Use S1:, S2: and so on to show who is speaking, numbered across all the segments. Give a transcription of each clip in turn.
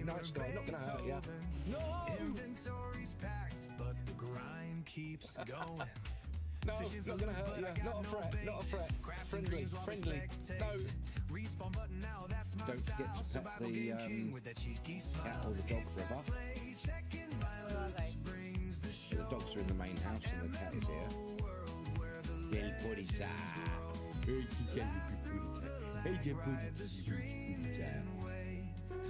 S1: nice guy, not gonna hurt you. No!
S2: Inventory's packed, but the grind keeps going.
S1: No, not gonna hurt you. Not a threat, not a threat. Friendly, friendly. No.
S2: Respawn button now, that's my
S1: Don't forget to pet the cat or the dog for a buff. The dogs are in the main house and the cat is here. Hey, Purita. Hey, Purita.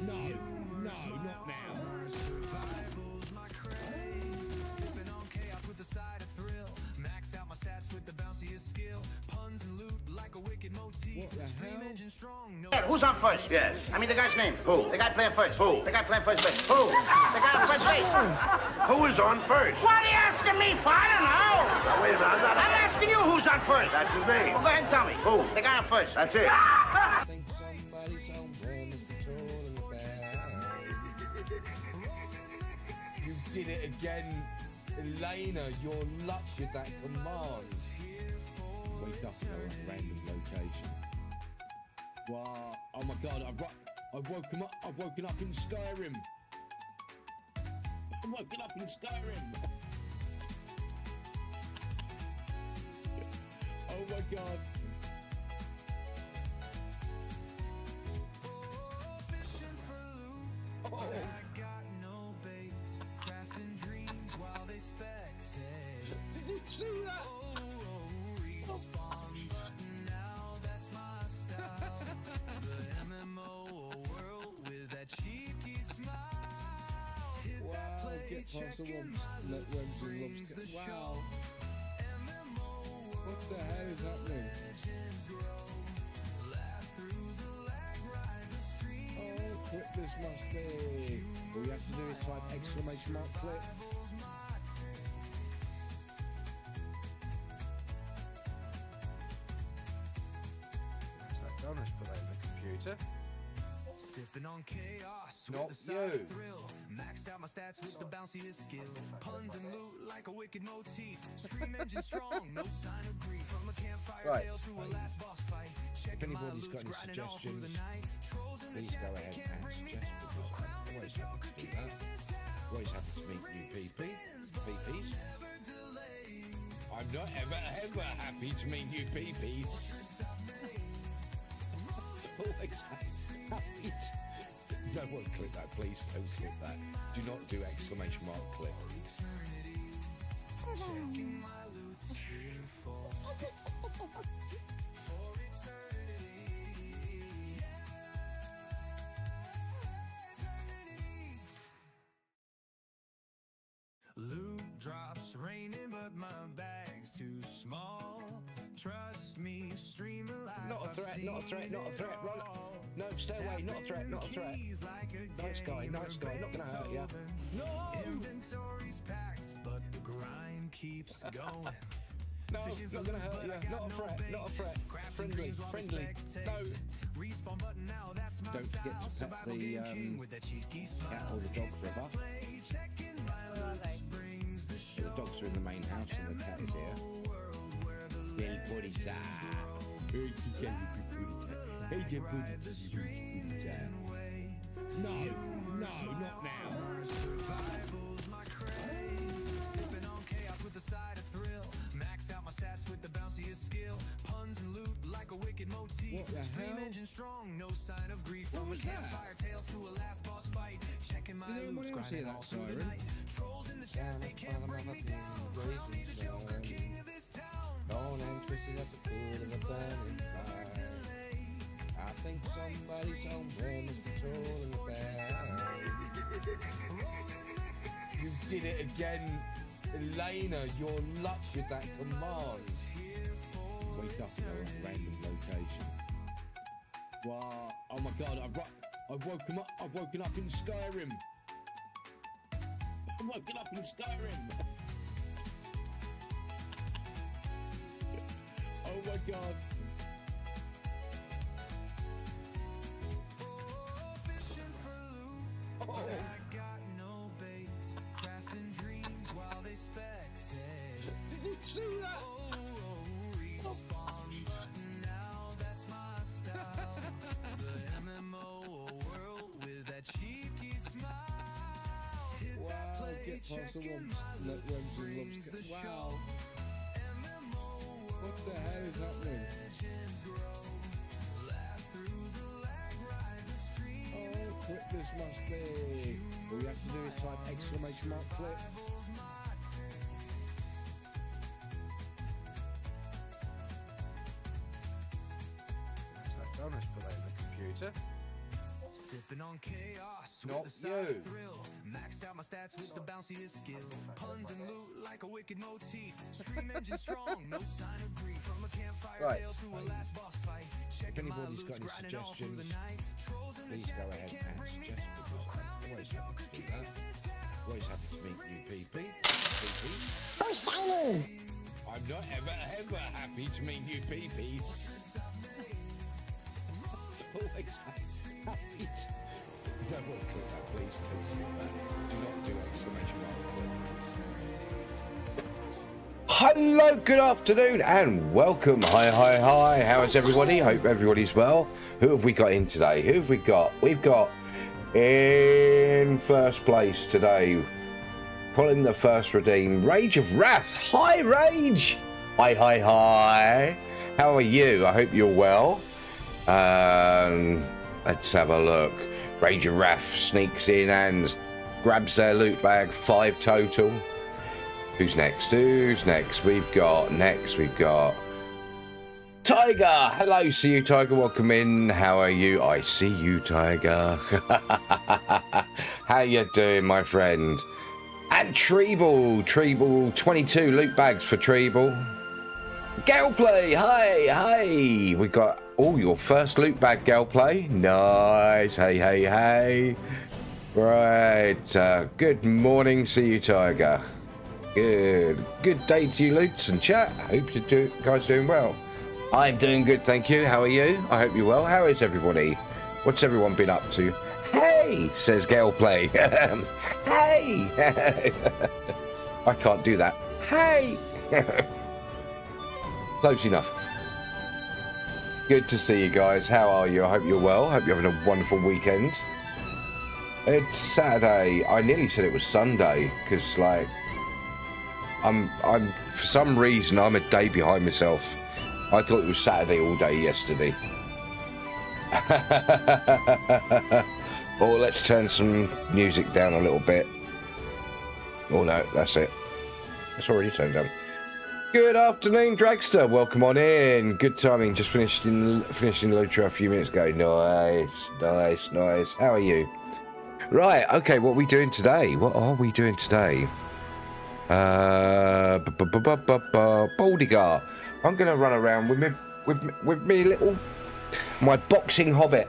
S1: No, no, not now.
S2: Survival's my craze. Sipping on chaos with the side of thrill. Max out my stats with the bounciest skill. Puns and loot like a wicked motif.
S1: What the
S2: Stream
S1: hell?
S2: engine strong. No
S3: Who's on first? Yes. I mean the guy's name. Who? The guy playing first. Who? The guy playing first base. Who? The guy on first base.
S4: Who is on first?
S3: What are you asking me for? I don't know.
S4: Now, wait a minute,
S3: I'm asking you who's on first.
S4: That's his name.
S3: Well, go ahead and tell me. Who? The guy on first.
S4: That's it.
S1: I think somebody somewhere is controlling the bag. You did it again, Elena. Your luck with that command. Wake up in a random location. Wow! Oh my God! I've woken up. I've woken up in Skyrim. I've woken up in Skyrim. Oh my God! Oh.
S2: I got no bait. Crafting dreams while they spectate.
S1: Did you see that?
S2: Respawn button now, that's my style. The MMO world with that cheeky smile. Hit that
S1: Wow!
S2: play,
S1: Get past the
S2: checking
S1: worms,
S2: my
S1: let
S2: loot,
S1: worms and
S2: brings
S1: lobs
S2: the
S1: get.
S2: show.
S1: Wow!
S2: MMO world
S1: What the hell is happening?
S2: legends grow. Laugh through the lag, ride the stream.
S1: Oh, clip this must be. All you have to do is type exclamation mark clip. That's that done. Let's put that in the computer.
S2: Sipping on chaos
S1: Not
S2: with the side
S1: you.
S2: of thrill. Max out my stats with the bounciest skill. Puns and loot like a wicked motif. Stream engine strong, no sign of grief. From a campfire
S1: Right.
S2: tale to a last boss fight. Checking my
S1: anybody's
S2: loots,
S1: got any
S2: grinding all through the
S1: suggestions,
S2: night. Trolls in the
S1: please
S2: chat,
S1: go
S2: they
S1: ahead
S2: can't
S1: and
S2: bring me
S1: suggest
S2: down.
S1: because
S2: Crown
S1: I'm
S2: me
S1: always
S2: the
S1: happy
S2: Joker,
S1: to do
S2: king
S1: that.
S2: of this town.
S1: Always happy to meet new VPs.
S2: Never delaying.
S1: I'm not ever happy to meet new VPs. Always happy to. No one click that, please don't click that. Do not do exclamation mark click.
S2: Checking my loot's here for eternity. Loot drops raining, but my bag's too small. Trust me, stream a life.
S1: Not a threat, not a threat, not a threat. Run. No, stay away, not a threat, not a threat. Nice guy, not gonna hurt you. No!
S2: Inventory's packed, but the grind keeps going.
S1: No, not gonna hurt you. Not a threat, not a threat. Friendly, friendly. No.
S2: Respawn button now, that's my
S1: Don't forget to pet
S2: Survival
S1: the
S2: game king with that cheeky
S1: cat
S2: smile.
S1: or the dog for a buff.
S2: Checking my loots, brings the
S1: The dogs are in the main house and the cat is here. Hey, Purita. Hey, Purita. No, no, not now.
S2: Survival's my craze. Sipping on chaos with the side of thrill. Max out my stats with the bounciest skill. Puns and loot like a wicked motif.
S1: What the
S2: Stream
S1: hell?
S2: engine strong, no sign of grief. From a
S1: was that?
S2: campfire tale to a last boss fight. Checking my
S1: Did anyone
S2: loots,
S1: else hear
S2: grinding
S1: that
S2: all through the
S1: siren?
S2: night. Trolls in the chat, they can't bring me down. Crown me the Joker, king of this town.
S1: Gone and twisted at the foot of the burning fire. I think somebody somewhere is controlling the bag. You did it again, Elena. Your luck with that command. Wake up in a random location. Wow! Oh my God! I've woken up in Skyrim. I've woken up in Skyrim. Oh my God!
S2: Fishing for loot,
S1: Oh.
S2: I got no bait. Crafting dreams while they spectate.
S1: Did you see that?
S2: Respawn button now, that's my style. The MMO world with that cheeky smile.
S1: get past the worms and lobs. Wow. What the hell is happening? Oh, clip this must be. All you have to do is type exclamation mark clip.
S5: I'll just put that in the computer.
S2: Sipping on chaos
S1: Not
S2: with the side
S1: you.
S2: thrill. Max out my stats with the bounciest skill. Puns and loot like a wicked motif. Stream engine strong, no sign of grief. From a campfire
S1: Right.
S2: tale to a last boss fight.
S1: If anybody's got any suggestions, please go ahead and suggest, because I'm always happy to do that. Always happy to meet new people.
S6: Oh, shiny!
S1: I'm not ever happy to meet new peepees. Always happy to... No one click that, please. Do not do exclamation mark clip. Hello, good afternoon, and welcome. Hi. How is everybody? Hope everybody's well. Who have we got in today? Who have we got? We've got in first place today, pulling the first redeem, Rage of Wrath. Hi, Rage. Hi. How are you? I hope you're well. Let's have a look. Rage of Wrath sneaks in and grabs their loot bag. 5 total. Who's next? We've got Tiger. Hello, see you, Tiger. Welcome in. How are you? I see you, Tiger. How you doing, my friend? And Treble 22 loot bags for Treble. Galplay, hi. We got your first loot bag, Galplay. Nice. Hey. Right. Good morning. See you, Tiger. Good day to you, Loots and chat. Hope you guys are doing well. I'm doing good, thank you. How are you? I hope you're well. How is everybody? What's everyone been up to? Hey, says Galplay. Hey. I can't do that. Hey. Close enough. Good to see you guys. How are you? I hope you're well. Hope you're having a wonderful weekend. It's Saturday. I nearly said it was Sunday because, like, I'm for some reason I'm a day behind myself. I thought it was Saturday all day yesterday. Oh, let's turn some music down a little bit. Oh no, that's it. It's already turned down. Good afternoon, Dragster. Welcome on in. Good timing. Just finishing LOTRO a few minutes ago. Nice. How are you? Right. Okay. What are we doing today? Baldigar. I'm gonna run around with my boxing hobbit.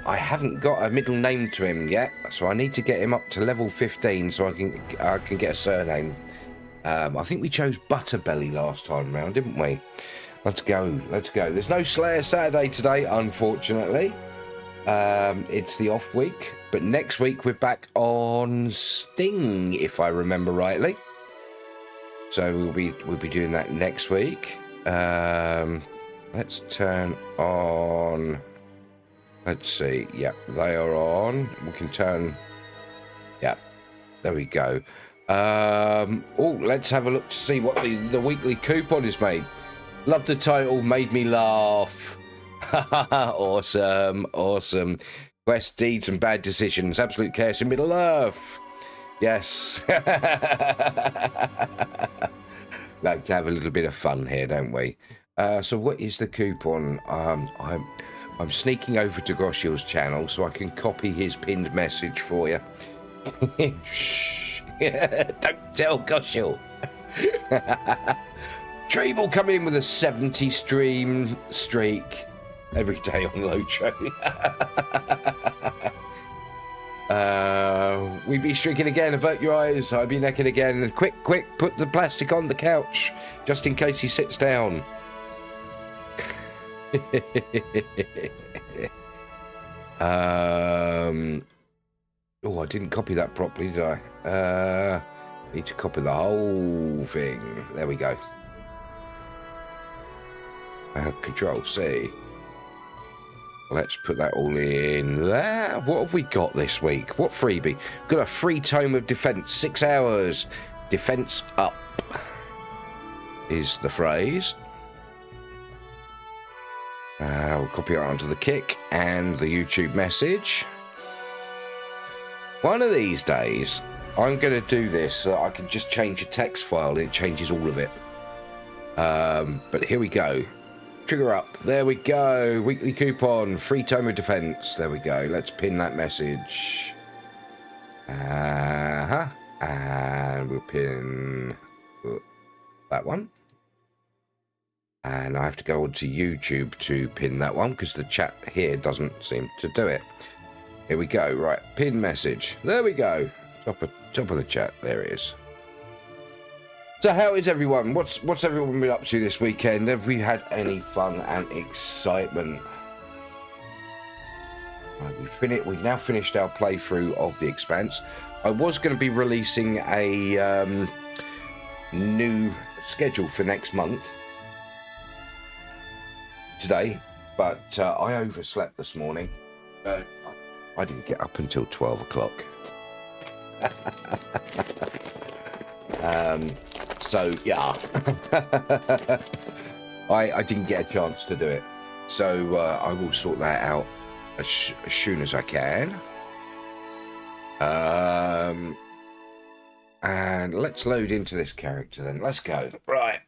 S1: I haven't got a middle name to him yet, so I need to get him up to level 15 so I can get a surname. I think we chose Butterbelly last time round, didn't we? Let's go. There's no Slayer Saturday today, unfortunately. It's the off week, but next week we're back on Sting, if I remember rightly. So we'll be doing that next week. Let's turn on. Let's see. Yep, they are on. We can turn. Yep, there we go. Let's have a look to see what the weekly coupon is made. Love the title, made me laugh. Awesome. Quest, deeds and bad decisions. Absolute chaos in Middle Earth. Yes. Like to have a little bit of fun here, don't we? So what is the coupon? I'm sneaking over to Goshil's channel so I can copy his pinned message for you. Shh. Don't tell Goshil. Treble coming in with a 70 stream streak every day on LOTRO. We be streaking again. Avert your eyes. I'll be naked again. Quick, put the plastic on the couch just in case he sits down. I didn't copy that properly, did I? Need to copy the whole thing. There we go. Control C.
S5: Let's put that all in there. What have we got this week? What freebie? We've got a free tome of defense. 6 hours. Defense up is the phrase. We'll copy it onto the kick and the YouTube message. One of these days, I'm going to do this so I can just change a text file and it changes all of it. But here we go. Trigger up. There we go. Weekly coupon. Free tome of defense. There we go. Let's pin that message. And we'll pin that one. And I have to go onto YouTube to pin that one because the chat here doesn't seem to do it. Here we go. Right. Pin message. There we go. Top of the chat. There it is. So how is everyone? What's everyone been up to this weekend? Have we had any fun and excitement? We've now finished our playthrough of The Expanse. I was going to be releasing a new schedule for next month today, but I overslept this morning. I didn't get up until 12 o'clock. So yeah, I didn't get a chance to do it. So I will sort that out as soon as I can. And let's load into this character then. Let's go. Right.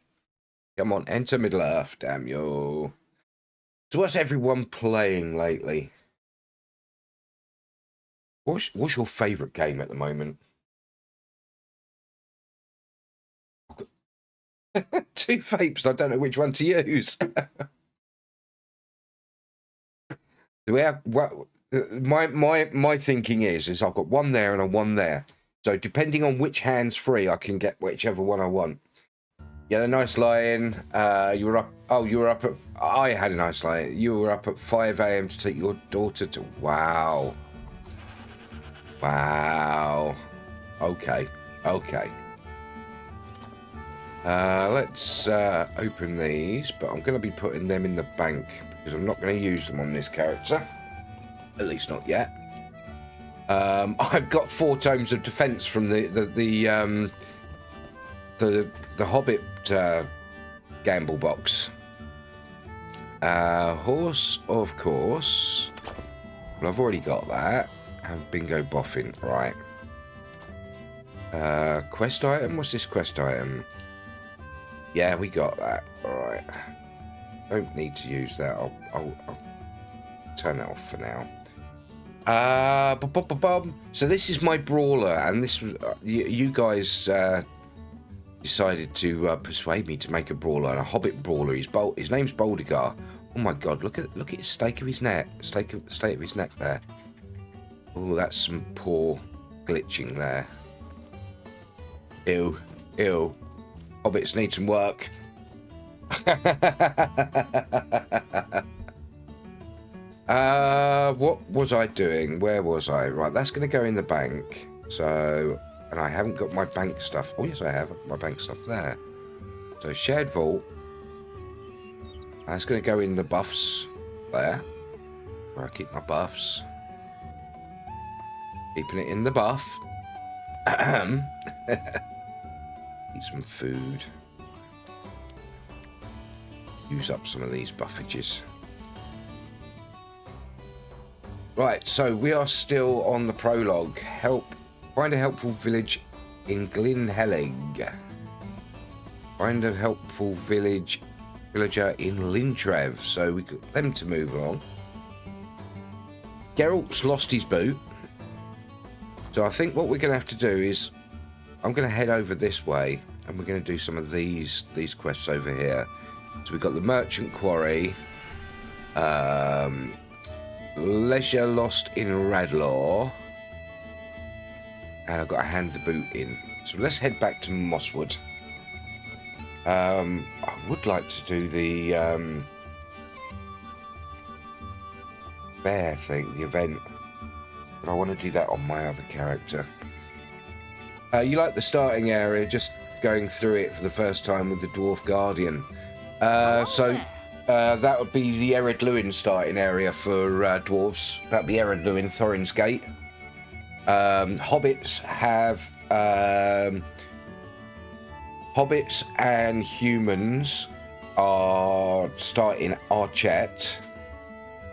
S5: Come on, enter Middle Earth, damn you. So what's everyone playing lately? What's your favourite game at the moment? Two vapes, I don't know which one to use. My thinking is I've got one there and a one there. So depending on which hand's free, I can get whichever one I want. You had a nice lie-in. You were up. Oh, you were up at. I had a nice lie-in. You were up at 5 a.m. to take your daughter to. Wow. Wow. Okay. Let's open these, but I'm going to be putting them in the bank because I'm not going to use them on this character. At least not yet. I've got 4 tomes of defense from the Hobbit gamble box. Horse, of course. Well, I've already got that. And bingo boffin, right. Quest item? What's this quest item? Yeah, we got that. Alright. Don't need to use that. I'll turn that off for now. So this is my brawler, and this was you guys decided to persuade me to make a brawler, and a hobbit brawler. His name's Boldigar. Oh my god, look at his stake of his neck. State of his neck there. Oh, that's some poor glitching there. Ew. Hobbits need some work. What was I doing? Where was I? Right, that's going to go in the bank. So, and I haven't got my bank stuff. Oh, yes, I have. I've got my bank stuff there. So, shared vault. That's going to go in the buffs there, where I keep my buffs. Keeping it in the buff. Eat some food. Use up some of these buffages. Right, so we are still on the prologue. Find a helpful village in Glenhelig. Find a helpful villager in Lintrev. So we got them to move along. Geralt's lost his boot. So I think what we're going to have to do is I'm going to head over this way and we're going to do some of these quests over here. So we've got the Merchant Quarry, Leisure Lost in Radlaw, and I've got to hand the boot in. So let's head back to Mosswood. I would like to do the bear thing, the event, but I want to do that on my other character. You like the starting area, just going through it for the first time with the Dwarf Guardian. So That would be the Ered Luin starting area for dwarves. That'd be Ered Luin, Thorin's Gate. Hobbits have hobbits and humans are starting Archet,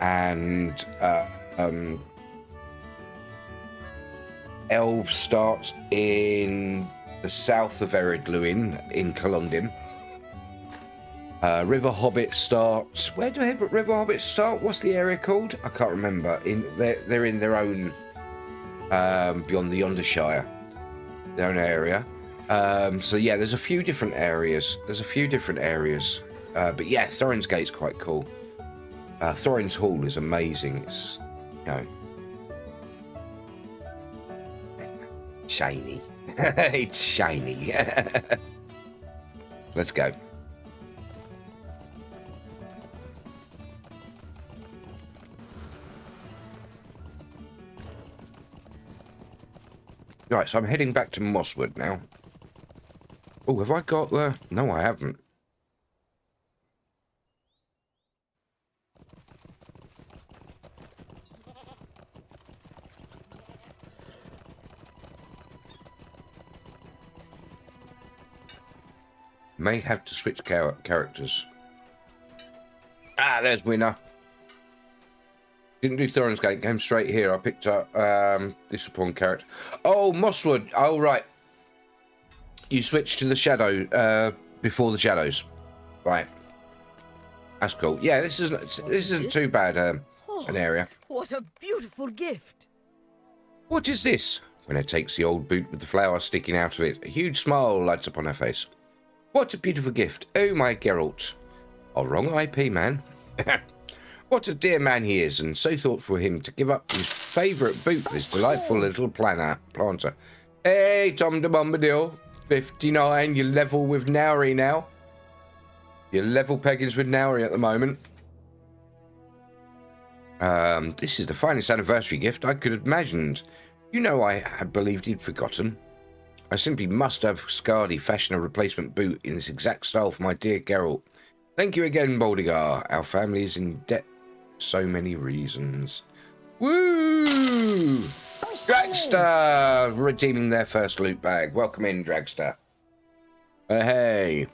S5: and elves start in the south of Ered Luin in Colundin. River Hobbits starts. Where do River Hobbits start? What's the area called? I can't remember. They're in their own beyond the Yondershire, their own area. So yeah, there's a few different areas. But yeah, Thorin's Gate's quite cool. Thorin's Hall is amazing. It's, you know, shiny. It's shiny. Let's go. Right, so I'm heading back to Mosswood now. Oh, have I got the... No, I haven't. May have to switch characters. Ah, there's winner. Didn't do Thorin's Gate, came straight here. I picked up this upon character. Oh, Mosswood. Oh, right. You switched to the shadow before the shadows. Right. That's cool. Yeah, this isn't too bad an area.
S6: What a beautiful gift.
S5: What is this? When it takes the old boot with the flower sticking out of it, a huge smile lights upon her face. What a beautiful gift. Oh, my Geralt. Oh, wrong IP, man. What a dear man he is, and so thoughtful of him to give up his favourite boot, this delightful little planter. Hey, Tom de Bombadil, 59, you're level with Nowry now. You're level peggings with Nowry at the moment. This is the finest anniversary gift I could have imagined. You know I had believed he'd forgotten. I simply must have Scardy fashion a replacement boot in this exact style for my dear Geralt. Thank you again, Boldigar. Our family is in debt for so many reasons. Woo! Dragster redeeming their first loot bag. Welcome in, Dragster. Hey.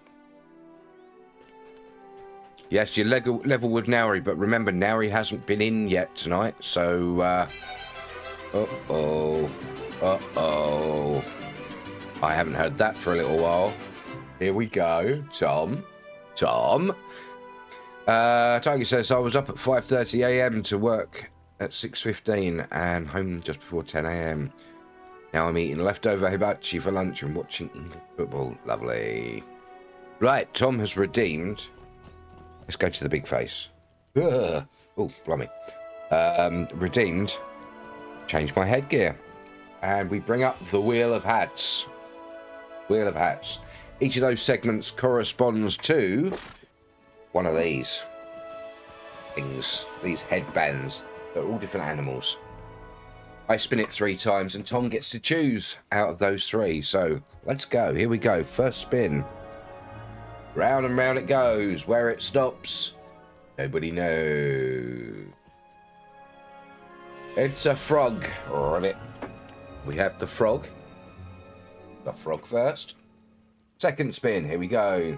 S5: Yes, you're level with Nowry, but remember, Nowry hasn't been in yet tonight, so... Uh-oh. I haven't heard that for a little while. Here we go. Tom. Tiger says, I was up at 5:30 a.m. to work at 6:15 and home just before 10 a.m. Now I'm eating leftover hibachi for lunch and watching English football. Lovely. Right, Tom has redeemed. Let's go to the big face. Ugh. Oh, blimey. Redeemed. Change my headgear. And we bring up the Wheel of Hats. Wheel of Hats. Each of those segments corresponds to one of these things, these headbands. They're all different animals. I spin it 3 times and Tom gets to choose out of those 3. So let's go. Here we go. First spin. Round and round it goes. Where it stops, nobody knows. It's a frog. Ribbit. We have the frog. The frog first. Second spin. Here we go.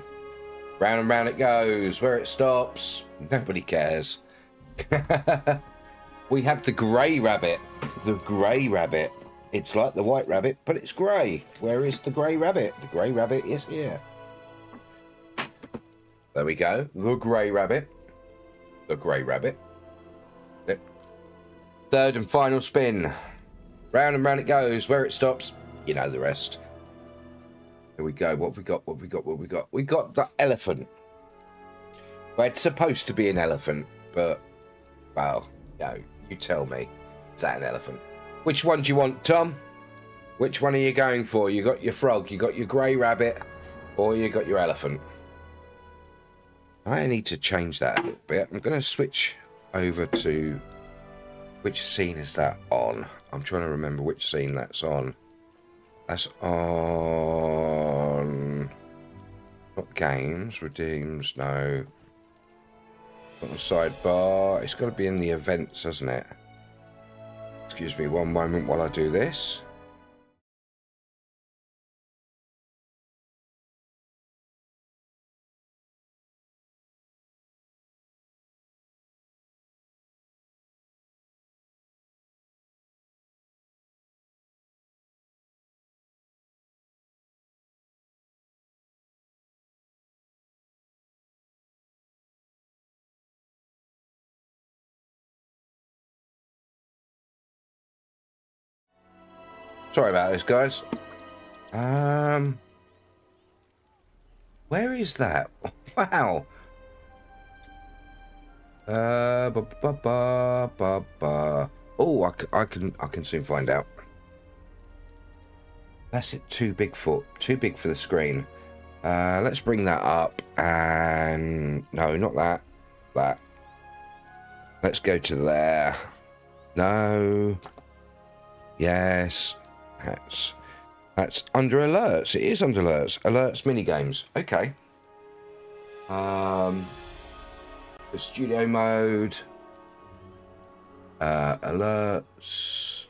S5: Round and round it goes. Where it stops, nobody cares. We have the grey rabbit. The grey rabbit. It's like the white rabbit, but it's grey. Where is the grey rabbit? The grey rabbit is here. There we go. The grey rabbit. The grey rabbit. Yep. Third and final spin. Round and round it goes. Where it stops, you know the rest. Here we go. What have we got? We got the elephant. Well, it's supposed to be an elephant, but, well, no, you tell me. Is that an elephant? Which one do you want, Tom? Which one are you going for? You got your frog, you got your grey rabbit, or you got your elephant? I need to change that a little bit. I'm going to switch over to... Which scene is that on? I'm trying to remember which scene that's on. That's on... Not games, redeems, no. On the sidebar. It's got to be in the events, hasn't it? Excuse me one moment while I do this. Sorry about this, guys. Where is that? Wow. Oh, I can soon find out. That's it. Too big for the screen. Let's bring that up. And no, not that. That. Let's go to there. No. Yes. That's under alerts. It is under alerts. Alerts mini games. Okay. The studio mode. Alerts.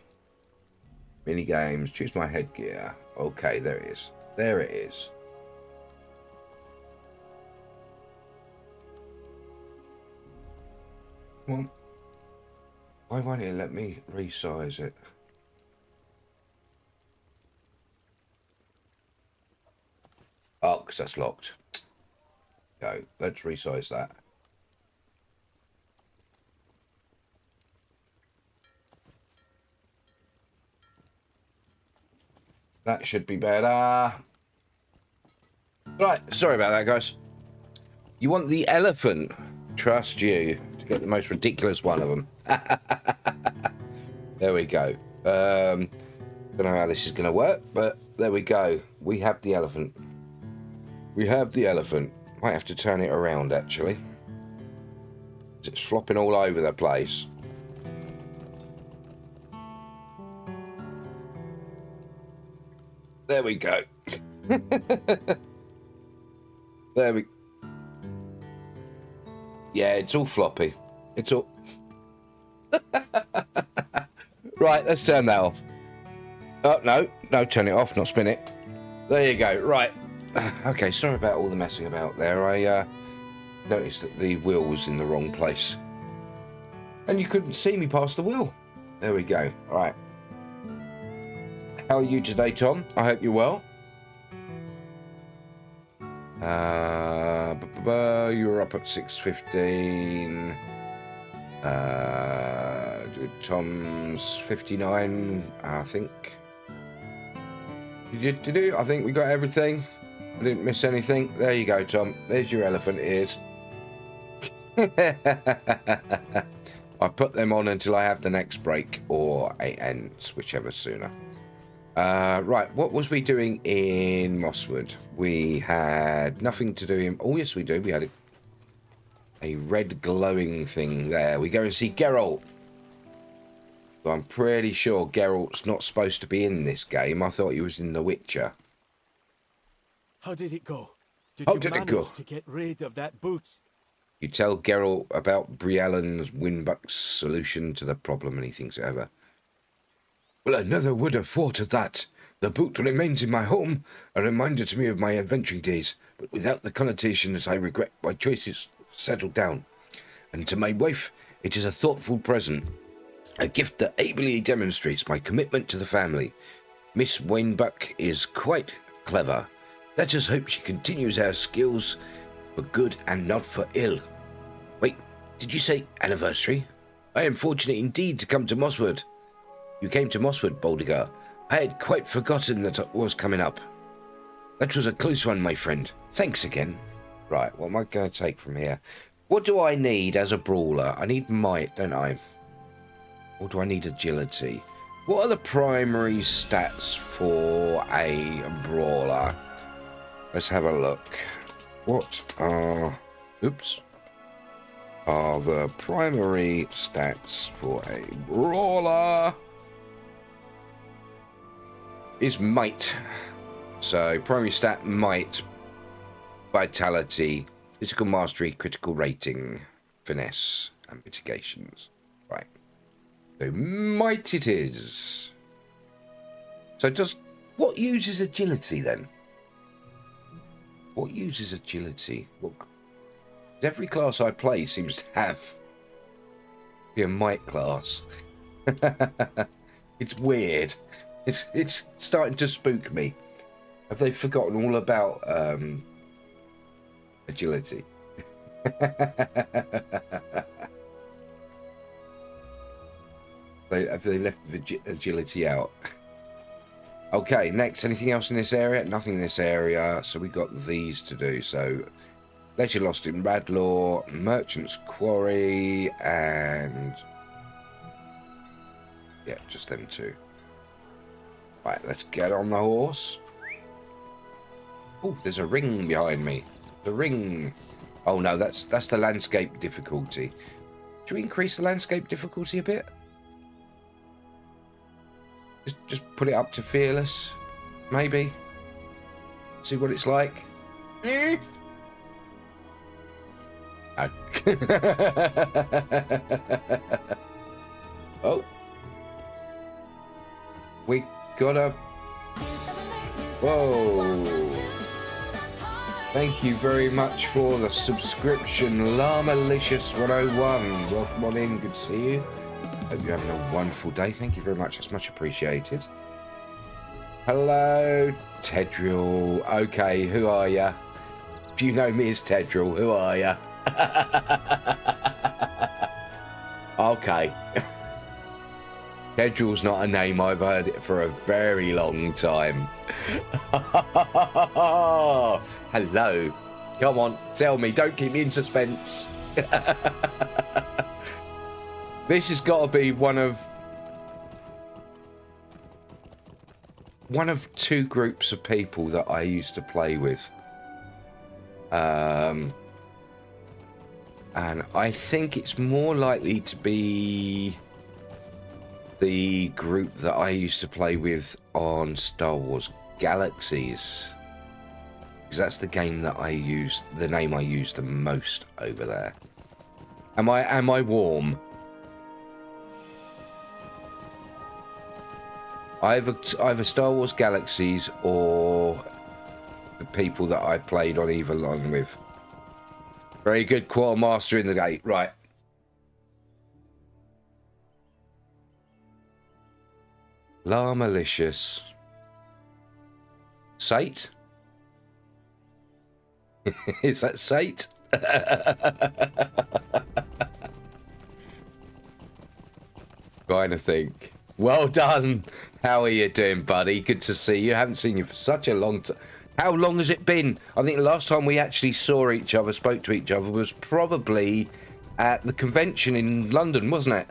S5: Mini games. Choose my headgear. Okay, there it is. There it is. Well, why won't it let me resize it? Oh, because that's locked. Go. Let's resize that. That should be better. Right, sorry about that, guys. You want the elephant? Trust you to get the most ridiculous one of them. There we go. Don't know how this is going to work, but there we go. We have the elephant. We have the elephant. Might have to turn it around, actually. It's flopping all over the place. There we go. There we... Yeah, it's all floppy. It's all... Right, let's turn that off. Oh, no. No, turn it off, not spin it. There you go. Right. Okay, sorry about all the messing about there. I noticed that the wheel was in the wrong place. And you couldn't see me past the wheel. There we go. All right. How are you today, Tom? I hope you're well. You were up at 6:15. Tom's 59, I think. I think we got everything. I didn't miss anything. There you go, Tom. There's your elephant ears. I put them on until I have the next break, or it ends, whichever sooner. Right, what was we doing in Mosswood? We had nothing to do in... Oh, yes, we do. We had a red glowing thing there. We go and see Geralt. So I'm pretty sure Geralt's not supposed to be in this game. I thought he was in The Witcher.
S7: How did it go?
S5: How
S7: you
S5: did it
S7: manage
S5: go?
S7: to get rid of that boots?
S5: You tell Geralt about Briellen's Winbuck's solution to the problem, and he thinks ever. Well, I never would have thought of that. The boot remains in my home, a reminder to me of my adventuring days, but without the connotation that I regret my choices settled down. And to my wife, it is a thoughtful present, a gift that ably demonstrates my commitment to the family. Miss Winbuck is quite clever. Let us hope she continues her skills for good and not for ill. Wait, did you say anniversary? I am fortunate indeed to come to Mosswood. You came to Mosswood, Baldigar. I had quite forgotten that it was coming up. That was a close one, my friend. Thanks again. Right, what am I going to take from here? What do I need as a brawler? I need might, don't I? Or do I need agility? What are the primary stats for a brawler? Let's have a look. What are... Oops. Are the primary stats for a brawler? Is might. So primary stat, might, vitality, physical mastery, critical rating. finesse and mitigations. Right. So might it is. So what uses agility then? What uses agility? What, every class I play seems to have be a might class. It's weird. It's starting to spook me. Have they forgotten all about agility? Have they left agility out? Okay, next, anything else in this area? Nothing in this area, so we got these to do. So, Leisure Lost in Radlaw, Merchant's Quarry, and... yeah, just them two. Right, let's get on the horse. Oh, there's a ring behind me. The ring. Oh no, that's the landscape difficulty. Should we increase the landscape difficulty a bit? Just put it up to fearless, maybe. See what it's like. No. Oh. We gotta... whoa. Thank you very much for the subscription, Llamalicious 101. Welcome on in, good to see you. Hope you're having a wonderful day. Thank you very much, that's much appreciated. Hello, Tedriel. Okay, who are ya? If you know me as Tedriel, who are ya? Okay. Tedriel's not a name I've heard for a very long time. Hello. Come on, tell me. Don't keep me in suspense. This has got to be one of two groups of people that I used to play with. And I think it's more likely to be the group that I used to play with on Star Wars Galaxies, because that's the game that I used, the name I used the most over there. Am I warm? Either Star Wars Galaxies or the people that I played on either line with. Very good, Quartermaster in the gate. Right. Llamalicious. Sate? Is that Sate? Trying to think. Well done. How are you doing, buddy? Good to see you. Haven't seen you for such a long time. How long has it been? I think the last time we actually saw each other, spoke to each other, was probably at the convention in London, wasn't it?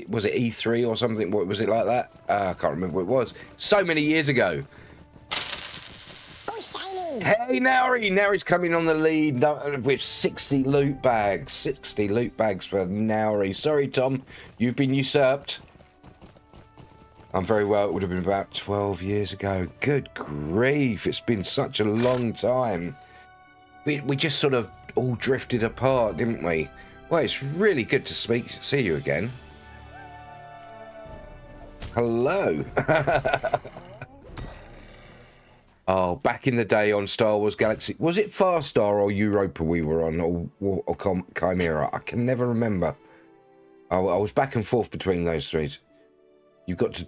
S5: Was it E3 or something? What was it like that? I can't remember what it was. So many years ago. Hey, Nauri! Nauri's coming on the lead with 60 loot bags. 60 loot bags for Nauri. Sorry, Tom. You've been usurped. I'm very well. It would have been about 12 years ago. Good grief. It's been such a long time. We just sort of all drifted apart, didn't we? Well, it's really good to see you again. Hello. Oh, back in the day on Star Wars Galaxy. Was it Far Star or Europa we were on, or Chimera? I can never remember. I was back and forth between those three. You've got to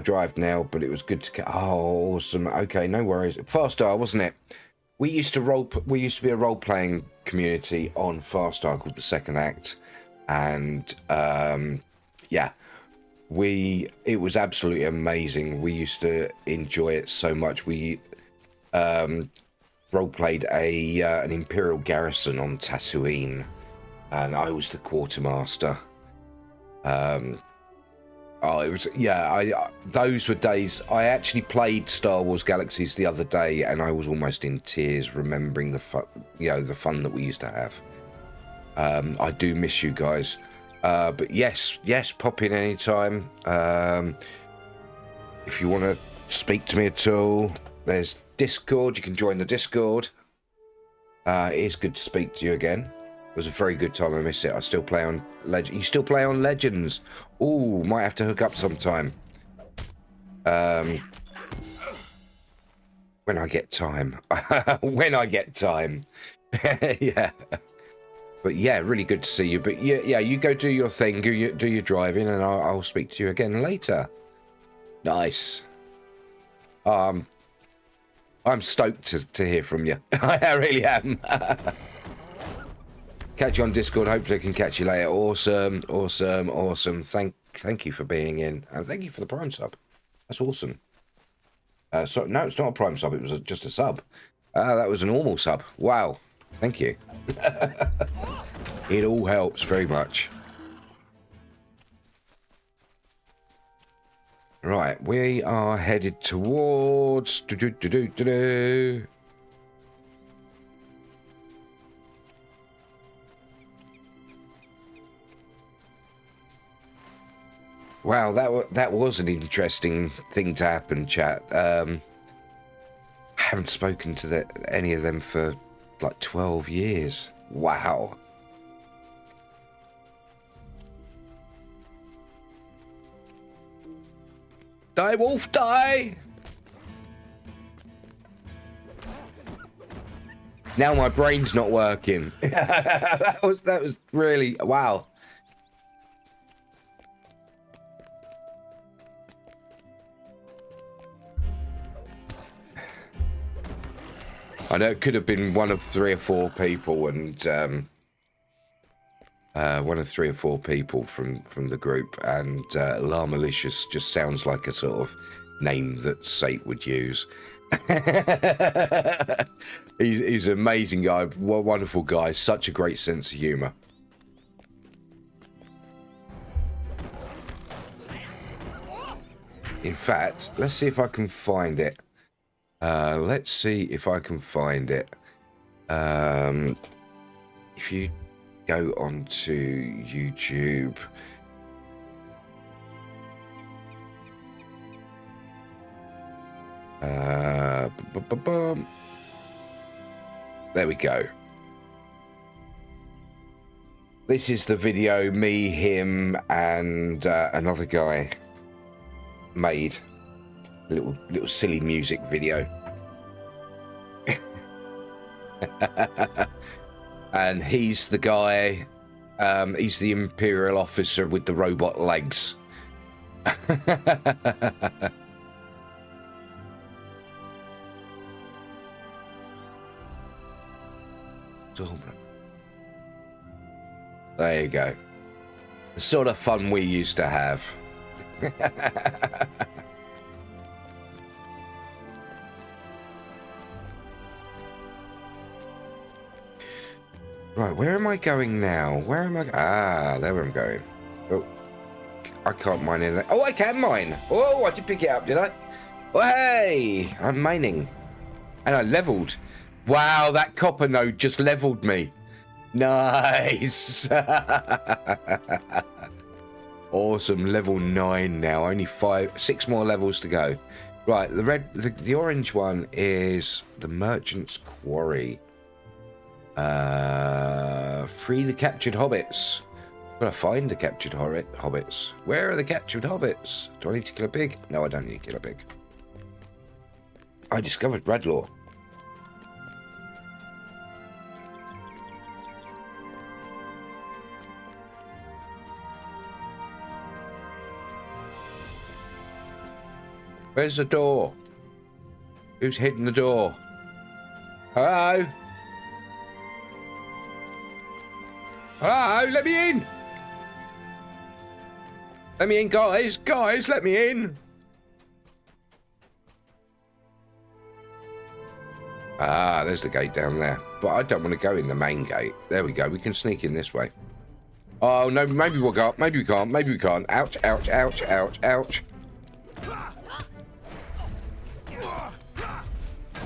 S5: drive now, but it was good to get... Oh, awesome. Okay, no worries. Far Star, wasn't it? We used to be a role-playing community on Far Star called The Second Act. And, yeah... it was absolutely amazing. We used to enjoy it so much. We role played an Imperial garrison on Tatooine, and I was the quartermaster. It was, yeah. Those were days. I actually played Star Wars Galaxies the other day, and I was almost in tears remembering the fun that we used to have. I do miss you guys. But yes, pop in anytime. If you want to speak to me at all, there's Discord. You can join the Discord. It is good to speak to you again. It was a very good time. I miss it. I still play on Legends. You still play on Legends? Ooh, might have to hook up sometime. When I get time. When I get time. Yeah. But yeah, really good to see you. But yeah, you go do your thing, do your driving, and I'll speak to you again later. Nice. I'm stoked to hear from you. I really am. Catch you on Discord. Hopefully I can catch you later. Awesome, awesome, awesome. Thank you for being in, and thank you for the Prime sub. That's awesome. So no, it's not a Prime sub. It was just a sub. That was a normal sub. Wow. Thank you. It all helps very much. Right, we are headed towards... Wow, that was an interesting thing to happen, chat. I haven't spoken to any of them for like 12 years. Wow. Die, wolf, die! Now my brain's not working. that was really wow. I know it could have been one of 3 or 4 people, and one of 3 or 4 people from the group, and La Malicious just sounds like a sort of name that Sate would use. he's an amazing guy, wonderful guy, such a great sense of humour. In fact, let's see if I can find it. Let's see if I can find it. If you go onto YouTube, there we go. This is the video me, him, and another guy made. Little silly music video. And he's the guy, he's the Imperial officer with the robot legs. There you go. The sort of fun we used to have. Right, where am I going now? Where am I? Ah, there I'm going. Oh, I can't mine in there. Oh, I can mine. Oh, I did pick it up, did I? Oh, hey, I'm mining. And I leveled. Wow, that copper node just leveled me. Nice. Awesome, level 9 now. Only 6 more levels to go. Right, the orange one is the Merchant's Quarry. Free the captured hobbits. I'm gonna find the captured hobbits. Where are the captured hobbits? Do I need to kill a pig? No, I don't need to kill a pig. I discovered Bradlaw. Where's the door? Who's hidden the door? Hello? Hello, let me in! Let me in, guys! Guys, let me in! Ah, there's the gate down there. But I don't want to go in the main gate. There we go, we can sneak in this way. Oh, no, maybe we'll go up. Maybe we can't, maybe we can't. Ouch, ouch, ouch, ouch, ouch.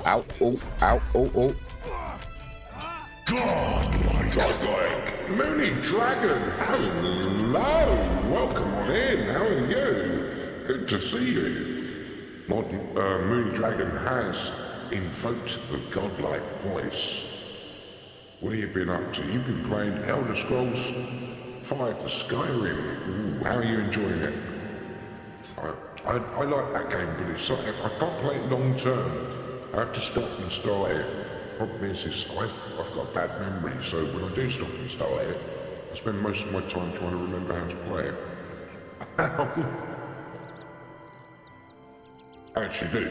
S5: Ow, oh, ow, oh, oh.
S8: Godlike Moony Dragon, hello! Welcome on in, how are you? Good to see you. Moony Dragon has invoked the godlike voice. What have you been up to? You've been playing Elder Scrolls 5, the Skyrim. Ooh, how are you enjoying it? I like that game, but it's something I can't play it long term. I have to stop and start it. Problem is I've got bad memory, so when I do stop and start it, I spend most of my time trying to remember how to play it. I actually do.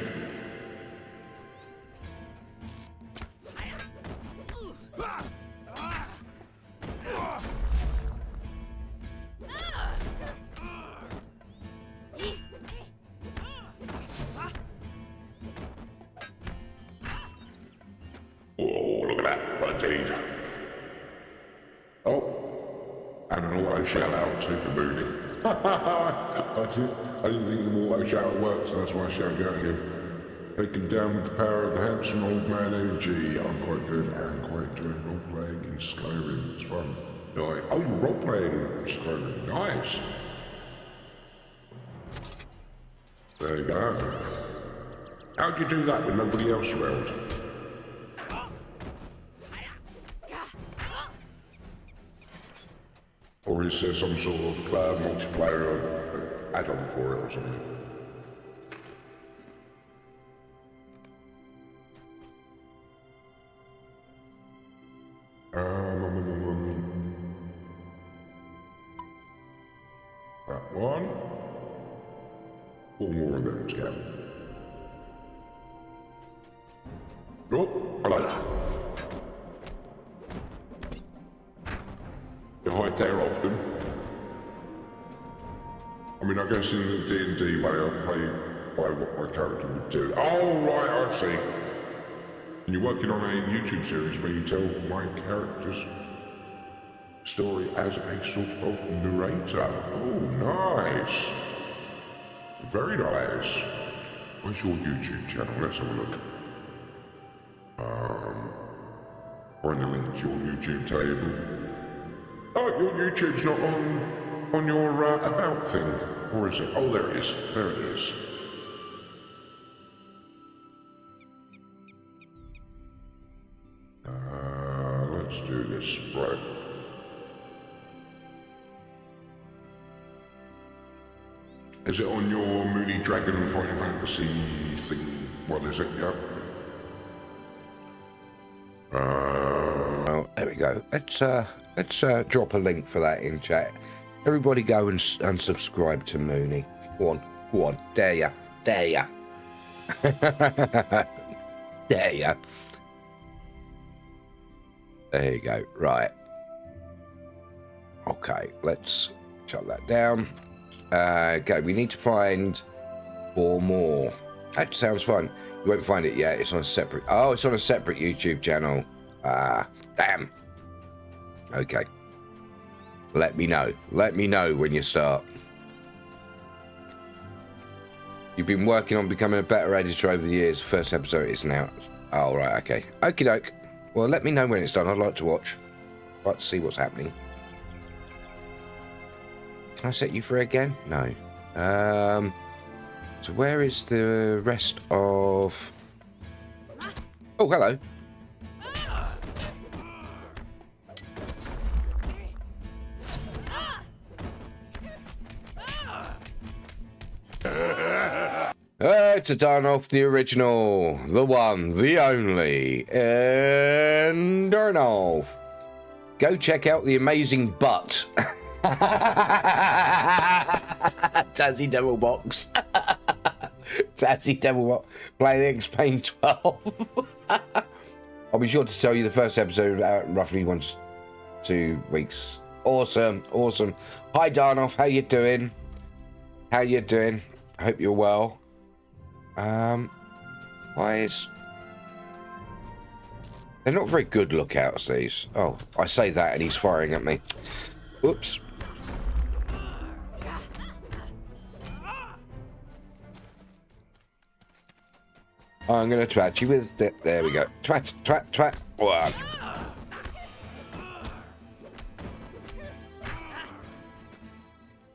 S8: Oh, look at that, indeed. Oh, and an auto shout out to the Mooney. I didn't think the auto shout worked, so that's why I shouted out at him. Taken down with the power of the handsome old man energy. I'm quite good and quite enjoying role-playing in Skyrim. It's fun. Oh, you're role-playing in Skyrim. Nice. There you go. How'd you do that with nobody else around? Or is there some sort of multiplayer add-on for it or something? That one. 4 more of them, yeah. Oh, hello. You hide there often. I mean, I guess in the D&D way, I play by what my character would do. Oh, right, I see. And you're working on a YouTube series where you tell my character's story as a sort of narrator. Oh, nice. Very nice. Where's your YouTube channel? Let's have a look. Find the link to your YouTube table. Oh, your YouTube's not on your about thing, or is it? Oh, there it is. There it is. Let's do this right. Is it on your Mooney Dragon Final Fantasy thing? What is it? Yep.
S5: Oh, there we go. Let's drop a link for that in chat. Everybody go and subscribe to Mooney. Go on, dare ya. Dare ya. There you go, right. Okay, let's shut that down. Okay, we need to find 4 more. That sounds fun. You won't find it yet, it's on a separate... Oh, it's on a separate YouTube channel. Damn. Okay. Let me know. Let me know when you start. You've been working on becoming a better editor over the years. First episode is now. Oh, right, okay. Okie doke. Well, let me know when it's done. I'd like to watch. I'd like to see what's happening. Can I set you free again? No. So where is the rest of... Oh, hello. It's a Darnoff, the original, the one, the only, and Darnoff. Go check out the amazing butt. Tazzy Devil Box. Tazzy Devil Box. Playing X-Pain 12. I'll be sure to tell you the first episode out in roughly 1 to 2 weeks. Awesome, awesome. Hi Darnoff, how you doing? How you doing? I hope you're well. Why is... They're not very good lookouts, these. Oh, I say that and he's firing at me. Oops. I'm going to twat you with it. There we go. Twat, twat, twat. Wow.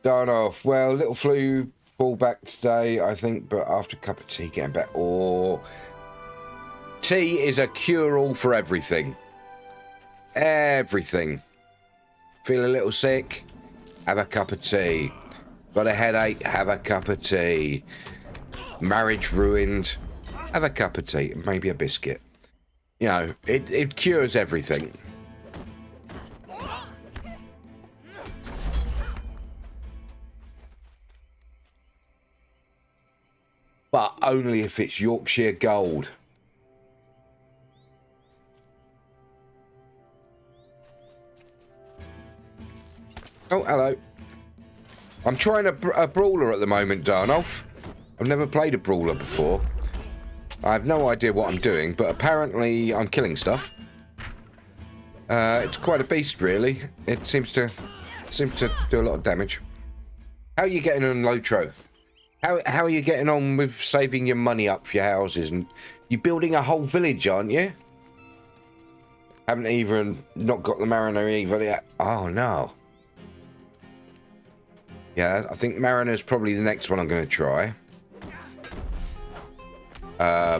S5: Darn off. Well, little flu fallback today, I think, but after a cup of tea, getting back. Oh, tea is a cure-all for everything. Everything. Feel a little sick? Have a cup of tea. Got a headache? Have a cup of tea. Marriage ruined? Have a cup of tea. Maybe a biscuit. You know, it cures everything. But only if it's Yorkshire Gold. Oh, hello. I'm trying a brawler at the moment, Darnolf. I've never played a brawler before. I have no idea what I'm doing, but apparently I'm killing stuff. It's quite a beast, really. It seems to do a lot of damage. How are you getting on, LOTRO? How are you getting on with saving your money up for your houses? And you're building a whole village, aren't you? Haven't even not got the Mariner either yet. Oh no. Yeah, I think Mariner's probably the next one I'm going to try.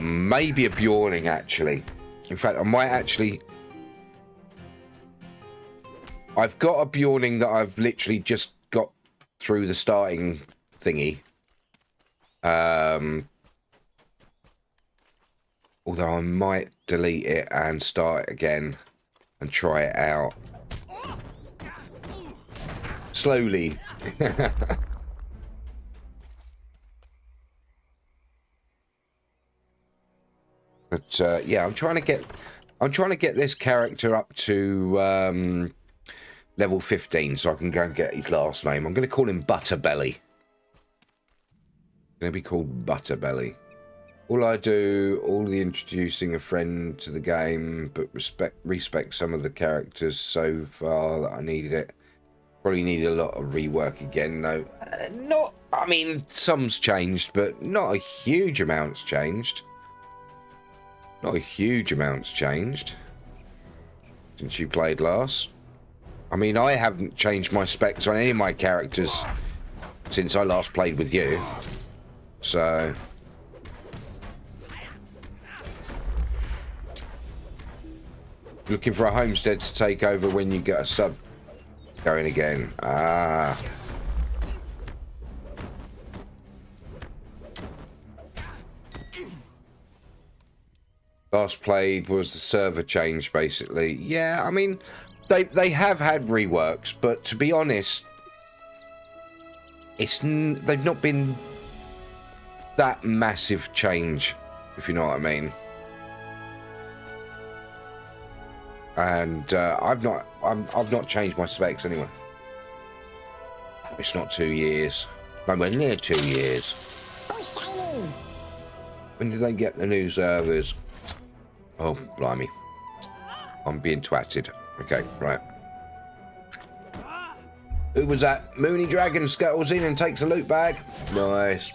S5: Maybe a Bjorning, actually. In fact, I might actually... I've got a Bjorning that I've literally just got through the starting thingy. Although I might delete it and start it again and try it out. Slowly. But yeah, I'm trying to get this character up to level 15 so I can go and get his last name. I'm going to call him Butterbelly. Going to be called Butterbelly. All I do, all the introducing a friend to the game, but respect some of the characters so far that I needed it. Probably need a lot of rework again, though. Not, I mean, some's changed, but not a huge amount's changed. Not a huge amount's changed since you played last. I mean, I haven't changed my specs on any of my characters since I last played with you. So... looking for a homestead to take over when you get a sub going again. Ah. Last played was the server change, basically. Yeah, I mean, they have had reworks, but to be honest, they've not been that massive change, if you know what I mean. And I've not changed my specs anyway. It's not 2 years. Nowhere near 2 years.
S6: Oh, shiny!
S5: When did they get the new servers? Oh, blimey. I'm being twatted. Okay, right. Who was that? Moony Dragon scuttles in and takes a loot bag. Nice.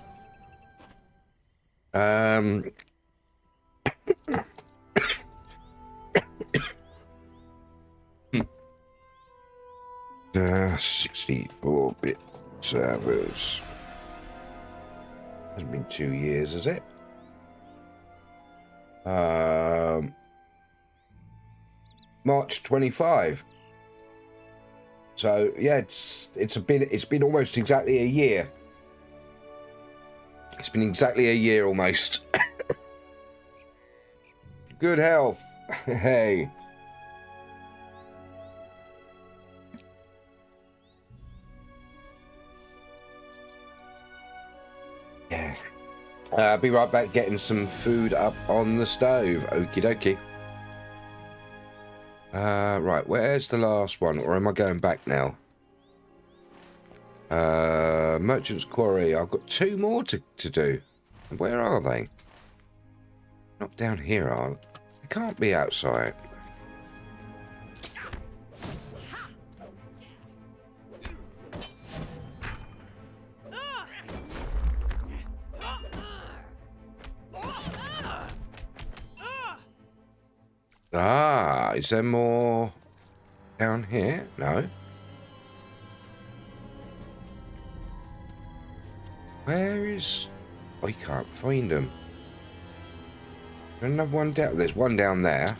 S5: 64-bit servers. Hasn't been 2 years, has it? March 25. So yeah, it's been almost exactly a year. It's been exactly a year almost. Good health. Hey. Yeah. I'll be right back getting some food up on the stove. Okie dokie. Right, where's the last one? Or am I going back now? Merchant's Quarry. I've got 2 more to do. Where are they? Not down here, are they? They can't be outside. Ah, is there more down here? No. Where is... I can't find them. There's another one down... There's one down there.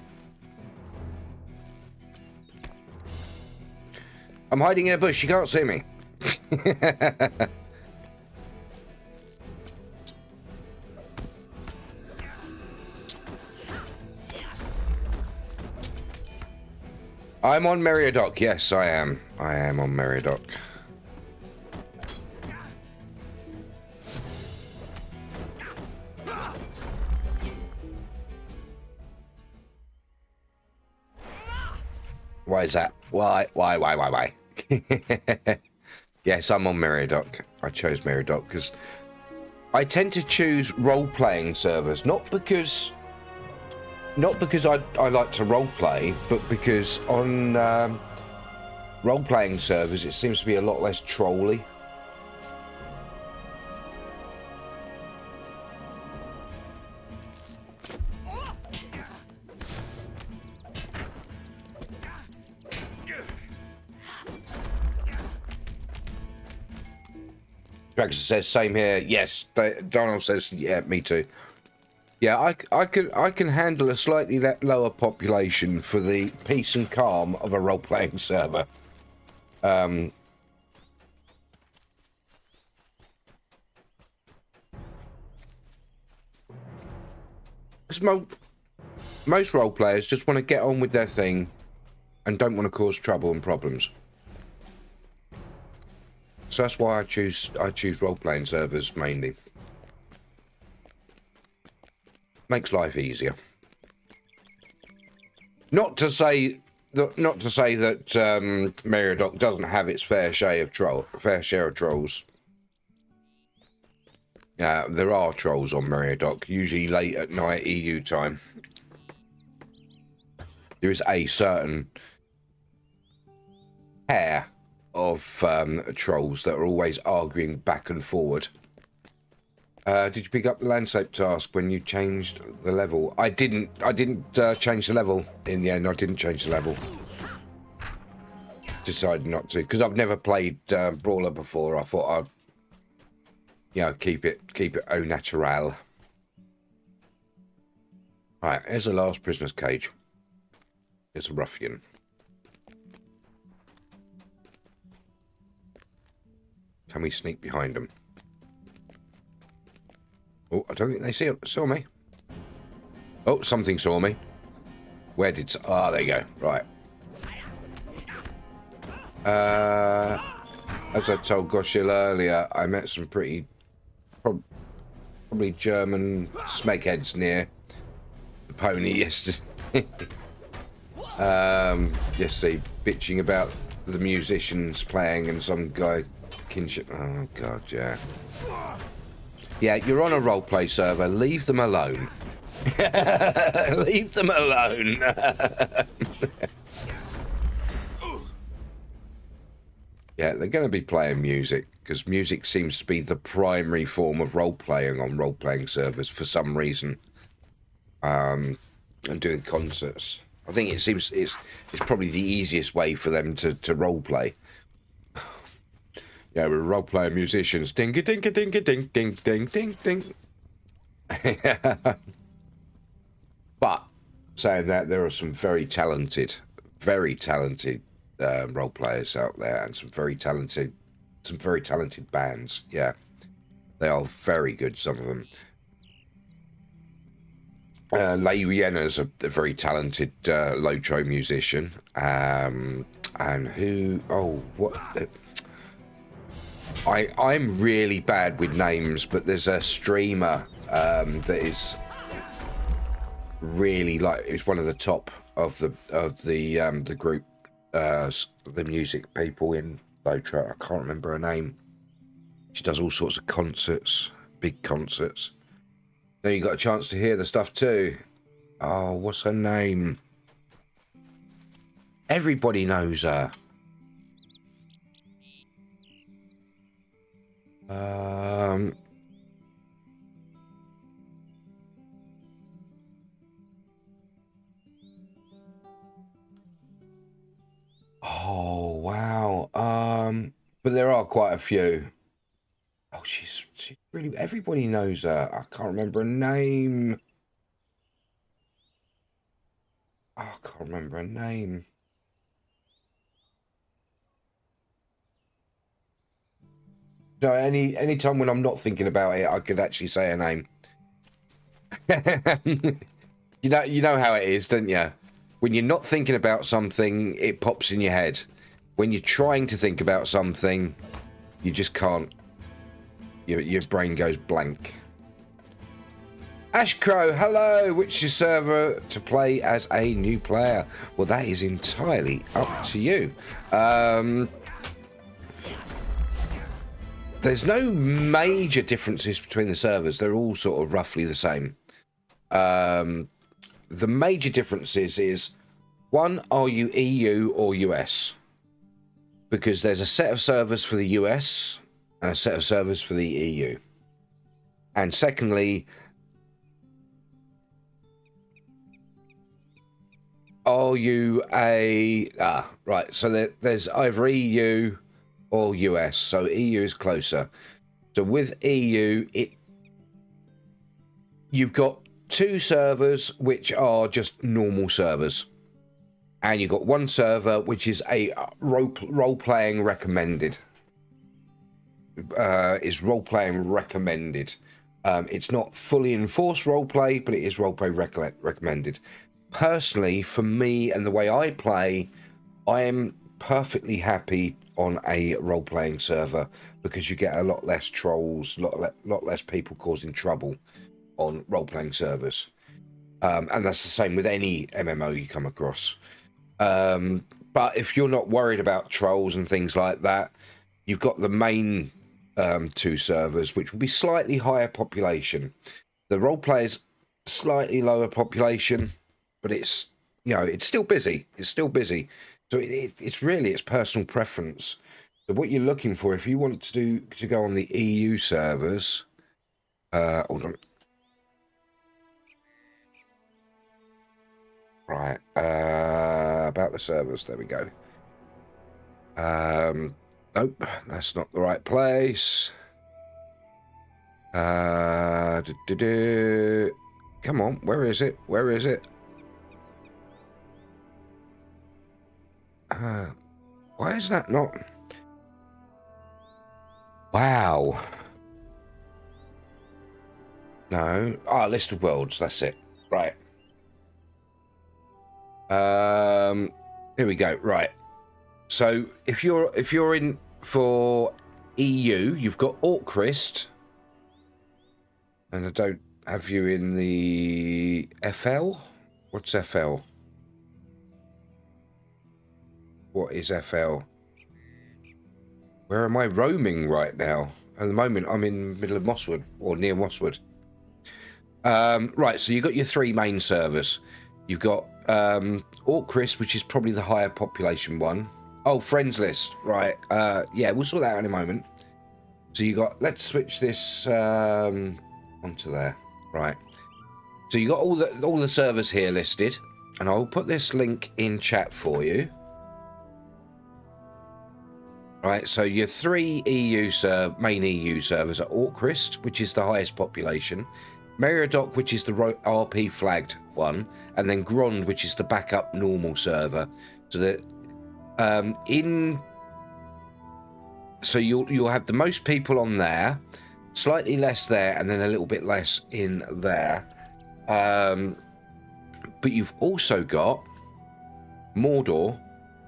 S5: I'm hiding in a bush. You can't see me. I'm on Meriadoc. Yes, I am. I am on Meriadoc. Why is that? Why? Yes, I'm on Meriadoc. I chose Meriadoc because I tend to choose role-playing servers, not because I like to role-play, but because on role-playing servers it seems to be a lot less trolly. Drax says same here. Yes, Donald says yeah, me too. Yeah, I can handle a slightly lower population for the peace and calm of a role-playing server. Most role players just want to get on with their thing and don't want to cause trouble and problems. So that's why I choose role-playing servers mainly. Makes life easier. Not to say that Meriadoc doesn't have its fair share of trolls. There are trolls on Meriadoc, usually late at night EU time. There is a certain pair of trolls that are always arguing back and forward. Did you pick up the landscape task when you changed the level? I didn't change the level in the end. I didn't change the level. Decided not to because I've never played Brawler before. I thought I'd, keep it au naturel. Right, here's the last prisoner's cage. It's a ruffian. Can we sneak behind them? Oh, I don't think they saw me. Oh, something saw me. Where did... Ah, there you go. Right. As I told Goshil earlier, I met some pretty... Probably German smegheads near the pony yesterday. Yesterday, bitching about the musicians playing and some guy... kinship... Oh, God, yeah. Yeah, you're on a roleplay server. Leave them alone. Leave them alone. Yeah, they're going to be playing music because music seems to be the primary form of role-playing on role-playing servers for some reason. And doing concerts. I think it seems it's probably the easiest way for them to role-play. Yeah, we're role-playing musicians. Ding-a-ding-a-ding-a-ding-ding-ding-ding. But, saying that, there are some very talented role-players out there and some very talented bands. Yeah, they are very good, some of them. Lay Riena's a very talented LOTRO musician. And who... Oh, what... I'm really bad with names, but there's a streamer that is really it's one of the top of the group, the music people in LOTRO. I can't remember her name. She does all sorts of concerts, big concerts. Then you got a chance to hear the stuff too. Oh, what's her name? Everybody knows her. Oh wow. But there are quite a few. Oh, she's really. Everybody knows her. I can't remember her name. Oh, I can't remember her name. No, any time when I'm not thinking about it, I could actually say a name. You know how it is, don't you? When you're not thinking about something, it pops in your head. When you're trying to think about something, you just can't. Your brain goes blank. Ash Crow, hello. Which is server to play as a new player? Well, that is entirely up to you. There's no major differences between the servers. They're all sort of roughly the same. The major differences is, one, are you EU or US? Because there's a set of servers for the US and a set of servers for the EU. And secondly, are you right, so there's either EU or US. So EU is closer. So with EU, you've got 2 servers which are just normal servers, and you've got 1 server which is a role-playing recommended. Is role-playing recommended. It's not fully enforced role-play, but it is role-play recommended. Personally, for me and the way I play, I am perfectly happy on a role-playing server because you get a lot less trolls, lot less people causing trouble on role-playing servers, and that's the same with any MMO you come across. But if you're not worried about trolls and things like that, you've got the main 2 servers, which will be slightly higher population. The role players slightly lower population, but it's still busy. It's still busy. So it's personal preference. So what you're looking for, if you want to go on the EU servers, hold on. Right, about the servers, there we go. Nope, that's not the right place. Come on, where is it? Where is it? Why is that not? Wow. No. List of worlds, that's it. Right. Here we go. Right. So if you're in for EU, you've got Orcrist, and I don't have you in the FL. What's FL? What is FL? Where am I roaming right now? At the moment, I'm in the middle of Mosswood, or near Mosswood. Right, so you've got your 3 main servers. You've got Orcrist, which is probably the higher population one. Oh, friends list, right. Yeah, we'll sort that out in a moment. So you got, let's switch this onto there. Right. So you got all the servers here listed, and I'll put this link in chat for you. Right, so your 3 main EU servers are Orcrist, which is the highest population, Meriadoc, which is the RP flagged one, and then Grond, which is the backup normal server. So that so you'll have the most people on there, slightly less there, and then a little bit less in there. But you've also got Mordor,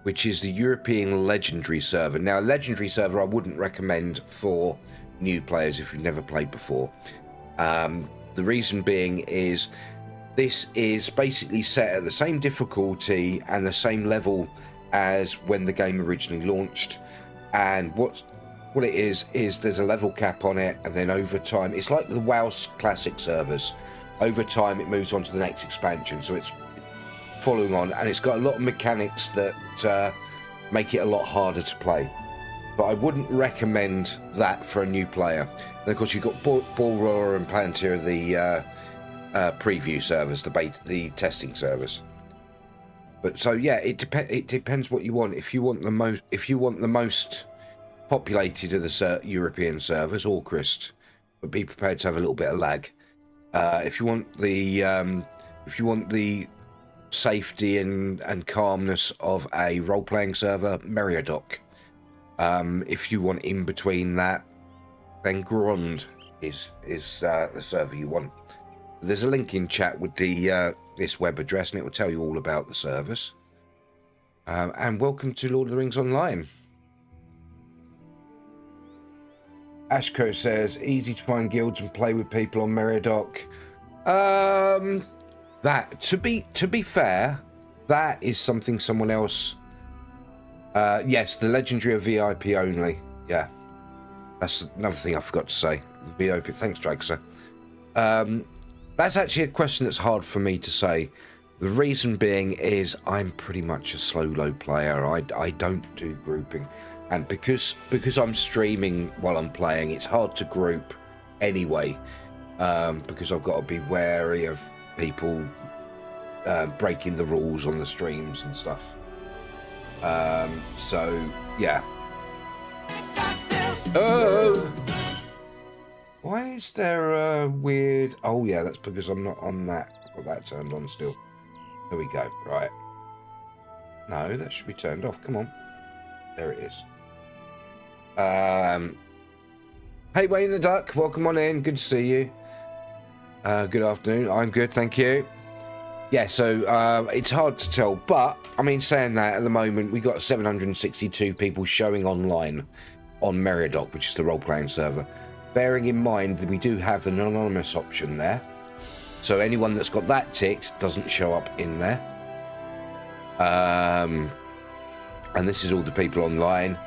S5: which is the European Legendary server. Now, Legendary server I wouldn't recommend for new players if you've never played before. The reason being is this is basically set at the same difficulty and the same level as when the game originally launched. And what it is there's a level cap on it, and then over time, it's like the WoW Classic servers. Over time, it moves on to the next expansion, so it's following on, and it's got a lot of mechanics that make it a lot harder to play. But I wouldn't recommend that for a new player. And of course, you've got Balrora and Palantir, the preview servers, the testing servers. But so yeah, it depends what you want. If you want the most populated of the European servers, Orcrist, but be prepared to have a little bit of lag. If you want the safety and calmness of a role-playing server, Meriadoc. If you want in between that, then Grand is the server you want. There's a link in chat with the this web address, and it will tell you all about the servers. And welcome to Lord of the Rings Online. Ashko says, easy to find guilds and play with people on Meriadoc. That to be fair, that is something someone else. Yes, the legendary are VIP only. Yeah, that's another thing I forgot to say. The VIP. Thanks, Dragster. That's actually a question that's hard for me to say. The reason being is I'm pretty much a solo player. I don't do grouping, and because I'm streaming while I'm playing, it's hard to group anyway. Because I've got to be wary of people breaking the rules on the streams and stuff. So yeah. Oh, why is there a weird? Oh yeah, that's because I'm not on that. I've got that turned on still. There we go. Right. No, that should be turned off. Come on. There it is. Hey, Wayne the Duck. Welcome on in. Good to see you. Good afternoon. I'm good, thank you. Yeah, so it's hard to tell, but I mean, saying that, at the moment we got 762 people showing online on Meriadoc, which is the role-playing server. Bearing in mind that we do have an anonymous option there, so anyone that's got that ticked doesn't show up in there. And this is all the people online.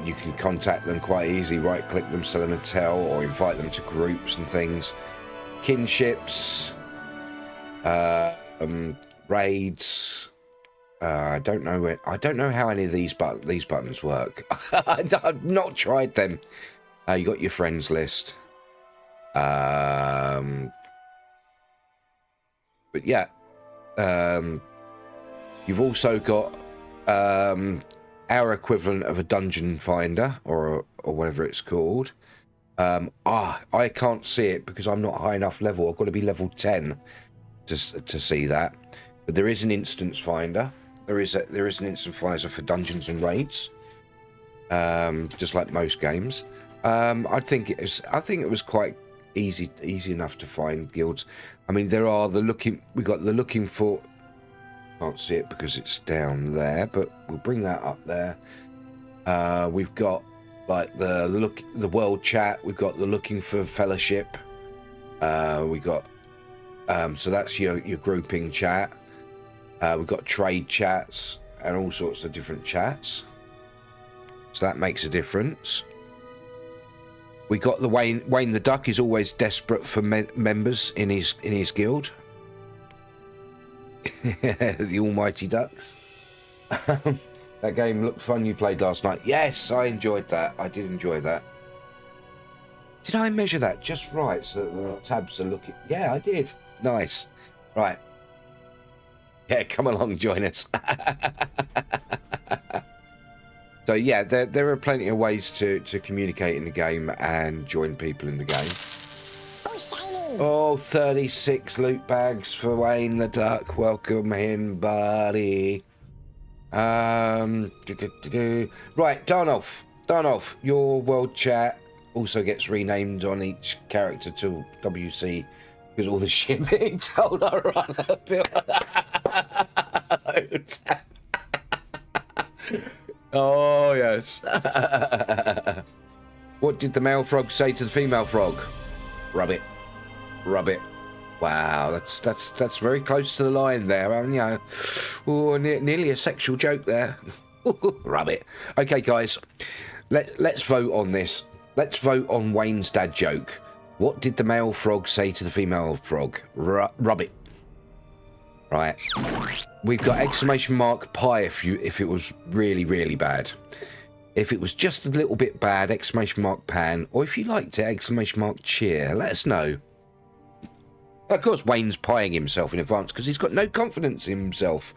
S5: You can contact them quite easy, right-click them, sell them a tell, or invite them to groups and things. Kinships, raids. I don't know how any of these buttons work. I've not tried them. You got your friends list. But yeah, you've also got our equivalent of a dungeon finder or whatever it's called. I can't see it because I'm not high enough level. I've got to be level 10 to see that. But there is an instance finder. There is an instance finder for dungeons and raids, just like most games. I think it was quite easy enough to find guilds. I mean, there are we got the looking for. Can't see it because it's down there, but we'll bring that up there. We've got like the world chat. We've got the looking for fellowship. We got so that's your grouping chat. We've got trade chats and all sorts of different chats. So that makes a difference. We got the Wayne the Duck is always desperate for members in his guild. The Almighty Ducks. That game looked fun you played last night. Yes, I enjoyed that. I did enjoy that. Did I measure that just right so that the tabs are looking? Yeah, I did. Nice. Right. Yeah, come along, join us. So yeah, there are plenty of ways to communicate in the game and join people in the game. Oh, 36 loot bags for Wayne the Duck. Welcome in, buddy. Right, Darnolf, your world chat also gets renamed on each character to WC because all the shit being told I run a bit. Oh yes. What did the male frog say to the female frog? Rub it. Wow, that's very close to the line there. You know, oh, nearly a sexual joke there. Rub it. Okay, guys, let's vote on this. Let's vote on Wayne's dad joke. What did the male frog say to the female frog? Rub it. Right. We've got exclamation mark pie if it was really, really bad. If it was just a little bit bad, exclamation mark pan. Or if you liked it, exclamation mark cheer. Let us know. Of course, Wayne's pieing himself in advance because he's got no confidence in himself.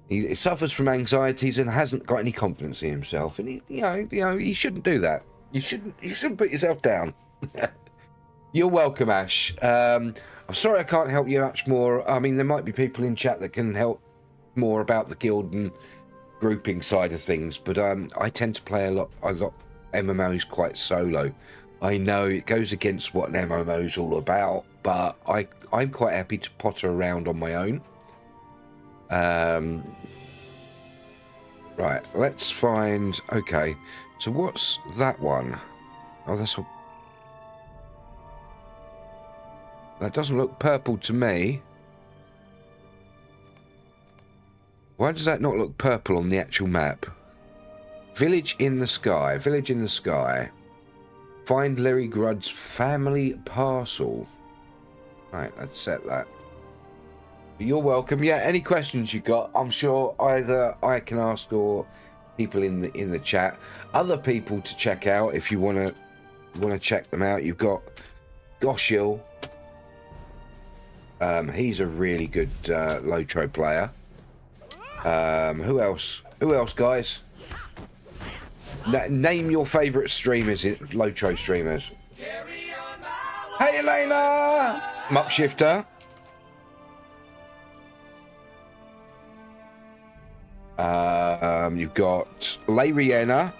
S5: He suffers from anxieties and hasn't got any confidence in himself. And he shouldn't do that. You shouldn't put yourself down. You're welcome, Ash. I'm sorry I can't help you much more. I mean, there might be people in chat that can help more about the guild and grouping side of things, but I tend to play a lot MMO is quite solo. I know it goes against what an MMO is all about, but I'm quite happy to potter around on my own. Right, let's find... Okay, so what's that one? Oh, that's a... That doesn't look purple to me. Why does that not look purple on the actual map? Village in the sky. Village in the sky. Find Larry Grud's family parcel. Right, let's set that. You're welcome. Yeah, any questions you got, I'm sure either I can ask or people in the chat. Other people to check out if you want to check them out. You've got Goshil. He's a really good Lotro player. Who else? Who else, guys? Name your favourite streamers, Lotro streamers. Hey, Elena! Muckshifter. You've got Lariana.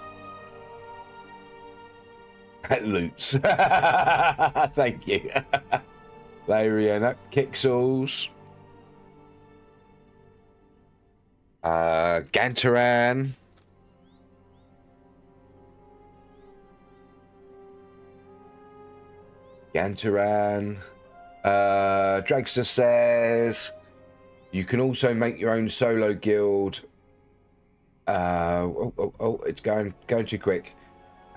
S5: Loots. Thank you. Lariana. Kixels. Gantaran. Dragster says you can also make your own solo guild. It's going too quick.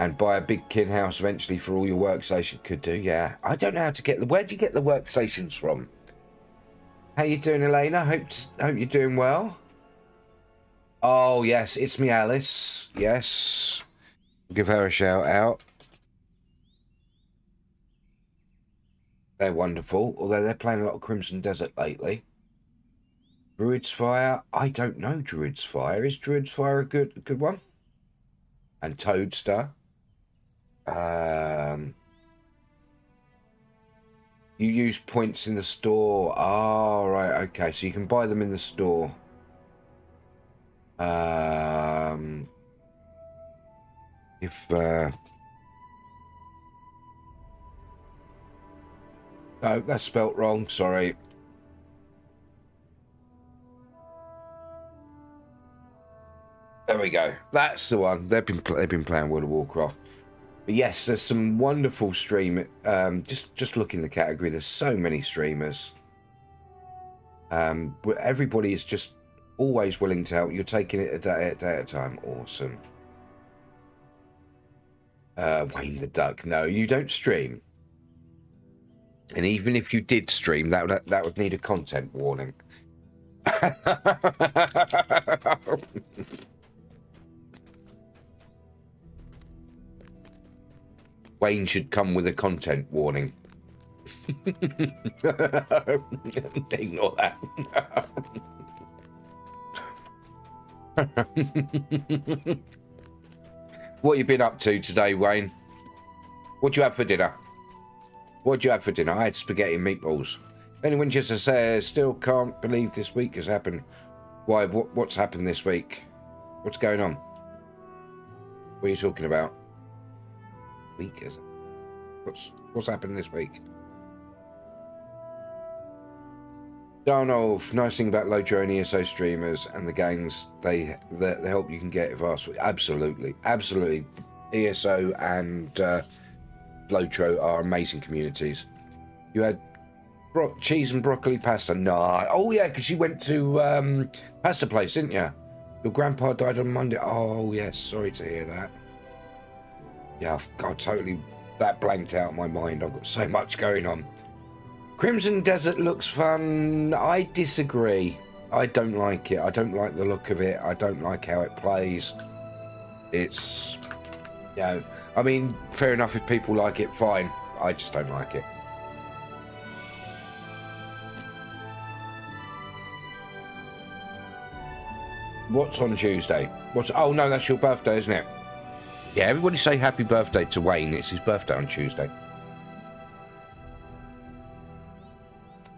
S5: And buy a big kin house eventually for all your workstation. Could do, yeah. I don't know how to get where do you get the workstations from? How you doing, Elena? Hope you're doing well. Oh yes, it's me, Alice. Yes, give her a shout out. They're wonderful, although they're playing a lot of Crimson Desert lately. Druid's Fire. I don't know Druid's Fire. Is Druid's Fire a good one? And Toadster. You use points in the store. Oh, right. Okay, so you can buy them in the store. No, that's spelt wrong. Sorry. There we go. That's the one. They've been playing World of Warcraft. But yes, there's some wonderful stream. Just look in the category. There's so many streamers. Everybody is just always willing to help. You're taking it a day at a time. Awesome. Wayne the Duck. No, you don't stream. And even if you did stream, that would need a content warning. Wayne should come with a content warning. Ignore that. What you been up to today, Wayne? What do you have for dinner? What do you have for dinner? I had spaghetti and meatballs. Benny Winchester says, still can't believe this week has happened. Why? What's happened this week? What's going on? What are you talking about? Week, is it? What's happened this week? Darnolf, nice thing about Lotro and ESO streamers and the gangs, the help you can get if asked for. Absolutely. ESO and Lotro are amazing communities. You had cheese and broccoli pasta. Nah. Oh yeah, because you went to pasta place, didn't you? Your grandpa died on Monday. Oh yes, sorry to hear that. Yeah, God, totally, that blanked out my mind. I've got so much going on. Crimson Desert looks fun. I disagree. I don't like it. I don't like the look of it. I don't like how it plays. It's, you know, I mean, fair enough if people like it, fine. I just don't like it. What's on Tuesday? Oh no, that's your birthday, isn't it? Yeah, everybody say happy birthday to Wayne. It's his birthday on Tuesday.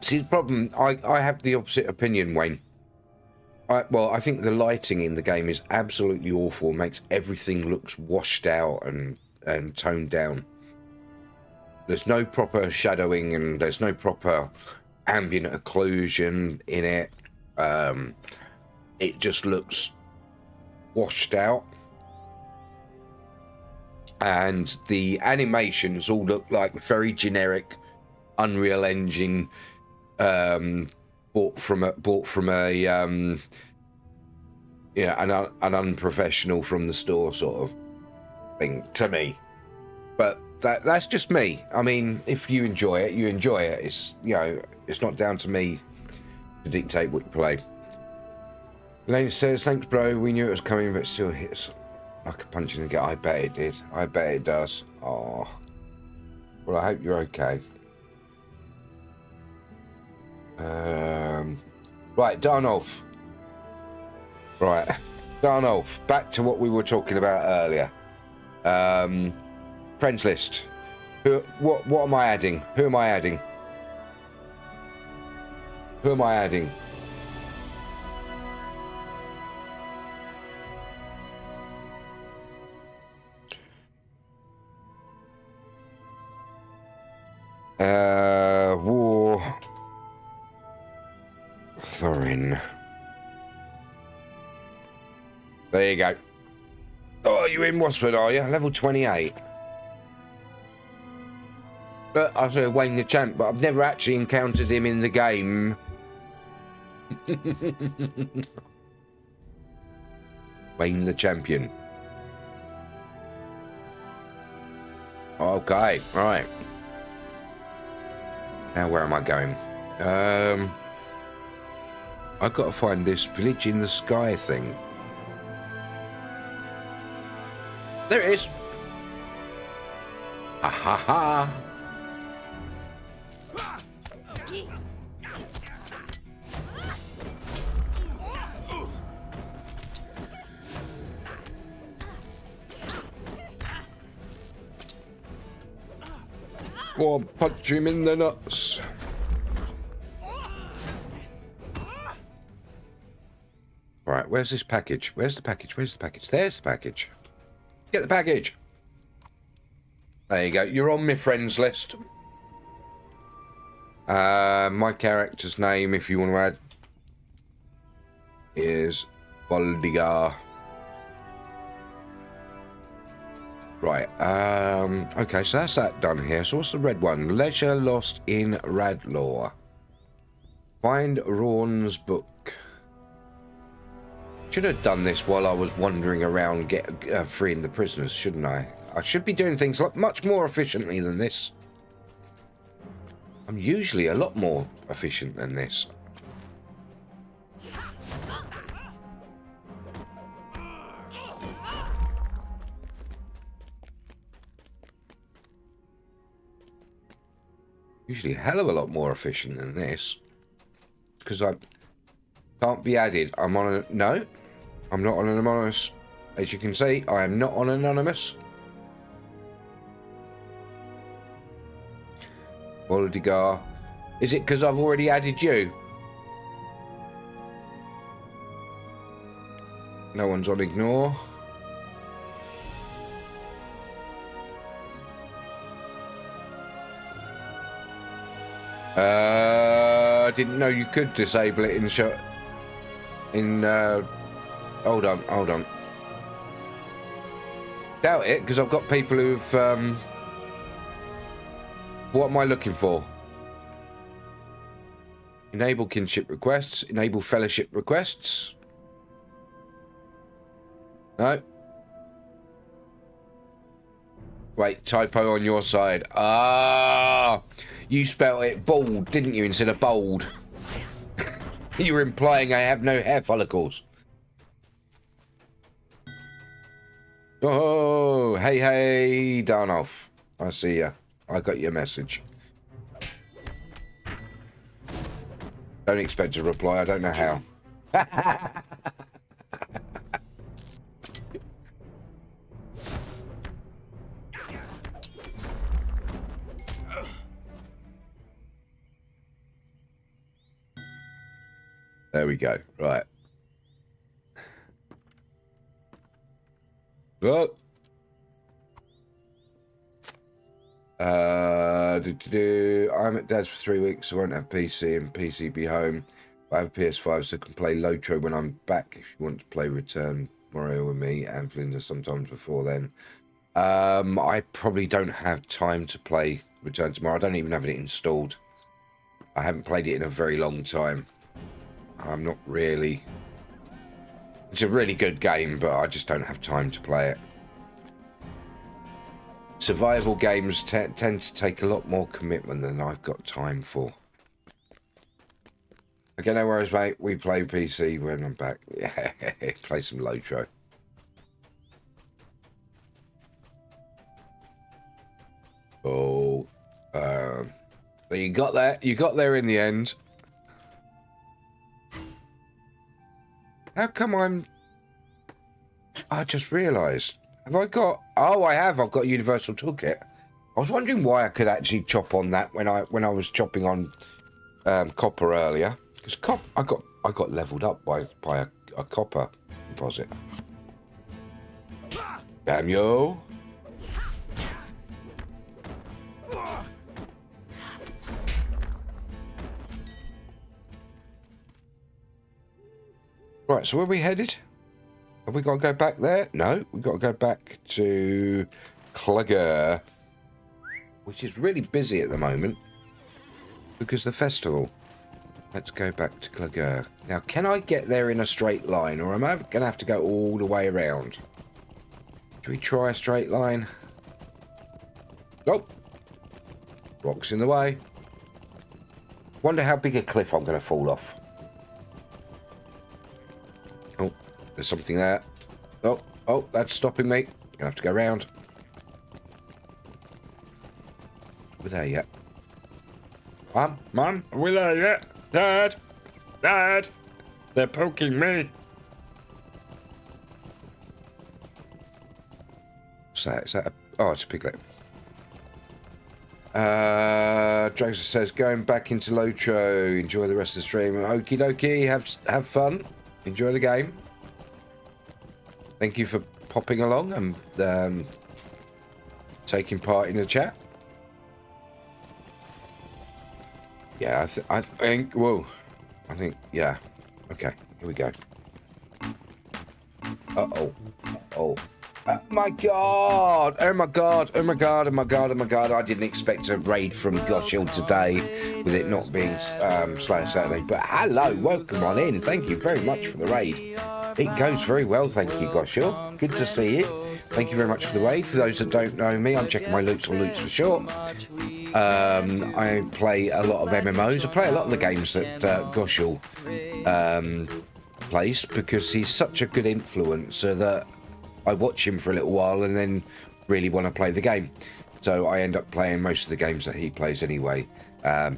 S5: See, the problem, I have the opposite opinion, Wayne. Well, I think the lighting in the game is absolutely awful. Makes everything looks washed out and toned down. There's no proper shadowing and there's no proper ambient occlusion in it. It just looks washed out. And the animations all look like very generic Unreal Engine, bought from a an unprofessional from the store sort of thing to me. But that's just me. I mean, if you enjoy it, you enjoy it. It's, you know, it's not down to me to dictate what you play. Lane says, thanks bro, we knew it was coming, but it still hits like a punch in the gut. I bet it did. I bet it does. Oh, well, I hope you're okay. Right, Darnolf. Right, Darnolf, back to what we were talking about earlier. Friends list. What am I adding? Who am I adding? Who am I adding? War Thorin. There you go. Oh, you in Wasford, are you? Level 28. But I say Wayne the Champ, but I've never actually encountered him in the game. Wayne the Champion. Okay, right. Now where am I going? I've got to find this village in the sky thing. There it is. Ha ha ha. Go on, punch him in the nuts. Right, where's this package? Where's the package? Where's the package? There's the package. Get the package. There you go. You're on my friends list. My character's name, if you want to add, is Boldigar. Right. Okay, so that's that done here. So what's the red one? Leisure lost in Radlaw. Find Rawn's book. Should have done this while I was wandering around freeing the prisoners, shouldn't I? I should be doing things much more efficiently than this. I'm usually a lot more efficient than this. Usually a hell of a lot more efficient than this. Because I can't be added. I'm on a... No. I'm not on an anonymous. As you can see, I am not on anonymous. Boldigar. Is it because I've already added you? No one's on ignore. I didn't know you could disable it in shot. Hold on. Doubt it, because I've got people who've. What am I looking for? Enable kinship requests. Enable fellowship requests. No. Wait, typo on your side. Ah, you spelled it bald, didn't you, instead of bold? You were implying I have no hair follicles. Oh, hey, Darnoff. I see ya. I got your message. Don't expect a reply. I don't know how. There we go. Right. Well. I'm at Dad's for 3 weeks, so I won't have PC and PC be home. I have a PS5, so I can play LOTRO when I'm back. If you want to play Return Mario with me and Flinda sometimes before then. I probably don't have time to play Return tomorrow. I don't even have it installed. I haven't played it in a very long time. I'm not really... It's a really good game, but I just don't have time to play it. Survival games tend to take a lot more commitment than I've got time for. Okay, no worries, mate. We play PC when I'm back. Yeah, play some LOTRO. Oh, so you got there. You got there in the end. How come I just realised. Have I got... Oh, I have. I've got a universal toolkit. I was wondering why I could actually chop on that when I was chopping on copper earlier. Because I got leveled up by a copper deposit. Damn you! Right, so where are we headed? Have we got to go back there? No, we've got to go back to Clogger, which is really busy at the moment because the festival. Let's go back to Clogger. Now, can I get there in a straight line, or am I going to have to go all the way around? Should we try a straight line? Oh, rocks in the way. Wonder how big a cliff I'm going to fall off. Oh, there's something there. Oh, that's stopping me. Gonna have to go round. We're there yet? Mum, are we there yet? Dad, they're poking me. What's that? Is that a... Oh, it's a piglet. Joseph says, going back into LOTRO. Enjoy the rest of the stream. Okie dokie. Have fun. Enjoy the game. Thank you for popping along and taking part in the chat. Yeah, I think. Whoa. I think. Yeah. Okay. Here we go. Oh. Oh my god! Oh my god! Oh my god! Oh my god! Oh my god! I didn't expect a raid from Goshill today, with it not being Slayer Saturday. But hello, welcome on in. Thank you very much for the raid. It goes very well, thank you, Goshill. Good to see you. Thank you very much for the raid. For those that don't know me, I'm checking my loots, or loots for short. I play a lot of MMOs. I play a lot of the games that Goshill plays because he's such a good influencer that I watch him for a little while and then really want to play the game. So I end up playing most of the games that he plays anyway.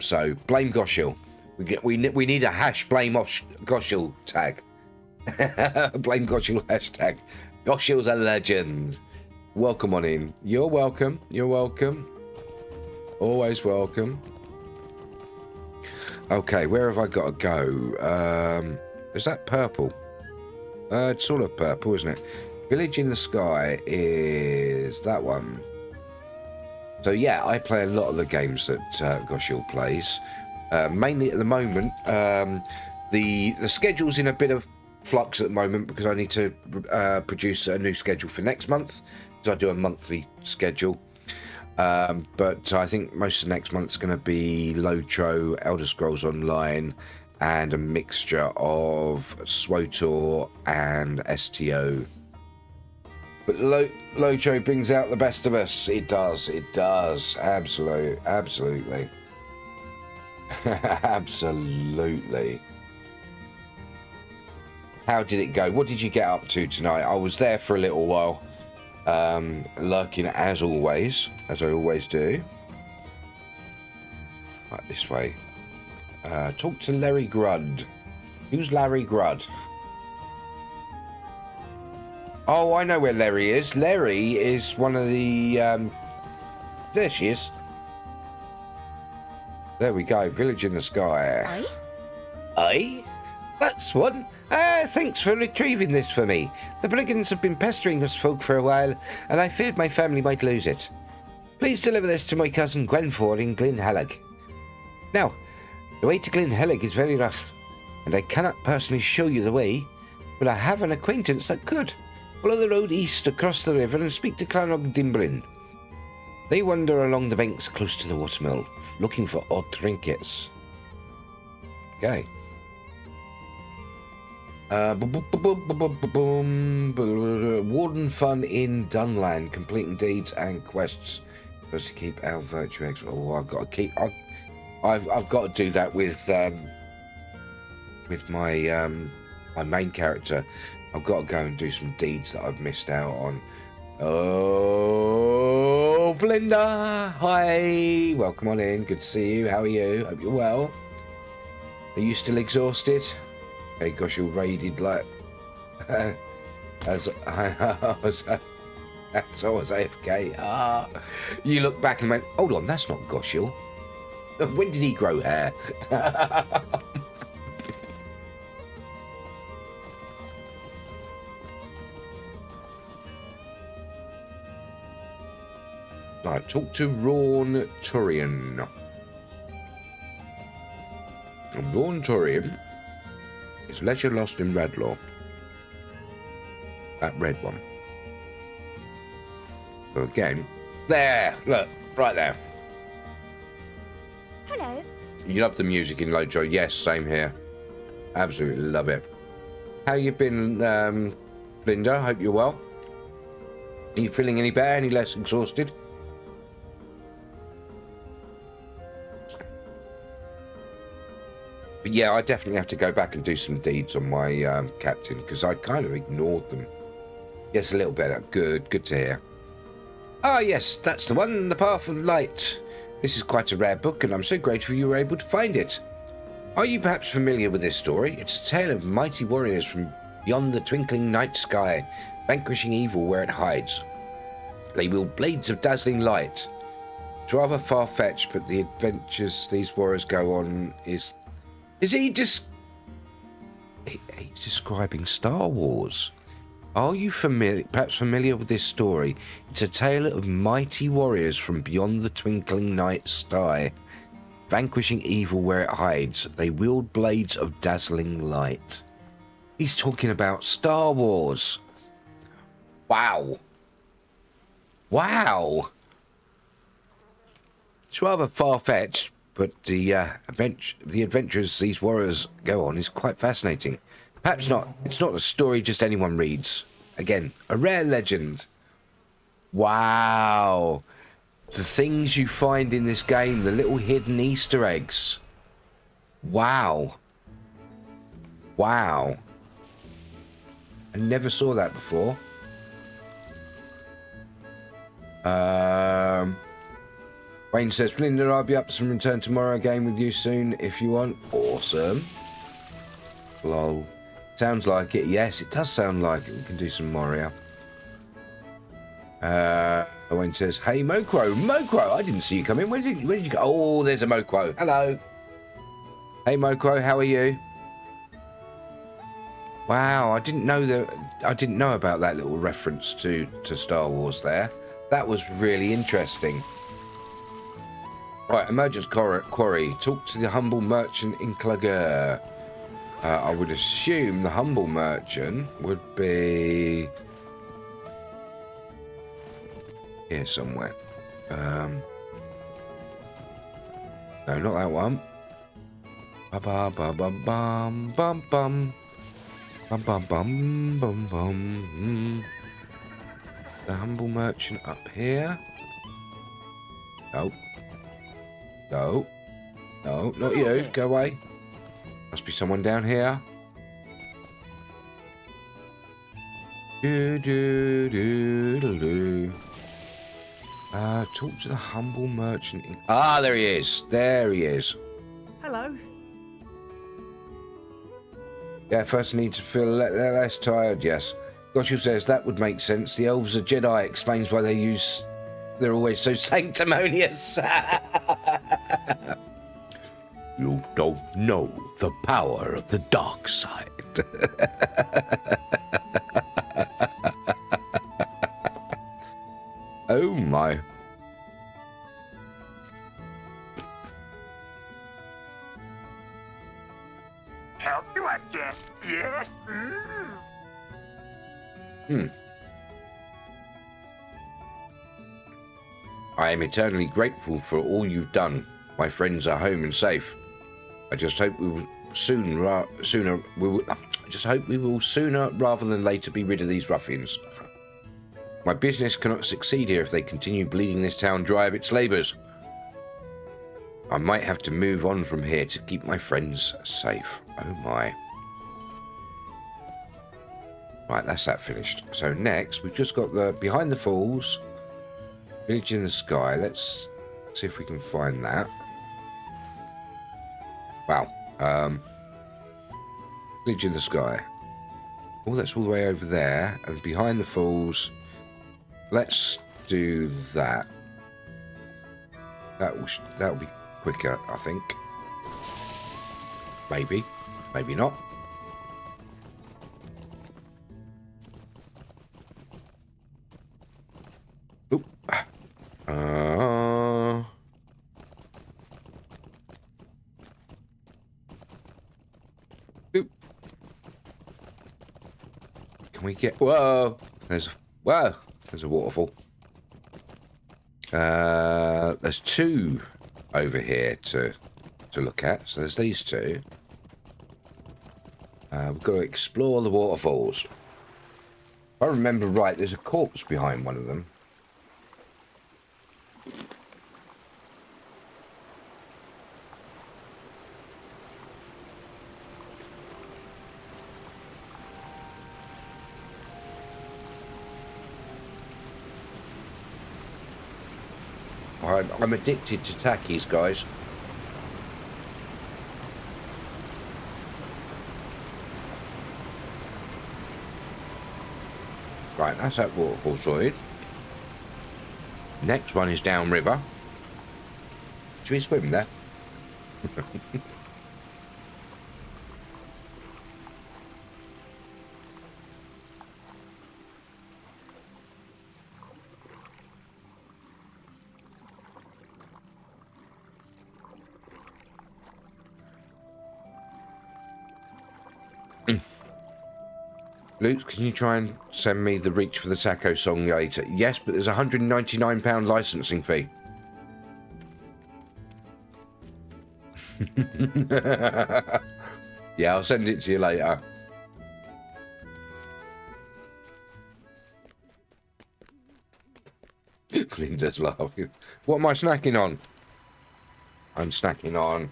S5: So blame Goshill. We need a hash blame Goshill tag. Blame Goshill hashtag. Goshill's a legend. Welcome on in. You're welcome. You're welcome. Always welcome. Okay, where have I got to go? Is that purple? It's sort of purple, isn't it? Village in the Sky is that one. So yeah, I play a lot of the games that Goshill plays. Mainly at the moment, the schedule's in a bit of flux at the moment because I need to produce a new schedule for next month. So I do a monthly schedule. But I think most of next month's going to be LOTRO, Elder Scrolls Online, and a mixture of SWOTOR and STO. But LOTRO brings out the best of us. It does. It does. Absolutely. Absolutely. How did it go? What did you get up to tonight? I was there for a little while. Lurking as always, as I always do. Right, this way. Talk to Larry Grudd. Who's Larry Grudd? Oh, I know where Larry is. Larry is one of the... there she is. There we go. Village in the Sky.
S6: Aye?
S5: Aye? That's one. Thanks for retrieving this for me. The brigands have been pestering us folk for a while, and I feared my family might lose it. Please deliver this to my cousin Gwenfor in Glenhellig. Now, the way to Glenhellig is very rough, and I cannot personally show you the way, but I have an acquaintance that could. Follow the road east across the river and speak to Clannog Dimbrin. They wander along the banks close to the watermill, looking for odd trinkets. Okay. Warden fun in Dunland, completing deeds and quests. Supposed to keep our virtue eggs. Oh, I've got to keep. I've got to do that with my my main character. I've got to go and do some deeds that I've missed out on. Oh, Blinda! Hi, welcome on in. Good to see you. How are you? Hope you're well. Are you still exhausted? Hey, gosh, you're raided like as I was AFK. You look back and went, hold on, that's not Goshil. When did he grow hair? Right, talk to Rawn Turian. Rawn Turian is leisure lost in Radlaw. That red one. So again, there, look, right there.
S6: Hello.
S5: You love the music in LOTRO? Yes, same here. Absolutely love it. How you been, Linda? Hope you're well. Are you feeling any better? Any less exhausted? But yeah, I definitely have to go back and do some deeds on my captain, because I kind of ignored them. Yes, a little better. Good to hear. Ah, yes, that's the one, The Path of Light. This is quite a rare book, and I'm so grateful you were able to find it. Are you perhaps familiar with this story? It's a tale of mighty warriors from beyond the twinkling night sky, vanquishing evil where it hides. They wield blades of dazzling light. It's rather far-fetched, but the adventures these warriors go on is he just... He's describing Star Wars. Are you perhaps familiar with this story? It's a tale of mighty warriors from beyond the twinkling night sky, vanquishing evil where it hides. They wield blades of dazzling light. He's talking about Star Wars. Wow. Wow. It's rather far-fetched, but the adventures these warriors go on is quite fascinating. Perhaps not. It's not a story just anyone reads. Again, a rare legend. Wow. The things you find in this game, the little hidden Easter eggs. Wow. Wow. I never saw that before. Wayne says, Belinda, I'll be up to some return tomorrow again with you soon if you want. Awesome. Lol. Sounds like it. Yes, it does sound like it. We can do some Moria. Wayne says, hey, Mokro. Mokro, I didn't see you come in. Where did you go? Oh, there's a Mokro. Hello. Hey, Mokro, how are you? Wow, I didn't know about that little reference to Star Wars there. That was really interesting. Right, emergence quarry. Talk to the humble merchant in Clagur. I would assume the humble merchant would be here somewhere. No, not that one. Ba ba ba ba bum bum bum bum bum bum bum bum. The humble merchant up here. Nope. No, not you. Go away. Must be someone down here. Talk to the humble merchant. There he is. There he is.
S6: Hello.
S5: Yeah, first I need to feel less tired. Yes. Goshu says that would make sense. The elves are Jedi. Explains why they're always so sanctimonious. You don't know the power of the dark side. Oh my.
S4: Help you, I guess. Yes.
S5: I am eternally grateful for all you've done. My friends are home and safe. I just hope we will sooner rather than later be rid of these ruffians. My business cannot succeed here if they continue bleeding this town dry of its labours. I might have to move on from here to keep my friends safe. Oh my. Right, that's that finished. So next, we've just got the Behind the Falls, Village in the Sky. Let's see if we can find that. Wow. Village in the Sky. Oh, that's all the way over there. And Behind the Falls. Let's do that. That'll be quicker, I think. Maybe. Maybe not. Oop. Oop. Can we get... Whoa! There's a waterfall. There's two over here to look at. So there's these two. We've got to explore the waterfalls. If I remember right, there's a corpse behind one of them. I'm addicted to tackies, guys. Right, that's that waterfall sorted. Next one is downriver. Should we swim there? Luke, can you try and send me the Reach for the Taco song later? Yes, but there's a £199 licensing fee. Yeah, I'll send it to you later. Linda's laughing. What am I snacking on? I'm snacking on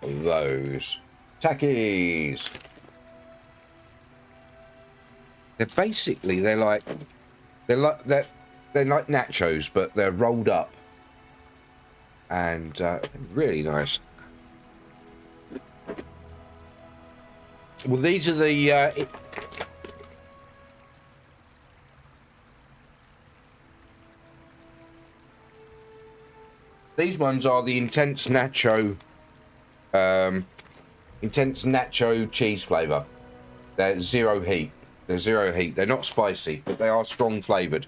S5: those tackies. They're basically they're like nachos, but they're rolled up and really nice. Well, these are the these ones are the intense nacho cheese flavor. They're zero heat. They're zero heat. They're not spicy, but they are strong flavored.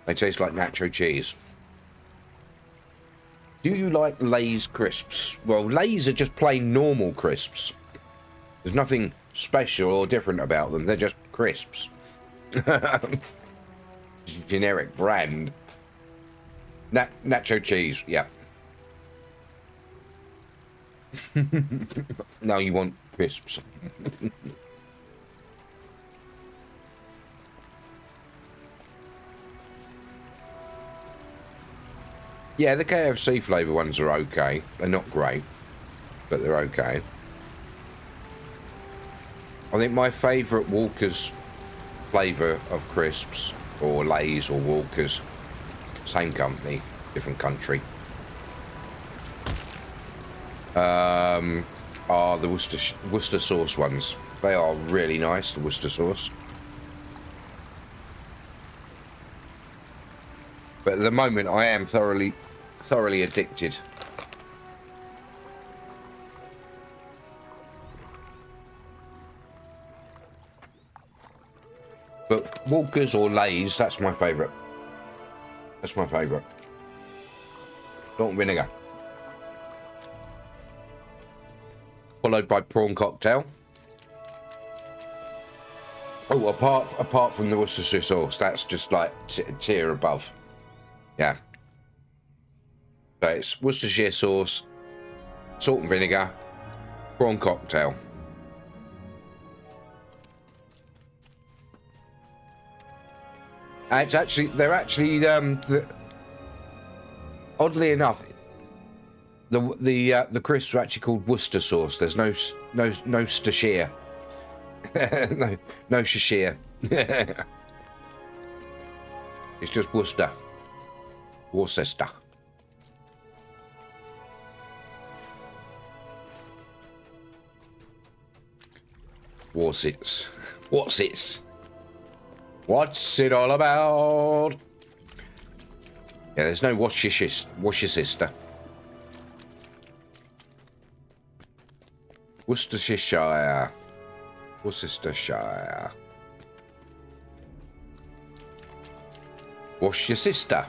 S5: They taste like nacho cheese. Do you like Lay's crisps? Well, Lay's are just plain normal crisps. There's nothing special or different about them. They're just crisps. Generic brand. Nacho cheese, yeah. Now you want crisps. Yeah, the KFC flavour ones are okay. They're not great, but they're okay. I think my favourite Walker's flavour of crisps, or Lay's or Walker's, same company, different country, are the Worcester sauce ones. They are really nice, the Worcester sauce. But at the moment, I am thoroughly addicted But Walkers or Lays, that's my favourite. That's my favourite. Salt and vinegar. Followed by prawn cocktail. Oh, apart from the Worcestershire sauce, that's just like a tier above. Yeah. So it's Worcestershire sauce, salt and vinegar, prawn cocktail. And it's actually, they're actually, oddly enough, the crisps are actually called Worcester sauce. There's no Worcestershire. no Worcestershire. It's just Worcester. Worcester. What's it all about? Yeah, there's no wash your sister. Worcestershire. Worcestershire. Wash your sister.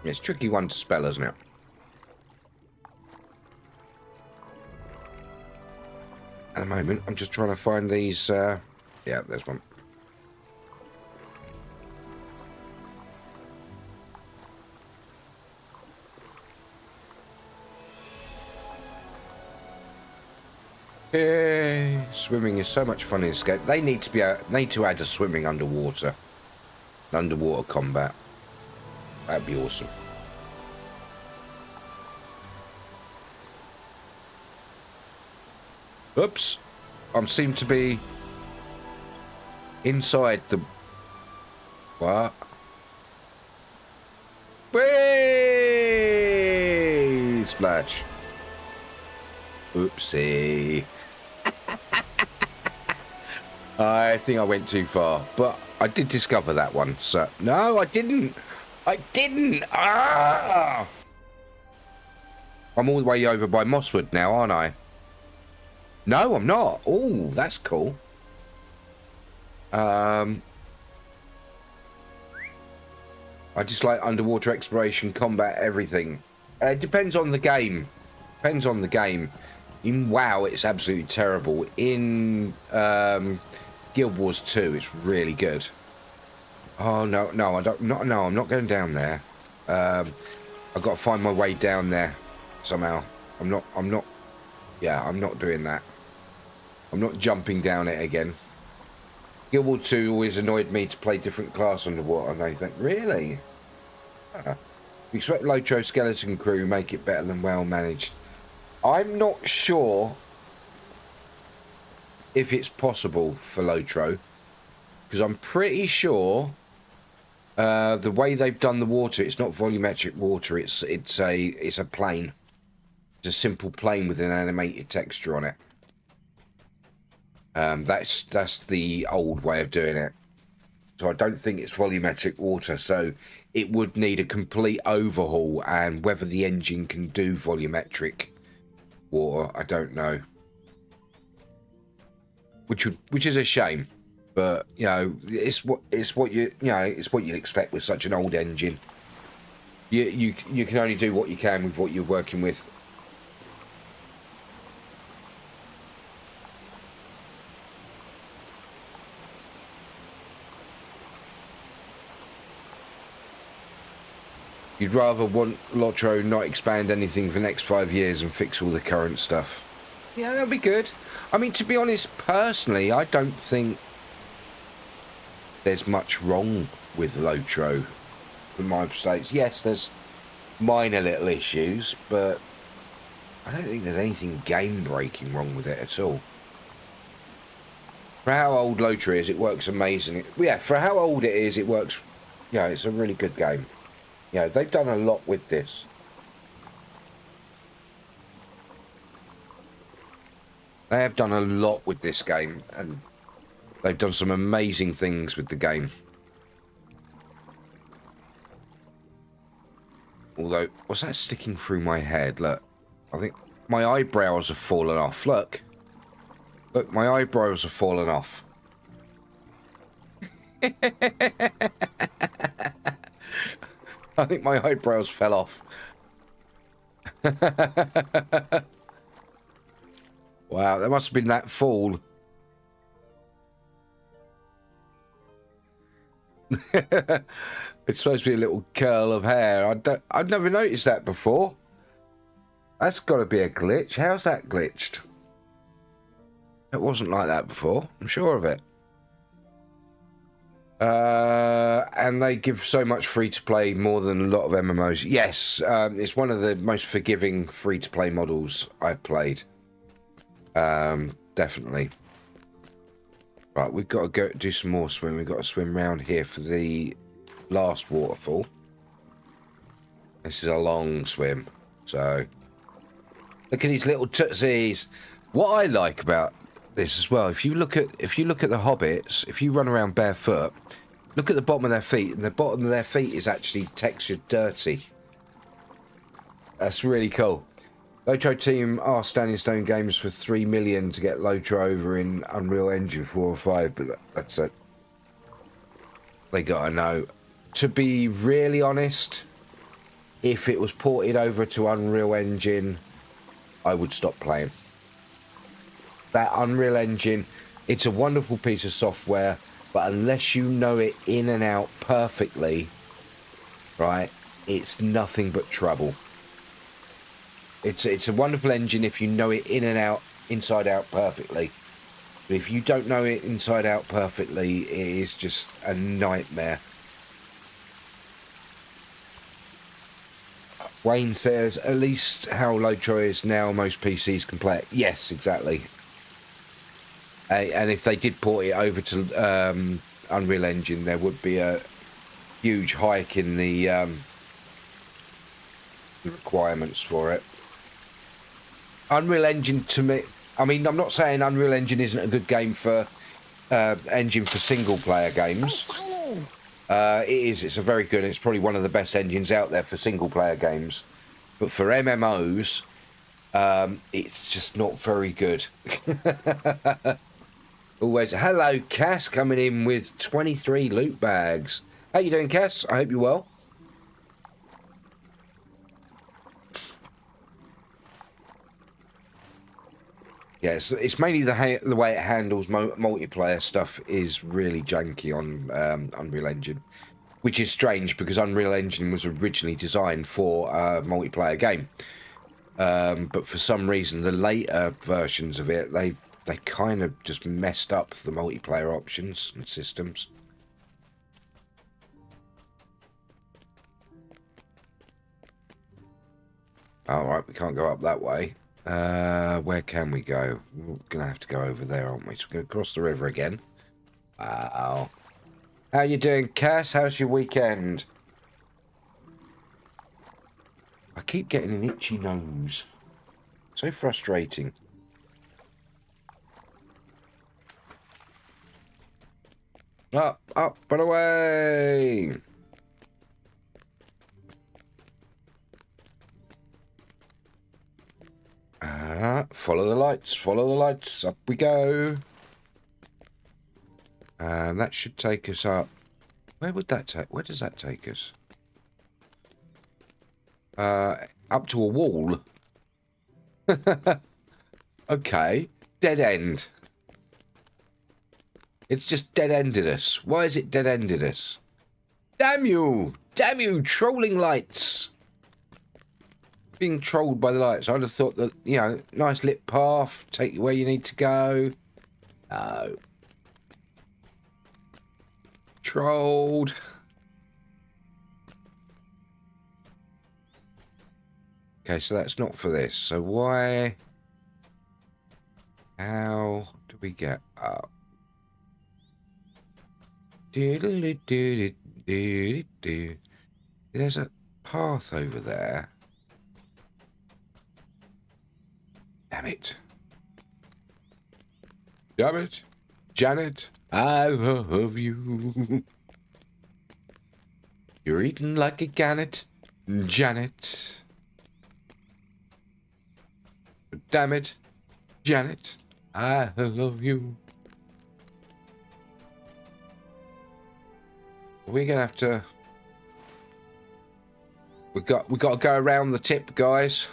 S5: It's a tricky one to spell, isn't it? At the moment, I'm just trying to find these. Yeah, there's one. Yeah, swimming is so much fun in this game. They need to add a swimming underwater combat. That'd be awesome. Oops, I seem to be inside the what? Whee! Splash. Oopsie. I think I went too far, but I did discover that one. So no, I didn't. Ah! I'm all the way over by Mosswood now, aren't I? No, I'm not. Oh, that's cool. I just like underwater exploration, combat, everything. It depends on the game. Depends on the game. In WoW, it's absolutely terrible. In Guild Wars 2, it's really good. Oh no, I don't. No, I'm not going down there. I've got to find my way down there somehow. I'm not. Yeah, I'm not doing that. I'm not jumping down it again. Guild Wars 2 always annoyed me to play different class underwater, and I think, really? We expect LOTRO skeleton crew make it better than well managed. I'm not sure if it's possible for LOTRO, because I'm pretty sure the way they've done the water, it's not volumetric water. It's a plane. It's a simple plane with an animated texture on it. That's the old way of doing it. So I don't think it's volumetric water. So it would need a complete overhaul, and whether the engine can do volumetric water, I don't know. Which is a shame, but you know, it's what you'd expect with such an old engine. You can only do what you can with what you're working with. You'd rather want LOTRO not expand anything for the next 5 years and fix all the current stuff. Yeah, that'd be good. I mean, to be honest, personally, I don't think there's much wrong with LOTRO from my mistakes. Yes, there's minor little issues, but I don't think there's anything game-breaking wrong with it at all. For how old LOTRO is, it works amazing. Yeah, for how old it is, it works. Yeah, it's a really good game. Yeah, they've done a lot with this. They have done a lot with this game, and they've done some amazing things with the game. Although, what's that sticking through my head? Look, I think my eyebrows have fallen off. Look. Look, my eyebrows have fallen off. I think my eyebrows fell off. Wow, there must have been that fall. It's supposed to be a little curl of hair. I've never noticed that before. That's got to be a glitch. How's that glitched? It wasn't like that before. I'm sure of it. And they give so much free-to-play, more than a lot of MMOs. Yes, it's one of the most forgiving free-to-play models I've played. Definitely. Right, we've got to go do some more swim. We've got to swim round here for the last waterfall. This is a long swim, so look at these little tootsies. What I like about this as well, if you look at the hobbits, if you run around barefoot, look at the bottom of their feet, and the bottom of their feet is actually textured dirty. That's really cool. LOTRO team are Standing Stone Games for 3 million to get LOTRO over in Unreal Engine 4 or 5, but that's it. They gotta know. To be really honest, if it was ported over to Unreal Engine, I would stop playing. That Unreal Engine, it's a wonderful piece of software, but unless you know it in and out perfectly, right, it's nothing but trouble. It's a wonderful engine if you know it in and out, inside out perfectly. But if you don't know it inside out perfectly, it is just a nightmare. Wayne says, at least how LOTRO is now, most PCs can play it. Yes, exactly. And if they did port it over to Unreal Engine, there would be a huge hike in the requirements for it. Unreal Engine, to me, I mean, I'm not saying Unreal Engine isn't a good game for engine for single player games. It is. It's a very good. It's probably one of the best engines out there for single player games. But for MMOs, it's just not very good. Always. Hello, Cass, coming in with 23 loot bags. How you doing, Cass? I hope you're well. Yeah, it's mainly the way it handles multiplayer stuff is really janky on Unreal Engine, which is strange because Unreal Engine was originally designed for a multiplayer game, but for some reason the later versions of it they kind of just messed up the multiplayer options and systems. All right, we can't go up that way. Where can we go? We're gonna have to go over there, aren't we? So we're gonna cross the river again. Wow. How you doing, Cass? How's your weekend? I keep getting an itchy nose. So frustrating. Up, up, and away! Follow the lights, up we go. And that should take us up. Where does that take us? Up to a wall. Okay, dead end. It's just dead-ended us. Why is it dead-ended us? Damn you! Damn you, trolling lights! Being trolled by the lights. I'd have thought that, you know, nice lit path, take you where you need to go. No. Trolled. Okay, so that's not for this. So why... How do we get up? There's a path over there. Damn it. Damn it. Janet, I love you. You're eating like a gannet, Janet. Damn it, Janet, I love you. We're gonna have to. We got to go around the tip, guys.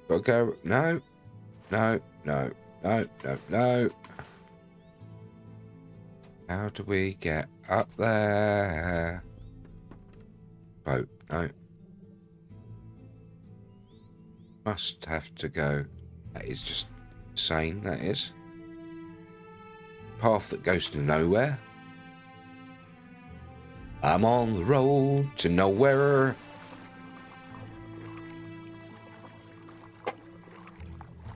S5: Got to go. No, no, no, no, no, no. How do we get up there? Boat. No. Must have to go. That is just insane. That is. Path that goes to nowhere. I'm on the road to nowhere.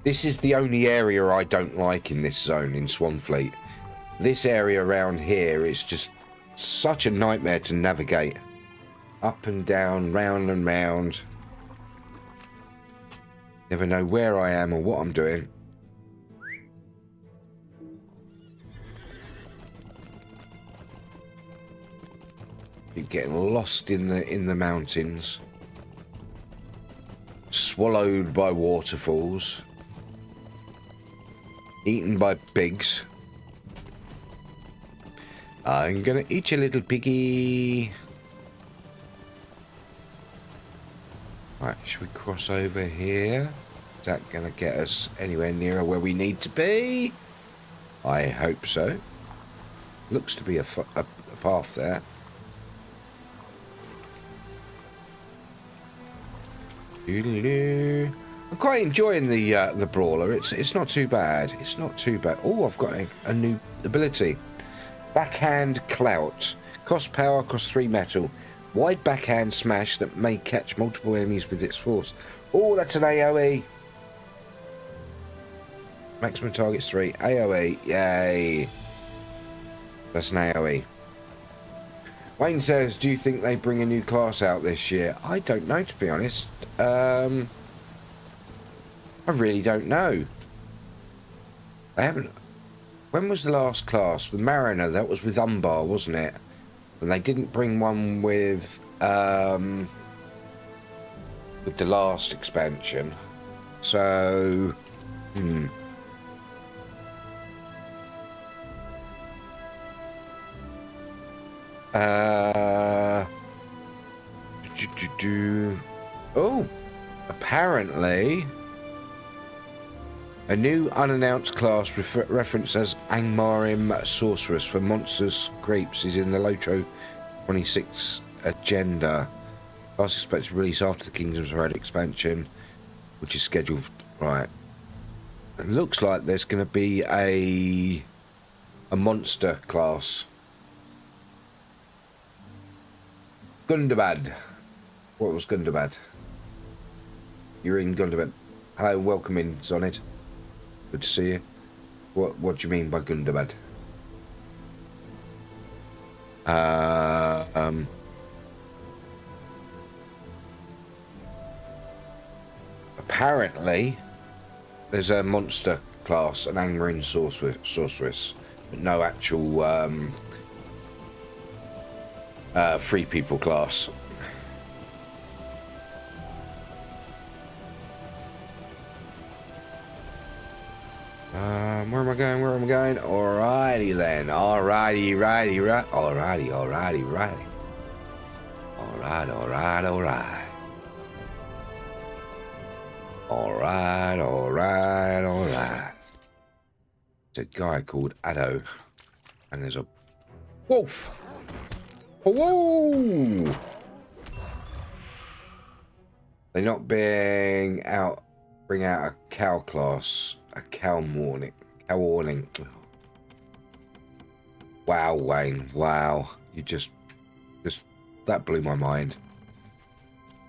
S5: This is the only area I don't like in this zone in Swanfleet. This area around here is just such a nightmare to navigate. Up and down, round and round. Never know where I am or what I'm doing. Keep getting lost in the mountains. Swallowed by waterfalls. Eaten by pigs. I'm gonna eat you, little piggy. Right, should we cross over here? Is that gonna get us anywhere nearer where we need to be? I hope so. Looks to be a path there. I'm quite enjoying the brawler. It's not too bad. It's not too bad. Oh, I've got a new ability. Backhand clout. Cost power, cost 3 metal. Wide backhand smash that may catch multiple enemies with its force. Oh, that's an AoE. Maximum target's 3. AoE. Yay. That's an AoE. Wayne says, do you think they bring a new class out this year? I don't know, to be honest. I really don't know. They haven't. When was the last class? The Mariner. That was with Umbar, wasn't it? And they didn't bring one with the last expansion. So, Oh, apparently a new unannounced class referenced as Angmarim Sorceress for monsters creeps is in the LOTRO 26 agenda. Class expected to release after the Kingdoms of Red expansion, which is scheduled. Right. It looks like there's going to be a monster class. Gundabad. What was Gundabad? You're in Gundabad. Hello, welcome in, Zonid. Good to see you. What do you mean by Gundabad? Apparently, there's a monster class, an Angmarin sorceress, but no actual free people class. Where am I going? Where am I going? Alrighty then. Alrighty. Alright. There's a guy called Addo. And there's a wolf. Whoa! They're not bring out a cow class. A cow warning. Wow, Wayne. Wow. You just that blew my mind.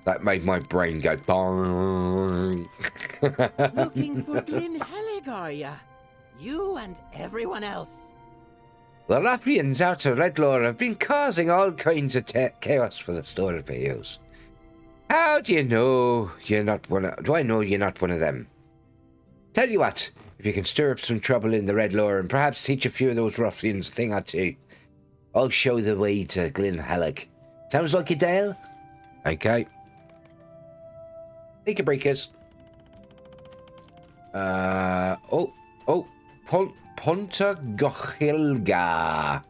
S5: That made my brain go bong.
S6: Looking for Glyn Helig, are ya? You and everyone else.
S5: The ruffians out of Redlaw have been causing all kinds of chaos for the store of ales. How do you know you're not one of... Do I know you're not one of them? Tell you what, if you can stir up some trouble in the Redlaw and perhaps teach a few of those ruffians a thing or two, I'll show the way to Glyn Helig. Sounds like a deal? Okay. Take a breakers. Ponta Gochilga.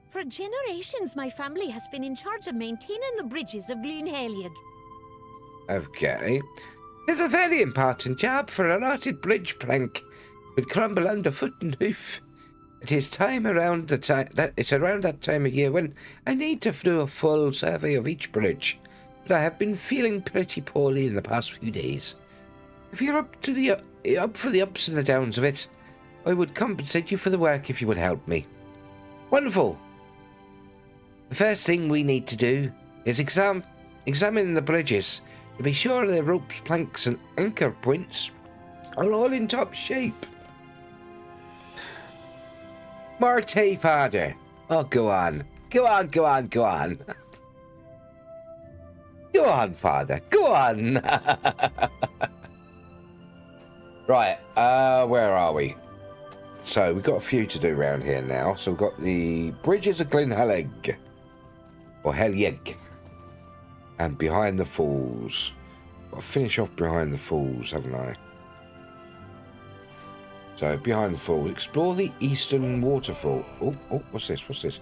S9: For generations, my family has been in charge of maintaining the bridges of Glynheliog.
S5: Okay. It's a very important job for a rotted bridge plank would crumble underfoot and hoof. It is around that time of year when I need to do a full survey of each bridge. But I have been feeling pretty poorly in the past few days. If you're up for the ups and the downs of it, I would compensate you for the work if you would help me. Wonderful. The first thing we need to do is examine the bridges to be sure their ropes, planks, and anchor points are all in top shape. Marte, father. Oh, go on. Go on. Go on, father. Go on. Right, where are we? So, we've got a few to do around here now. So, we've got the bridges of Glynheliog. Or Helieg. And Behind the Falls. Got to finish off Behind the Falls, haven't I? So, Behind the Falls. Explore the Eastern Waterfall. Oh, what's this?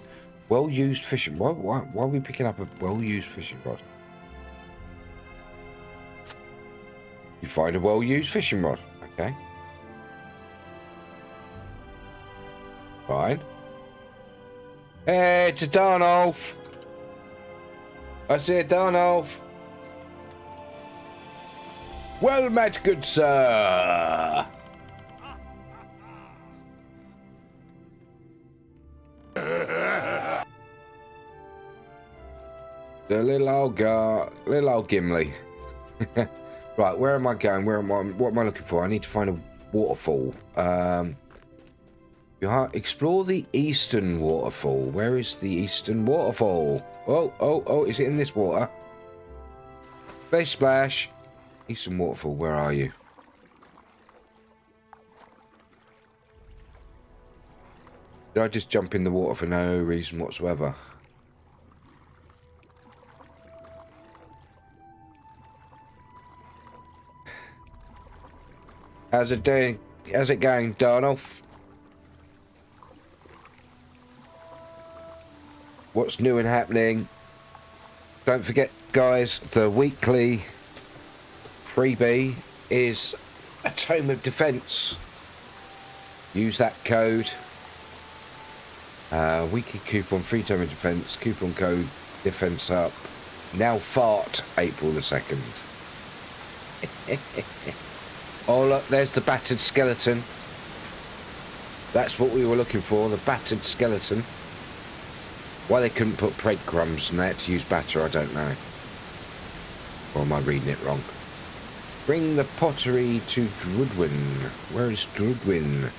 S5: Well-used fishing. Why are we picking up a well-used fishing rod? You find a well-used fishing rod. Okay. Fine. Hey, it's a Darnolf. I see a Darnolf. Well met, good sir. The little old Gimli. Right, where am I going? What am I looking for? I need to find a waterfall. Explore the Eastern Waterfall. Where is the Eastern Waterfall? Oh, is it in this water? Splash, splash. Eastern Waterfall, where are you? Did I just jump in the water for no reason whatsoever? How's it doing? How's it going, Darnolf? What's new and happening? Don't forget, guys, the weekly freebie is a Tome of Defense. Use that code. Weekly coupon, free Tome of Defense, coupon code Defense Up. Now fart, April the 2nd. Oh look, there's the battered skeleton. That's what we were looking for, the battered skeleton. Why they couldn't put breadcrumbs in there to use batter, I don't know. Or am I reading it wrong? Bring the pottery to Drudwin. Where is Drudwin?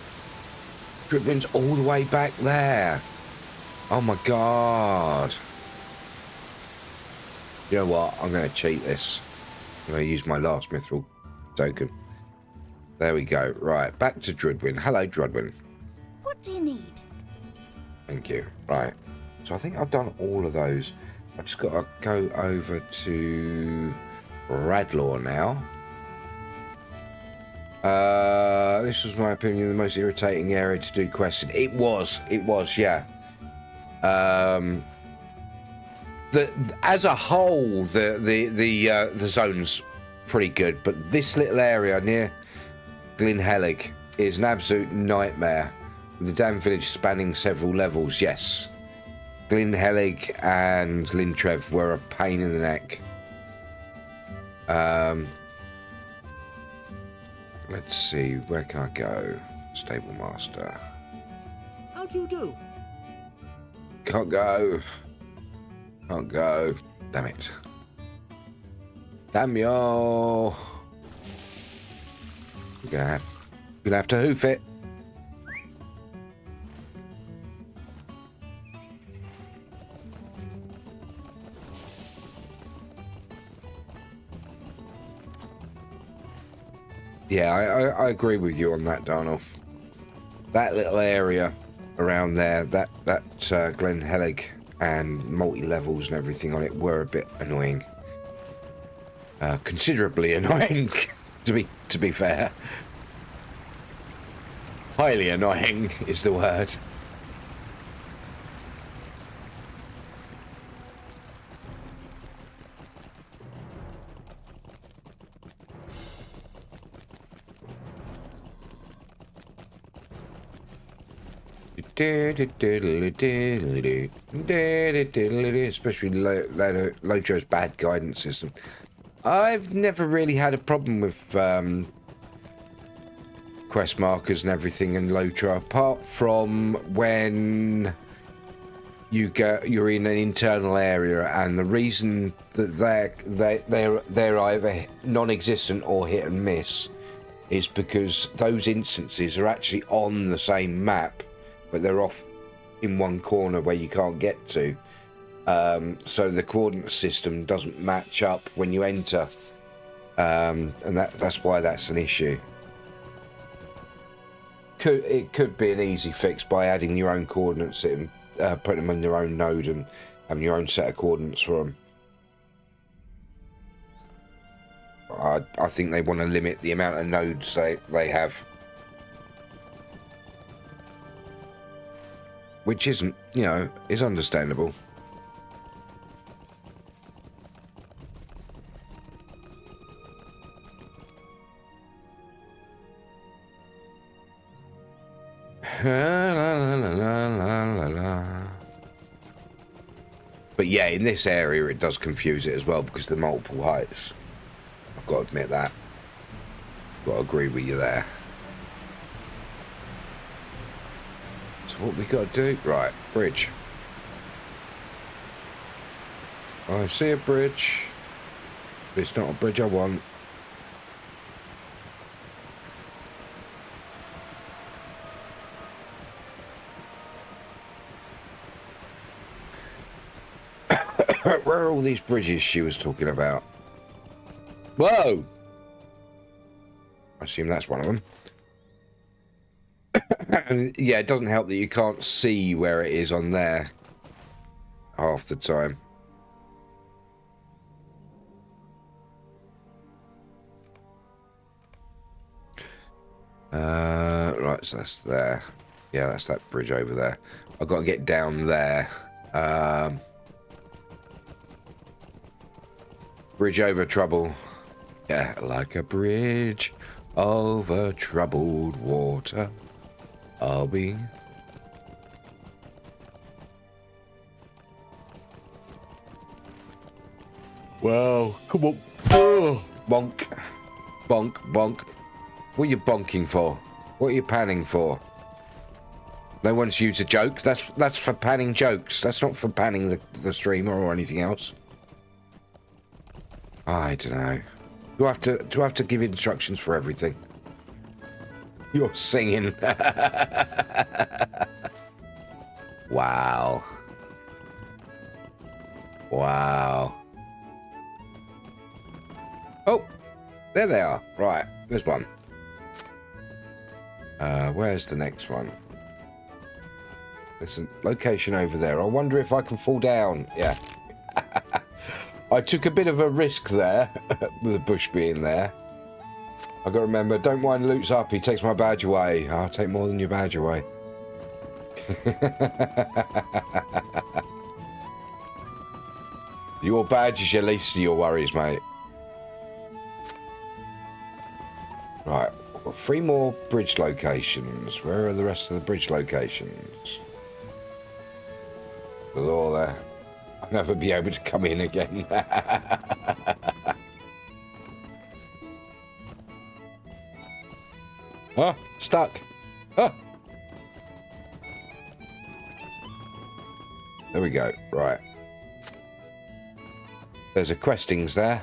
S5: Drudwin's all the way back there. Oh my god. You know what? I'm going to cheat this. I'm going to use my last mithril token. There we go. Right, back to Drudwin. Hello, Drudwin.
S9: What do you need?
S5: Thank you. Right. So I think I've done all of those. I've just got to go over to Radlaw now. This was my opinion the most irritating area to do quests in. It was, yeah. As a whole, the zone's pretty good, but this little area near Glynheliog is an absolute nightmare. The damn village spanning several levels, yes. Glynheliog and Lintrev were a pain in the neck. Let's see, where can I go? Stable Master.
S6: How do you do?
S5: Can't go. Damn it. Damn yo. You're gonna have to hoof it. Yeah, I agree with you on that, Darnolf. That little area around there, that Glynheliog and multi-levels and everything on it were a bit annoying. Considerably annoying, to be fair. Highly annoying is the word. Especially LOTRO's bad guidance system. I've never really had a problem with quest markers and everything in LOTRO, apart from when you're in an internal area, and the reason that they're either non-existent or hit and miss is because those instances are actually on the same map, but they're off in one corner where you can't get to. So the coordinate system doesn't match up when you enter, and that's why that's an issue. It could be an easy fix by adding your own coordinates in, putting them on your own node and having your own set of coordinates for them. I think they want to limit the amount of nodes they have, which isn't, is understandable. But yeah, in this area it does confuse it as well because of the multiple heights. I've got to admit that. Got to agree with you there. So what we got to do? Right, bridge. I see a bridge. It's not a bridge I want. Where are all these bridges she was talking about? Whoa! I assume that's one of them. And yeah, it doesn't help that you can't see where it is on there half the time. Right, so that's there. Yeah, that's that bridge over there. I've got to get down there. Bridge over trouble. Yeah, like a bridge over troubled water. I'll be. Wow, come on. Oh, bonk. Bonk, bonk. What are you bonking for? What are you panning for? No one's used a joke. That's for panning jokes. That's not for panning the streamer or anything else. I don't know. Do I have to give instructions for everything? You're singing. Wow. Wow. Oh, there they are. Right, there's one. Where's the next one? There's a location over there. I wonder if I can fall down. Yeah. I took a bit of a risk there, with the bush being there. I've got to remember, don't wind Luke's up, he takes my badge away. I'll take more than your badge away. Your badge is your least of your worries, mate. Right, I've got 3 more bridge locations. Where are the rest of the bridge locations? There's all there. I'll never be able to come in again. Huh? Stuck. Huh? There we go. Right. There's a questings there.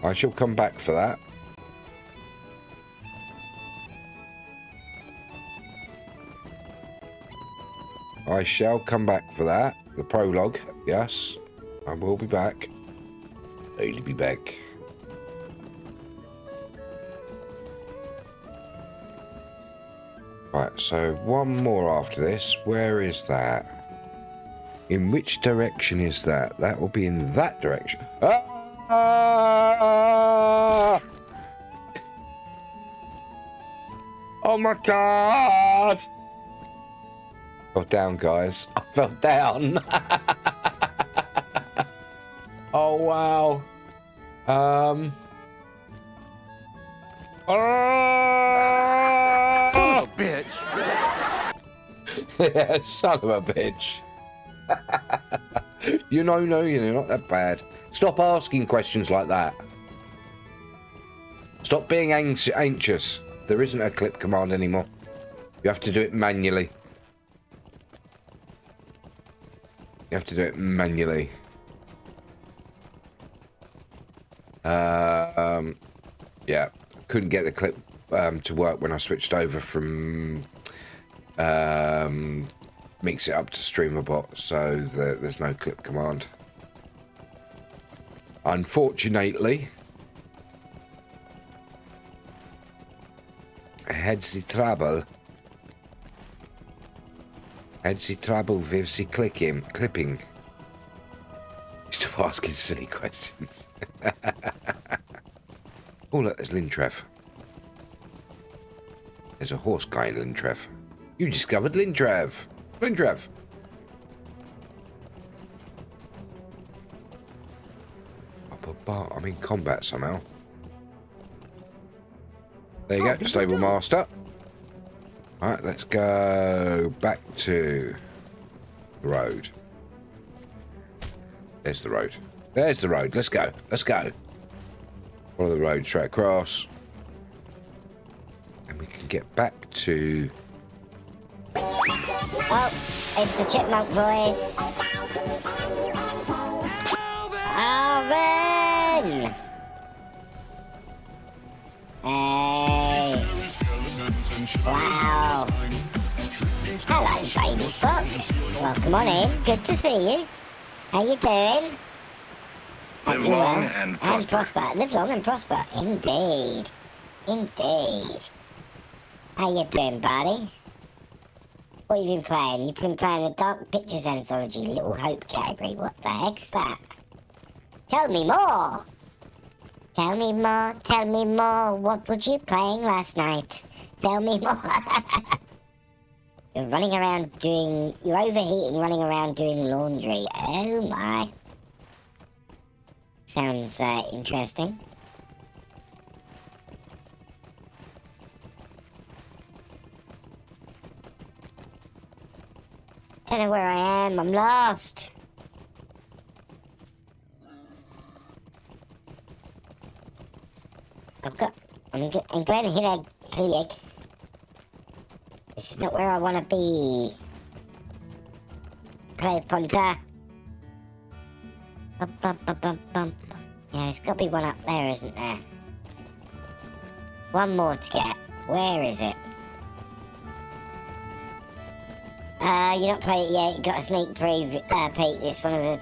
S5: I shall come back for that. I shall come back for that. The prologue, yes. I will be back. I'll be back. Right, so one more after this. Where is that? In which direction is that? That will be in that direction. Ah! Ah! Oh my god! I fell down, guys. I fell down. Oh wow.
S3: Son of a bitch!
S5: Yeah, son of a bitch. You're not that bad. Stop asking questions like that. Stop being anxious. There isn't a clip command anymore. You have to do it manually. You have to do it manually. Yeah, couldn't get the clip to work when I switched over from mix it up to StreamerBot, so there's no clip command. Unfortunately, I had the trouble. With the clipping. Stop asking silly questions. Oh look, there's Lintrev. There's a horse guy in Lintrev. You discovered Lintrev. Lintrev. I'm in combat somehow. There you go, stable master. Alright, let's go back to the road. There's the road. There's the road. Let's go. Let's go. Follow the road straight across. And we can get back to...
S10: Oh, it's the chipmunk voice. Alvin! Hey. Wow. Hello, baby Spot. Welcome on in. Good to see you. How you doing?
S4: Live long and prosper.
S10: Live long and prosper. Indeed. Indeed. How you doing, buddy? What have you been playing? You've been playing the Dark Pictures Anthology Little Hope category. What the heck's that? Tell me more! Tell me more, tell me more. What were you playing last night? Tell me more. You're running around doing... You're overheating, running around doing laundry. Oh my. Sounds interesting. Don't know where I am. I'm lost. I'm Glen Hilliard. This is not where I want to be. Play punter. Bum, bum, bum, bum, bum. Yeah, there's got to be one up there, isn't there? One more to get. Where is it? You not played it yet. You got a sneak peek. It's one of the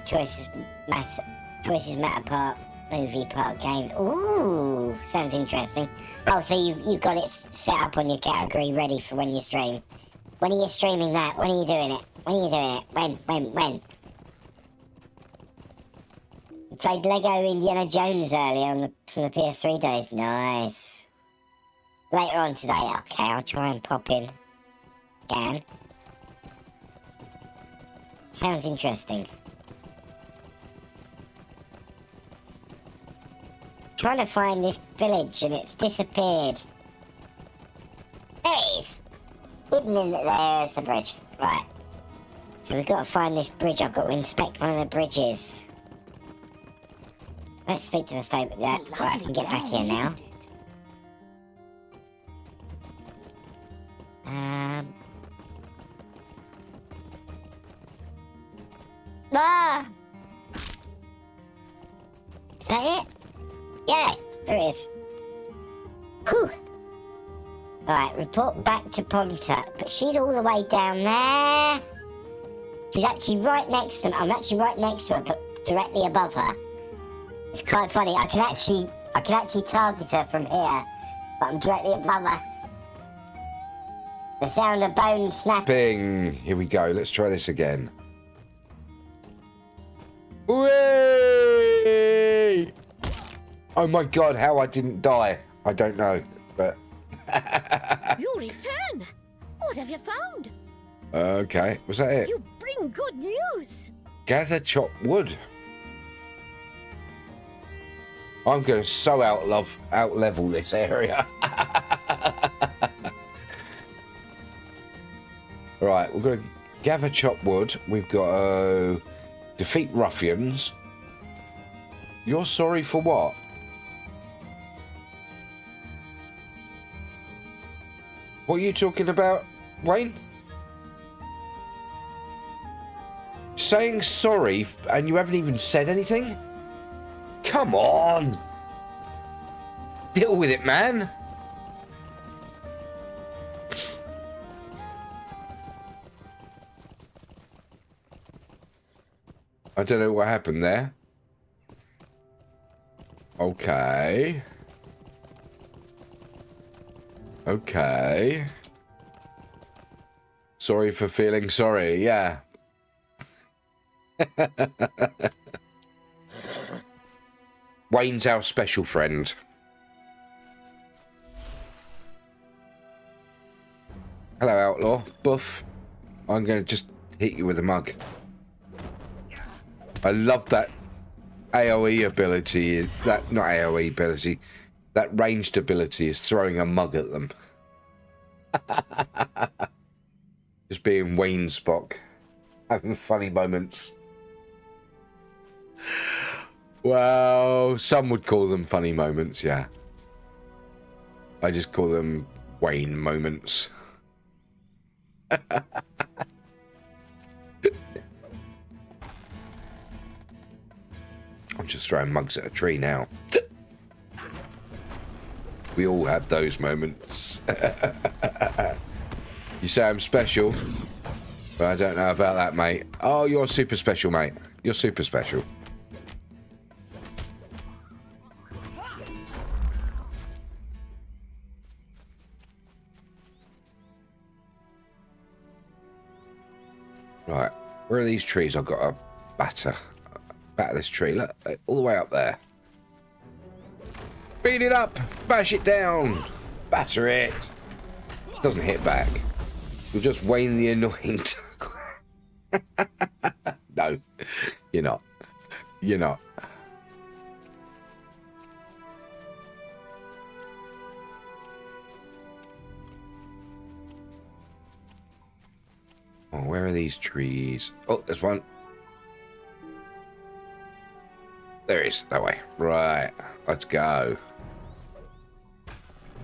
S10: Choices Matter part movie part game. Ooh, sounds interesting. Oh, so you've got it set up on your category ready for when you stream. When are you streaming that? When are you doing it? When are you doing it? When? You played Lego Indiana Jones earlier from the PS3 days. Nice. Later on today. Okay, I'll try and pop in. Again. Sounds interesting. Trying to find this village and it's disappeared. There it is! Hidden in there's the bridge. Right. So we've got to find this bridge. I've got to inspect one of the bridges. Let's speak to the stable. Yeah, right, I can get back here now. Ah! Is that it? Yeah, there it is. Whew. Right, report back to Ponta. But she's all the way down there. She's actually right next to me. I'm actually right next to her, but directly above her. It's quite funny. I can actually target her from here, but I'm directly above her. The sound of bones snapping.
S5: Here we go. Let's try this again. Whee! Oh my god, how I didn't die. I don't know, but...
S9: You return. What have you found?
S5: Okay, was that it?
S9: You bring good news.
S5: Gather chopped wood. I'm going to so out level this area. Right, we're going to gather chopped wood. We've got to defeat ruffians. You're sorry for what? What are you talking about, Wayne? Saying sorry and you haven't even said anything? Come on! Deal with it, man! I don't know what happened there. Okay. Okay. Sorry for feeling sorry, yeah. Wayne's our special friend. Hello, outlaw. Buff. I'm going to just hit you with a mug. I love that AoE ability. That, not AoE ability. That ranged ability is throwing a mug at them. Just being Wayne Spock. Having funny moments. Well, some would call them funny moments, yeah. I just call them Wayne moments. I'm just throwing mugs at a tree now. We all have those moments. You say I'm special, but I don't know about that, mate. Oh, you're super special, mate. You're super special. Right, where are these trees I've got to batter? Batter this tree, look, all the way up there. Beat it up, bash it down, batter it. Doesn't hit back. You'll just Wayne the annoying. No, you're not. You're not. Oh, where are these trees? Oh, there's one. There is, that way. Right, let's go.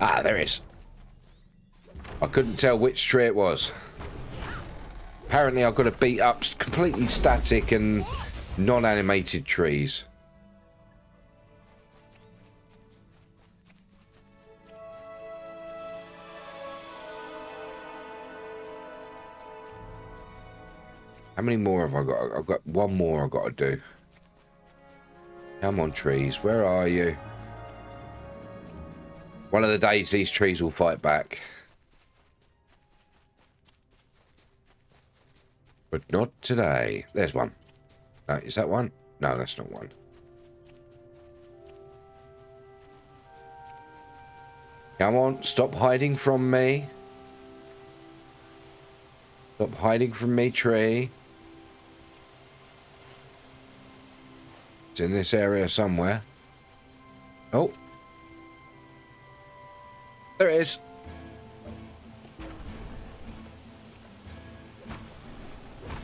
S5: Ah, there is. I couldn't tell which tree it was. Apparently I've got to beat up completely static and non-animated trees. How many more have I got? I've got one more I've got to do. Come on, trees. Where are you? One of the days these trees will fight back. But not today. There's one. Is that one? No, that's not one. Come on, stop hiding from me. Stop hiding from me, tree. It's in this area somewhere. Oh. There it is.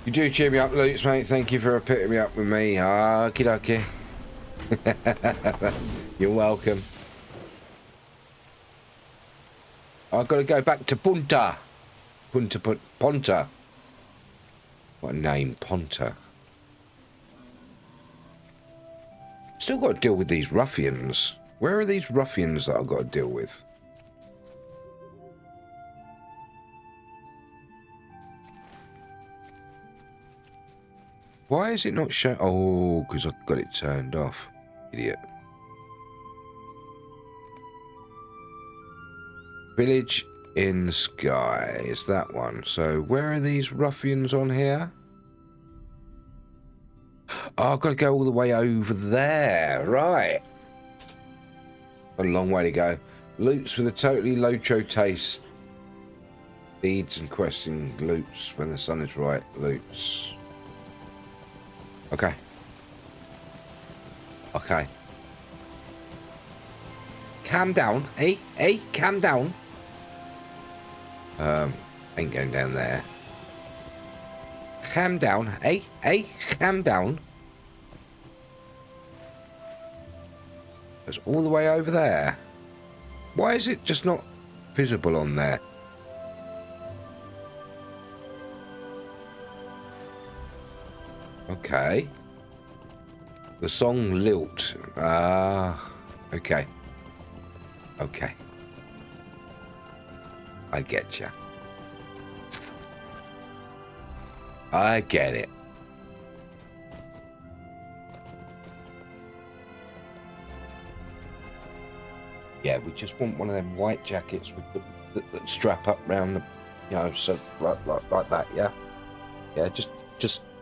S5: You do cheer me up, Lutz, mate. Thank you for picking me up with me. Okie dokie. You're welcome. I've got to go back to Punta. Ponta. What a name, Ponta. Still got to deal with these ruffians. Where are these ruffians that I've got to deal with? Why is it not showing? Oh, because I've got it turned off. Idiot. Village in the sky is that one. So where are these ruffians on here? Oh, I've got to go all the way over there. Right. A long way to go. Loots with a totally LOTRO taste. Deeds and questing loots when the sun is right. Loots. Okay. Okay. Calm down. Hey, hey, calm down. Ain't going down there. Calm down. Hey, hey, calm down. It's all the way over there. Why is it just not visible on there? Okay. The song Lilt. Okay. Okay. I get ya. I get it. Yeah, we just want one of them white jackets with the strap up round the, you know, so like that. Yeah, yeah. Just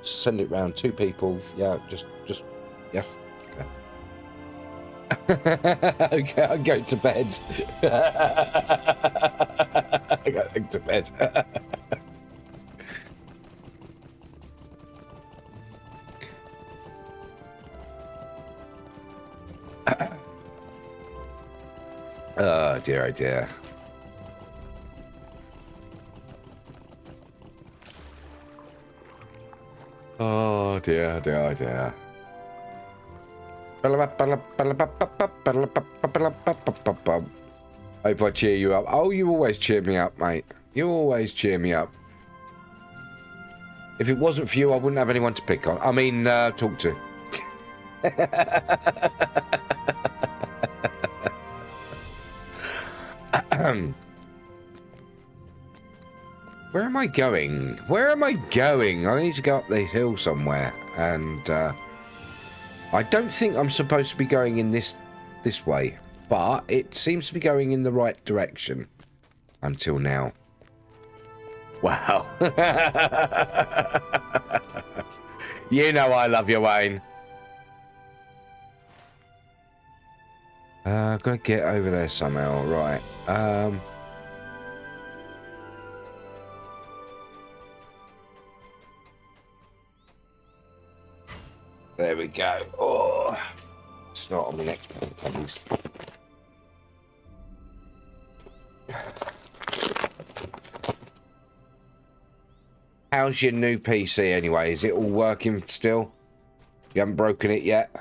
S5: send it round. 2 people. Yeah, just yeah. Okay. Okay, I'll go to bed. I got to go to bed. Oh dear, oh dear. Oh dear, dear, oh dear. Hope I cheer you up. Oh, you always cheer me up, mate. You always cheer me up. If it wasn't for you, I wouldn't have anyone to pick on. I mean, talk to. Where am I going? Where am I going? I need to go up the hill somewhere, and I don't think I'm supposed to be going in this way, but it seems to be going in the right direction until now. Wow. You know I love you, Wayne. Gotta get over there somehow, right. There we go. Oh, start on the next page. How's your new PC anyway? Is it all working still? You haven't broken it yet?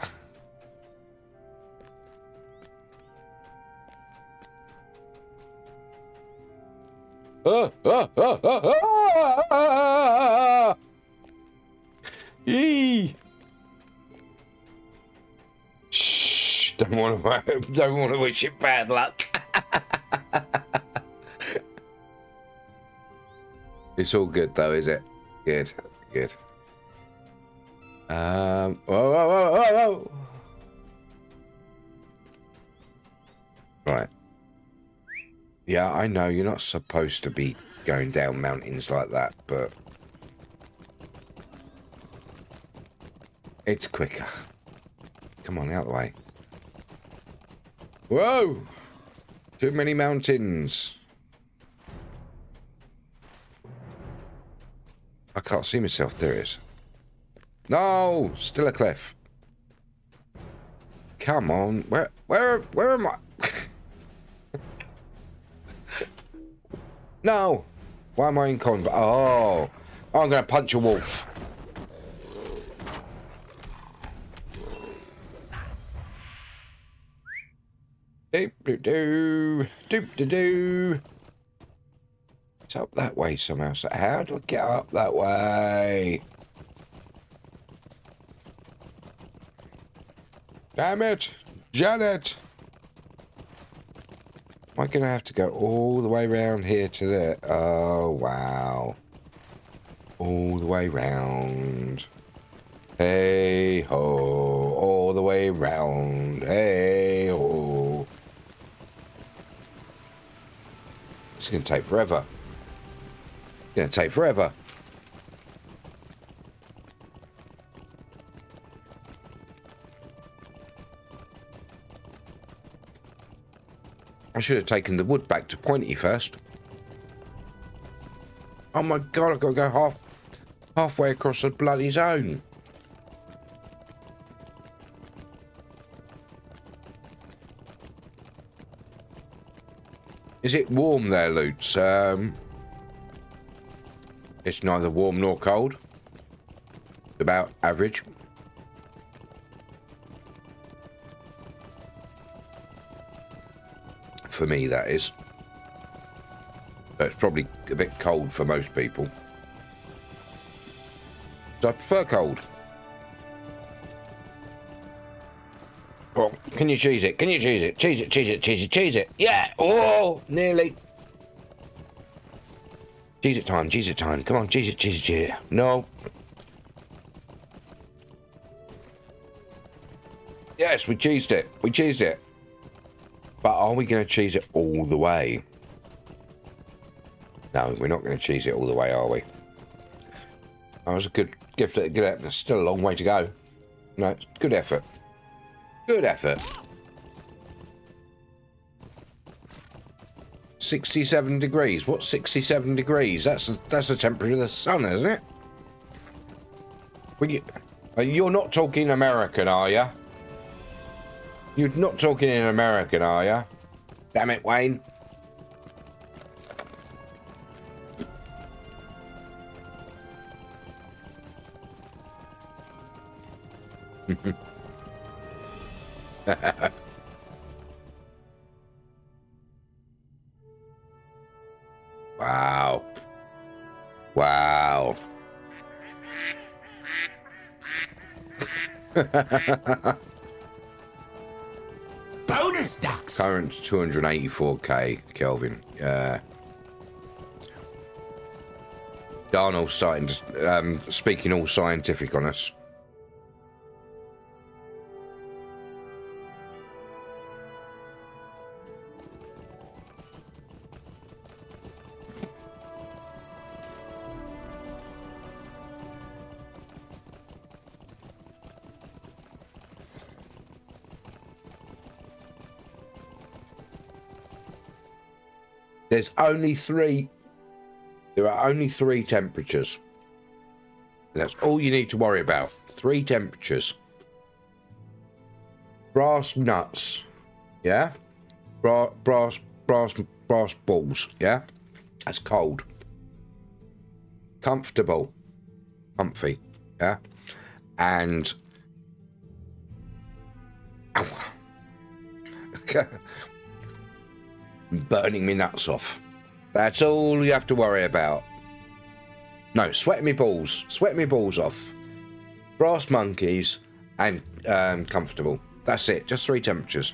S5: Yee! Shh! Don't want to wish it bad luck. It's all good though, is it? Good, good. Whoa, whoa, whoa, whoa, whoa! Right. Yeah, I know you're not supposed to be going down mountains like that, but it's quicker. Come on, out of the way. Whoa! Too many mountains. I can't see myself. There is. No! Still a cliff. Come on. Where am I? No! Why am I in combat? Oh! I'm gonna punch a wolf. Doop-de-doo. Doop-de-doo. It's up that way somehow. So how do I get up that way? Damn it! Janet! Am I going to have to go all the way around here to there? Oh, wow. All the way round. Hey ho. All the way round. Hey ho. It's going to take forever. It's going to take forever. I should have taken the wood back to Pointy first. Oh my god, I've got to go halfway across the bloody zone. Is it warm there, Lutz? It's neither warm nor cold. About average. For me, that is. So it's probably a bit cold for most people. So I prefer cold. Oh, can you cheese it? Can you cheese it? Cheese it, cheese it, cheese it, cheese it. Yeah! Oh, nearly. Cheese it time, cheese it time. Come on, cheese it, cheese it, cheese it. No. Yes, we cheesed it. We cheesed it. But are we going to cheese it all the way? No, we're not going to cheese it all the way, are we? That was a good gift. Good effort. There's still a long way to go. No, good effort. Good effort. 67 degrees. What's 67 degrees? That's the temperature of the sun, isn't it? You're not talking American, are you? You're not talking in American, are you? Damn it, Wayne. Wow. Wow.
S6: Bonus ducks.
S5: Current 284k Kelvin. Darnold's starting to speaking all scientific on us. There's only three. There are only three temperatures. That's all you need to worry about. Three temperatures. Brass nuts. Yeah? Brass balls. Yeah? That's cold. Comfortable. Comfy. Yeah? And... burning me nuts off. That's all you have to worry about. No, sweating me balls. Sweating me balls off. Brass monkeys and comfortable. That's it. Just three temperatures.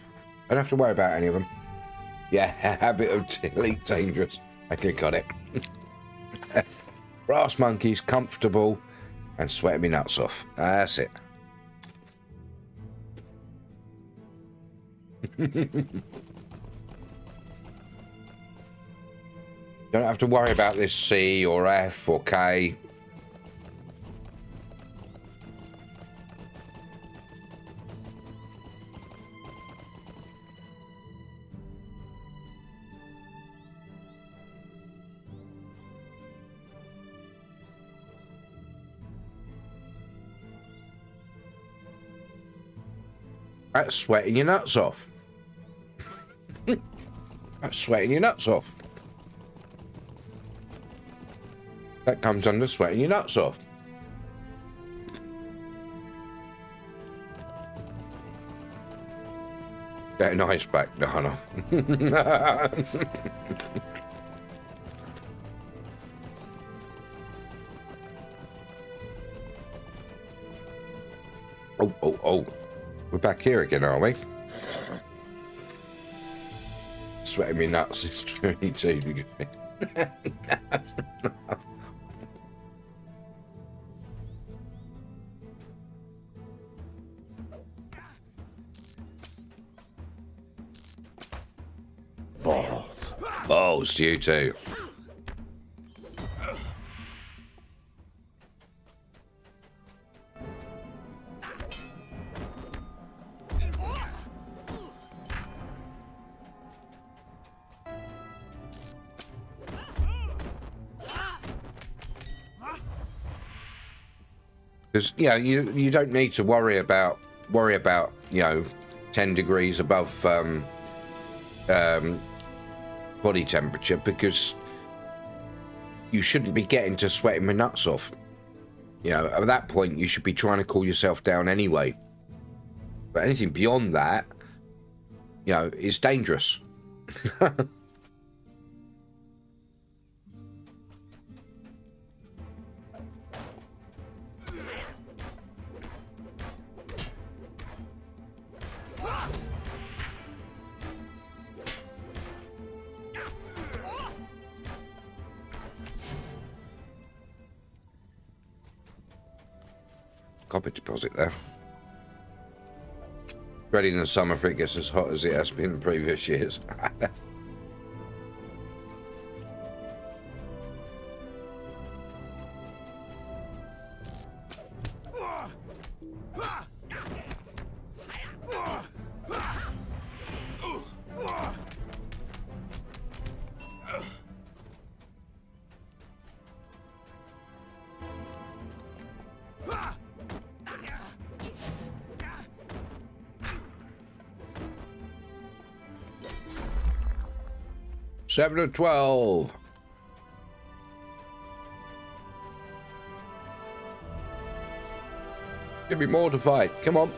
S5: Don't have to worry about any of them. Yeah, habit of elite dangerous. Okay, got it. Brass monkeys, comfortable, and sweating me nuts off. That's it. Don't have to worry about this C or F or K. That's sweating your nuts off. That's sweating your nuts off. That comes under sweating your nuts off. Get an ice pack, Dana. Oh. We're back here again, are we? Sweating me nuts is 22 degrees. Balls to you too. Because you don't need to worry about 10 degrees above body temperature, because you shouldn't be getting to sweating my nuts off. At that point you should be trying to cool yourself down anyway. But anything beyond that, is dangerous. Copper deposit there. Ready in the summer for it gets as hot as it has been in previous years. Seven of 12. You'll be mortified. Come on.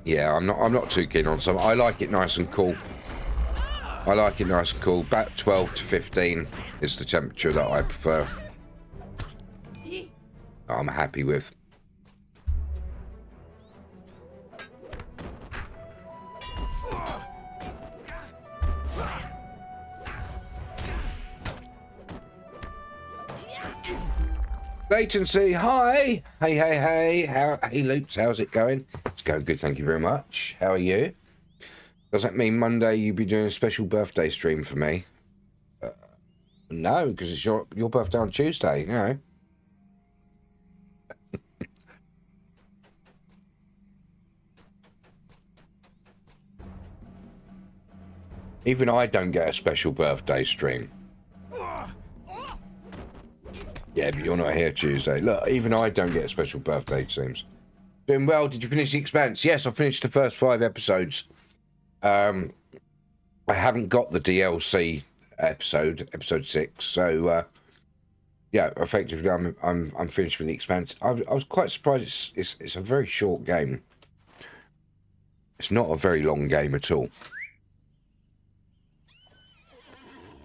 S5: Yeah, I'm not too keen on some. I like it nice and cool. I like it nice and cool. About 12 to 15 is the temperature that I prefer. I'm happy with. Latency, hi! Hey, hey, Loops, how's it going? It's going good, thank you very much. How are you? Does that mean Monday you'll be doing a special birthday stream for me? No, because it's your birthday on Tuesday, no. Even I don't get a special birthday stream. Yeah, but you're not here Tuesday. Look, even I don't get a special birthday streams. Doing well, did you finish The Expanse? Yes, I finished the first 5 episodes. I haven't got the DLC episode 6, so yeah, effectively I'm finished with The Expanse. I was quite surprised. It's a very short game. It's not a very long game at all.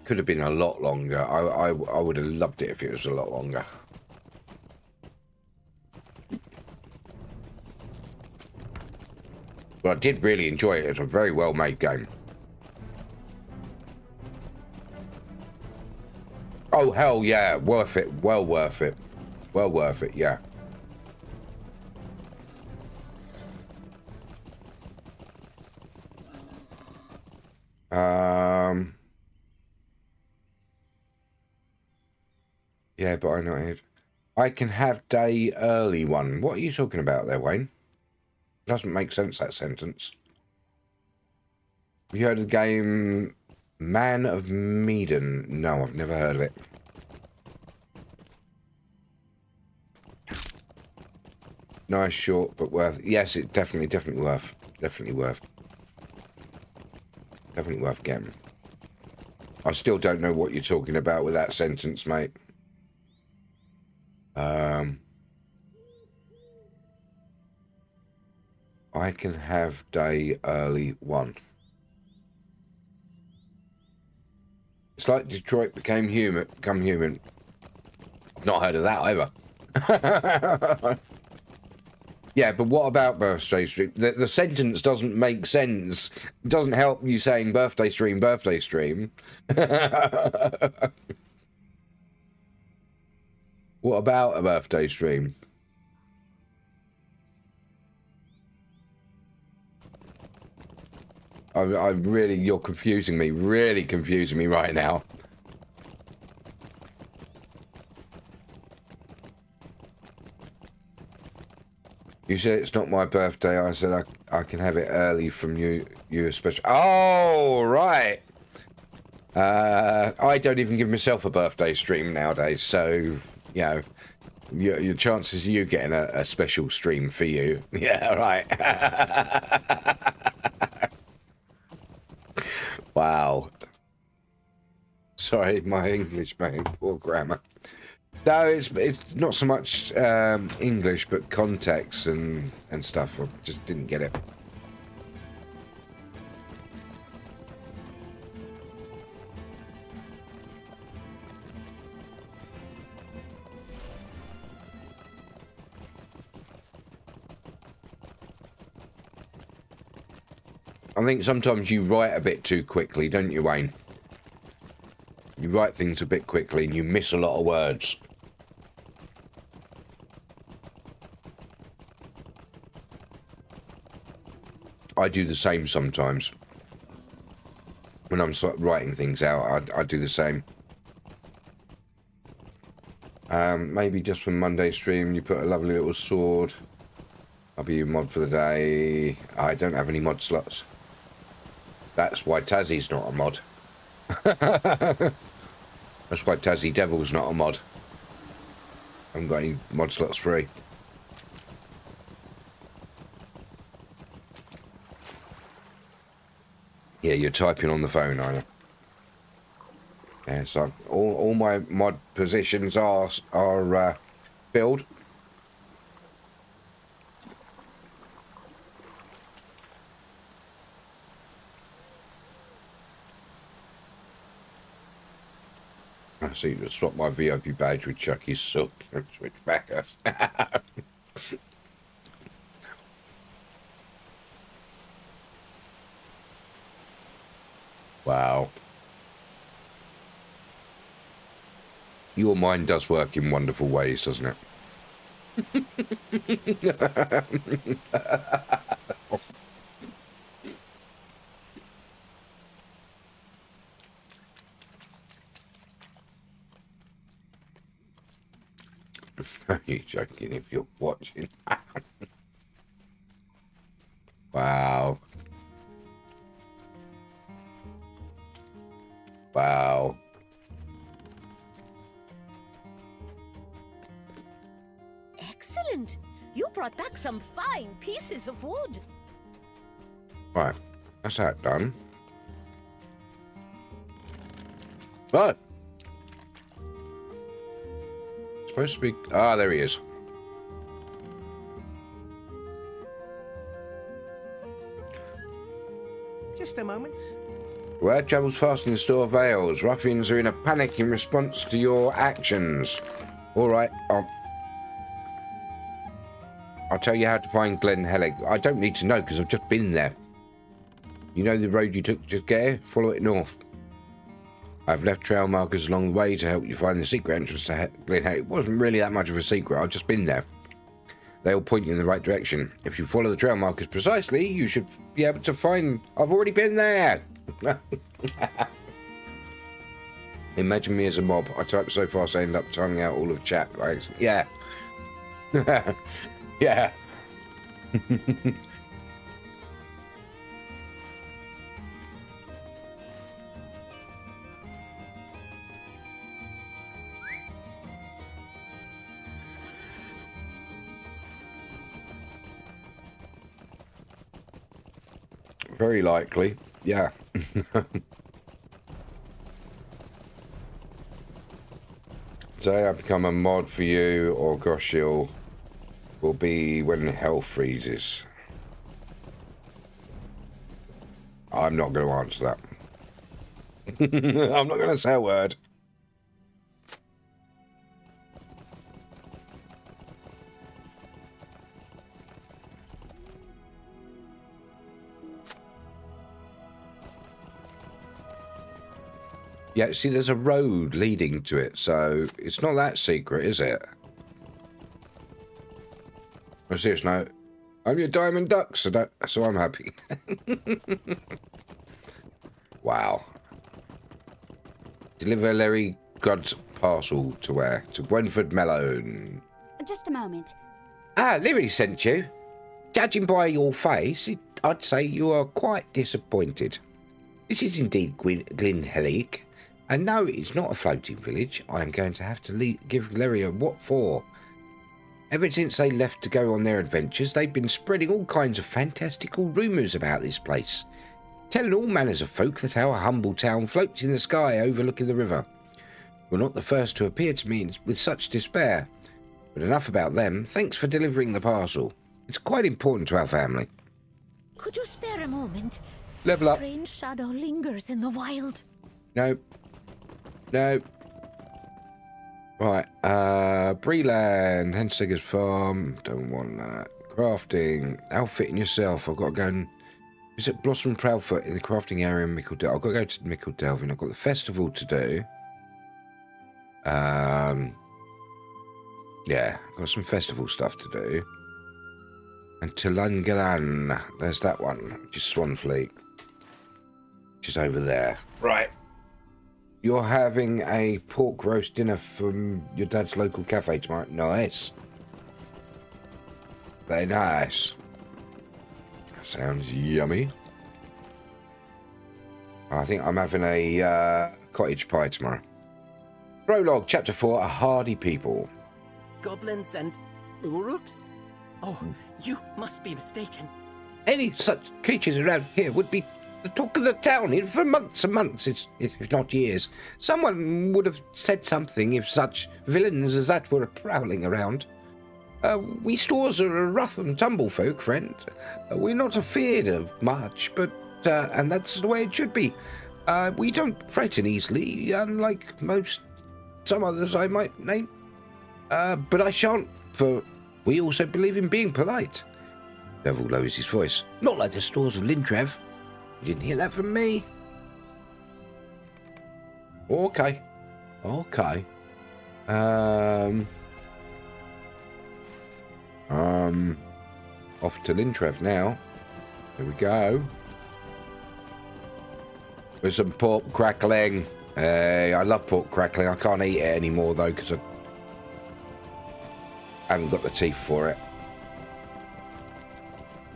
S5: Could have been a lot longer. I would have loved it if it was a lot longer. But I did really enjoy it. It's a very well made game. Oh hell yeah, worth it. Well worth it. Well worth it, yeah. Yeah, but I'm not here. I can have day early one. What are you talking about there, Wayne? Doesn't make sense, that sentence. Have you heard of the game Man of Medan? No, I've never heard of it. Nice, short, but worth. Yes, it definitely worth. Definitely worth getting. I still don't know what you're talking about with that sentence, mate. I can have day early one. It's like Detroit become human. Not heard of that either. Yeah, but what about birthday stream? The sentence doesn't make sense. It doesn't help you saying birthday stream, birthday stream. What about a birthday stream? I'm really, you're confusing me, really confusing me right now. You said it's not my birthday. I said I can have it early from you especially. Oh, right. I don't even give myself a birthday stream nowadays, so, you know, your chances of you getting a special stream for you. Yeah, right. Wow. Sorry, my English, mate. Poor grammar. No, it's not so much English, but context and stuff. I just didn't get it. I think sometimes you write a bit too quickly, don't you, Wayne? You write things a bit quickly and you miss a lot of words. I do the same sometimes. When I'm writing things out, I do the same. Maybe just for Monday stream, you put a lovely little sword. I'll be your mod for the day. I don't have any mod slots. That's why Tazzy's not a mod. That's why Tazzy Devil's not a mod. I haven't got any mod slots free. Yeah, you're typing on the phone, aren't you? Yeah, so all my mod positions are filled. I see to swap my VIP badge with Chucky's silk and switch back us. Wow. Your mind does work in wonderful ways, doesn't it? Are you joking if you're watching? Wow. Wow.
S9: Excellent. You brought back some fine pieces of wood.
S5: Right. That's that done. But supposed to be... Ah, there he is.
S11: Just a moment.
S5: Word travels fast in the store of ales. Ruffians are in a panic in response to your actions. All right, I'll tell you how to find Glen Helig. I don't need to know because I've just been there. You know the road you took to just get here? Follow it north. I've left trail markers along the way to help you find the secret entrance to Glen Helig. It wasn't really that much of a secret. I've just been there. They'll point you in the right direction. If you follow the trail markers precisely, you should be able to find... I've already been there! Imagine me as a mob. I type so fast I end up timing out all of chat. Right? Yeah. Yeah. Very likely. Yeah. Today I become a mod for you, or gosh, will be when hell freezes. I'm not going to answer that. I'm not going to say a word. Yeah, see, there's a road leading to it, so it's not that secret, is it? On a serious note, I'm your diamond duck, so I'm happy. Wow. Deliver Larry God's parcel to where? To Gwenford Mellone.
S12: Just a moment.
S5: Ah, Liberty sent you. Judging by your face, I'd say you are quite disappointed. This is indeed Glenhelig, and no, it's not a floating village. I am going to have to give Larry a what for. Ever since they left to go on their adventures, they've been spreading all kinds of fantastical rumours about this place, telling all manners of folk that our humble town floats in the sky overlooking the river. You're not the first to appear to me with such despair. But enough about them. Thanks for delivering the parcel. It's quite important to our family.
S9: Could you spare a moment?
S5: Level up.
S9: Strange shadow lingers in the wild.
S5: No. No. Right. Breland, Hensliger's Farm. Don't want that. Crafting. Outfitting yourself. I've got to go and visit Blossom Proudfoot in the crafting area in Mickledale. I've got to go to Mickledelvin. I've got the festival to do. Yeah, got some festival stuff to do. And Tulangaran, there's that one, which is Swanfleet, which is over there. Right. You're having a pork roast dinner from your dad's local cafe tomorrow. Nice. Very nice. Sounds yummy. I think I'm having a cottage pie tomorrow. Prologue, Chapter 4, A Hardy People.
S6: Goblins and uruks? Oh, you must be mistaken.
S5: Any such creatures around here would be the talk of the town for months and months, if not years. Someone would have said something if such villains as that were prowling around. We stores are a rough and tumble folk, friend. We're not afeard of much, but and that's the way it should be. We don't frighten easily, unlike some others I might name. But I shan't, for we also believe in being polite. Devil lowers his voice. Not like the stores of Lintrev. You didn't hear that from me. Okay. Okay. Off to Lintrev now. Here we go. With some pork crackling. I love pork crackling. I can't eat it anymore though because I haven't got the teeth for it.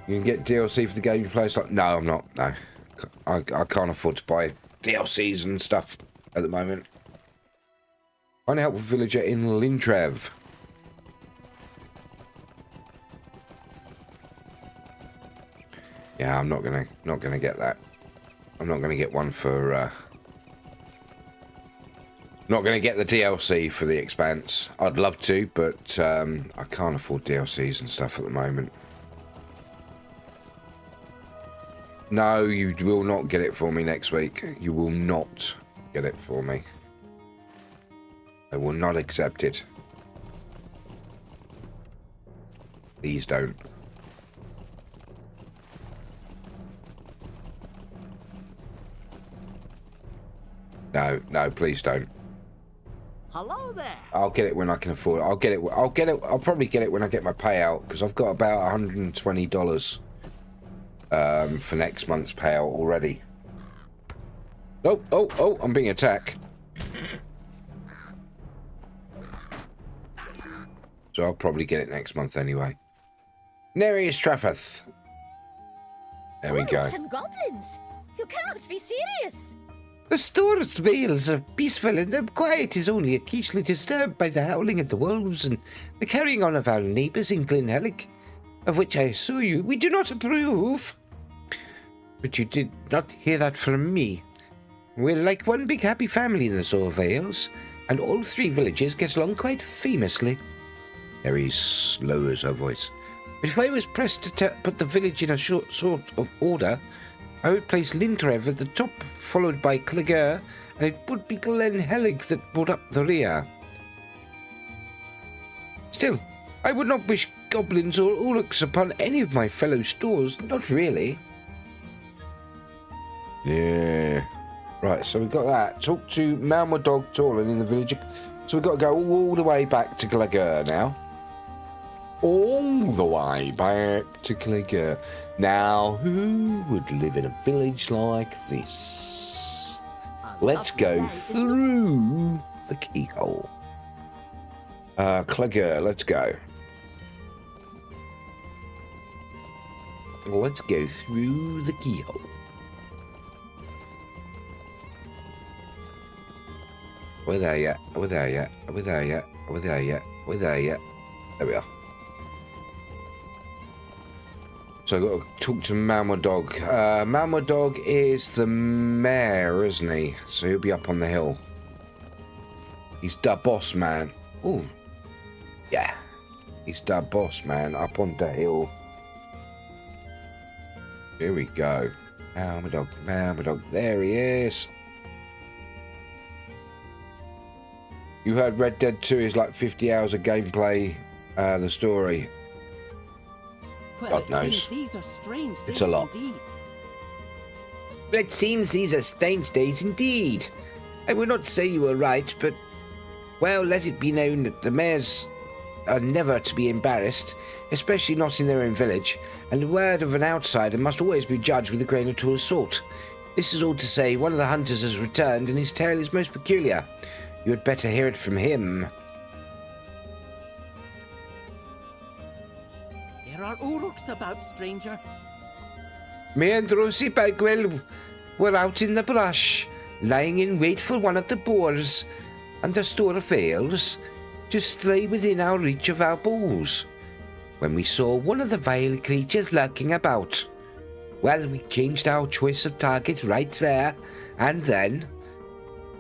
S5: You can get DLC for the game you play. Like, no, I'm not. No, I can't afford to buy DLCs and stuff at the moment. Find a helpful villager in Lintrev. Yeah, I'm not gonna get that. I'm not gonna get one for. Not going to get the DLC for The Expanse. I'd love to, but I can't afford DLCs and stuff at the moment. No, you will not get it for me next week. You will not get it for me. I will not accept it. Please don't. No, no, please don't.
S6: Hello there.
S5: I'll get it when I can afford it. I'll get it. I'll probably get it when I get my payout because I've got about $120 for next month's payout already. Oh! I'm being attacked. So I'll probably get it next month anyway. Nereus Traffith. There we go.
S9: Orcs and goblins. You cannot be serious.
S11: The store's vales are peaceful and the quiet is only occasionally disturbed by the howling of the wolves and the carrying on of our neighbours in Glenhelig, of which I assure you we do not approve. But you did not hear that from me. We're like one big happy family in the Soar Vales, and all three villages get along quite famously. Harry lowers her voice. But if I was pressed to put the village in a sort of order, I would place Lintrev at the top, followed by Clegger, and it would be Glenhelig that brought up the rear. Still, I would not wish goblins or orcs upon any of my fellow stores, not really.
S5: Yeah. Right, so we've got that. Talk to Malmadog Torlin in the village. So we've got to go all the way back to Clegger now. All the way back to Clegger. Now, who would live in a village like this? Let's go through the keyhole. Clegger, let's go.
S11: Let's go through the keyhole. We're there yet. We're there yet. We're there yet. We're there yet. We're there yet. There we are. So I've got to talk to Malmodog. Malmodog is the mayor, isn't he? So he'll be up on the hill. He's the boss man. Ooh. Yeah. He's the boss man up on the hill. Here we go. Malmodog, Malmodog. There he is. You heard Red Dead 2 is like 50 hours of gameplay, the story.
S6: Well,
S11: God knows.
S6: These are strange days
S11: It's a lot.
S6: indeed.
S11: It seems these are strange days indeed. I will not say you were right, but, well, let it be known that the mayors are never to be embarrassed, especially not in their own village, and the word of an outsider must always be judged with a grain of salt. This is all to say, one of the hunters has returned, and his tale is most peculiar. You had better hear it from him.
S6: There are Uruks about, stranger.
S11: Me and Rosie Bagwell were out in the brush, lying in wait for one of the boars, and the store of ales, to stray within our reach of our bows, when we saw one of the vile creatures lurking about. Well, we changed our choice of target right there, and then,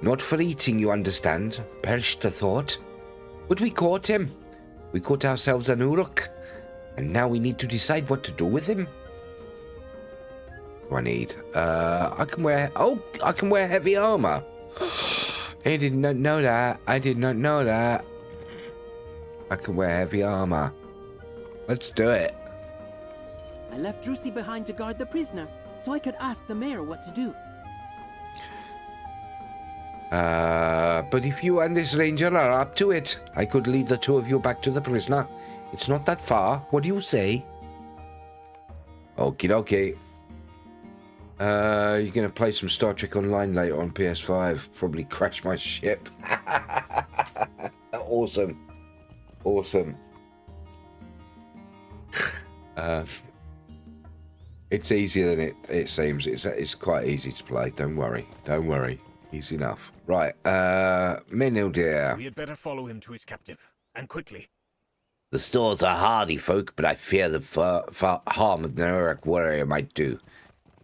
S11: not for eating, you understand, perished the thought, but we caught him. We caught ourselves an Uruk, and now we need to decide what to do with him. What do I need? I can wear heavy armor. I did not know that. I did not know that. I can wear heavy armor. Let's do it.
S6: I left Drusy behind to guard the prisoner, so I could ask the mayor what to do.
S11: But if you and this ranger are up to it, I could lead the two of you back to the prisoner. It's not that far. What do you say? Okie dokie. You're gonna play some Star Trek Online later on PS5. Probably crash my ship. Awesome. Awesome. It's easier than it seems. It's quite easy to play. Don't worry. Don't worry. Easy enough. Right. Menil dear.
S7: We had better follow him to his captive, and quickly.
S11: The stores are hardy folk, but I fear the harm that the Uruk warrior might do,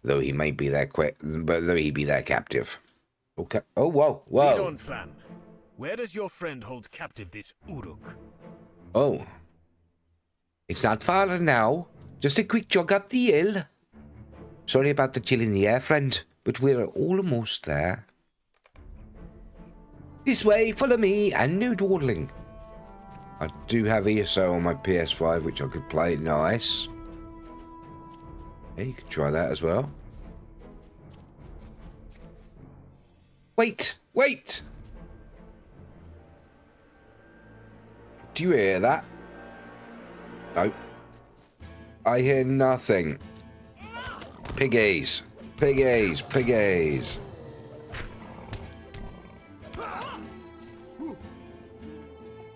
S11: though he may be their though he be their captive. Okay. Oh, whoa, whoa.
S7: Lead on, Flan. Where does your friend hold captive this Uruk?
S11: Oh. It's not far now. Just a quick jog up the hill. Sorry about the chill in the air, friend, but we're almost there. This way, follow me, and no dawdling. I do have ESO on my PS5, which I could play. Nice. Yeah, you could try that as well. Wait! Wait! Do you hear that? No. I hear nothing. Piggies. Piggies. Piggies.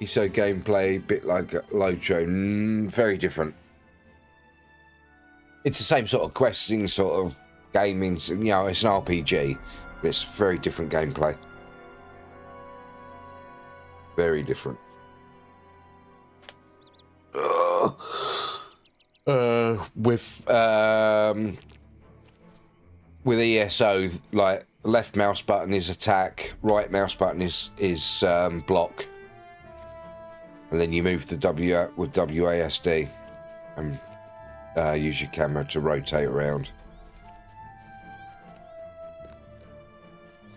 S11: ESO gameplay, a bit like LOTRO, very different. It's the same sort of questing sort of gaming, you know, it's an RPG, but it's very different gameplay. Very different. With ESO, like left mouse button is attack, right mouse button is block. And then you move the W with WASD and use your camera to rotate around.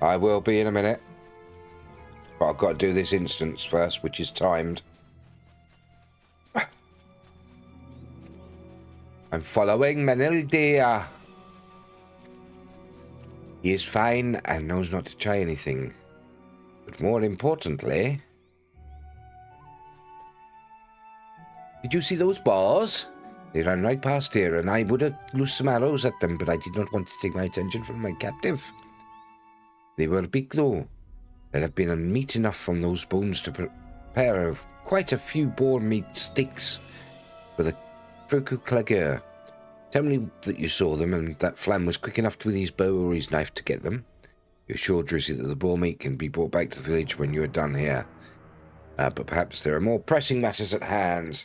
S11: I will be in a minute. But I've got to do this instance first, which is timed. I'm following Menil dear. He is fine and knows not to try anything. But more importantly... Did you see those bars? They ran right past here, and I would have loosed some arrows at them, but I did not want to take my attention from my captive. They were big, though. There have been meat enough from those bones to prepare quite a few boar meat sticks for the Fuku Clageur.
S5: Tell me that you saw them and that Flam was quick enough with his bow or his knife to get them. You assured Drizzy that the boar meat can be brought back to the village when you are done here. But perhaps there are more pressing matters at hand.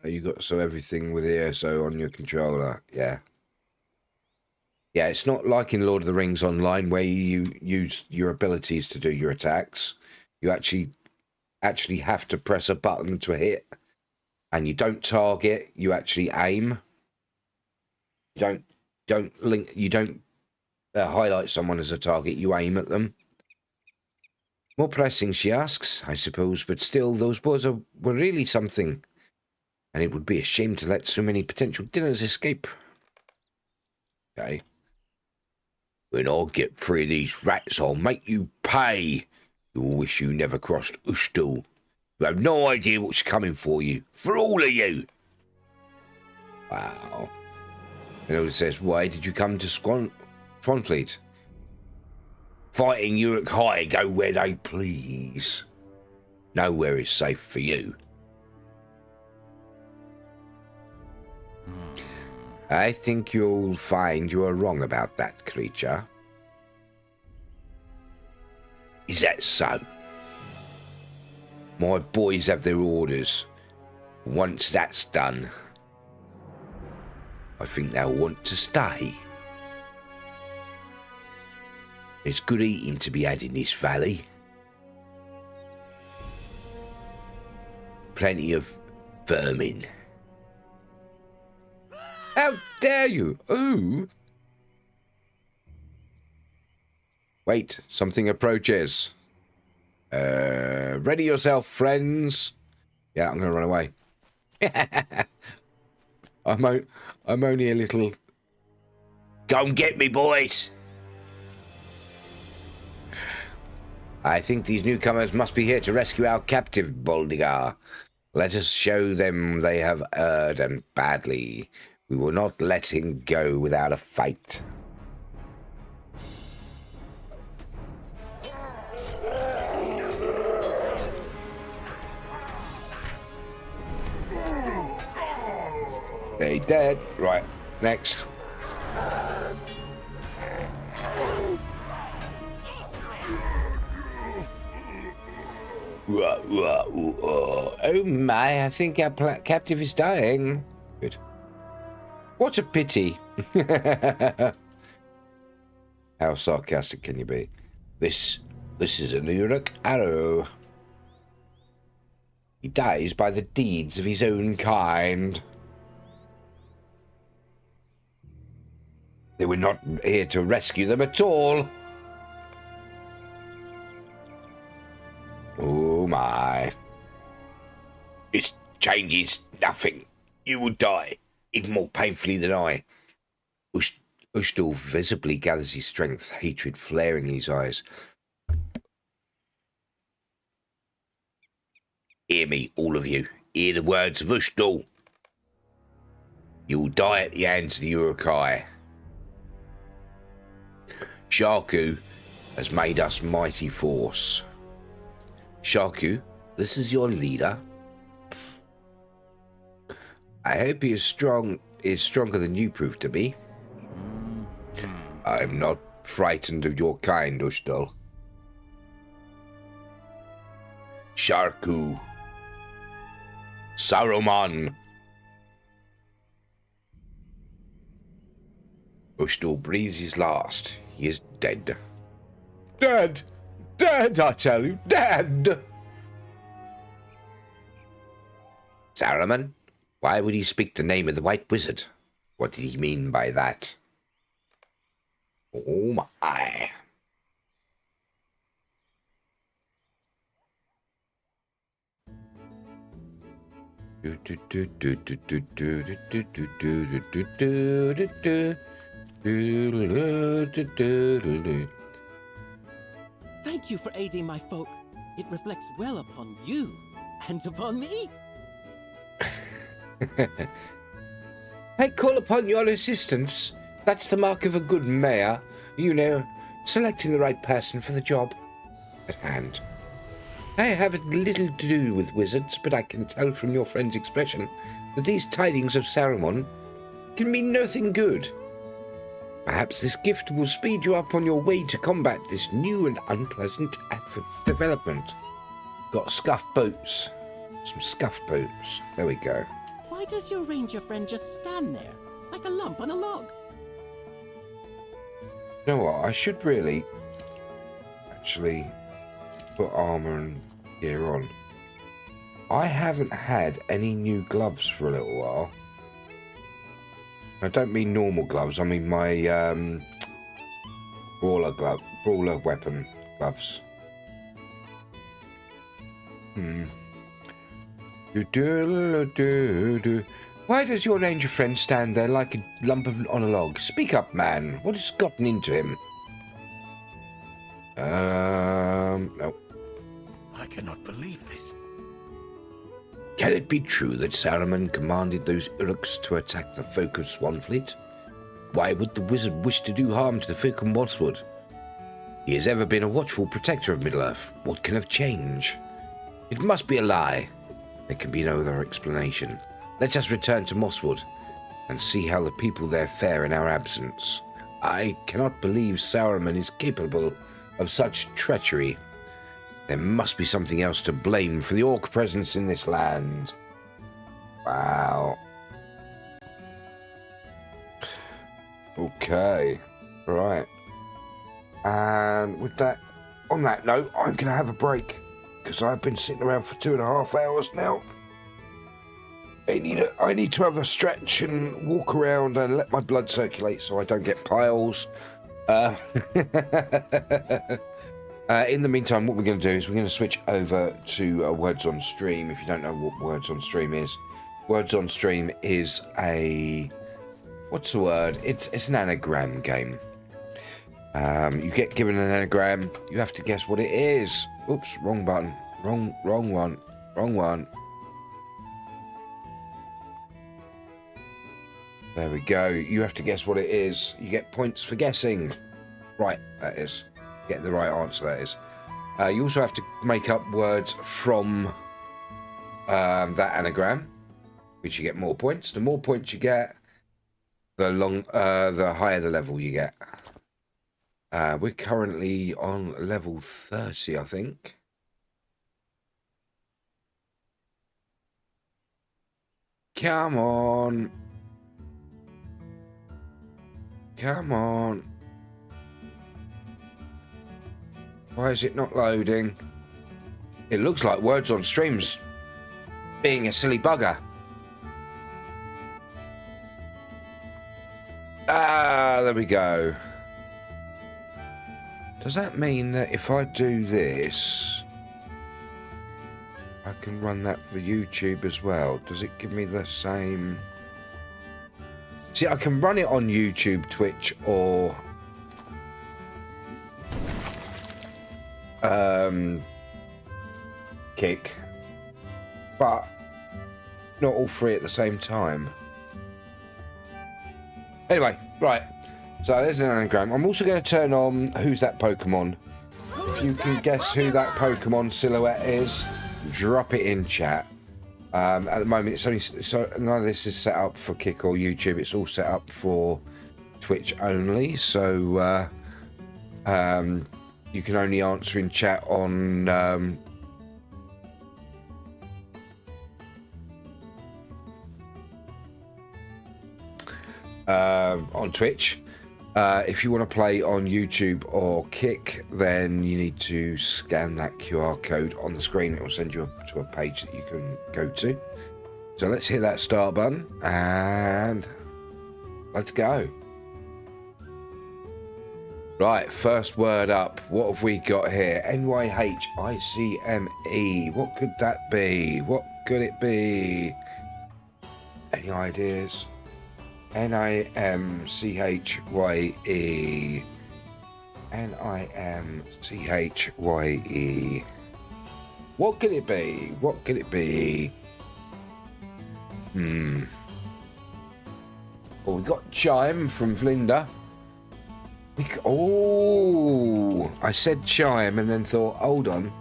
S5: You got everything with here, so on your controller, yeah. Yeah, it's not like in Lord of the Rings Online where you use your abilities to do your attacks. You actually have to press a button to hit, and you don't target. You actually aim. You don't highlight someone as a target. You aim at them. More pressing, she asks, I suppose, but still, those boars were really something, and it would be a shame to let so many potential dinners escape. Okay. When I get free of these rats, I'll make you pay. You'll wish you never crossed Ustal. You have no idea what's coming for you. For all of you. Wow. And it says, why did you come to Swanfleet? Fighting Uruk High go where they please. Nowhere is safe for you. I think you'll find you are wrong about that, creature. Is that so? My boys have their orders. Once that's done, I think they'll want to stay. There's good eating to be had in this valley. Plenty of vermin. How dare you? Ooh. Wait, something approaches. Ready yourself, friends. Yeah, I'm gonna run away. I'm only a little... Go and get me, boys. I think these newcomers must be here to rescue our captive, Boldigar. Let us show them they have erred and badly. We will not let him go without a fight. They dead. Right, next. Oh my, I think our captive is dying. Good. What a pity. How sarcastic can you be? This is an Uruk arrow. He dies by the deeds of his own kind. They were not here to rescue them at all. Oh my. This changes nothing. You will die, even more painfully than I. Ustal visibly gathers his strength, hatred flaring in his eyes. Hear me, all of you. Hear the words of Ustal. You will die at the hands of the Uruk-hai. Sharku has made us mighty force. Sharku, this is your leader. I hope he is stronger than you proved to be. I'm not frightened of your kind, Ustal. Sharku. Saruman. Ustal breathes his last. He is dead. Dead! Dead, I tell you! Dead! Saruman? Why would he speak the name of the White Wizard? What did he mean by that? Oh my.
S6: Thank you for aiding my folk. It reflects well upon you and upon me.
S5: I call upon your assistance. That's the mark of a good mayor. You know, selecting the right person for the job at hand.
S11: I have little to do with wizards, but I can tell from your friend's expression that these tidings of Saruman can mean nothing good. Perhaps this gift will speed you up on your way to combat this new and unpleasant development. Got scuffed boots. Some scuffed boots. There we go.
S6: Why does your ranger friend just stand there, like a lump on a log?
S5: You know what? I should really actually put armor and gear on. I haven't had any new gloves for a little while. I don't mean normal gloves. I mean my brawler weapon gloves. Why does your ranger friend stand there like a lump on a log? Speak up, man. What has gotten into him? No.
S7: I cannot believe this.
S5: Can it be true that Saruman commanded those Uruks to attack the folk of Swanfleet? Why would the wizard wish to do harm to the folk of Mosswood? He has ever been a watchful protector of Middle-earth. What can have changed? It must be a lie. There can be no other explanation. Let us return to Mosswood and see how the people there fare in our absence. I cannot believe Saruman is capable of such treachery. There must be something else to blame for the orc presence in this land. Wow. Okay. Right. And with that, on that note, I'm going to have a break because I've been sitting around for 2.5 hours now. I need to have a stretch and walk around and let my blood circulate so I don't get piles. In the meantime, what we're going to do is we're going to switch over to Words on Stream. If you don't know what Words on Stream is, Words on Stream is a... what's the word? It's an anagram game. You get given an anagram. You have to guess what it is. Oops, wrong button. Wrong one. Wrong one. There we go. You have to guess what it is. You get points for guessing. Right, that is. Get the right answer, that is. You also have to make up words from that anagram, which you get more points. The more points you get, the higher the level you get. We're currently on level 30, I think. Come on. Come on. Why is it not loading? It looks like Words on Stream's being a silly bugger. There we go. Does that mean that if I do this, I can run that for YouTube as well? Does it give me the same... See, I can run it on YouTube, Twitch, or Kick, but not all three at the same time. Anyway, right. So there's an anagram. I'm also going to turn on Who's That Pokemon. If you can guess who that Pokemon silhouette is, drop it in chat. At the moment, it's only so none of this is set up for Kick or YouTube. It's all set up for Twitch only. So you can only answer in chat on Twitch. If you want to play on YouTube or Kick, then you need to scan that QR code on the screen. It will send you to a page that you can go to. So let's hit that start button and let's go. Right, first word up. What have we got here? NYHICME. What could that be? What could it be? Any ideas? NIMCHYE. NIMCHYE. What could it be? What could it be? Well, we got chime from Vlinda. Oh, I said chime and then thought, hold on.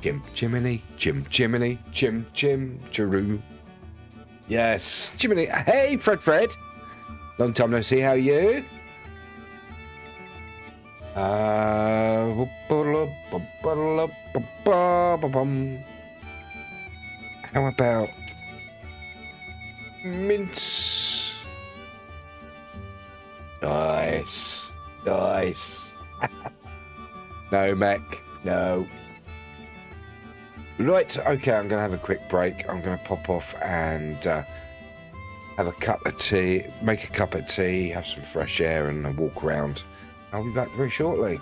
S5: Chim chimney, chim chimney, chim chim chiroo. Yes, chimney. Hey, Fred. Long time no see. How are you? How about mince? Nice. No, Mac. No. Right, okay, I'm going to have a quick break. I'm going to pop off and have a cup of tea, make a cup of tea, have some fresh air and a walk around. I'll be back very shortly.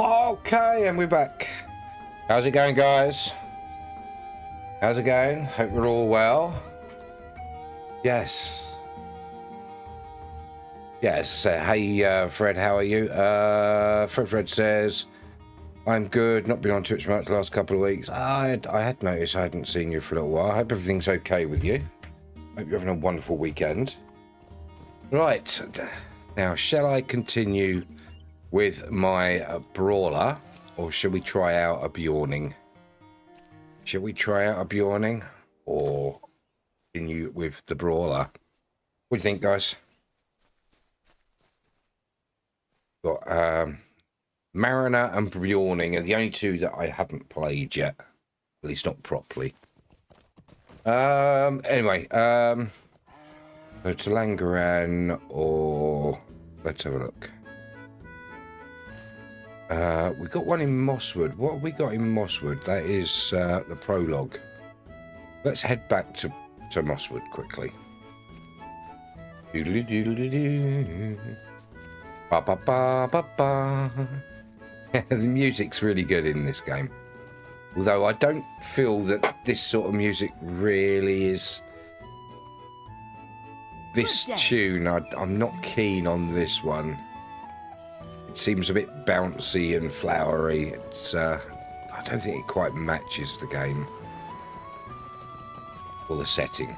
S5: Okay, and we're back. How's it going, guys? How's it going? Hope you're all well. Yes. Yes. So, hey, Fred, how are you? Fred says, I'm good. Not been on Twitch much the last couple of weeks. I had noticed I hadn't seen you for a little while. I hope everything's okay with you. Hope you're having a wonderful weekend. Right. Now, shall I continue with my brawler, or shall we try out a Bjorning? Shall we try out a Bjorning, or continue with the brawler? What do you think, guys? Got Mariner and Bjorning are the only two that I haven't played yet, at least not properly. Anyway, go to Langaran, or let's have a look. We got one in Mosswood. What have we got in Mosswood? That is the prologue. Let's head back to Mosswood quickly. Doodly doodly doo. Ba ba ba ba ba. The music's really good in this game. Although I don't feel that this sort of music really is this tune. I'm not keen on this one. It seems a bit bouncy and flowery. It's I don't think it quite matches the game or the setting.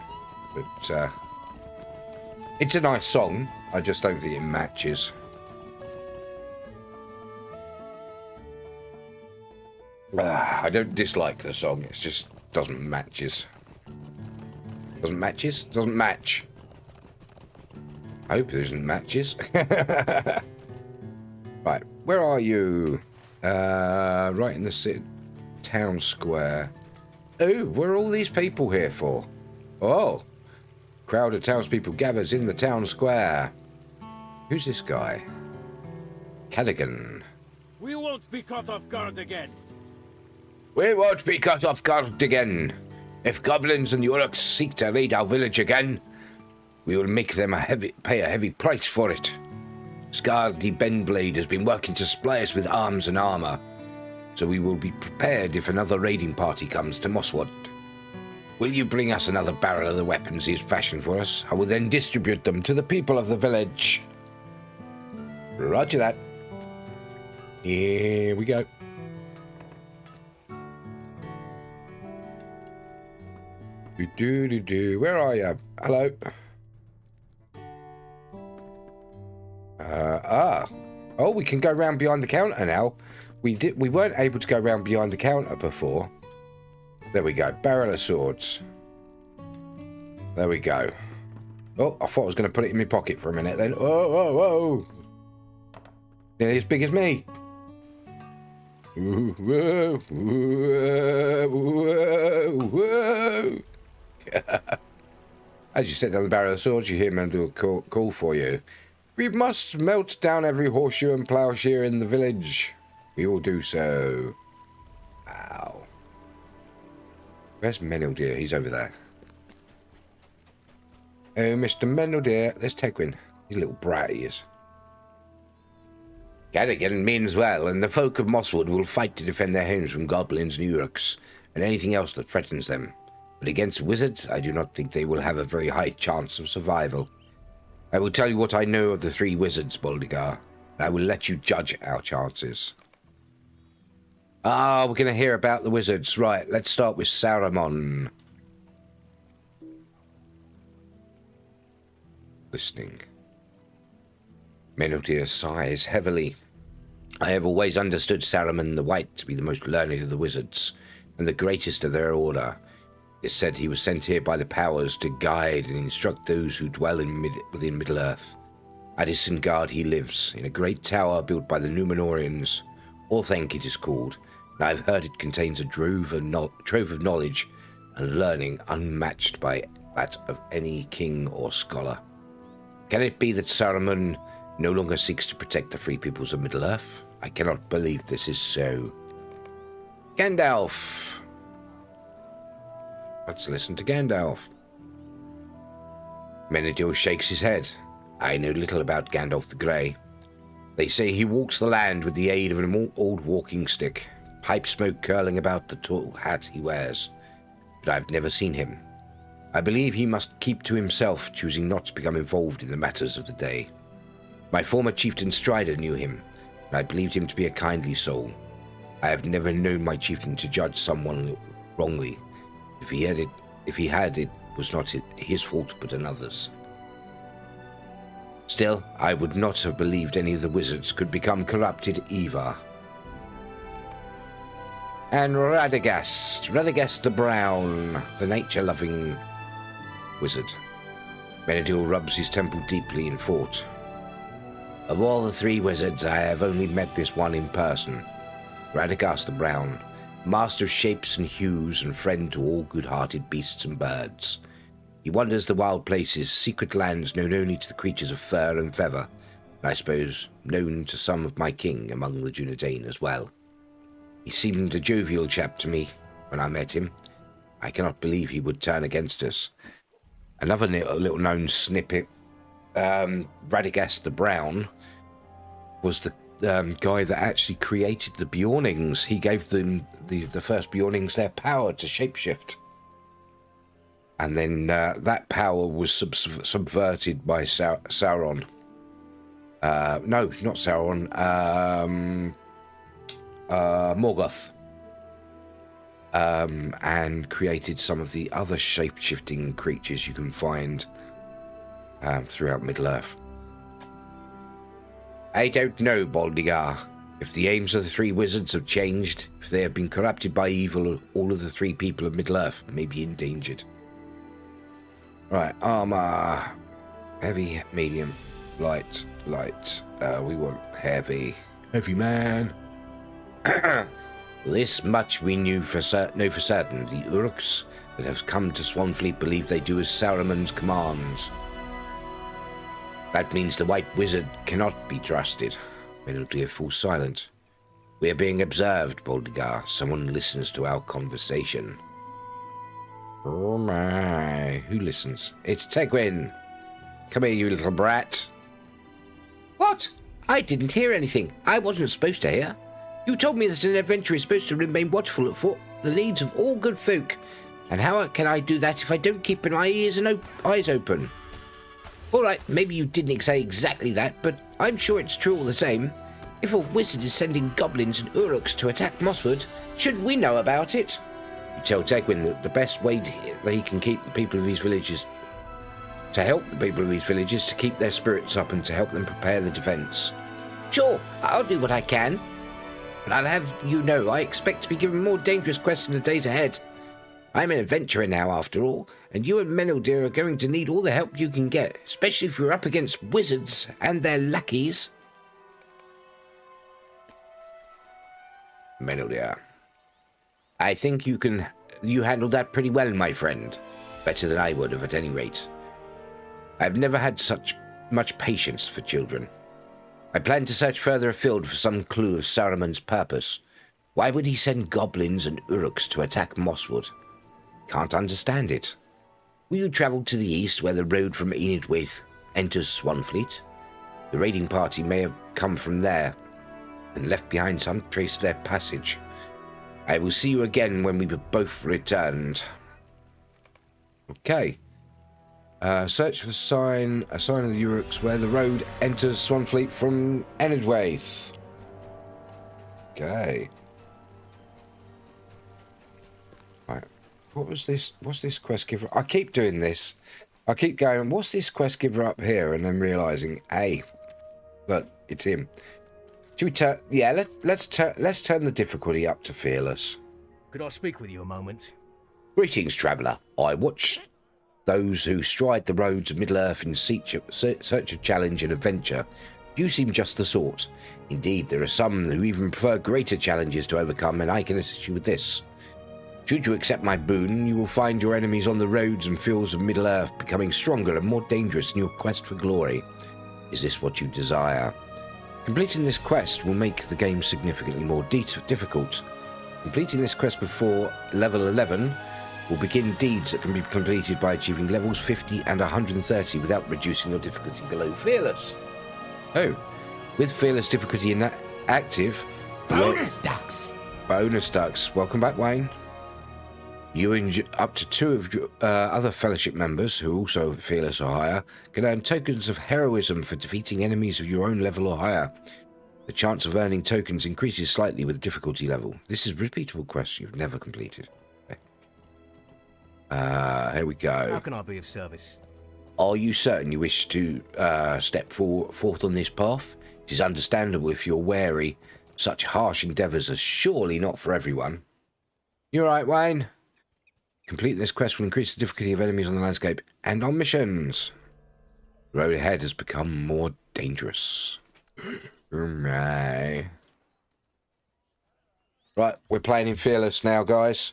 S5: But it's a nice song. I just don't think it matches. I don't dislike the song. It just doesn't matches. Doesn't matches? Doesn't match. I hope there isn't matches. Right, where are you? Right in the town square. Oh, what are all these people here for? Oh, crowd of townspeople gathers in the town square. Who's this guy? Callaghan.
S7: We won't be caught off guard again.
S5: We won't be caught off guard again. If goblins and Yurks seek to raid our village again, we will make them pay a heavy price for it. Scardy Benblade has been working to supply us with arms and armour, so we will be prepared if another raiding party comes to Mosswood. Will you bring us another barrel of the weapons he has fashioned for us? I will then distribute them to the people of the village. Roger that. Here we go. Where are you? Hello. Oh, we can go round behind the counter now. We weren't able to go round behind the counter before. There we go. Barrel of swords. There we go. Oh, I thought I was going to put it in my pocket for a minute then. Whoa. Nearly as big as me. Whoa. As you set down the barrel of swords, you hear men do a call for you. We must melt down every horseshoe and ploughshare in the village. We will do so. Ow. Where's Meneldeer? He's over there. Oh, Mr. Meneldeer. There's Tegwin. He's a little brat, he is. Callaghan means well, and the folk of Mosswood will fight to defend their homes from goblins and Uruks, and anything else that threatens them. But against wizards, I do not think they will have a very high chance of survival. I will tell you what I know of the 3 wizards, Boldigar, and I will let you judge our chances. We're going to hear about the wizards. Right, let's start with Saruman. Listening. Meneldeer sighs heavily. I have always understood Saruman the White to be the most learned of the wizards, and the greatest of their order. It's said he was sent here by the powers to guide and instruct those who dwell within Middle-earth. At Isengard he lives, in a great tower built by the Númenóreans. Orthanc it is called, and I've heard it contains a trove of knowledge and learning unmatched by that of any king or scholar. Can it be that Saruman no longer seeks to protect the free peoples of Middle-earth? I cannot believe this is so. Gandalf. Let's listen to Gandalf. Meneldeer shakes his head. I know little about Gandalf the Grey. They say he walks the land with the aid of an old walking stick, pipe smoke curling about the tall hat he wears. But I've never seen him. I believe he must keep to himself, choosing not to become involved in the matters of the day. My former chieftain Strider knew him, and I believed him to be a kindly soul. I have never known my chieftain to judge someone wrongly. If he had, it was not his fault but another's. Still, I would not have believed any of the wizards could become corrupted either. And Radagast the Brown, the nature-loving wizard. Benedil rubs his temple deeply in thought. Of all the 3 wizards, I have only met this one in person. Radagast the Brown, master of shapes and hues and friend to all good-hearted beasts and birds. He wanders the wild places, secret lands known only to the creatures of fur and feather, and I suppose known to some of my king among the Dunedain as well. He seemed a jovial chap to me when I met him. I cannot believe he would turn against us. Another little known snippet, Radagast the Brown was the guy that actually created the Bjornings. He gave them, the first Bjornings, their power to shapeshift. And then that power was subverted by Sauron. No, not Sauron. Morgoth. And created some of the other shape-shifting creatures you can find throughout Middle-earth. I don't know, Boldigar. If the aims of the 3 wizards have changed, if they have been corrupted by evil, all of the 3 people of Middle-earth may be endangered. Right, armor. Heavy, medium, light. We want heavy. Heavy man. This much we know for certain. The Uruks that have come to Swanfleet believe they do as Saruman's commands. That means the White Wizard cannot be trusted. Meneldir falls silent. We are being observed, Boldigar. Someone listens to our conversation. Oh my. Who listens? It's Tegwin. Come here, you little brat. What? I didn't hear anything. I wasn't supposed to hear. You told me that an adventurer is supposed to remain watchful for the needs of all good folk. And how can I do that if I don't keep my ears and eyes open? All right, maybe you didn't say exactly that, but I'm sure it's true all the same. If a wizard is sending goblins and uruks to attack Mosswood, shouldn't we know about it? You tell Tegwin that the best way that he can keep the people of his villages, to help the people of his villages to keep their spirits up and to help them prepare the defence. Sure, I'll do what I can. But I'll have you know, I expect to be given more dangerous quests in the days ahead. I'm an adventurer now, after all, and you and Meneldir are going to need all the help you can get, especially if you're up against wizards and their lackeys. Meneldir. I think you handled that pretty well, my friend. Better than I would have, at any rate. I've never had such much patience for children. I plan to search further afield for some clue of Saruman's purpose. Why would he send goblins and uruks to attack Mosswood? Can't understand it. Will you travel to the east where the road from Enidwaith enters Swanfleet? The raiding party may have come from there and left behind some trace of their passage. I will see you again when we've both returned. Okay. Search for a sign of the Uruks where the road enters Swanfleet from Enidwaith. Okay. Right. What was this? What's this quest giver? I keep doing this. I keep going, what's this quest giver up here? And then realising, hey, look, it's him. Should we turn? Yeah, let's turn the difficulty up to fearless.
S7: Could I speak with you a moment?
S5: Greetings, traveller. I watch those who stride the roads of Middle-earth in search of challenge and adventure. You seem just the sort. Indeed, there are some who even prefer greater challenges to overcome, and I can assist you with this. Should you accept my boon, you will find your enemies on the roads and fields of Middle-earth becoming stronger and more dangerous in your quest for glory. Is this what you desire? Completing this quest will make the game significantly more difficult. Completing this quest before level 11 will begin deeds that can be completed by achieving levels 50 and 130 without reducing your difficulty below fearless. Oh, With fearless difficulty active.
S6: Bonus ducks.
S5: Bonus ducks. Welcome back, Wayne. You and up to 2 of your other fellowship members, who are also fearless or higher, can earn tokens of heroism for defeating enemies of your own level or higher. The chance of earning tokens increases slightly with difficulty level. This is a repeatable quest you've never completed. Okay. Here we go.
S7: How can I be of service?
S5: Are you certain you wish to step forth on this path? It is understandable if you're wary. Such harsh endeavours are surely not for everyone. You alright, Wayne? Completing this quest will increase the difficulty of enemies on the landscape and on missions. The road ahead has become more dangerous. Right, we're playing in Fearless now, guys.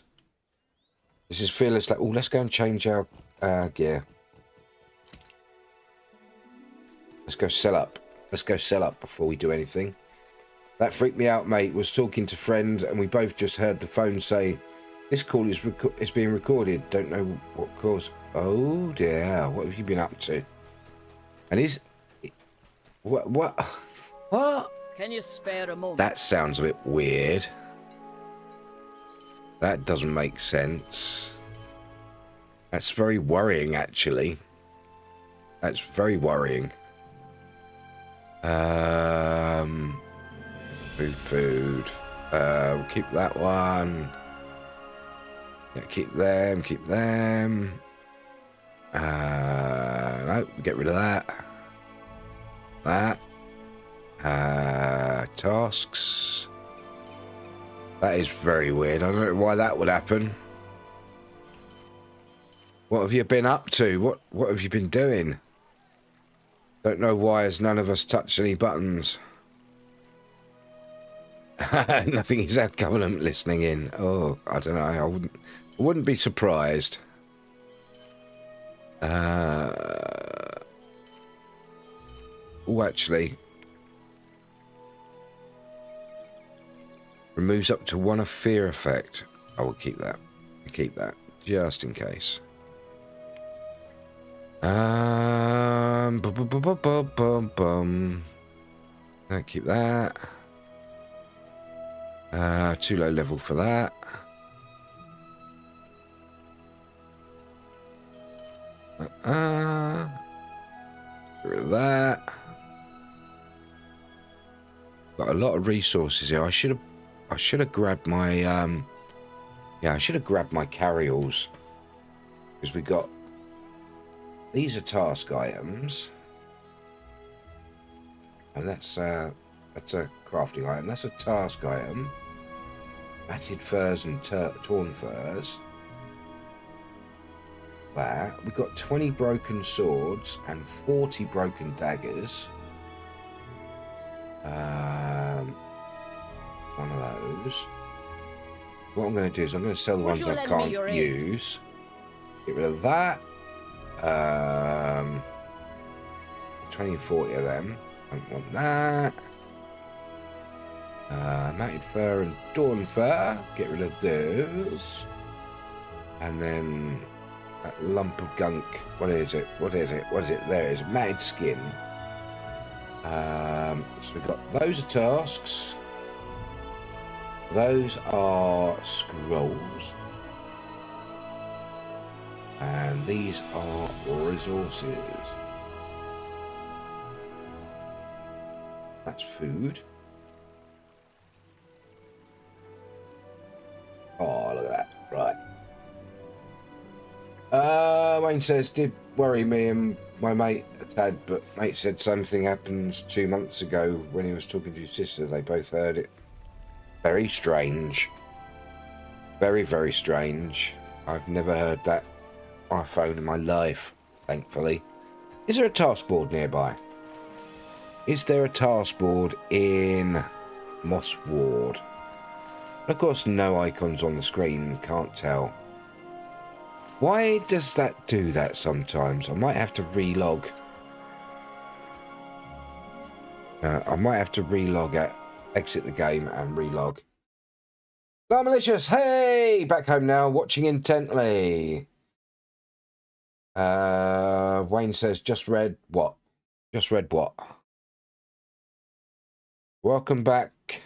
S5: This is Fearless. Oh, let's go and change our gear. Let's go sell up. Let's go sell up before we do anything. That freaked me out, mate. Was talking to friends, and we both just heard the phone say, "This call is being recorded." Don't know what cause. Oh dear, what have you been up to? And is what?
S12: Can you spare a moment?
S5: That sounds a bit weird. That doesn't make sense. That's very worrying, actually. That's very worrying. Food. We'll keep that one. Yeah, keep them. No, get rid of that. Tasks. That is very weird. I don't know why that would happen. What have you been up to? What have you been doing? Don't know why has none of us touched any buttons. Nothing is our Covenant listening in. Oh, I don't know. I wouldn't be surprised. Oh, actually. Removes up to 1 of fear effect. I will keep that. Keep that. Just in case. I'll keep that. Too low level for that. Get rid of that. Got a lot of resources here. I should have grabbed my I should have grabbed my carryalls, because we got these are task items, and that's a crafting item. That's a task item. Matted furs and torn furs. That we've got 20 broken swords and 40 broken daggers. One of those. What I'm going to do is I'm going to sell the ones I can't use. Get rid of that. 20 and 40 of them. Don't want that. Matted fur and torn fur. Get rid of those. And then that lump of gunk. What is it? There it is. Matted skin. So we've got those are tasks. Those are scrolls. And these are resources. That's food. Oh, look at that. Right. Wayne says, did worry me and my mate a tad, but mate said something happened 2 months ago when he was talking to his sister. They both heard it. Very strange. Very, very strange. I've never heard that on a phone in my life, thankfully. Is there a task board nearby? Is there a task board in Moss Ward? Of course, no icons on the screen, can't tell. Why does that do that sometimes? I might have to relog. Exit the game and relog. Hello, Malicious. Hey, back home now, watching intently. Wayne says, just read what? Just read what? Welcome back.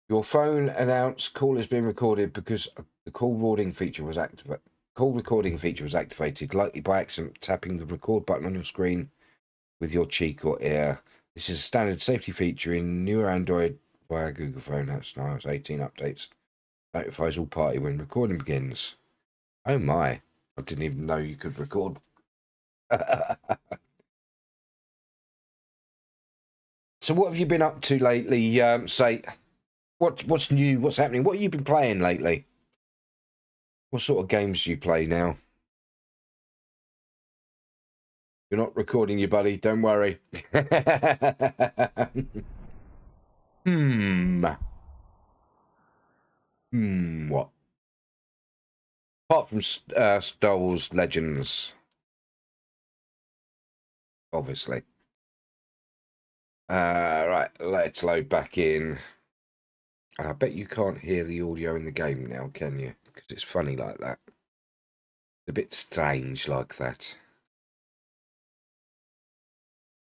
S5: Your phone announced call has been recorded because the call recording feature was activated. Call recording feature was activated, likely by accident, tapping the record button on your screen with your cheek or ear. This is a standard safety feature in newer Android via Google Phone apps and iOS 18 updates. Notifies all party when recording begins. Oh my! I didn't even know you could record. So what have you been up to lately, Say? What's new? What's happening? What have you been playing lately? What sort of games do you play now? You're not recording you, buddy. Don't worry. What? Apart from Star Wars Legends. Obviously. Right, let's load back in. And I bet you can't hear the audio in the game now, can you? Because it's funny like that. It's a bit strange like that.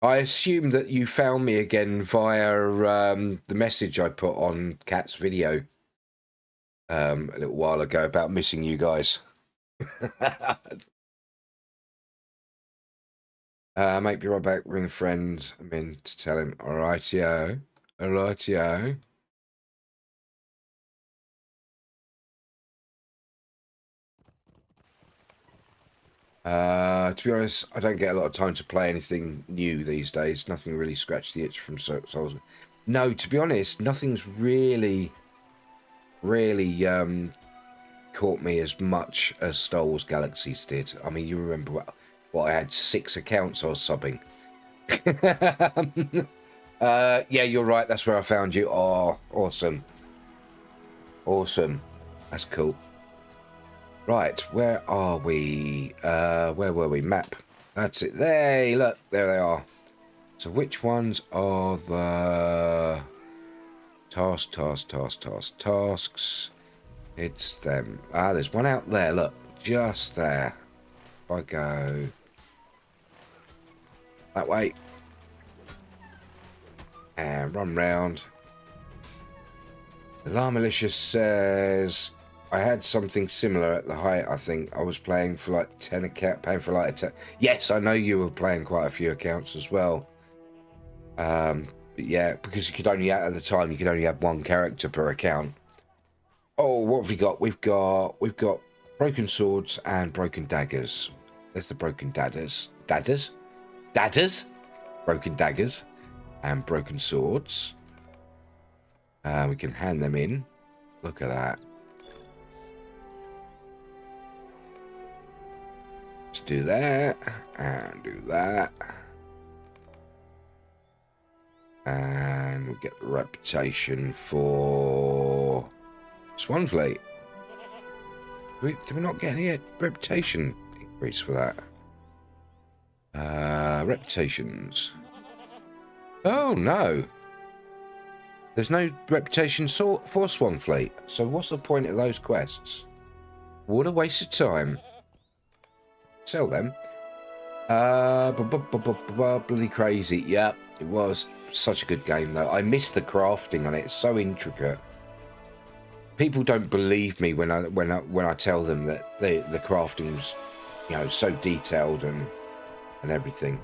S5: I assume that you found me again via the message I put on Kat's video a little while ago about missing you guys. Might be right back. Ring a friend. I'm in to tell him. Alrightio. Alrightio. To be honest, I don't get a lot of time to play anything new these days. Nothing really scratched the itch from Souls. No, to be honest, nothing's really caught me as much as Star Wars Galaxies did. I mean, you remember what I had 6 accounts I was subbing. Yeah, you're right. That's where I found you. Oh, awesome. Awesome. That's cool. Right, where are we? Where were we? Map. That's it. There, look. There they are. So which ones are the... Tasks. It's them. Ah, there's one out there. Look, just there. If I go that way and run round. Alarm Malicious says I had something similar at the height. I think I was playing for like 10 account, paying for like 10. Yes, I know you were playing quite a few accounts as well. But yeah, because you could only at the time you could only have 1 character per account. Oh, what have we got? We've got broken swords and broken daggers. There's the broken daggers. Daggers? Broken daggers and broken swords. We can hand them in. Look at that. Let's do that and do that. And we get the reputation for Swanfleet. Did we not get any reputation increase for that? Reputations. Oh no. There's no reputation for Swanfleet. So what's the point of those quests? What a waste of time. Sell them. Bloody crazy. Yeah, it was such a good game though. I missed the crafting on it. It's so intricate. People don't believe me when I tell them that the crafting's, you know, so detailed and everything.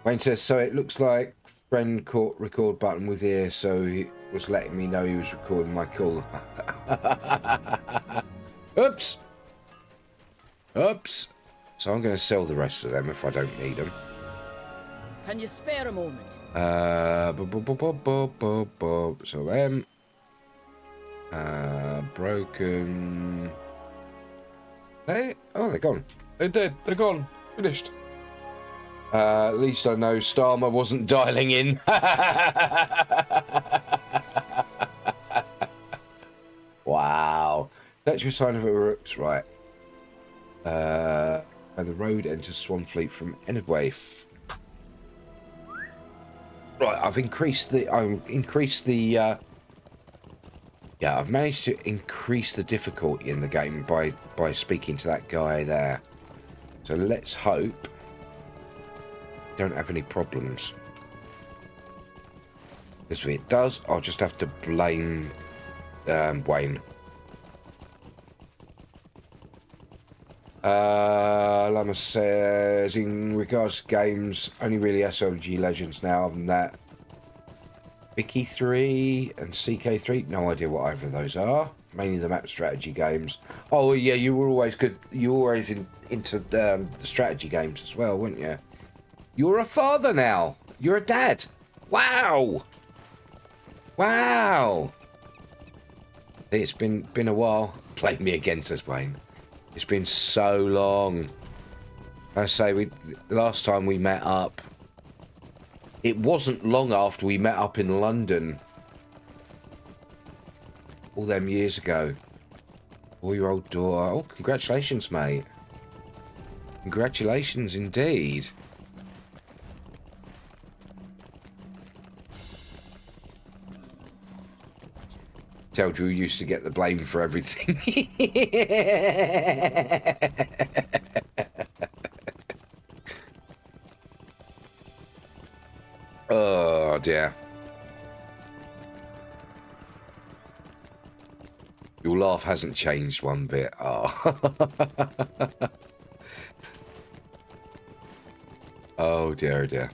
S5: Wayne says, so it looks like friend caught record button with ear, so he was letting me know he was recording my call. Oops. So I'm going to sell the rest of them if I don't need them.
S12: Can you spare a moment?
S5: So them. Broken. They're gone. They're dead. They're gone. Finished. At least I know Starmer wasn't dialing in. Wow. That's your sign of a rooks, right? And the road enters Swanfleet from Enedwaith. Right, I've managed to increase the difficulty in the game by speaking to that guy there. So let's hope don't have any problems. Because if it does, I'll just have to blame Wayne. Lama says, in regards to games, only really SLG Legends now. Other than that, Vicky 3 and CK3, no idea what either of those are. Mainly the map strategy games. Oh yeah, you were always good. You were always into the strategy games as well, weren't you? You're a father now. You're a dad. Wow. Wow. It's been a while. Play me again, says Wayne. It's been so long. I say last time we met up, it wasn't long after we met up in London. All them years ago. 4-year-old daughter. Oh, congratulations, mate. Congratulations indeed. Tell Drew used to get the blame for everything. Oh dear. Your laugh hasn't changed one bit. Oh, oh dear, oh dear.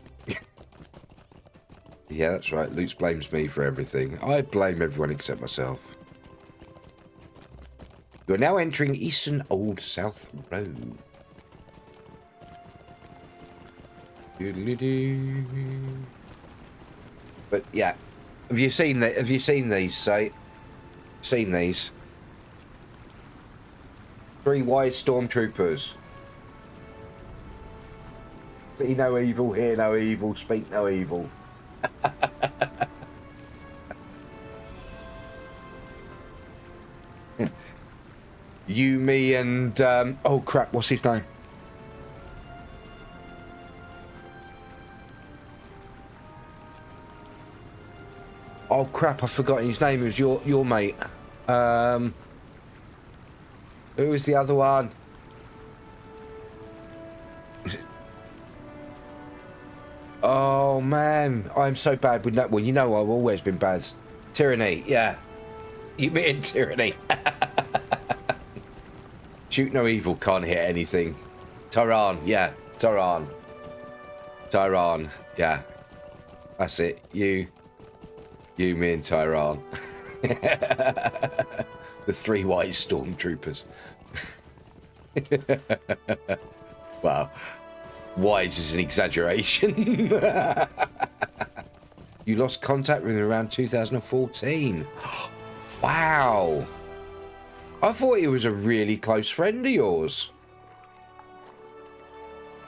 S5: Yeah, that's right. Luke blames me for everything. I blame everyone except myself. You are now entering Eastern Old South Road. But yeah, have you seen that? Have you seen these? Say, seen these? 3 wise stormtroopers. See no evil, hear no evil, speak no evil. You, me, and oh crap, what's his name? Oh crap, I've forgotten his name. It was your mate. Who was the other one? Oh man, I'm so bad with that one. You know I've always been bad. Tyranny, yeah. You mean Tyranny? Shoot no evil, can't hit anything. Tyran, yeah. Tyran, yeah. That's it. You, me, and Tyran. The 3 wise stormtroopers. Wow. Wise is an exaggeration. You lost contact with him around 2014. Wow. I thought he was a really close friend of yours.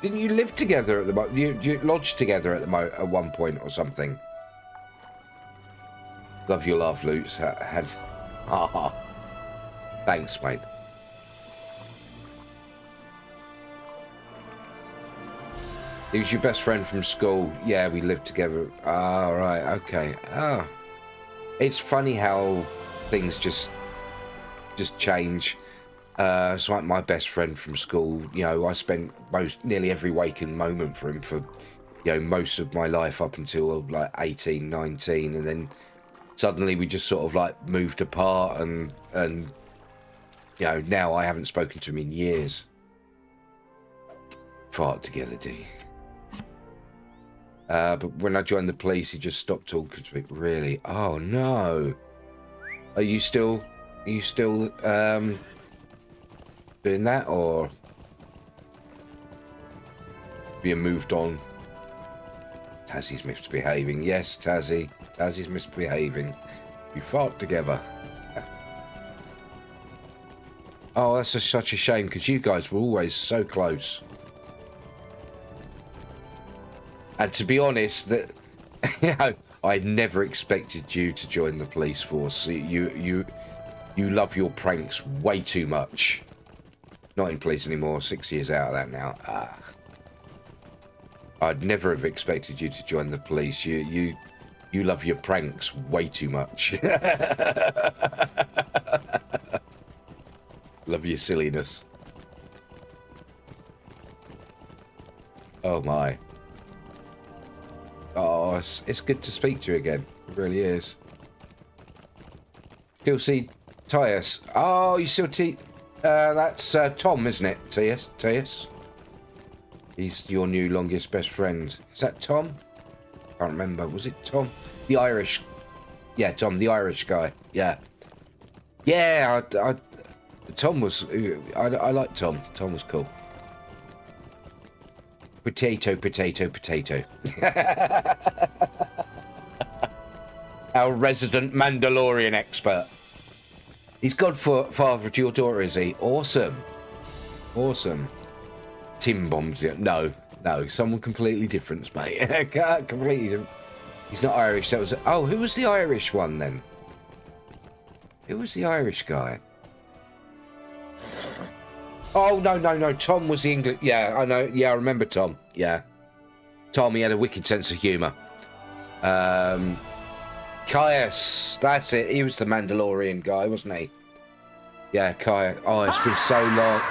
S5: Didn't you live together at the moment? You lodged together at one point or something? Love your laugh, Lutz. Thanks, mate. He was your best friend from school. Yeah, we lived together. Ah, right, okay. Ah, it's funny how things just change. It's like my best friend from school. You know, I spent nearly every waking moment for him for, you know, most of my life up until like 18, 19, and then suddenly we just sort of like moved apart, and you know, now I haven't spoken to him in years. Fart together, do you? But when I joined the police, he just stopped talking to me. Really? Oh no. Are you still doing that, or have you moved on? Tazzie's misbehaving. Yes, Tazzie's misbehaving. You fart together. Oh, that's such a shame, because you guys were always so close. And to be honest, that you know, I never expected you to join the police force. You love your pranks way too much. Not in police anymore. 6 years out of that now. I'd never have expected you to join the police. You love your pranks way too much. Love your silliness. Oh my. Oh, it's good to speak to you again. It really is. Still see Tias. Oh, you still see... that's Tom, isn't it? Tias. He's your new longest best friend. Is that Tom? Can't remember. Was it Tom? The Irish... Yeah, Tom, the Irish guy. Yeah. Yeah, Tom was... I like Tom. Tom was cool. Potato. Our resident Mandalorian expert. He's godfather to your daughter, is he? Awesome. Awesome. Tim bombs it. No. Someone completely different, mate. Completely different. He's not Irish. That was... Oh, who was the Irish one, then? Who was the Irish guy? Oh, no. Tom was the English... Yeah, I know. Yeah, I remember Tom. Yeah. Tom, he had a wicked sense of humour. Caius. That's it. He was the Mandalorian guy, wasn't he? Yeah, Caius. Oh, it's been so long.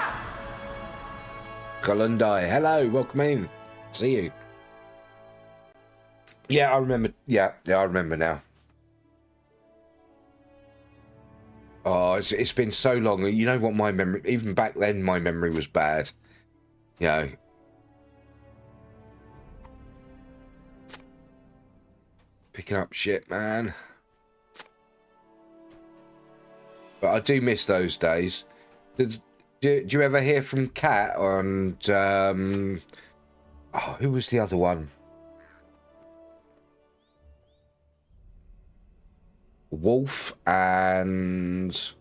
S5: Kalundai. Hello, welcome in. See you. Yeah, I remember. Yeah, I remember now. Oh, it's been so long. You know what my memory... Even back then, my memory was bad. You know. Picking up shit, man. But I do miss those days. Do you ever hear from Kat and... oh, who was the other one? Wolf and...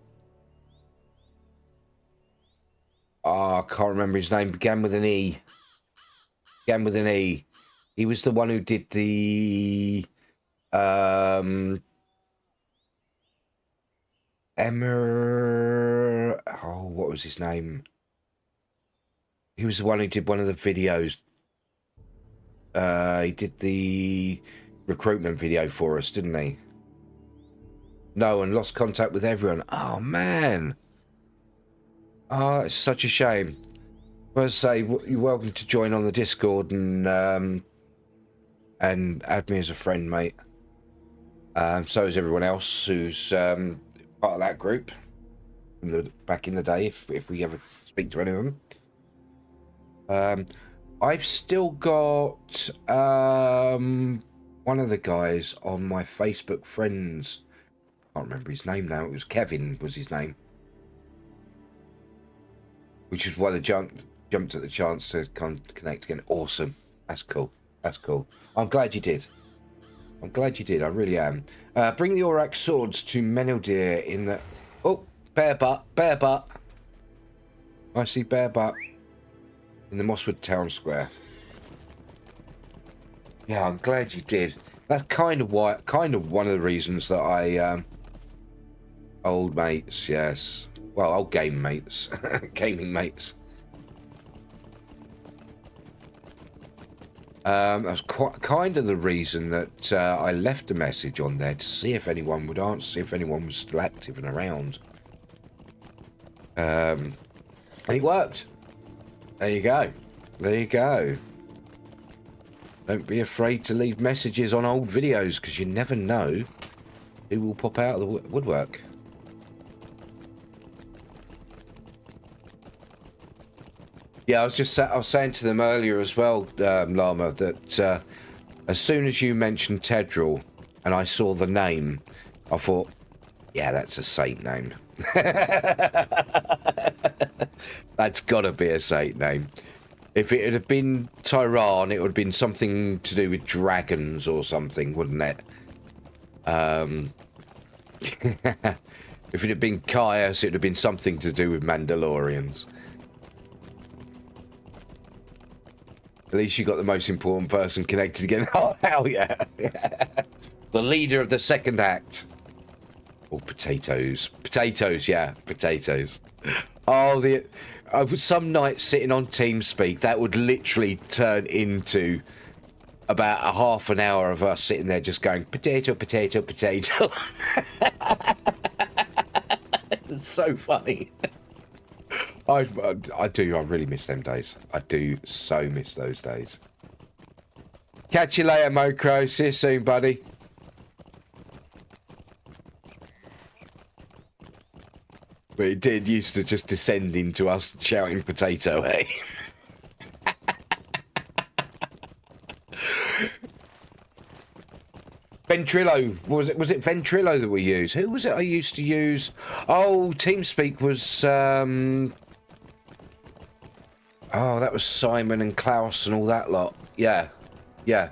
S5: Oh, I can't remember his name. Began with an E. He was the one who did the... Oh, what was his name? He was the one who did one of the videos. He did the recruitment video for us, didn't he? No, and lost contact with everyone. Oh, man. Oh, it's such a shame. Well, I say, you're welcome to join on the Discord and add me as a friend, mate. So is everyone else who's part of that group back in the day, if we ever speak to any of them. I've still got one of the guys on my Facebook friends. I can't remember his name now. It was Kevin was his name. Which is why they jumped at the chance to connect again. Awesome. That's cool. I'm glad you did. I really am. Bring the Aurak swords to Meneldir in the... Oh, bear butt. I see bear butt in the Mosswood Town Square. Yeah, I'm glad you did. That's kind of one of the reasons that I... Old mates, yes. Well, old game mates. Gaming mates. That's kind of the reason that I left a message on there to see if anyone would answer, see if anyone was still active and around. And it worked. There you go. Don't be afraid to leave messages on old videos, because you never know who will pop out of the woodwork. Yeah, I was saying to them earlier as well, Llama, that as soon as you mentioned Tedral and I saw the name, I thought, yeah, that's a saint name. That's got to be a saint name. If it had been Tyran, it would have been something to do with dragons or something, wouldn't it? If it had been Caius, it would have been something to do with Mandalorians. At least you got the most important person connected again. Oh, hell yeah. The leader of the second act. Oh, potatoes. Potatoes, yeah. Potatoes. Oh, some nights sitting on TeamSpeak, that would literally turn into about a half an hour of us sitting there just going, potato. It's so funny. I really miss them days. I do so miss those days. Catch you later, Mocro. See you soon, buddy. But it did used to just descend into us shouting potato, eh? Ventrilo. Was it Ventrilo that we used? Who was it I used to use? Oh, TeamSpeak was oh, that was Simon and Klaus and all that lot. Yeah. Yeah.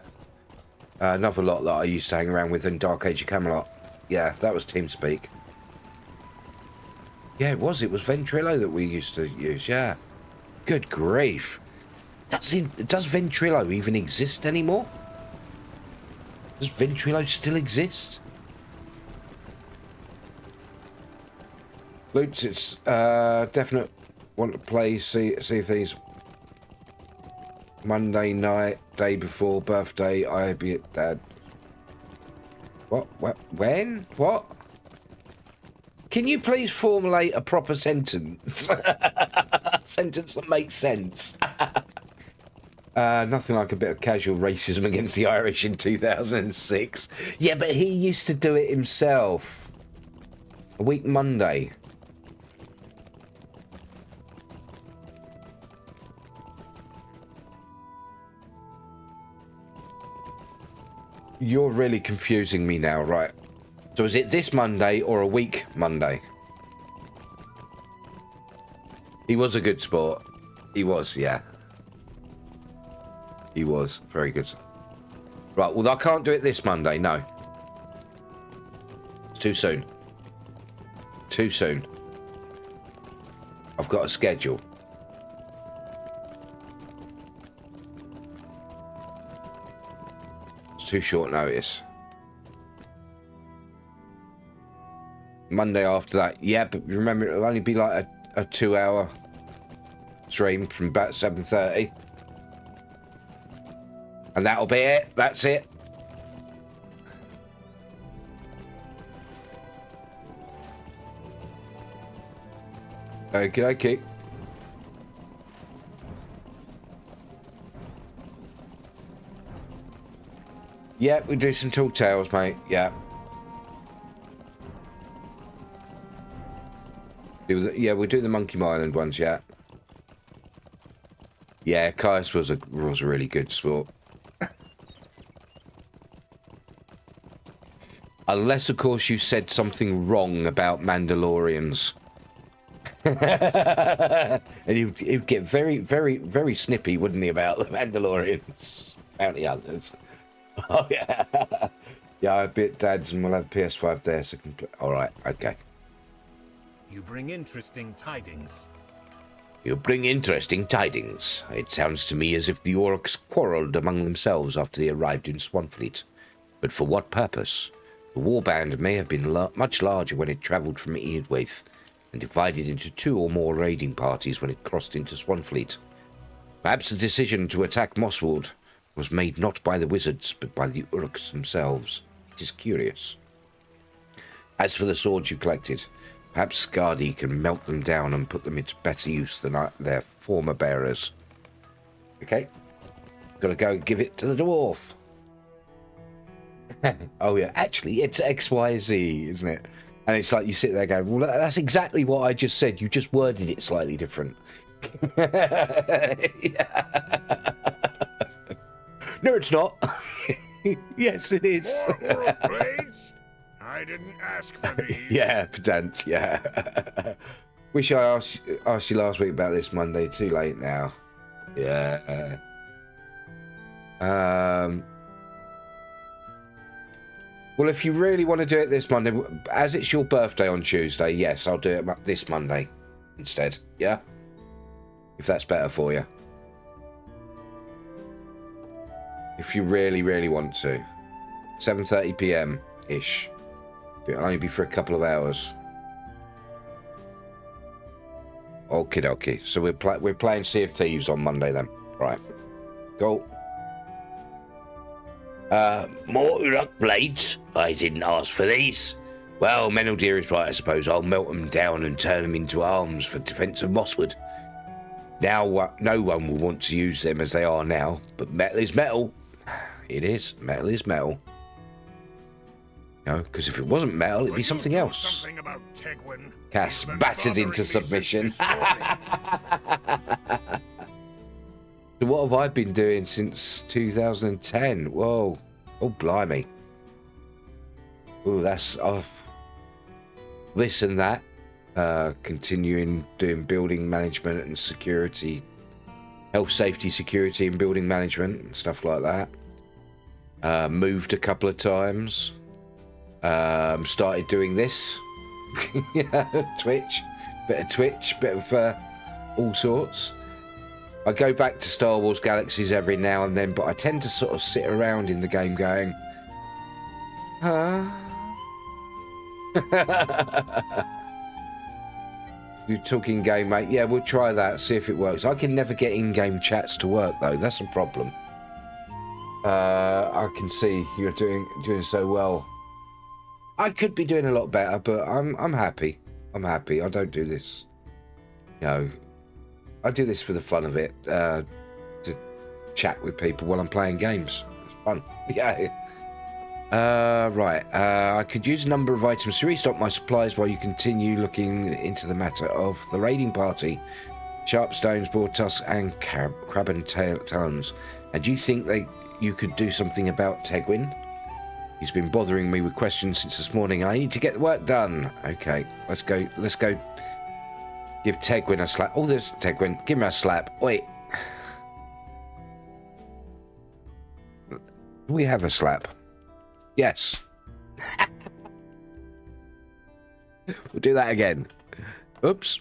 S5: Another lot that I used to hang around with in Dark Age of Camelot. Yeah, that was TeamSpeak. Yeah, it was. It was Ventrilo that we used to use, yeah. Good grief. Does Ventrilo even exist anymore? Does Ventrilo still exist? Loots, it's definite. Want to play, see if these Monday night, day before birthday, I be at Dad. What? When? What? Can you please formulate a proper sentence? A sentence that makes sense. Nothing like a bit of casual racism against the Irish in 2006. Yeah, but he used to do it himself. A week Monday. You're really confusing me now, right? So is it this Monday or a week Monday? He was a good sport. He was, yeah. He was. Very good. Right, well, I can't do it this Monday, no. It's too soon. Too soon. I've got a schedule. It's too short notice. Monday after that, yeah, but remember it'll only be like a 2-hour stream from about 7:30, and that'll be it. That's it. Okay. Yeah, we do some Tall Tales, mate. Yeah. Yeah, we do the Monkey Island ones, yeah. Yeah, Caius was a really good sport. Unless, of course, you said something wrong about Mandalorians. And he'd get very, very, very snippy, wouldn't he, about the Mandalorians? Bounty hunters. Oh, yeah. Yeah, I bit Dad's and we'll have PS5 there so I can play. Alright, okay.
S7: You bring interesting tidings.
S11: You bring interesting tidings. It sounds to me as if the orcs quarrelled among themselves after they arrived in Swanfleet. But for what purpose? The warband may have been much larger when it travelled from Eadwaith, and divided into 2 or more raiding parties when it crossed into Swanfleet. Perhaps the decision to attack Mosswold was made not by the wizards, but by the orcs themselves. It is curious. As for the swords you collected, perhaps Scardy can melt them down and put them into better use than their former bearers. Okay. Gotta go give it to the dwarf. Oh yeah, actually it's XYZ, isn't it? And it's like you sit there going, well, that's exactly what I just said. You just worded it slightly different. No, it's not. Yes, it is.
S7: More plates? I didn't ask for these.
S5: Yeah, pedant, yeah. Wish I asked you last week about this Monday. Too late now. Yeah. Well, if you really want to do it this Monday, as it's your birthday on Tuesday, yes, I'll do it this Monday instead, yeah? If that's better for you. If you really, really want to. 7:30 PM-ish. It'll only be for a couple of hours. Okie dokie. So we're playing Sea of Thieves on Monday then. Right. Go.
S11: More Uruk blades? I didn't ask for these. Well, Meneldir is right, I suppose. I'll melt them down and turn them into arms for defence of Mosswood. Now, no one will want to use them as they are now, but metal is metal.
S5: It is. Metal is metal. No, because if it wasn't metal, it'd be something else.
S7: Something about Tegwin.
S5: Cass battered into submission. So what have I been doing since 2010? Whoa. Oh, blimey. Oh, that's this and that. Continuing doing building management and security, health, safety, security and building management and stuff like that. Moved a couple of times. Started doing this. Twitch. Bit of all sorts. I go back to Star Wars Galaxies every now and then, but I tend to sort of sit around in the game going, huh? You're talking game, mate. Yeah, we'll try that, see if it works. I can never get in-game chats to work, though. That's a problem. I can see you're doing so well. I could be doing a lot better, but I'm happy. I'm happy. I don't do this. You know, I do this for the fun of it, to chat with people while I'm playing games. It's fun. Yeah. Right. I could use a number of items to restock my supplies while you continue looking into the matter of the raiding party. Sharp stones, broad tusks, and crab and talons. And do you think you could do something about Tegwin? He's been bothering me with questions since this morning, and I need to get the work done. Okay, let's go. Give Tegwin a slap. Oh, there's Tegwin. Give him a slap. Wait. Do we have a slap? Yes. We'll do that again. Oops.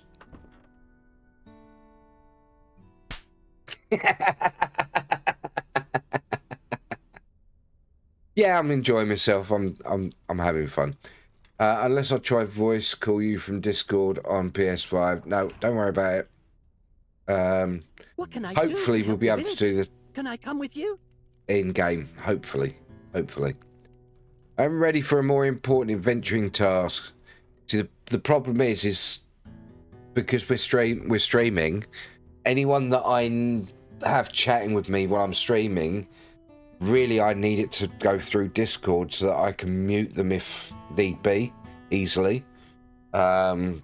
S5: Yeah, I'm enjoying myself. I'm having fun. Unless I try voice call you from Discord on PS5. No, don't worry about it.
S6: What can I
S5: hopefully
S6: do
S5: we'll be able to do the
S6: Can I come with you?
S5: in-game. Hopefully. I'm ready for a more important adventuring task. See, the problem is because we're streaming, anyone that I have chatting with me while I'm streaming, really I need it to go through Discord so that I can mute them if need be, easily. Yeah,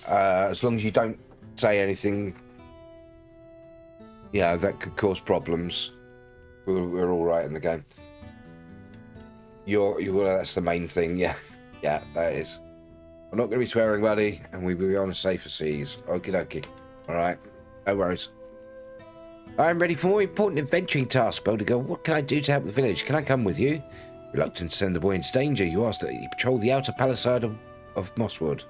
S5: as long as you don't say anything, yeah, that could cause problems. We're all right in the game. That's the main thing. Yeah, that is. I'm not going to be swearing, buddy, and we will be on a safer seas. Okie dokie. All right, no worries. I'm ready for more important adventuring tasks, Boldigo. What can I do to help the village? Can I come with you? Reluctant to send the boy into danger, you ask that he patrol the outer palisade of Mosswood.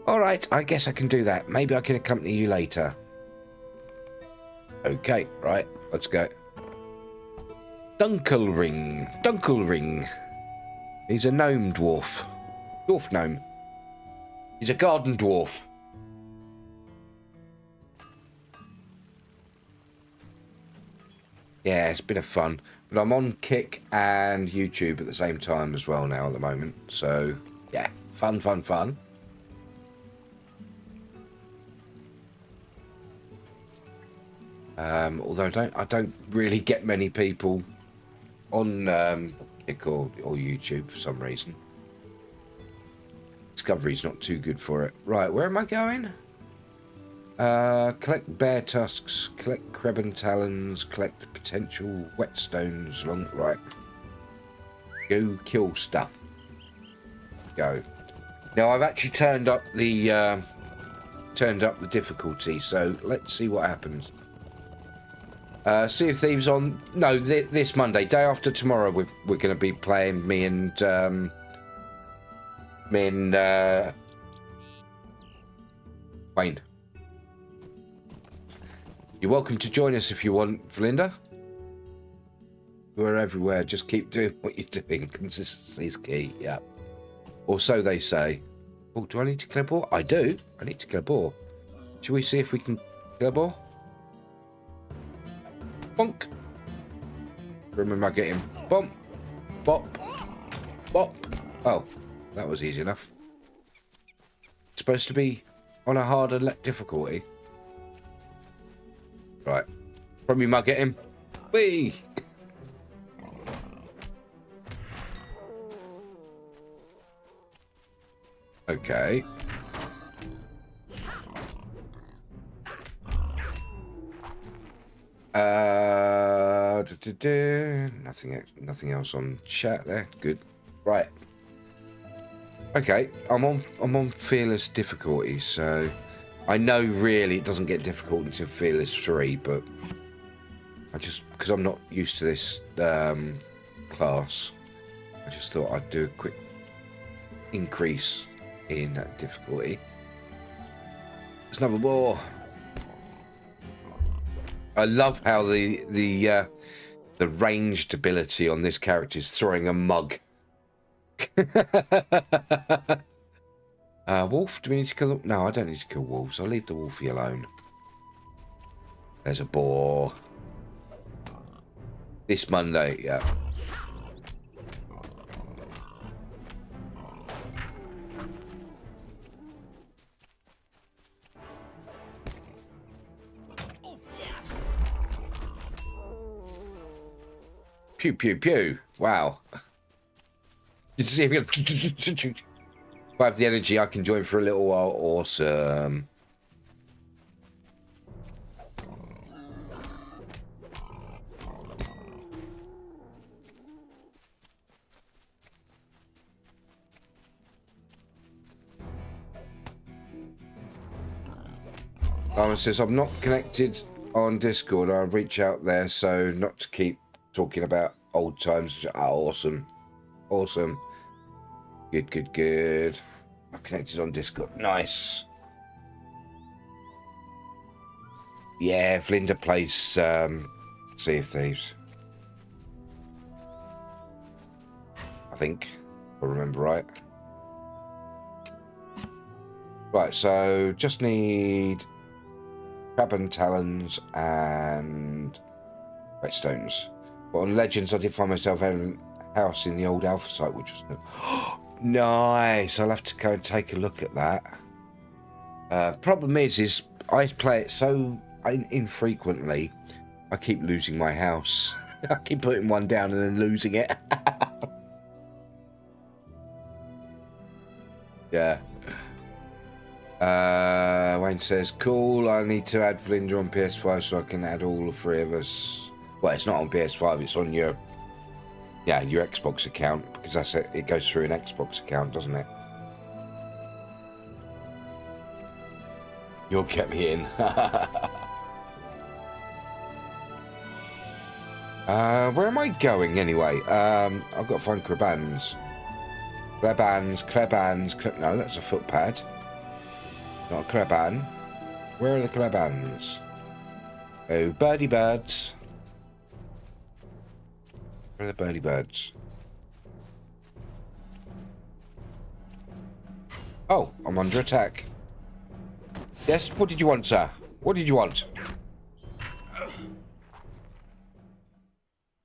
S5: All right, I guess I can do that. Maybe I can accompany you later. Okay, right, let's go. Dunkelring. He's a gnome dwarf. Dwarf gnome. He's a garden dwarf. Yeah, it's been a fun. But I'm on Kick and YouTube at the same time as well now at the moment. So, yeah, fun. Although I don't really get many people on Kick or YouTube for some reason. Discovery's not too good for it. Right, where am I going? Collect bear tusks, collect Krebin talons, collect potential whetstones along. Right. Go kill stuff. Go. Now I've actually turned up the difficulty, so let's see what happens. Sea of Thieves on this Monday, day after tomorrow. We're going to be playing me and Wayne. You're welcome to join us if you want, Valinda. We're everywhere. Just keep doing what you're doing. Consistency is key. Yeah. Or so they say. Oh, do I need to clear boar? I do. I need to clear boar. Shall we see if we can clear boar? Bonk. Remember getting bump, bop, bop. Oh, that was easy enough. It's supposed to be on a harder difficulty. Right, From your mug at him. Whee! Okay. Nothing else on chat there. Good. Right. Okay, I'm on fearless difficulty, so I know really it doesn't get difficult until fearless 3, but I just because I'm not used to this class, I just thought I'd do a quick increase in that difficulty. There's another more. I love how the ranged ability on this character is throwing a mug. Wolf, do we need to kill them? No, I don't need to kill wolves. I'll leave the wolfie alone. There's a boar. This Monday, yeah. Pew, pew, pew. Wow. Did you see him go? If I have the energy, I can join for a little while. Awesome. Simon says, I'm not connected on Discord. I'll reach out there, so not to keep talking about old times. Oh, awesome. Awesome. Good, good, good. I'm connected on Discord. Nice. Yeah, Vlinda plays Sea of Thieves. I think, if I remember right. Right, so just need crab and talons and whetstones. But on Legends, I did find myself having a house in the old Alpha site, which was nice. I'll have to go and take a look at that. Problem is I play it so infrequently, I keep losing my house. I keep putting one down and then losing it. Yeah. Wayne says, cool, I need to add Vlinda on PS5 so I can add all the three of us. Well, it's not on PS5, it's on your Xbox account, because that's it. It goes through an Xbox account, doesn't it? You'll get me in. Where am I going anyway? I've got to find Crabans. No, that's a footpad. Not a Craban. Where are the Crabans? Oh, birdie birds. Where are the birdie birds? Oh, I'm under attack. Yes, what did you want, sir? What did you want?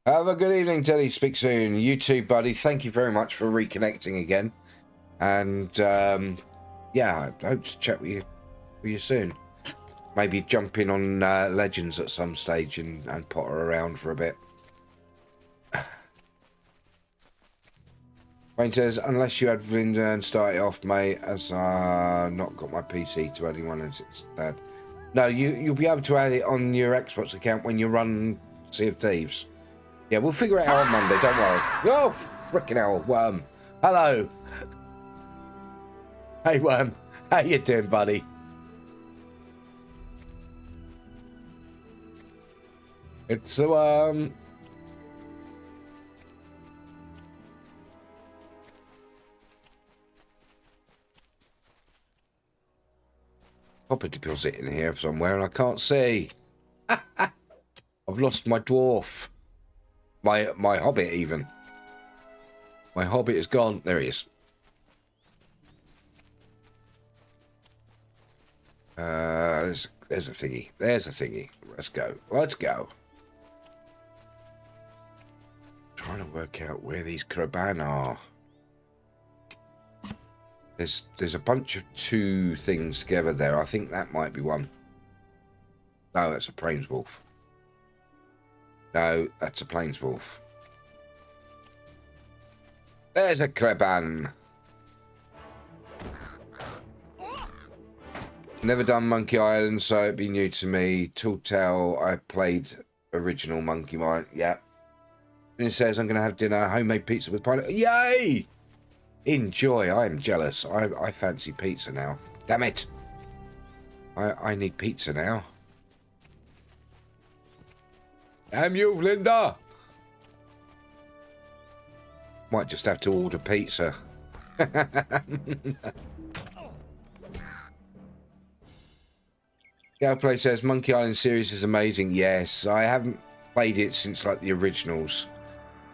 S5: Have a good evening, Teddy. Speak soon. You too, buddy. Thank you very much for reconnecting again. And, yeah, I hope to chat with you soon. Maybe jump in on Legends at some stage and potter around for a bit. Wayne says, unless you had Vlinda and start it off, mate, as not got my PC to add anyone as it's dad. No, you'll be able to add it on your Xbox account when you run Sea of Thieves. Yeah, we'll figure it out on Monday, don't worry. Oh, frickin' hell, Worm. Hello. Hey, Worm. How you doing, buddy? It's a worm. Pop a deposit in here somewhere and I can't see. I've lost my dwarf. My hobbit even. My hobbit is gone. There he is. There's a thingy. There's a thingy. Let's go. Let's go. Trying to work out where these Kraban are. There's a bunch of two things together there. I think that might be one. No, that's a Prains wolf. No, that's a plains wolf. There's a Kreban. Never done Monkey Island, so it'd be new to me. Tall Tale, I played original Monkey Island. Yeah. And it says I'm going to have dinner, homemade pizza with pineapple. Yay! Enjoy. I am jealous. I fancy pizza now. Damn it. I need pizza now. Damn you, Linda. Might just have to order pizza. Galplay says Monkey Island series is amazing. Yes, I haven't played it since like the originals.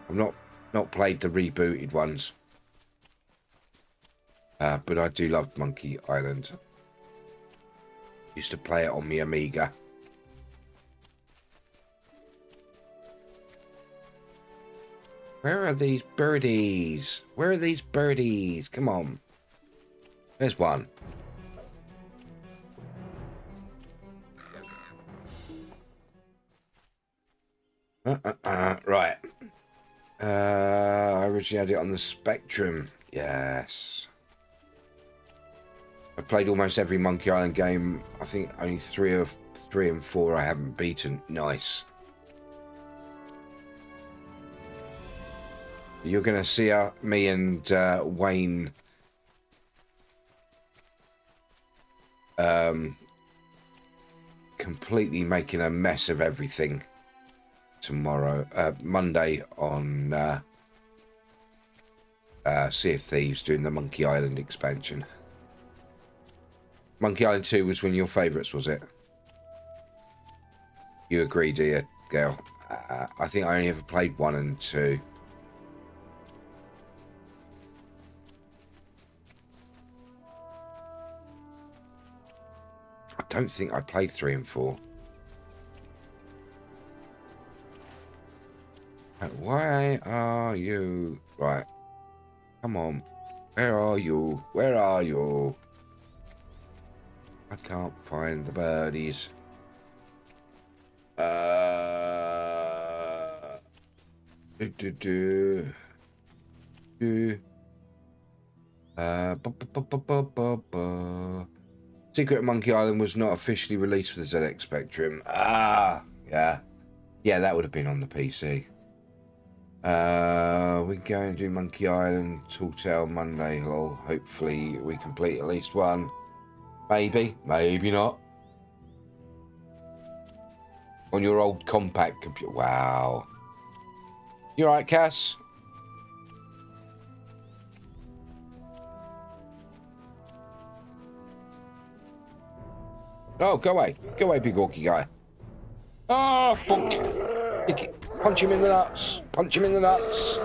S5: I've not played the rebooted ones. But I do love Monkey Island. Used to play it on my Amiga. Where are these birdies? Where are these birdies? Come on. There's one. Right. I originally had it on the Spectrum. Yes. I played almost every Monkey Island game. I think only 3 and 4 I haven't beaten. Nice. You're going to see me and Wayne completely making a mess of everything tomorrow. Monday on Sea of Thieves, doing the Monkey Island expansion. Monkey Island 2 was one of your favourites, was it? You agree, do you, Gail? I think I only ever played 1 and 2. I don't think I played 3 and 4. Why are you... Right. Come on. Where are you? Where are you? I can't find the birdies. Secret Monkey Island was not officially released for the ZX Spectrum. Yeah. Yeah, that would have been on the PC. We're going to do Monkey Island Tall Tale Monday. Lol. Hopefully we complete at least one. Maybe, maybe not. On your old compact computer. Wow. You alright, Cass? Oh, go away. Go away, big orky guy. Oh, punch him in the nuts. Punch him in the nuts.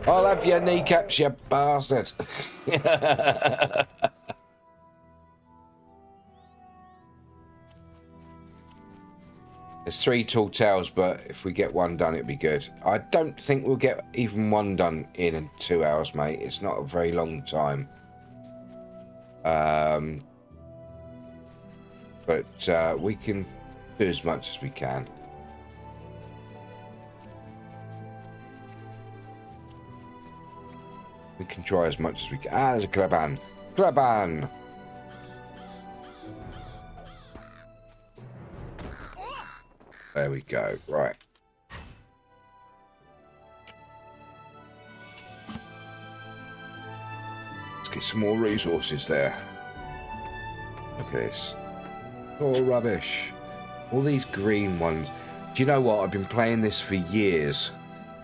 S5: I'll have your kneecaps, you bastard. There's 3 tall tales, but if we get 1 done, it'd be good. I don't think we'll get even 1 done in 2 hours, mate. It's not a very long time. But we can do as much as we can. We can try as much as we can. Ah, there's a Kreban. Kreban! There we go. Right. Let's get some more resources there. Look at this. Oh, rubbish. All these green ones. Do you know what? I've been playing this for years,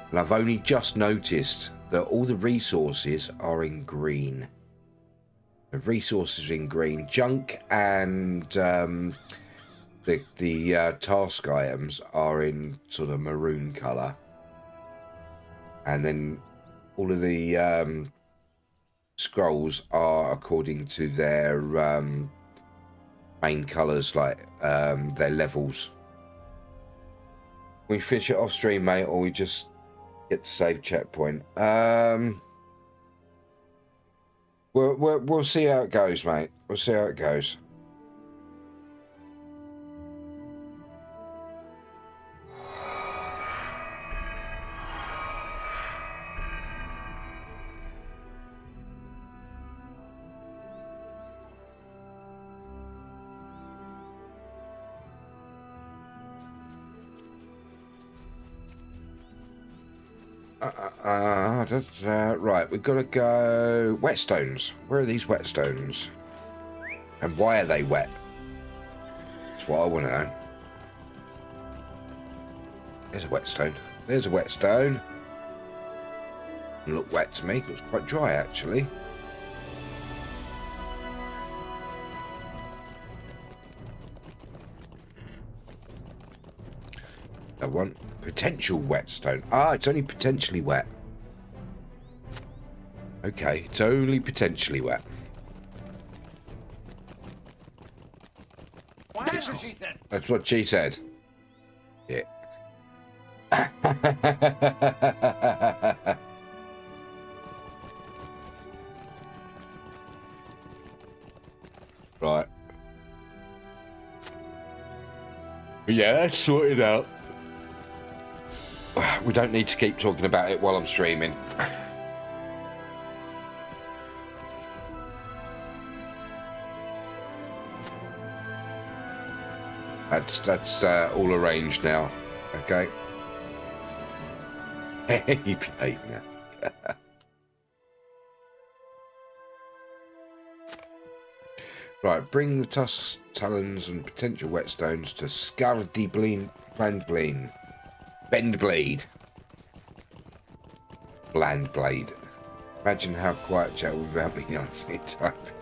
S5: and I've only just noticed that all the resources are in green. The resources are in green. Junk and the task items are in sort of maroon colour. And then all of the scrolls are according to their main colours, like their levels. We finish it off stream, mate, or we just get to save checkpoint. We'll see how it goes, mate. We'll see how it goes. Right, we've got to go whetstones. Where are these whetstones? And why are they wet? That's what I want to know. There's a whetstone. There's a whetstone. Doesn't look wet to me. It looks quite dry, actually. I want potential whetstone. Ah, it's only potentially wet. Okay, it's only potentially wet.
S4: That's what she said.
S5: That's what she said. Yeah. Right. Yeah, that's sorted out. We don't need to keep talking about it while I'm streaming. That's all arranged now. Okay. Hey, behave now. Right, bring the tusks, talons, and potential whetstones to Scardy Blandblade. Bendblade. Blandblade. Imagine how quiet chat without me answering typing.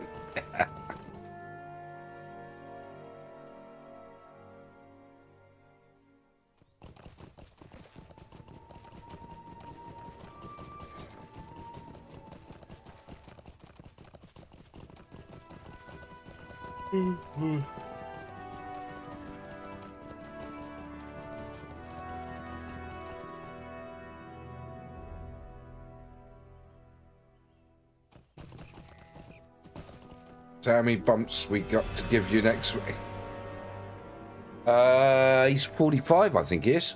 S5: So how many bumps we got to give you next week? He's 45, I think he is.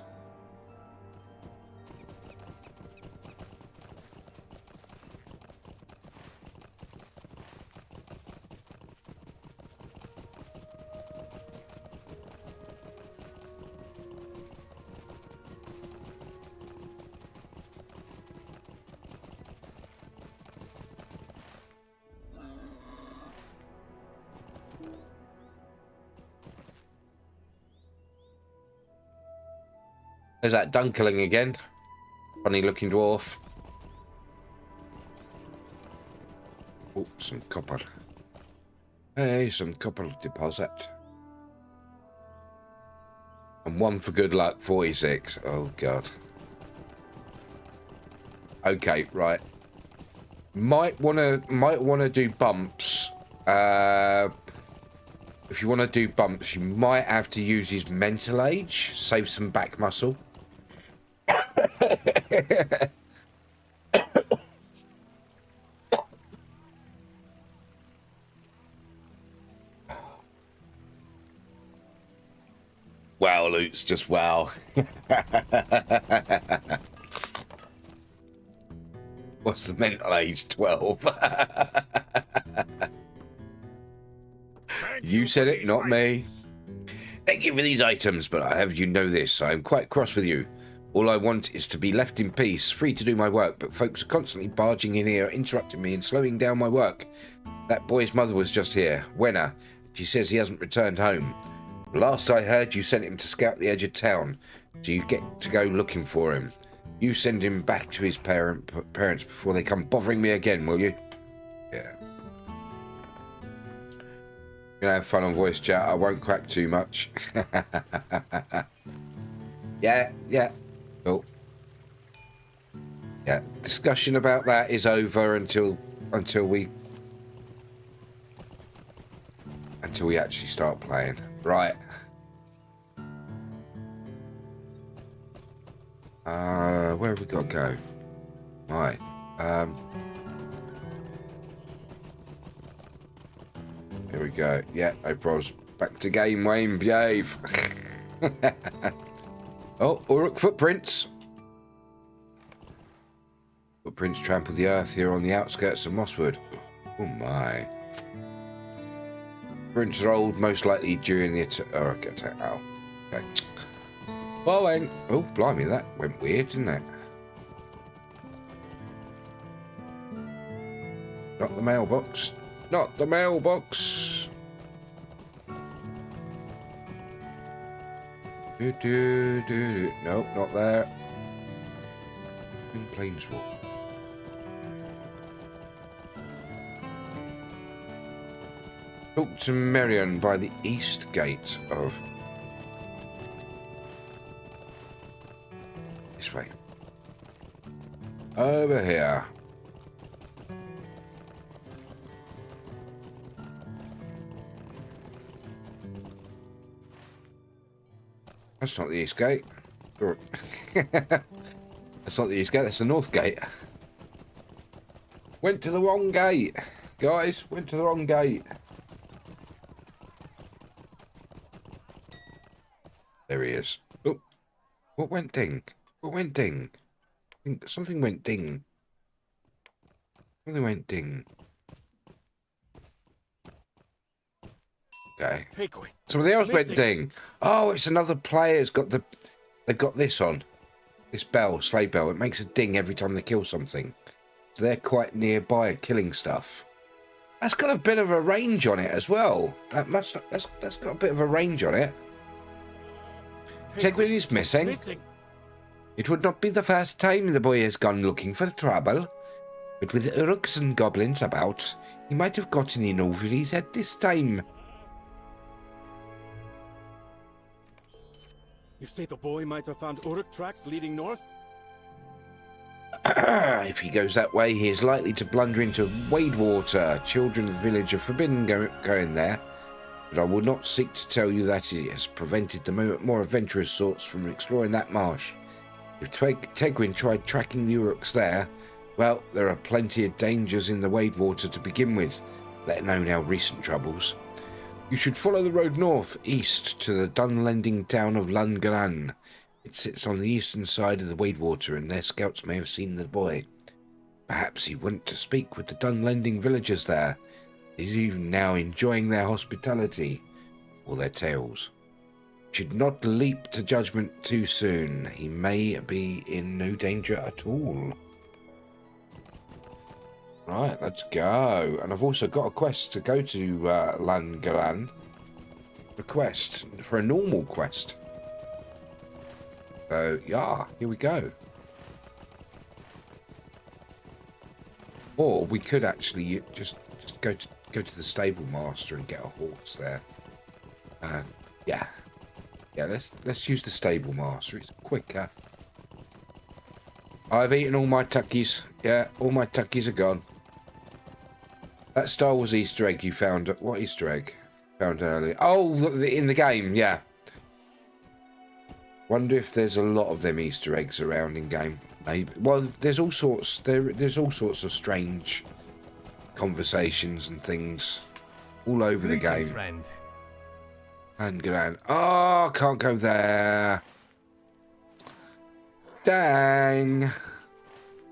S5: There's that Dunkerling again. Funny looking dwarf. Oh, some copper. Hey, some copper deposit. And one for good luck, 46. Oh, God. Okay, right. Might wanna do bumps. If you want to do bumps, you might have to use his mental age. Save some back muscle. Wow, Luke's just wow. What's the mental age? 12. You said it, not me. Thank you for these items, but I have you know this. I am quite cross with you. All I want is to be left in peace, free to do my work, but folks are constantly barging in here, interrupting me and slowing down my work. That boy's mother was just here, Wenna. She says he hasn't returned home. Last I heard, you sent him to scout the edge of town, so you get to go looking for him. You send him back to his parents before they come bothering me again, will you? Yeah. Gonna have fun on voice chat. I won't crack too much. Yeah. Cool. Yeah. Discussion about that is over until we actually start playing. Right. Where have we got to go? Right. Here we go. Yeah, no problems. Back to game, Wayne. Behave. Oh, Uruk footprints. Footprints trample the earth here on the outskirts of Mosswood. Oh my. Footprints are old, most likely during the Uruk attack. Oh, okay. Following. Oh, blimey, that went weird, didn't it? Not the mailbox. Not the mailbox. Nope, not there. In Plainswalk. Talk to Marion by the east gate of... This way. Over here. That's not the east gate. That's not the east gate, that's the north gate. Went to the wrong gate. Guys, went to the wrong gate. There he is. Oh, what went ding? What went ding? Something went ding. Something went ding. Okay. Something else went ding. Oh, it's another player's got the... They've got this on. This bell, sleigh bell. It makes a ding every time they kill something. So they're quite nearby killing stuff. That's got a bit of a range on it as well. That's got a bit of a range on it. Tegwin is missing. It would not be the first time the boy has gone looking for trouble. But with Uruks and goblins about, he might have gotten in over his head this time.
S7: You say the boy might have found Uruk tracks leading north?
S5: If he goes that way, he is likely to blunder into Wadewater. Children of the village are forbidden going there, but I will not seek to tell you that it has prevented the more adventurous sorts from exploring that marsh. If Tegwin tried tracking the Uruks there, well, there are plenty of dangers in the Wadewater to begin with, let alone our recent troubles. You should follow the road north-east to the Dunlending town of Lungran. It sits on the eastern side of the Wadewater, and their scouts may have seen the boy. Perhaps he went to speak with the Dunlending villagers there. He's even now enjoying their hospitality, or their tales. Should not leap to judgment too soon. He may be in no danger at all. Right, let's go. And I've also got a quest to go to Lungran. A quest for a normal quest. So yeah, here we go. Or we could actually just go to the stable master and get a horse there. Yeah, let's use the stable master. It's quicker. I've eaten all my tuckies. Yeah, all my tuckies are gone. That Star Wars Easter egg you found. What Easter egg? Found earlier. Oh, in the game. Yeah. Wonder if there's a lot of them Easter eggs around in game. Maybe. Well, there's all sorts. There's all sorts of strange conversations and things all over the game.
S13: Friend.
S5: And Gran. Oh, can't go there. Dang.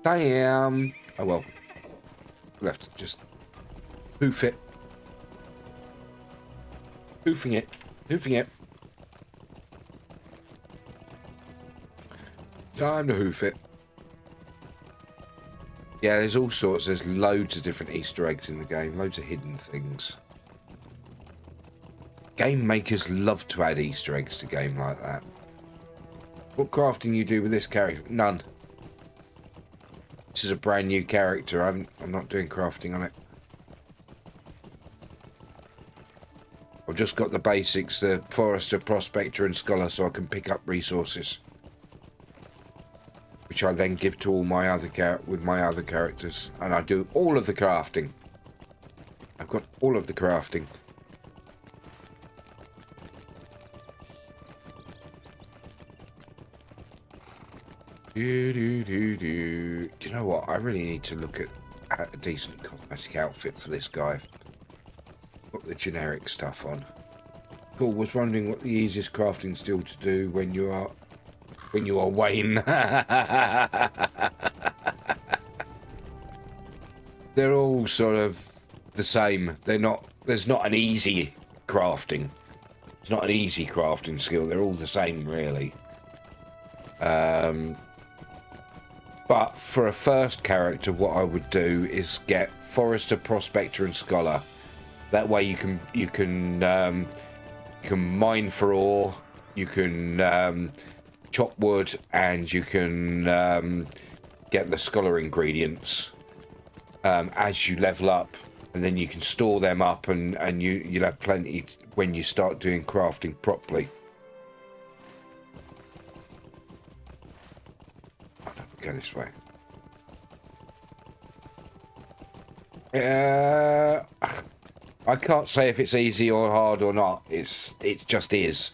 S5: Damn. Oh well. We'll have to just hoof it. Hoofing it. Hoofing it. Time to hoof it. Yeah, there's all sorts. There's loads of different Easter eggs in the game. Loads of hidden things. Game makers love to add Easter eggs to a game like that. What crafting you do with this character? None. This is a brand new character. I'm not doing crafting on it. I've just got the basics, the Forester, Prospector and Scholar, so I can pick up resources. Which I then give to all my other characters. And I do all of the crafting. I've got all of the crafting. Do you know what? I really need to look at a decent cosmetic outfit for this guy. Got the generic stuff on. Cool. Was wondering what the easiest crafting skill to do when you are Wayne. They're all sort of the same. They're not. There's not an easy crafting. It's not an easy crafting skill. They're all the same, really. But for a first character, what I would do is get Forester, Prospector, and Scholar. That way you can mine for ore, you can chop wood, and you can get the Scholar ingredients as you level up, and then you can store them up, and you'll have plenty when you start doing crafting properly. Go this way. I can't say if it's easy or hard or not. It just is.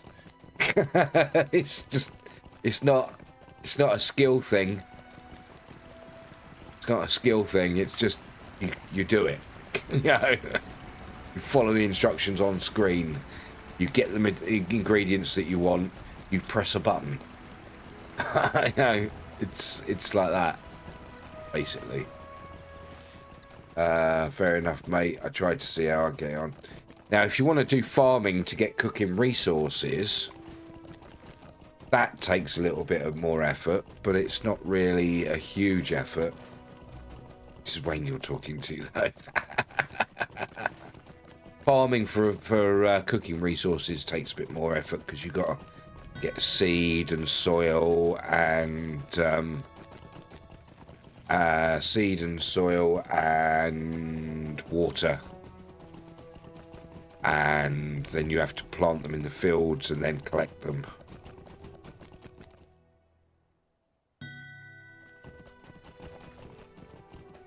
S5: It's not a skill thing. It's not a skill thing. It's just you do it. You know, you follow the instructions on screen. You get the ingredients that you want. You press a button. You know. It's like that, basically. Fair enough, mate. I tried to see how I get on. Now, if you want to do farming to get cooking resources, that takes a little bit of more effort, but it's not really a huge effort. This is Wayne you're talking to, though. Farming for cooking resources takes a bit more effort because you've got to get seed and soil and water, and then you have to plant them in the fields and then collect them.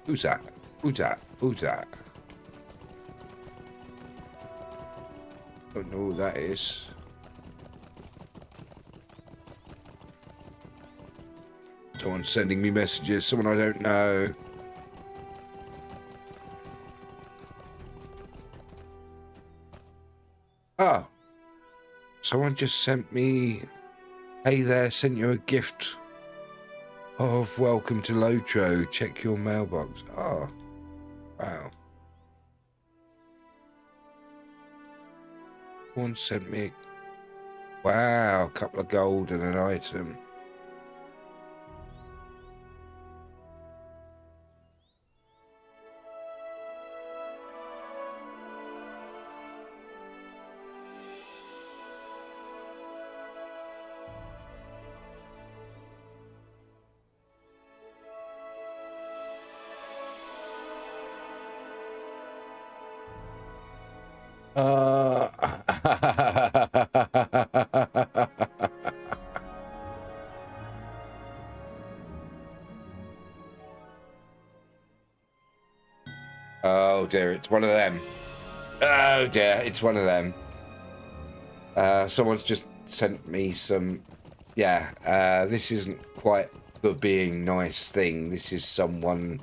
S5: Who's that? Who's that? Who's that? Don't know who that is. Someone's sending me messages, someone I don't know. Ah. Someone just sent me... Hey there, sent you a gift of welcome to LOTRO. Check your mailbox. Oh. Wow. Someone sent me... Wow, a couple of gold and an item. Oh dear, it's one of them. Oh dear, it's one of them. Someone's just sent me some... Yeah, this isn't quite the being nice thing. This is someone...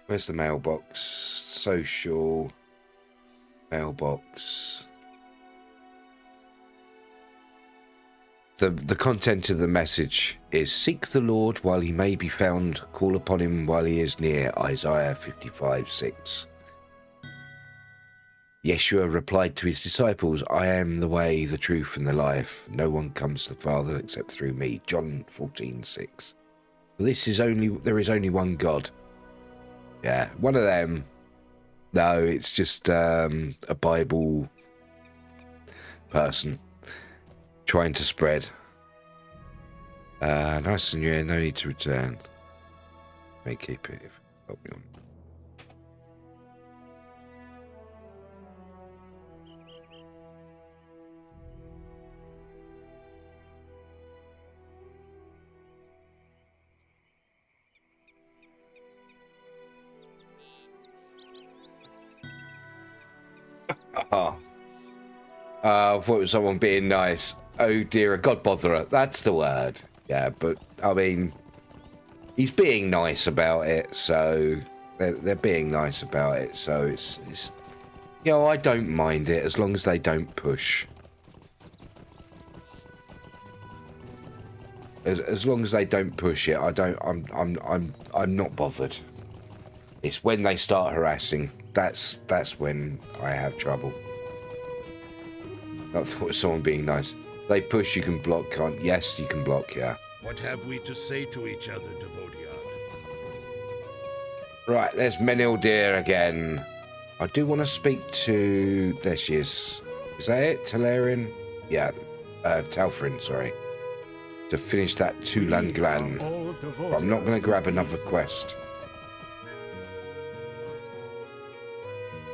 S5: Where's the mailbox? Social... Mailbox... The content of the message is, seek the Lord while he may be found, call upon him while he is near. Isaiah 55:6. Yeshua replied to his disciples, I am the way, the truth, and the life. No one comes to the Father except through me. John 14:6. There is only one God. Yeah, one of them. No, it's just a Bible person trying to spread. Nice and you, no need to return. May keep it if help me on. I thought it was someone being nice. Oh dear, a god botherer. That's the word. Yeah, but I mean, he's being nice about it. So they're being nice about it. So it's you know, I don't mind it as long as they don't push. As long as they don't push it, I'm not bothered. It's when they start harassing that's when I have trouble. I thought it was someone being nice. They push, you can block, can't? Yes, you can block, yeah.
S7: What have we to say to each other, Devodiard?
S5: Right, there's Menildir again. I do want to speak to... There she is. Is that it? Talarian? Yeah, Talfrin, sorry. To finish that Tulan Glan. But I'm not going to grab another quest.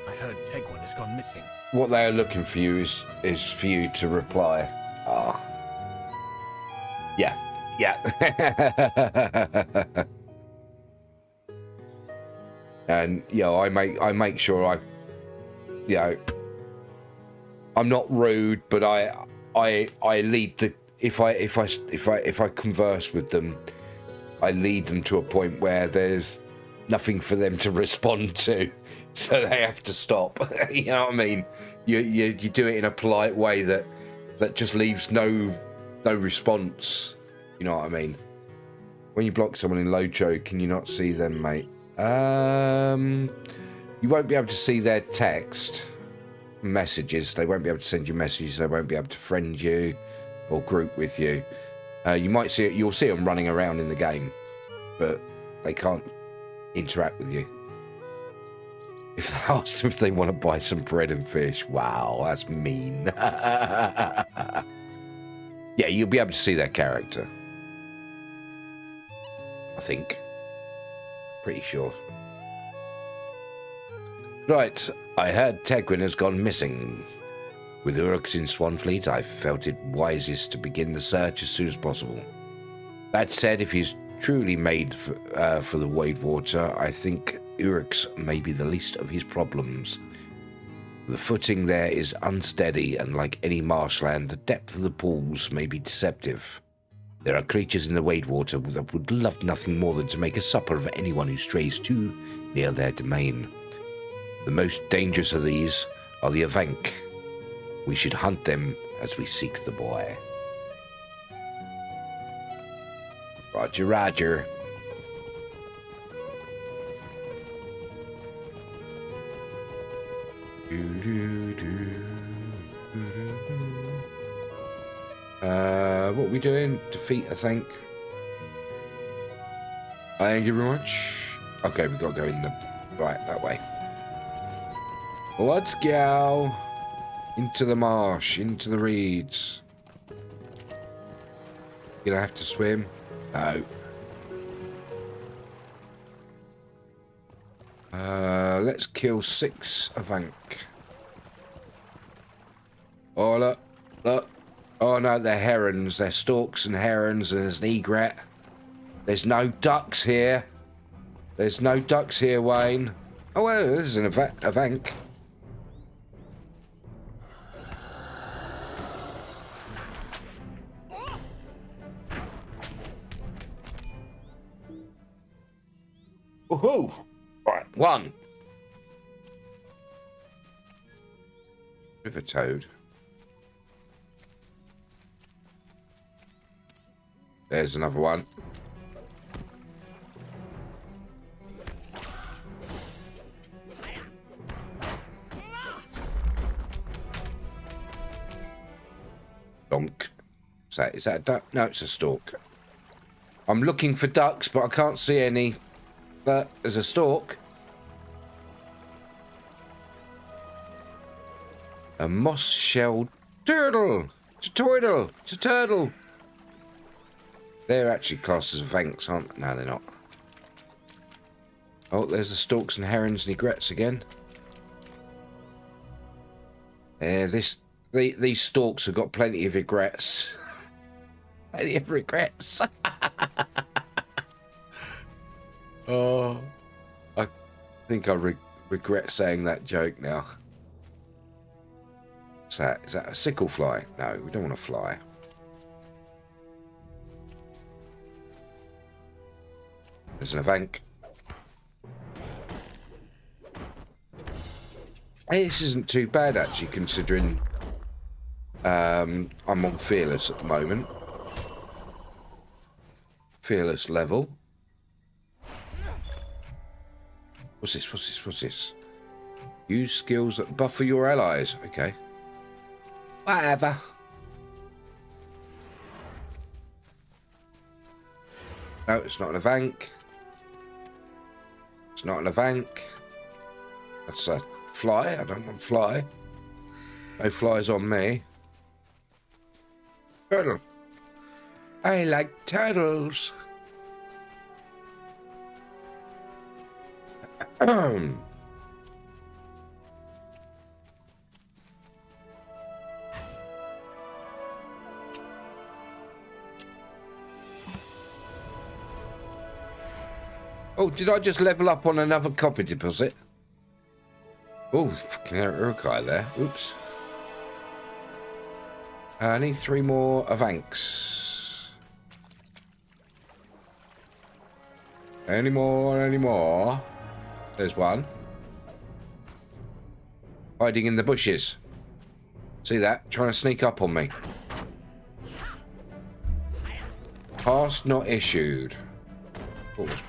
S7: I heard Tegwin has gone missing.
S5: What they are looking for you is for you to reply. Ah. Yeah. Yeah. And I make sure I'm not rude, but I lead the if I converse with them, I lead them to a point where there's nothing for them to respond to, so they have to stop. You know what I mean? You do it in a polite way that just leaves no response. You know what I mean? When you block someone in LOTRO, can you not see them, mate? You won't be able to see their text messages. They won't be able to send you messages. They won't be able to friend you or group with you. You might see it. You'll see them running around in the game, but they can't interact with you. If they ask them if they want to buy some bread and fish, wow, that's mean. Yeah, you'll be able to see their character. I think. Pretty sure. Right, I heard Tegwin has gone missing. With Uruks in Swanfleet, I felt it wisest to begin the search as soon as possible. That said, if he's truly made for the Wadewater, I think Uruks may be the least of his problems. The footing there is unsteady, and like any marshland, the depth of the pools may be deceptive. There are creatures in the Wadewater that would love nothing more than to make a supper of anyone who strays too near their domain. The most dangerous of these are the Avank. We should hunt them as we seek the boy. Roger, roger. What are we doing? Defeat, I think. Thank you very much. Okay, we've got to go in the... Right, that way. Let's go. Into the marsh, into the reeds. Gonna have to swim? No. Let's kill 6 Avank. Oh, look. Look. Oh, no, they're herons. They're storks and herons, and there's an egret. There's no ducks here. There's no ducks here, Wayne. Oh, well, this is an Avank. Woohoo! Right, 1. River toad. There's another one. Donk. Is that a duck? No, it's a stork. I'm looking for ducks, but I can't see any. But there's a stork. A moss-shelled turtle. It's a turtle. It's a turtle. They're actually classed as Vanks, aren't they? No, they're not. Oh, there's the storks and herons and egrets again. These storks have got plenty of egrets. Plenty of regrets. Oh, I think I regret saying that joke now. What's that? Is that a sickle fly? No, we don't want to fly. There's an Avank. Hey, this isn't too bad actually, considering I'm on Fearless at the moment. Fearless level. What's this? What's this? What's this? Use skills that buffer your allies. Okay.
S11: Whatever. No, it's not in a bank. It's not in a bank. That's a fly. I don't want fly. No flies on me. Turtle. I like turtles. Oh, did I just level up on another copper deposit? Oh, fucking Urukai there. Oops. I need 3 more Avanks. Any more? There's one. Hiding in the bushes. See that? Trying to sneak up on me. Pass not issued. Oh.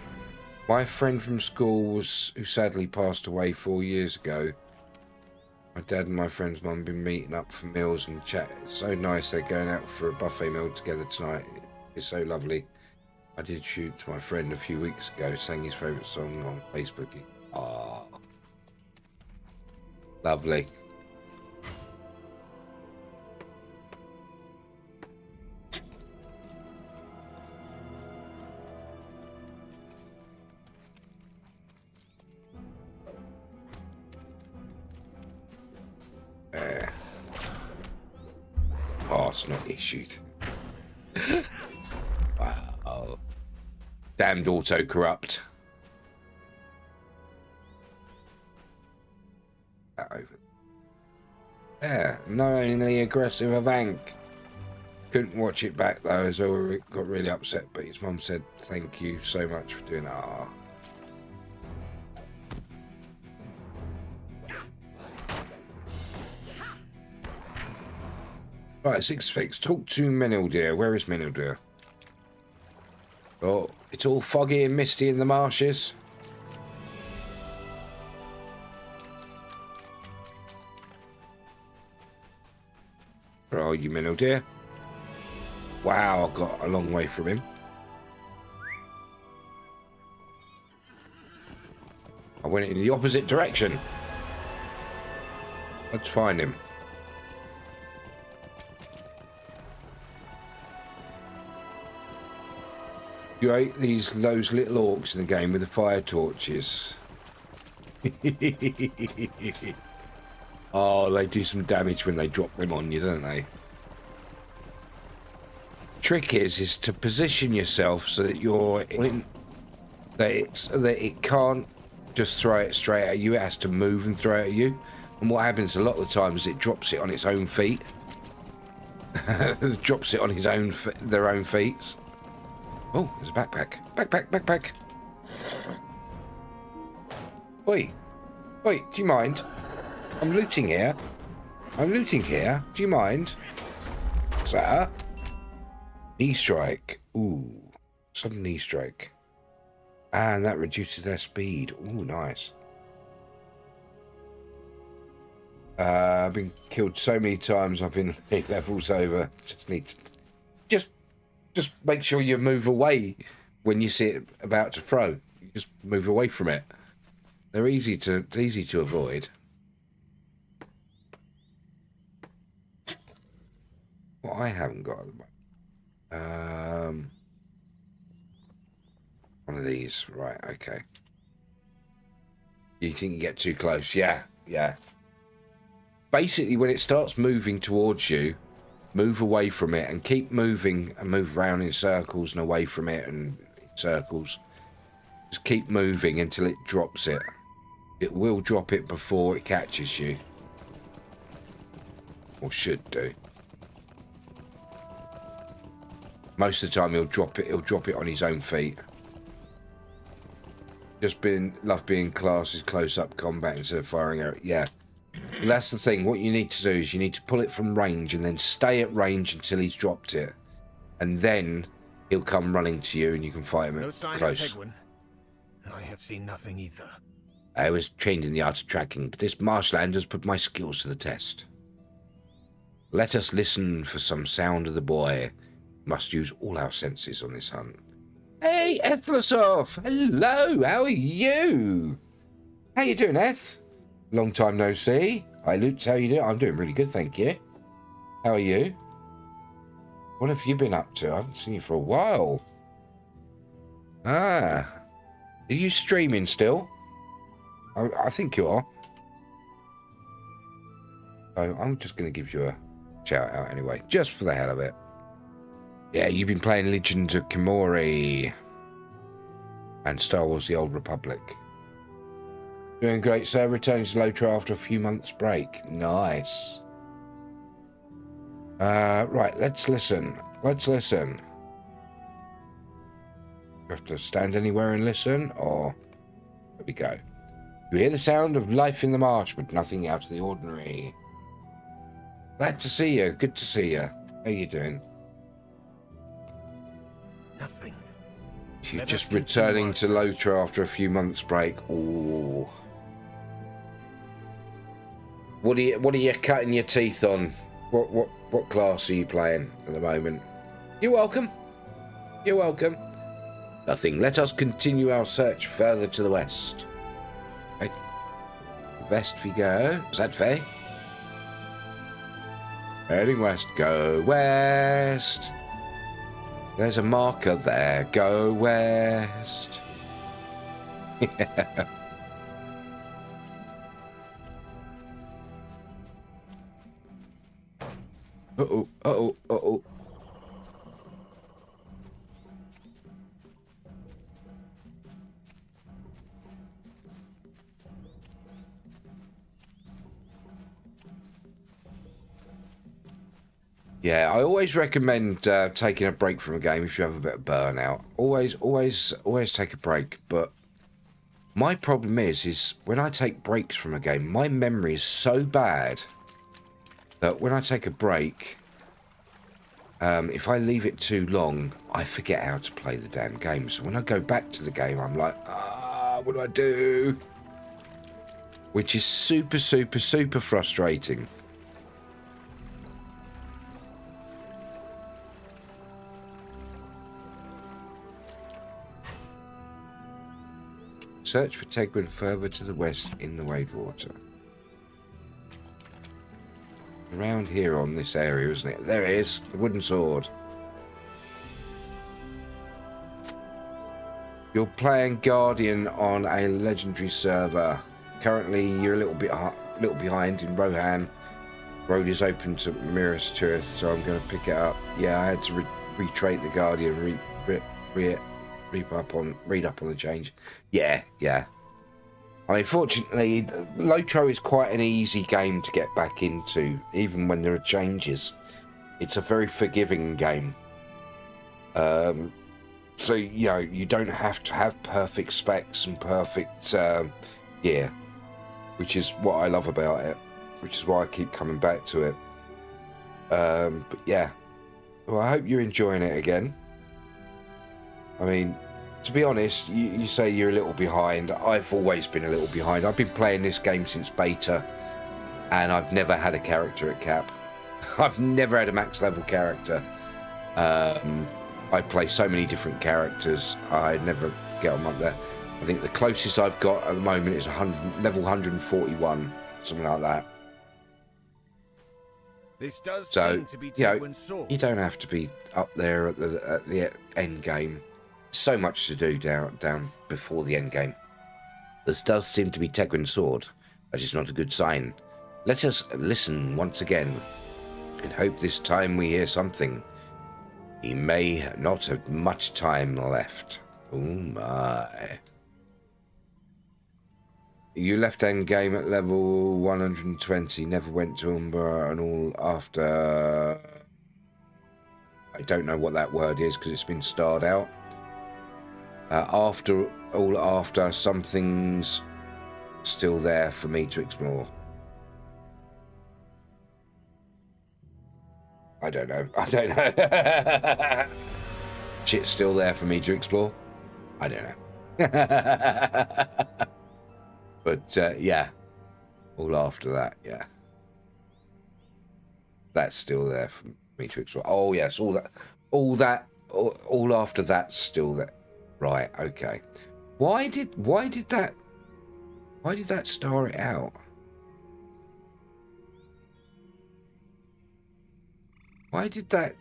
S11: My friend from school who sadly passed away 4 years ago. My dad and my friend's mum have been meeting up for meals and chat. It's so nice they're going out for a buffet meal together tonight. It's so lovely. I did shoot to my friend a few weeks ago, sang his favourite song on Facebook. Ah, lovely. Pass not issued. Wow. Damned auto-corrupt. Yeah, knowingly aggressive a bank. Couldn't watch it back though, as I got really upset, but his mum said thank you so much for doing that. Ah. Right, 6 fix. Talk to Meneldeer. Where is Meneldeer? Oh, it's all foggy and misty in the marshes. Where are you, Meneldeer? Wow, I got a long way from him. I went in the opposite direction. Let's find him. You hate those little orcs in the game with the fire torches. Oh, they do some damage when they drop them on you, don't they? Trick is to position yourself so that you're in, that it can't just throw it straight at you. It has to move and throw it at you. And what happens a lot of the time is it drops it on its own feet. It drops it on their own feet. Oh, there's a backpack. Backpack. Oi, do you mind? I'm looting here. Do you mind? Sir? Knee strike. Ooh, sudden knee strike. And that reduces their speed. Ooh, nice. I've been killed so many times. I've been levels over. Just need to... Just make sure you move away when you see it about to throw. You just move away from it. They're easy to avoid. What I haven't got at the moment. One of these. Right, okay. You think you get too close? Yeah. Basically, when it starts moving towards you, move away from it and keep moving and move around in circles and away from it and in circles. Just keep moving until it drops it. It will drop it before it catches you. Or should do. Most of the time he'll drop it on his own feet. Love being classes close-up combat instead of firing out. Yeah. That's the thing. What you need to do is you need to pull it from range and then stay at range until he's dropped it. And then he'll come running to you and you can fight him
S7: No sign
S11: close.
S7: of Tegwin. I have seen nothing either.
S11: I was trained in the art of tracking, but this marshland has put my skills to the test.
S5: Let us listen for some sound of the boy. Must use all our senses on this hunt. Hey, Ethlasov! Hello, how are you? How you doing, Eth? Long time no see. Hi, Lutz, how you doing? I'm doing really good, thank you. How are you? What have you been up to? I haven't seen you for a while. Ah. Are you streaming still? I think you are. So I'm just going to give you a shout out anyway, just for the hell of it. Yeah, you've been playing Legends of Kimori and Star Wars The Old Republic. Doing great, sir. Returning to LOTRO after a few months break. Nice. Right, let's listen. Let's listen. You have to stand anywhere and listen, or... There we go. You hear the sound of life in the marsh, but nothing out of the ordinary. Glad to see you. Good to see you. How you doing?
S7: Nothing.
S5: You're just returning to LOTRO after a few months break. Ooh. What are you cutting your teeth on? What class are you playing at the moment? You're welcome. You're welcome. Nothing. Let us continue our search further to the west. Okay. West we go. Is that fair? Heading west. Go west. There's a marker there. Go west. Yeah. Uh-oh, uh-oh, uh-oh. Yeah, I always recommend taking a break from a game if you have a bit of burnout. Always take a break. But my problem is when I take breaks from a game, my memory is so bad that when I take a break, if I leave it too long, I forget how to play the damn game. So when I go back to the game, I'm like, what do I do? Which is super, super, super frustrating. Search for Tegrin further to the west in the Wade Water. Around here on this area, isn't it? There it is, the wooden sword. You're playing Guardian on a legendary server. Currently, you're a little behind in Rohan. Road is open to Miras Tirith, so I'm going to pick it up. Yeah, I had to retrait the Guardian, read up on the change. Yeah. I mean, fortunately, LOTRO is quite an easy game to get back into, even when there are changes. It's a very forgiving game. So, you know, you don't have to have perfect specs and perfect gear, which is what I love about it, which is why I keep coming back to it. But yeah, well, I hope you're enjoying it again. I mean, to be honest, you say you're a little behind. I've always been a little behind. I've been playing this game since beta, and I've never had a character at cap. I've never had a max level character. I play so many different characters. I never get them up there. I think the closest I've got at the moment is level 141, something like that.
S7: This does
S5: So,
S7: seem to be
S5: you know,
S7: Tegwin's sword.
S5: you don't have to be up there at the end game. So much to do down before the end game. This does seem to be Tegwin's sword. That is not a good sign. Let us listen once again, and hope this time we hear something. He may not have much time left. Oh my. You left end game at level 120, never went to Umbra and all after... I don't know what that word is because it's been starred out. After something's still there for me to explore. I don't know. Shit's still there for me to explore. I don't know. But yeah, all after that, yeah. That's still there for me to explore. Oh yes, all after that's still there. Right, okay. Why did that star it out? Why did that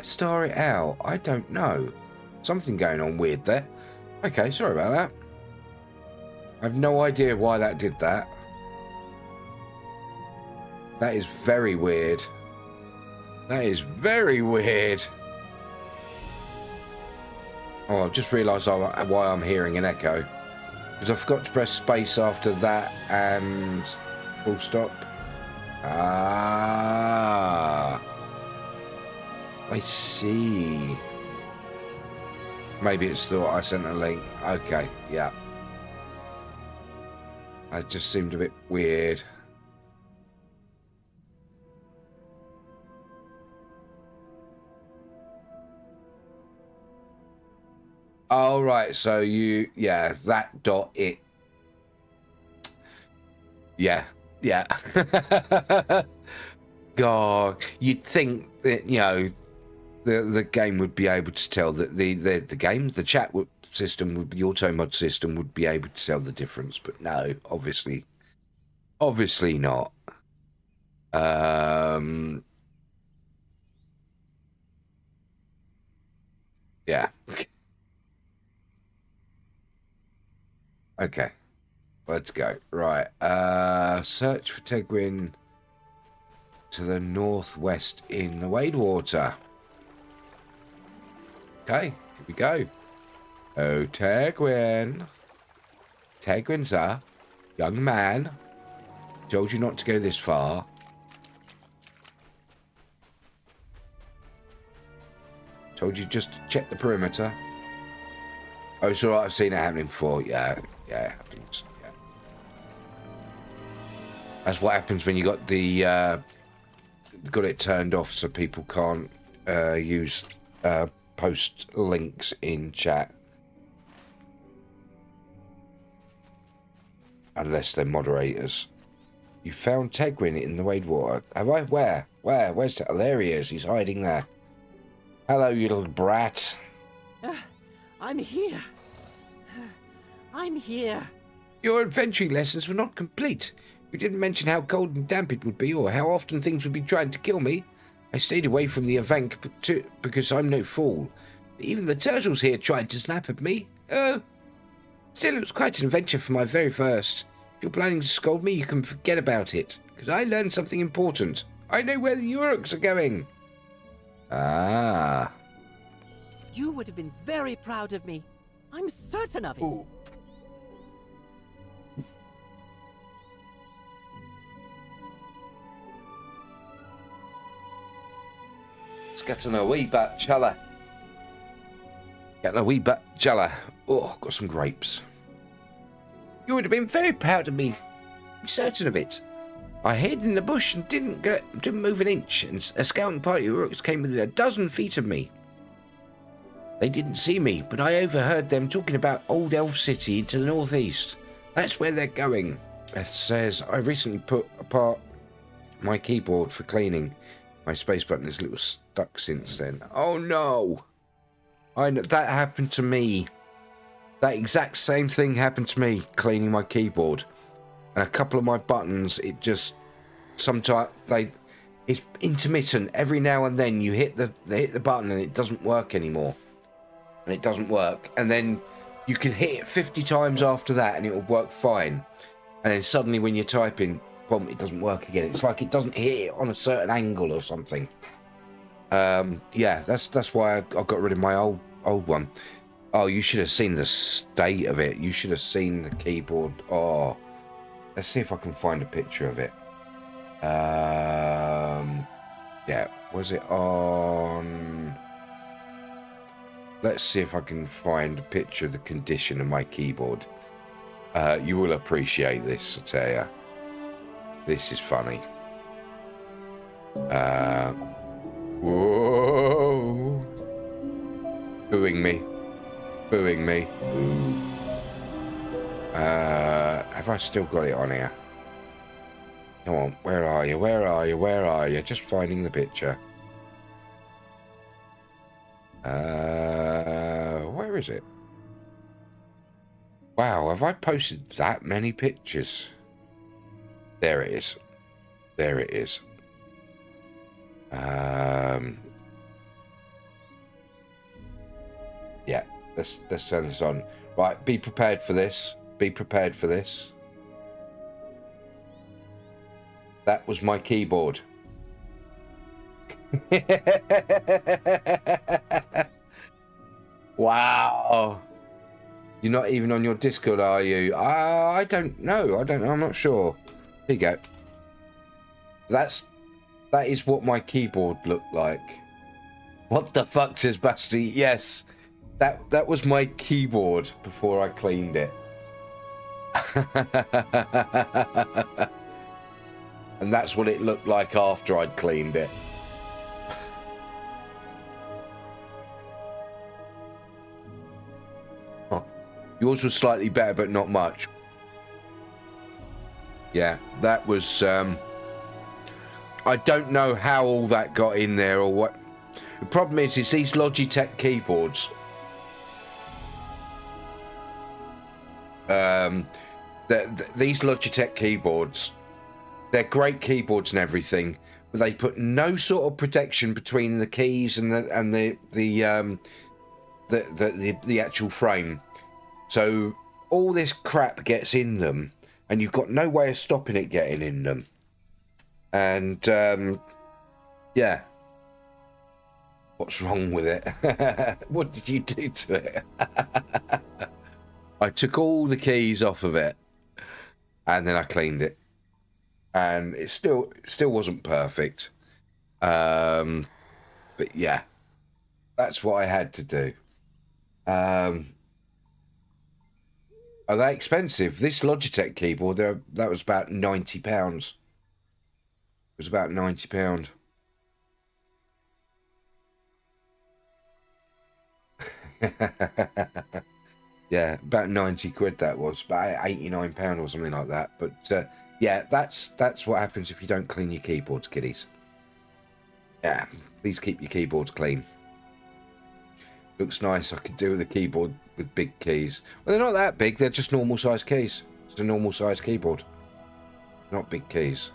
S5: star it out? I don't know. Something going on weird there. Okay, sorry about that. I have no idea why that did that. That is very weird. That is very weird. Oh, I've just realised why I'm hearing an echo. Because I forgot to press space after that and full stop. Ah. I see. Maybe it's thought I sent a link. Okay, yeah. That just seemed a bit weird. Oh, right. So yeah, that dot it. Yeah. God, you'd think that, the game would be able to tell that the chat system, the auto mod system would be able to tell the difference, but no, obviously not. Yeah. Okay. Let's go. Right. Search for Tegwin to the northwest in the Wadewater. Okay, here we go. Oh, Tegwin. Tegwin, sir. Young man. Told you not to go this far. Told you just to check the perimeter. Oh, it's alright, I've seen it happening before. Yeah, it happens. Yeah. That's what happens when you got got it turned off so people can't use post links in chat. Unless they're moderators. You found Tegwin in the Wadewater. Have I? Where? Where's that? Oh, there he is. He's hiding there. Hello, you little brat.
S6: I'm here. I'm here.
S5: Your adventuring lessons were not complete. You didn't mention how cold and damp it would be or how often things would be trying to kill me. I stayed away from the Avank because I'm no fool. Even the turtles here tried to snap at me. Still, it was quite an adventure for my very first. If you're planning to scold me, you can forget about it, because I learned something important. I know where the Uruks are going. Ah.
S6: You would have been very proud of me. I'm certain of it.
S5: Ooh. Let's get on a wee bit, chella. Getting a wee bit, chella. Oh, got some grapes. You would have been very proud of me. I'm certain of it. I hid in the bush and didn't move an inch, and a scouting party of Urks came within a dozen feet of me. They didn't see me, but I overheard them talking about Old Elf City to the northeast. That's where they're going. Beth says, I recently put apart my keyboard for cleaning. My space button is a little stuck since then. Oh no! I know that happened to me. That exact same thing happened to me, cleaning my keyboard. And a couple of my buttons, it just, sometimes, it's intermittent. Every now and then you hit the button and it doesn't work anymore. And it doesn't work. And then you can hit it 50 times after that and it will work fine. And then suddenly when you're typing, boom, it doesn't work again. It's like it doesn't hit it on a certain angle or something. Yeah, that's why I got rid of my old one. Oh, you should have seen the state of it. You should have seen the keyboard. Oh, let's see if I can find a picture of it. Yeah, was it on? Let's see if I can find a picture of the condition of my keyboard. You will appreciate this, I tell you. This is funny. Whoa! Booing me. Booing me. Boo. Have I still got it on here? Come on, where are you? Where are you? Where are you? Just finding the picture. Where is it? Wow, have I posted that many pictures? There it is. There it is. Yeah, let's turn this on. Right, be prepared for this. Be prepared for this. That was my keyboard. Wow. You're not even on your Discord, are you? I don't know. I don't know. I'm not sure. Here you go. That is what my keyboard looked like. What the fuck, says Basti? Yes. That was my keyboard before I cleaned it. And that's what it looked like after I'd cleaned it. Oh, yours was slightly better, but not much. Yeah, that was... I don't know how all that got in there or what. The problem is these Logitech keyboards. These Logitech keyboards, they're great keyboards and everything, but they put no sort of protection between the keys and the actual frame. So all this crap gets in them, and you've got no way of stopping it getting in them. And yeah, what's wrong with it? What did you do to it? I took all the keys off of it, and then I cleaned it, and it still wasn't perfect. But yeah, that's what I had to do. Are they expensive? This Logitech keyboard, that was about £90. It was about £90. Yeah, about 90 quid that was, about £89 or something like that. But yeah, that's what happens if you don't clean your keyboards, kiddies. Yeah, please keep your keyboards clean. Looks nice. I could do with a keyboard with big keys. Well, they're not that big. They're just normal size keys. It's a normal size keyboard, not big keys.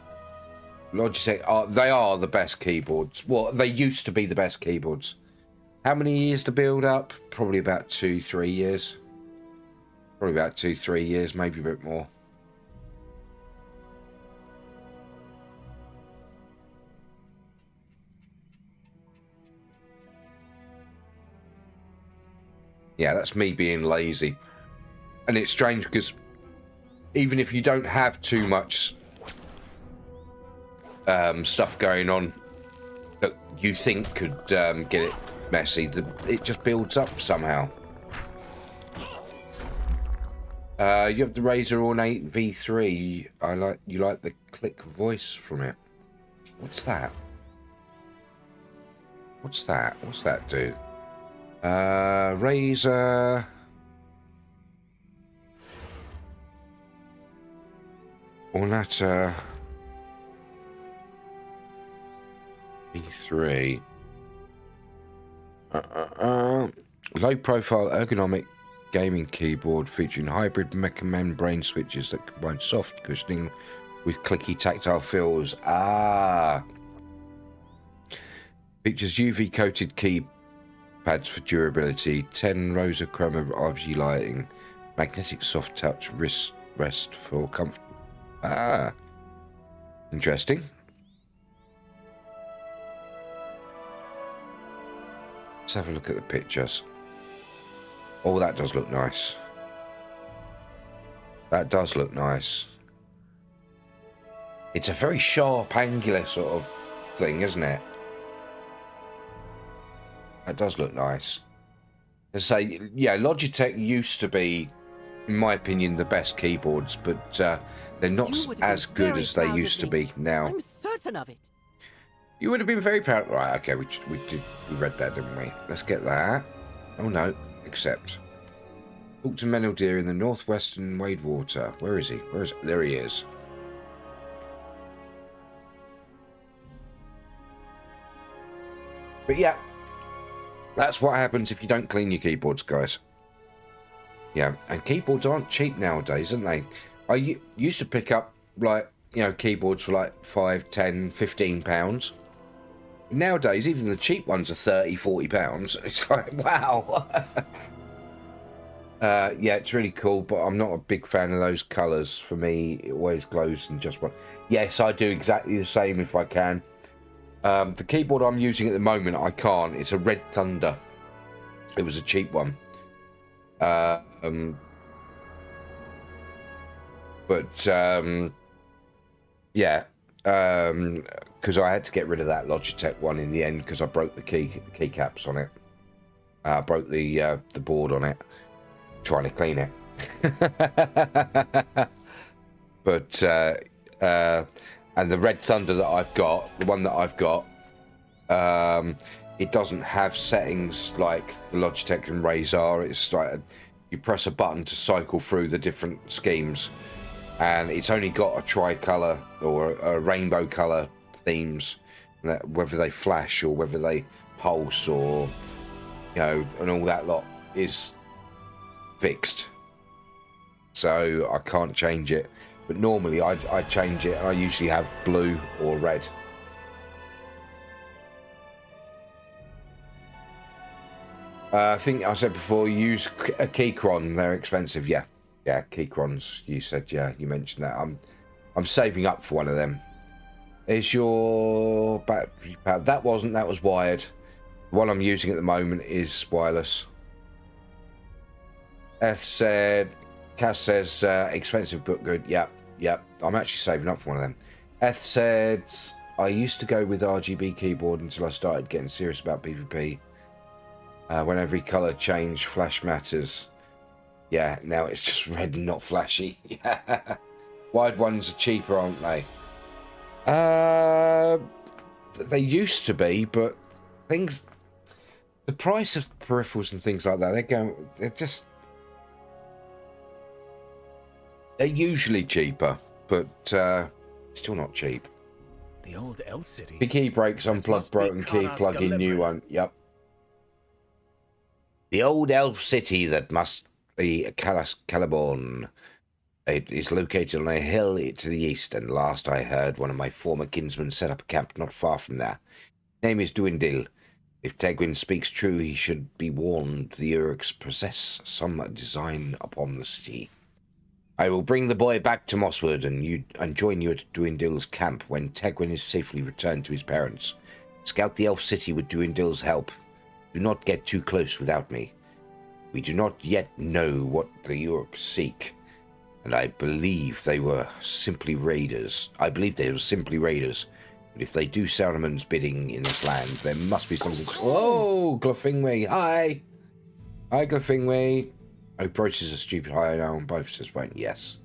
S5: Logitech they are the best keyboards. Well, they used to be the best keyboards. How many years to build up? Probably about 2-3 years. Probably about 2-3 years, maybe a bit more. Yeah, that's me being lazy. And it's strange because even if you don't have too much stuff going on that you think could get it messy, it just builds up somehow. You have the Razer Ornate V3. You like the click voice from it. What's that? What's that? What's that do? Razer Ornate V3. Low profile ergonomic gaming keyboard featuring hybrid mecha membrane switches that combine soft cushioning with clicky tactile feels. Features UV coated keypads for durability, 10 rows of chroma RGB lighting, magnetic soft touch wrist rest for comfort. Interesting. Let's have a look at the pictures. Oh, that does look nice. That does look nice. It's a very sharp, angular sort of thing, isn't it? That does look nice. Let's say, yeah, Logitech used to be, in my opinion, the best keyboards, but they're not as good as they used to be now.
S6: I'm certain of it.
S5: You would have been very proud. Right, okay, we read that, didn't we? Let's get that. Oh no, accept. Talk to Menel Deer in the northwestern Wadewater. Where is he? There he is. But yeah, that's what happens if you don't clean your keyboards, guys. Yeah, and keyboards aren't cheap nowadays, aren't they? I used to pick up, like, you know, keyboards for like 5, 10, 15 pounds. Nowadays, even the cheap ones are 30, 40 pounds. It's like, wow. Yeah, it's really cool, but I'm not a big fan of those colours. For me, it always glows in just one. Yes, I do exactly the same if I can. The keyboard I'm using at the moment, I can't. It's a Red Thunder. It was a cheap one. Yeah, because I had to get rid of that Logitech one in the end because I broke the keycaps on it. I broke the board on it, trying to clean it. But and the Red Thunder that I've got, the one that I've got, it doesn't have settings like the Logitech and Razer. It's like you press a button to cycle through the different schemes, and it's only got a tricolour or a rainbow colour themes, whether they flash or whether they pulse or, you know, and all that lot is fixed. So I can't change it. But normally I change it, and I usually have blue or red. I think I said before, use a Keychron. They're expensive. Yeah, Keychrons. You said, yeah, you mentioned that. I'm saving up for one of them. Is your battery powered? That wasn't. That was wired. The one I'm using at the moment is wireless. F said. Cass says, expensive but good. Yep. I'm actually saving up for one of them. Eth said, I used to go with RGB keyboard until I started getting serious about PvP. When every colour changed, flash matters. Yeah, now it's just red and not flashy. Yeah. Wide ones are cheaper, aren't they? They used to be, but the price of peripherals and things like that, they're usually cheaper, but still not cheap.
S7: The old elf city.
S5: The key breaks, unplug broken key, plug in new one. Yep. The old elf city that must be Caliborn. It is located on a hill to the east, and last I heard, one of my former kinsmen set up a camp not far from there. His name is Duindil. If Tegwin speaks true, he should be warned the Uruks possess some design upon the city. I will bring the boy back to Mosswood and join you at Duindil's camp when Tegwin is safely returned to his parents. Scout the elf city with Duindil's help. Do not get too close without me. We do not yet know what the Uruks seek, and I believe they were simply raiders. But if they do Saruman's bidding in this land, there must be something. Oh, Glafingwe, hi. Hi, Glafingwe. Approaches a stupid high now, and both says, wait, yes.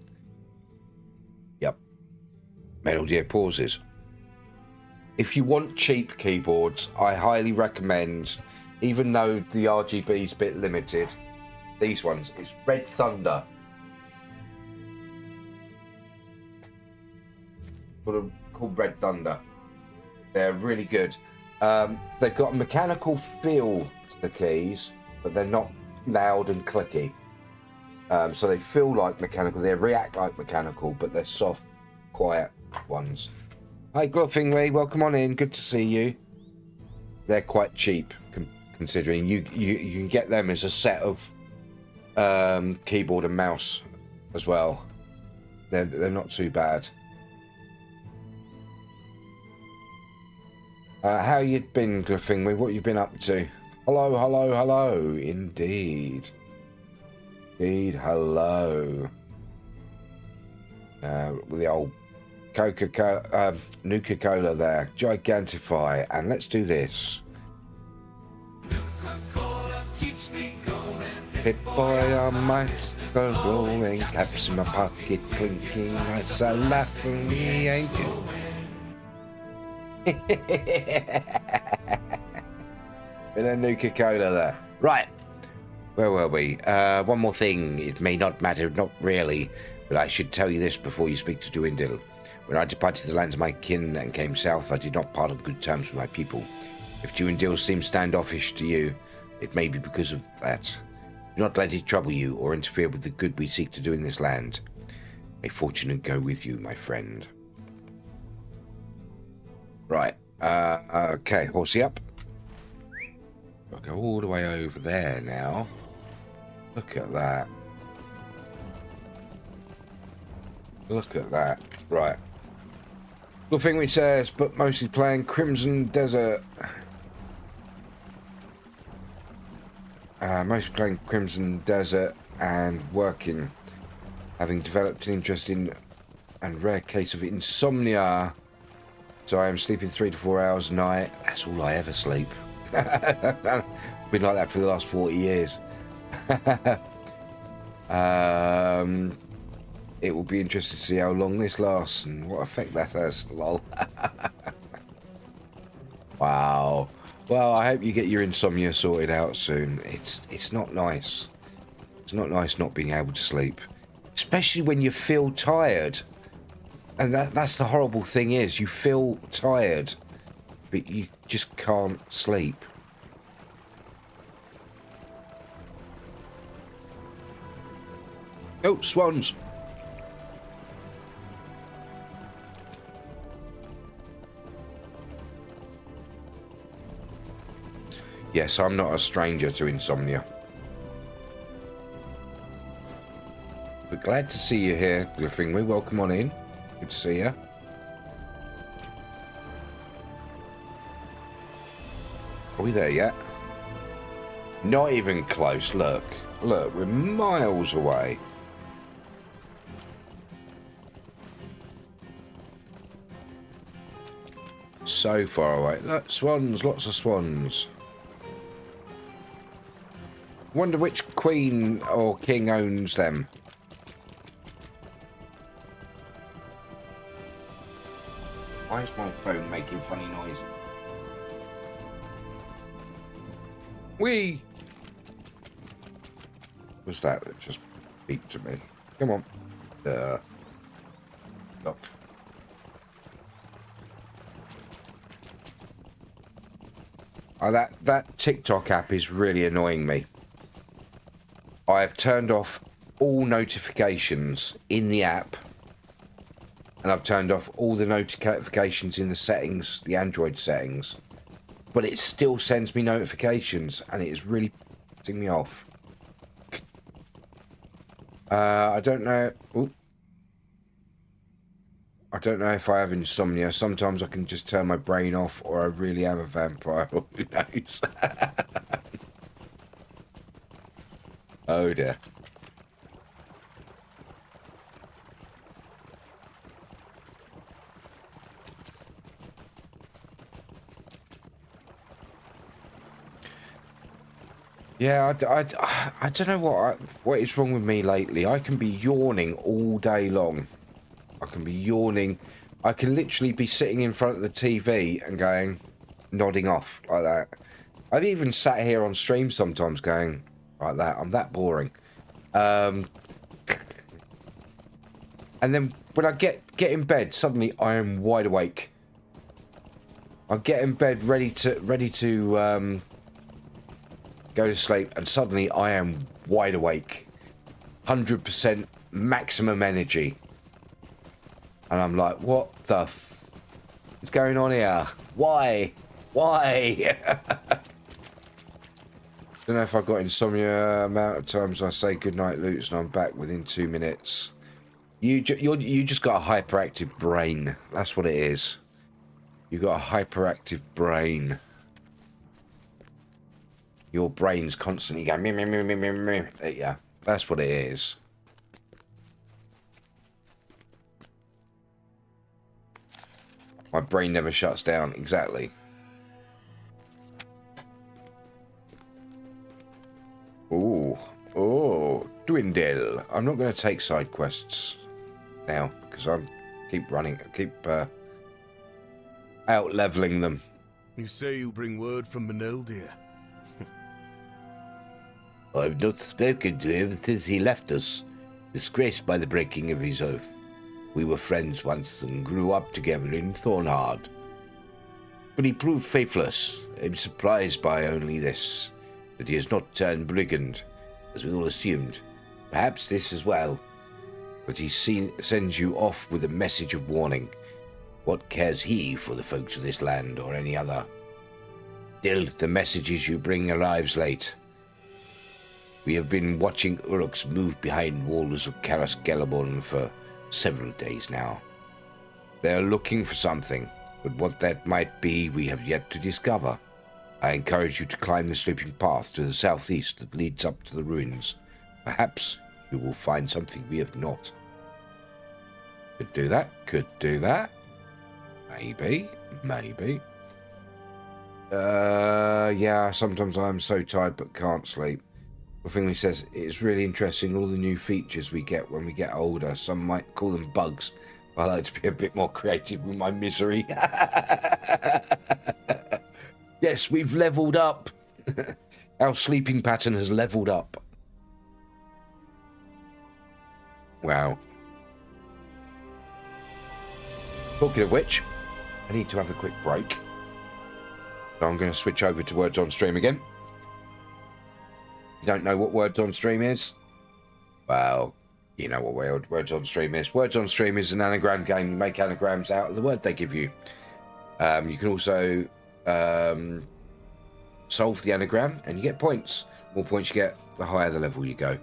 S5: Yep. Metal Gear pauses. If you want cheap keyboards, I highly recommend, even though the RGB's a bit limited, these ones. It's Red Thunder. Called Red Thunder. They're really good. They've got a mechanical feel to the keys, but they're not loud and clicky. So they feel like mechanical, they react like mechanical, but they're soft, quiet ones. Hi Glufingway, welcome on in, good to see you. They're quite cheap, considering you can get them as a set of keyboard and mouse as well. They're not too bad. How you been, Glufingway? What you been up to? Hello. Indeed, hello. With the old Nuka-Cola there. Gigantify. And let's do this. Hit boy on my going, caps in my pocket clinking. That's a laugh from me, ain't you? Bit of Nuka-Cola there. Right. Where were we? One more thing. It may not matter, not really, but I should tell you this before you speak to Duindil. When I departed the lands of my kin and came south, I did not part on good terms with my people. If Duindil seems standoffish to you, it may be because of that. Do not let it trouble you or interfere with the good we seek to do in this land. May fortune go with you, my friend. Right. Okay, horsey up. I'll go all the way over there now. Look at that. Look at that. Right. Nothing which says, but mostly playing Crimson Desert. Mostly playing Crimson Desert and working. Having developed an interest in and rare case of insomnia. So I am sleeping 3 to 4 hours a night. That's all I ever sleep. Been like that for the last 40 years. It will be interesting to see how long this lasts and what effect that has. Lol. Wow. Well, I hope you get your insomnia sorted out soon. It's not nice. It's not nice not being able to sleep, especially when you feel tired. And that's the horrible thing is, you feel tired, but you just can't sleep. Oh, swans. Yes, I'm not a stranger to insomnia. But glad to see you here, Glyphingly. Welcome on in. Good to see you. Are we there yet? Not even close. Look. Look, we're miles away. So far away. Look, swans. Lots of swans. Wonder which queen or king owns them. Why is my phone making funny noises? Whee! What's that? It just beeped to me. Come on. Look. Oh, that TikTok app is really annoying me. I have turned off all notifications in the app. And I've turned off all the notifications in the settings, the Android settings. But it still sends me notifications, and it is really pissing me off. I don't know. Ooh. I don't know if I have insomnia. Sometimes I can just turn my brain off, or I really am a vampire. Who knows? Oh dear. Yeah, I don't know what is wrong with me lately. I can be yawning all day long. I can be yawning. I can literally be sitting in front of the TV and going, nodding off like that. I've even sat here on stream sometimes going like that. I'm that boring. And then when I get in bed, suddenly I am wide awake. I get in bed ready to go to sleep, and suddenly I am wide awake. 100% maximum energy. And I'm like, what the is going on here? Why? Why? Don't know if I got insomnia. Amount of times I say goodnight, Lutz, and I'm back within 2 minutes. You just got a hyperactive brain. That's what it is. You got a hyperactive brain. Your brain's constantly going meh, meh, meh, meh, meh, meh. Yeah, that's what it is. My brain never shuts down. Exactly. Ooh. Oh. Dwindle. I'm not going to take side quests now, because I keep out leveling them.
S7: You say you bring word from Manil, dear?
S11: I've not spoken to him since he left us, disgraced by the breaking of his oath. We were friends once and grew up together in Thornhard.
S5: but he proved faithless. I'm surprised by only this, that he has not turned brigand, as we all assumed. Perhaps this as well. But he sends you off with a message of warning. What cares he for the folks of this land or any other? Still, the messages you bring arrives late. We have been watching Uruks move behind walls of Karas Gelabon for several days now. They are looking for something, but what that might be we have yet to discover. I encourage you to climb the sloping path to the southeast that leads up to the ruins. Perhaps you will find something we have not. Could do that, could do that. Maybe. Yeah, sometimes I'm so tired but can't sleep. The thing he says, it's really interesting, all the new features we get when we get older. Some might call them bugs. I like to be a bit more creative with my misery. Yes, we've leveled up. Our sleeping pattern has leveled up. Wow. Talking of which, I need to have a quick break. So I'm going to switch over to Words on Stream again. You don't know what Words on Stream is? Well, you know what Words on Stream is. Words on Stream is an anagram game. You make anagrams out of the word they give you. You can also solve the anagram and you get points. The more points you get, the higher the level you go.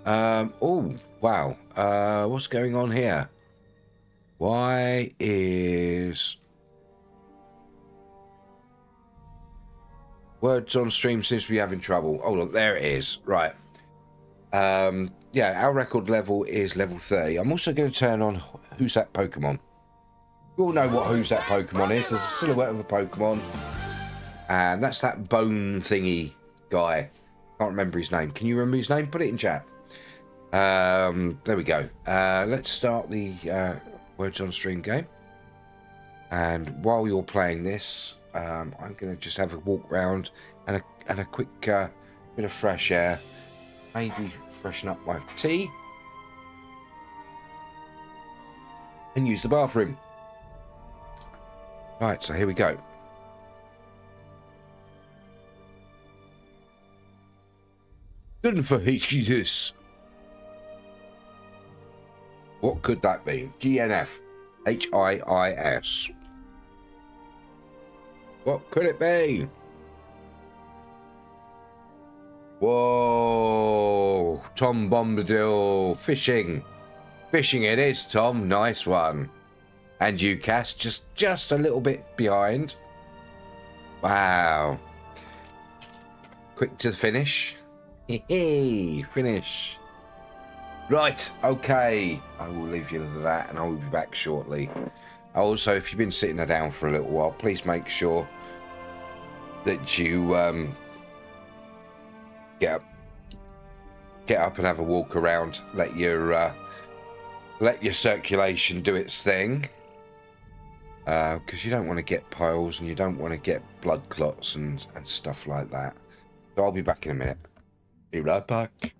S5: Oh, wow. What's going on here? Why is Words on Stream seems to be having trouble? Oh, look, there it is. Right. Yeah, our record level is level 30. I'm also going to turn on Who's That Pokemon. You all know what Who's That Pokemon is. There's a silhouette of a Pokemon. And that's that bone thingy guy. Can't remember his name. Can you remember his name? Put it in chat. There we go. Let's start the Words on Stream game. And while you're playing this, I'm going to just have a walk round and a quick bit of fresh air. Maybe freshen up my tea. And use the bathroom. Right, so here we go. Good for this. What could that be? GNF. HIIS. What could it be? Whoa. Tom Bombadil. Fishing. Fishing it is, Tom. Nice one. And you, Cass, just a little bit behind. Wow. Quick to the finish. Finish. Right, okay. I will leave you to that and I will be back shortly. Also, if you've been sitting there down for a little while, please make sure that you get up and have a walk around. Let your circulation do its thing. Because you don't want to get piles and you don't want to get blood clots and stuff like that. So I'll be back in a minute. Be right back.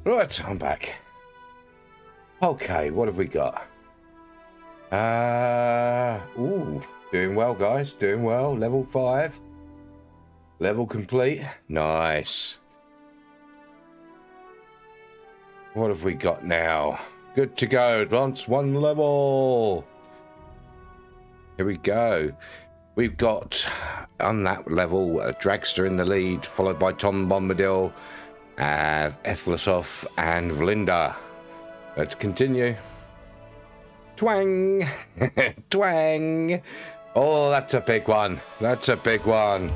S5: Right, I'm back. Okay, what have we got? Ooh, doing well, guys. Doing well. Level 5. Level complete. Nice. What have we got now? Good to go. Advance 1 level. Here we go. We've got, on that level, a Dragster in the lead, followed by Tom Bombadil, Ethlasov, and Vlinda. Let's continue. Twang! Twang! Oh, that's a big one. That's a big one.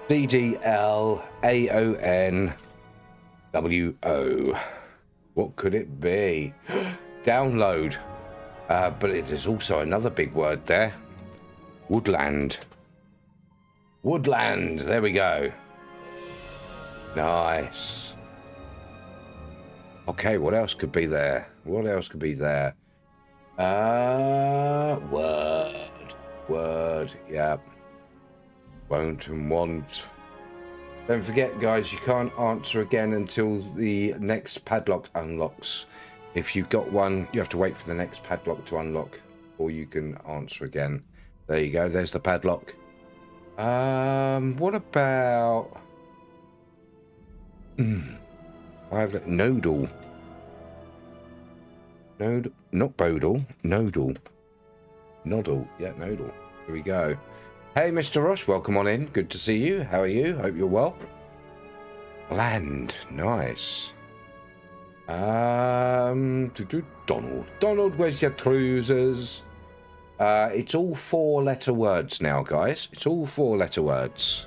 S5: DDLAONWO. What could it be? Download. But it is also another big word there. Woodland. Woodland. There we go. Nice. Okay, what else could be there? What else could be there? Word. Word. Yep. Won't and want. Don't forget, guys, you can't answer again until the next padlock unlocks. If you've got one, you have to wait for the next padlock to unlock, or you can answer again. There you go. There's the padlock. What about... Nodal. Node, not Bodal. Nodal. Noddle. Yeah, Nodal. Here we go. Hey, Mr. Ross, welcome on in. Good to see you. How are you? Hope you're well. Land. Nice. Donald. Donald, where's your trousers? It's all 4-letter words now, guys. It's all 4-letter words.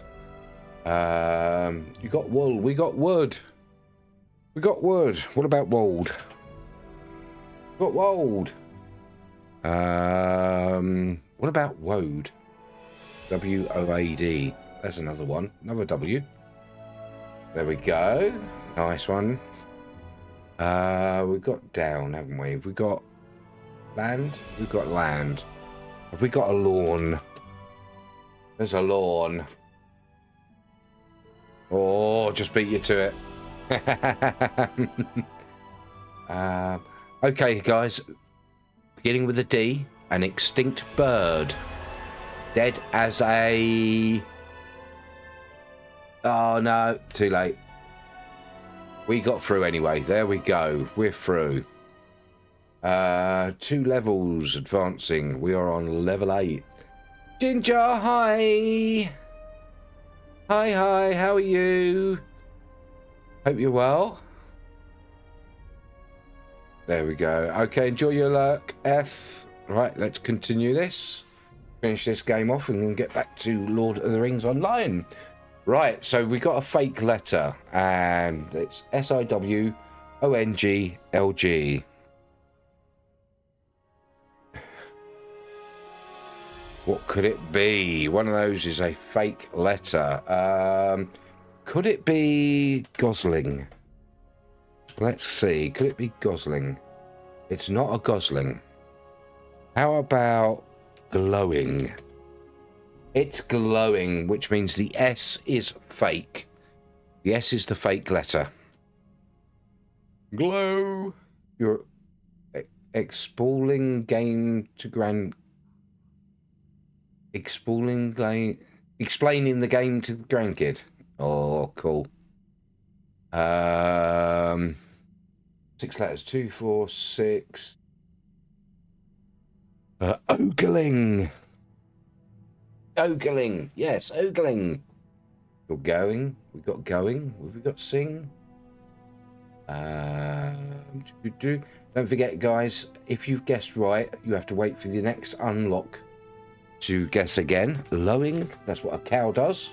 S5: You got wool. We got wood. We got wood. What about wold? We got wold. What about woad? WOAD. There's another one. Another W. There we go. Nice one. We've got down, haven't we? We've got land. We've got land. Have we got a lawn? There's a lawn. Oh, just beat you to it. Okay, guys. Beginning with a D. An extinct bird. Dead as a... Oh, no. Too late. We got through anyway. There we go. We're through. 2 levels advancing. We are on level 8. Ginger, hi. Hi. How are you? Hope you're well. There we go. Okay, enjoy your lurk, Eth. Right, let's continue this. Finish this game off and then get back to Lord of the Rings Online. Right, so we got a fake letter, and it's SIWONGLG. What could it be? One of those is a fake letter. Could it be Gosling? Let's see. Could it be Gosling? It's not a Gosling. How about glowing? It's glowing, which means the S is fake. The S is the fake letter. Glow. You're explaining game to grand. Explaining the game to the grandkid. Oh, cool. 6 letters. 2, 4, 6. Ogling. Ogling. Yes, ogling. You're going. We've got going. Have we got sing? Don't forget, guys, if you've guessed right, you have to wait for the next unlock to guess again. Lowing. That's what a cow does.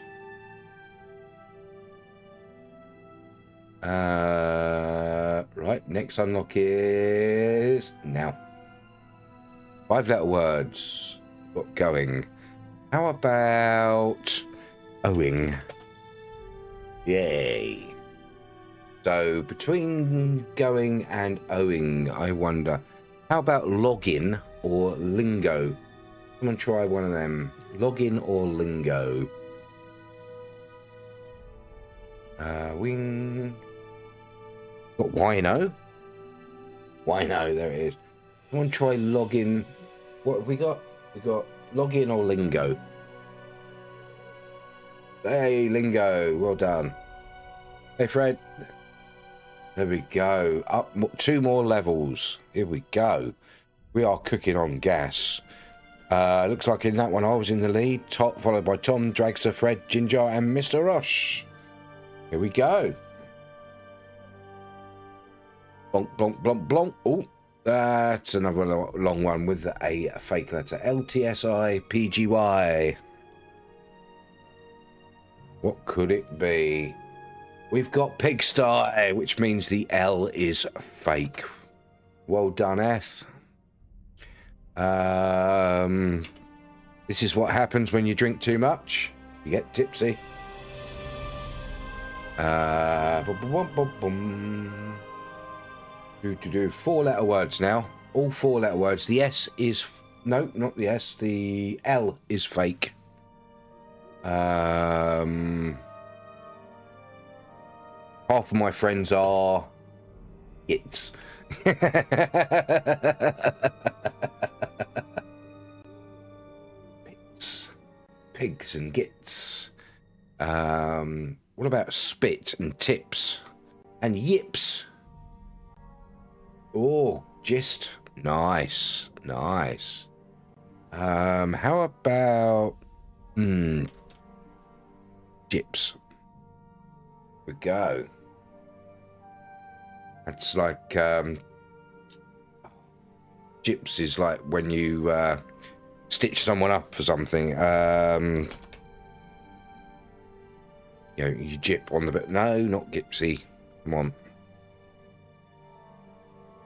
S5: Right, next unlock is now. 5-letter words. Got going. How about owing? Yay. So between going and owing, I wonder, how about login or lingo? Someone try one of them. Login or lingo? Wing. Got Wino. Wino, there it is. Someone try login. What have we got? We got login or lingo. Hey, lingo. Well done. Hey, Fred. There we go. Up 2 more levels. Here we go. We are cooking on gas. Looks like in that one I was in the lead. Top, followed by Tom, Dragster, Fred, Ginger, and Mr. Rush. Here we go. Blonk, blonk, blonk, blonk. Oh, that's another long one with a fake letter. LTSI PGY. What could it be? We've got Pigsty, which means the L is fake. Well done, Eth. This is what happens when you drink too much. You get tipsy. 4-letter words now. All 4-letter words. The S is... No, not the S. The L is fake. Half of my friends are... It's... Pigs and gits. What about spit and tips and yips? Oh, gist. Nice, nice. How about jips? We go. It's like jips is like when you stitch someone up for something. You know, you jip on the bit. No, not gipsy. Come on.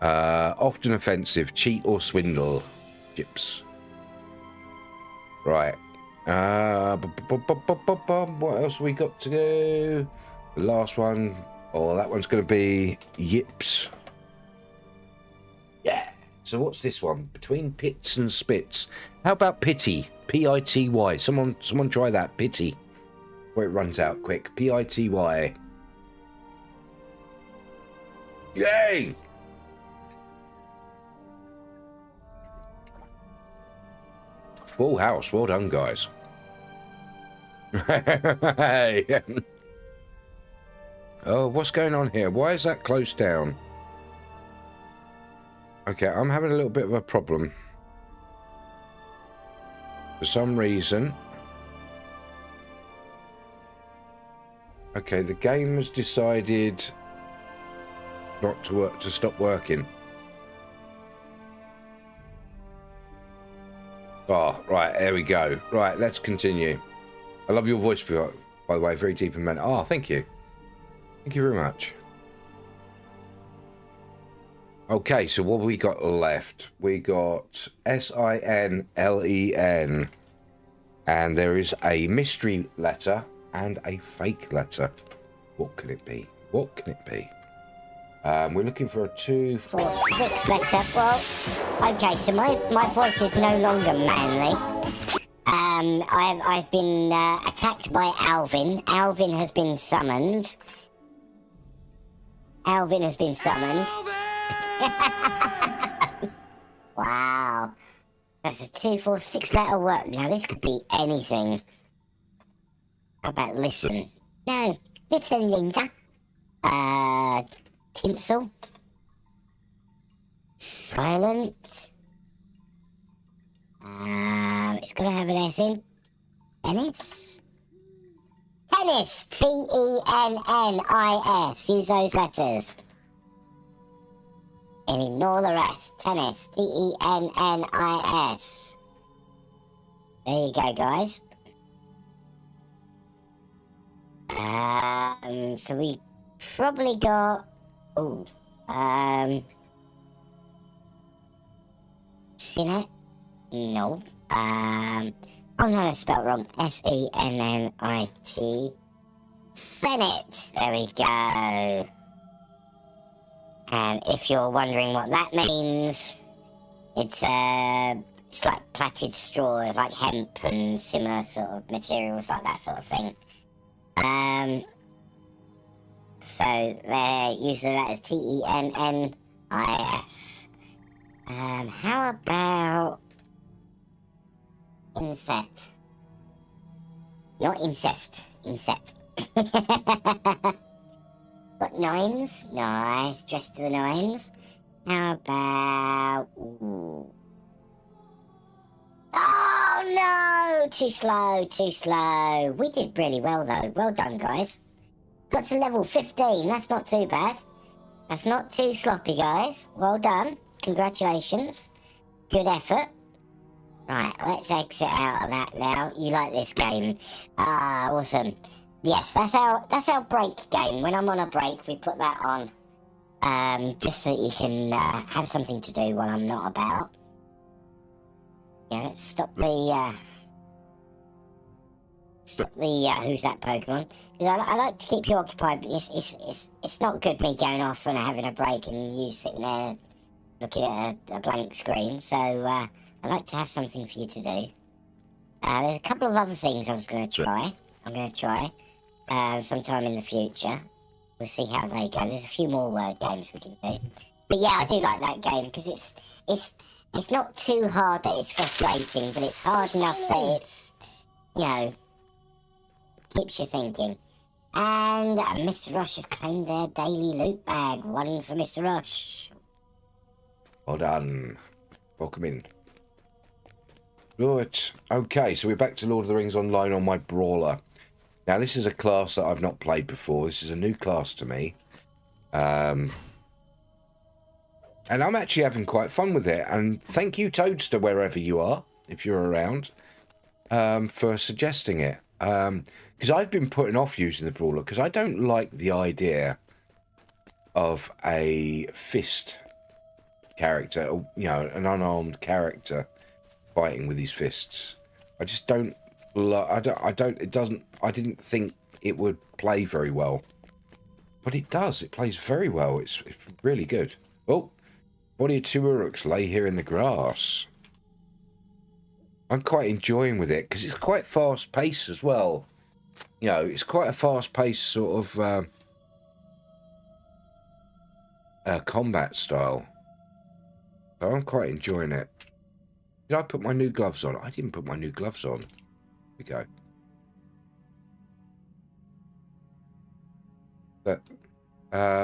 S5: Often offensive, cheat or swindle. Jips. Right. What else we got to do? The last one. Oh, that one's going to be yips. Yeah. So what's this one? Between pits and spits. How about pity? P-I-T-Y. Someone try that. Pity. Where it runs out quick. P-I-T-Y. Yay! Full house. Well done, guys. Hey. Oh, what's going on here? Why is that closed down? Okay, I'm having a little bit of a problem. For some reason. Okay, the game has decided not to work, to stop working. Oh, right, there we go. Right, let's continue. I love your voice, by the way, very deep and mental. Oh, thank you. Thank you very much. Okay, so what have we got left? We got S-I-N-L-E-N. And there is a mystery letter and a fake letter. What can it be? What can it be? We're looking for a 2, 4,
S10: 6 letter. Well, okay, so my voice is no longer manly. I've been attacked by Alvin. Alvin has been summoned. Alvin has been summoned. Wow. That's a 2, 4, 6 letter word. Now, this could be anything. How about listen? No, listen, Linda. Tinsel. Silent. It's gonna have an S in. Tennis. Tennis. T-E-N-N-I-S. Use those letters. And ignore the rest. Tennis. T-E-N-N-I-S. There you go, guys. So we probably got... Oh. See that? No. Oh no, I spelled wrong. S-E-N-N-I-T. Senate. There we go. And if you're wondering what that means, it's like plaited straws, like hemp and similar sort of materials, like that sort of thing. So they're using that as TENNIS. How about insect? Not incest, insect. Got nines, nice, dressed to the nines. How about... Ooh. Oh no, too slow, too slow. We did really well though, well done guys. Got to level 15, that's not too bad. That's not too sloppy guys, well done, congratulations. Good effort. Right, let's exit out of that now. You like this game? Ah, awesome. Yes, that's our break game. When I'm on a break, we put that on. Just so you can have something to do while I'm not about. Yeah, let's stop the who's that Pokemon? Because I like to keep you occupied, but it's not good me going off and having a break and you sitting there looking at a blank screen. So I like to have something for you to do. There's a couple of other things I was going to try. I'm going to try sometime in the future. We'll see how they go. There's a few more word games we can do. But yeah, I do like that game because it's not too hard that it's frustrating, but it's hard enough that it's, you know, keeps you thinking. And Mr. Rush has claimed their daily loot bag. One for Mr. Rush.
S5: Well done. Welcome in. Right. Okay, so we're back to Lord of the Rings Online on my Brawler. Now, this is a class that I've not played before. This is a new class to me. And I'm actually having quite fun with it. And thank you, Toadster, wherever you are, if you're around, for suggesting it. Because I've been putting off using the Brawler because I don't like the idea of a fist character, or, you know, an unarmed character fighting with his fists. I just don't. I didn't think it would play very well, but it does. It plays very well. It's really good. Oh, body of two Uruks lay here in the grass. I'm quite enjoying with it because it's quite fast paced as well. You know, it's quite a fast paced sort of combat style. So I'm quite enjoying it. Did I put my new gloves on? I didn't put my new gloves on. Here we go. But,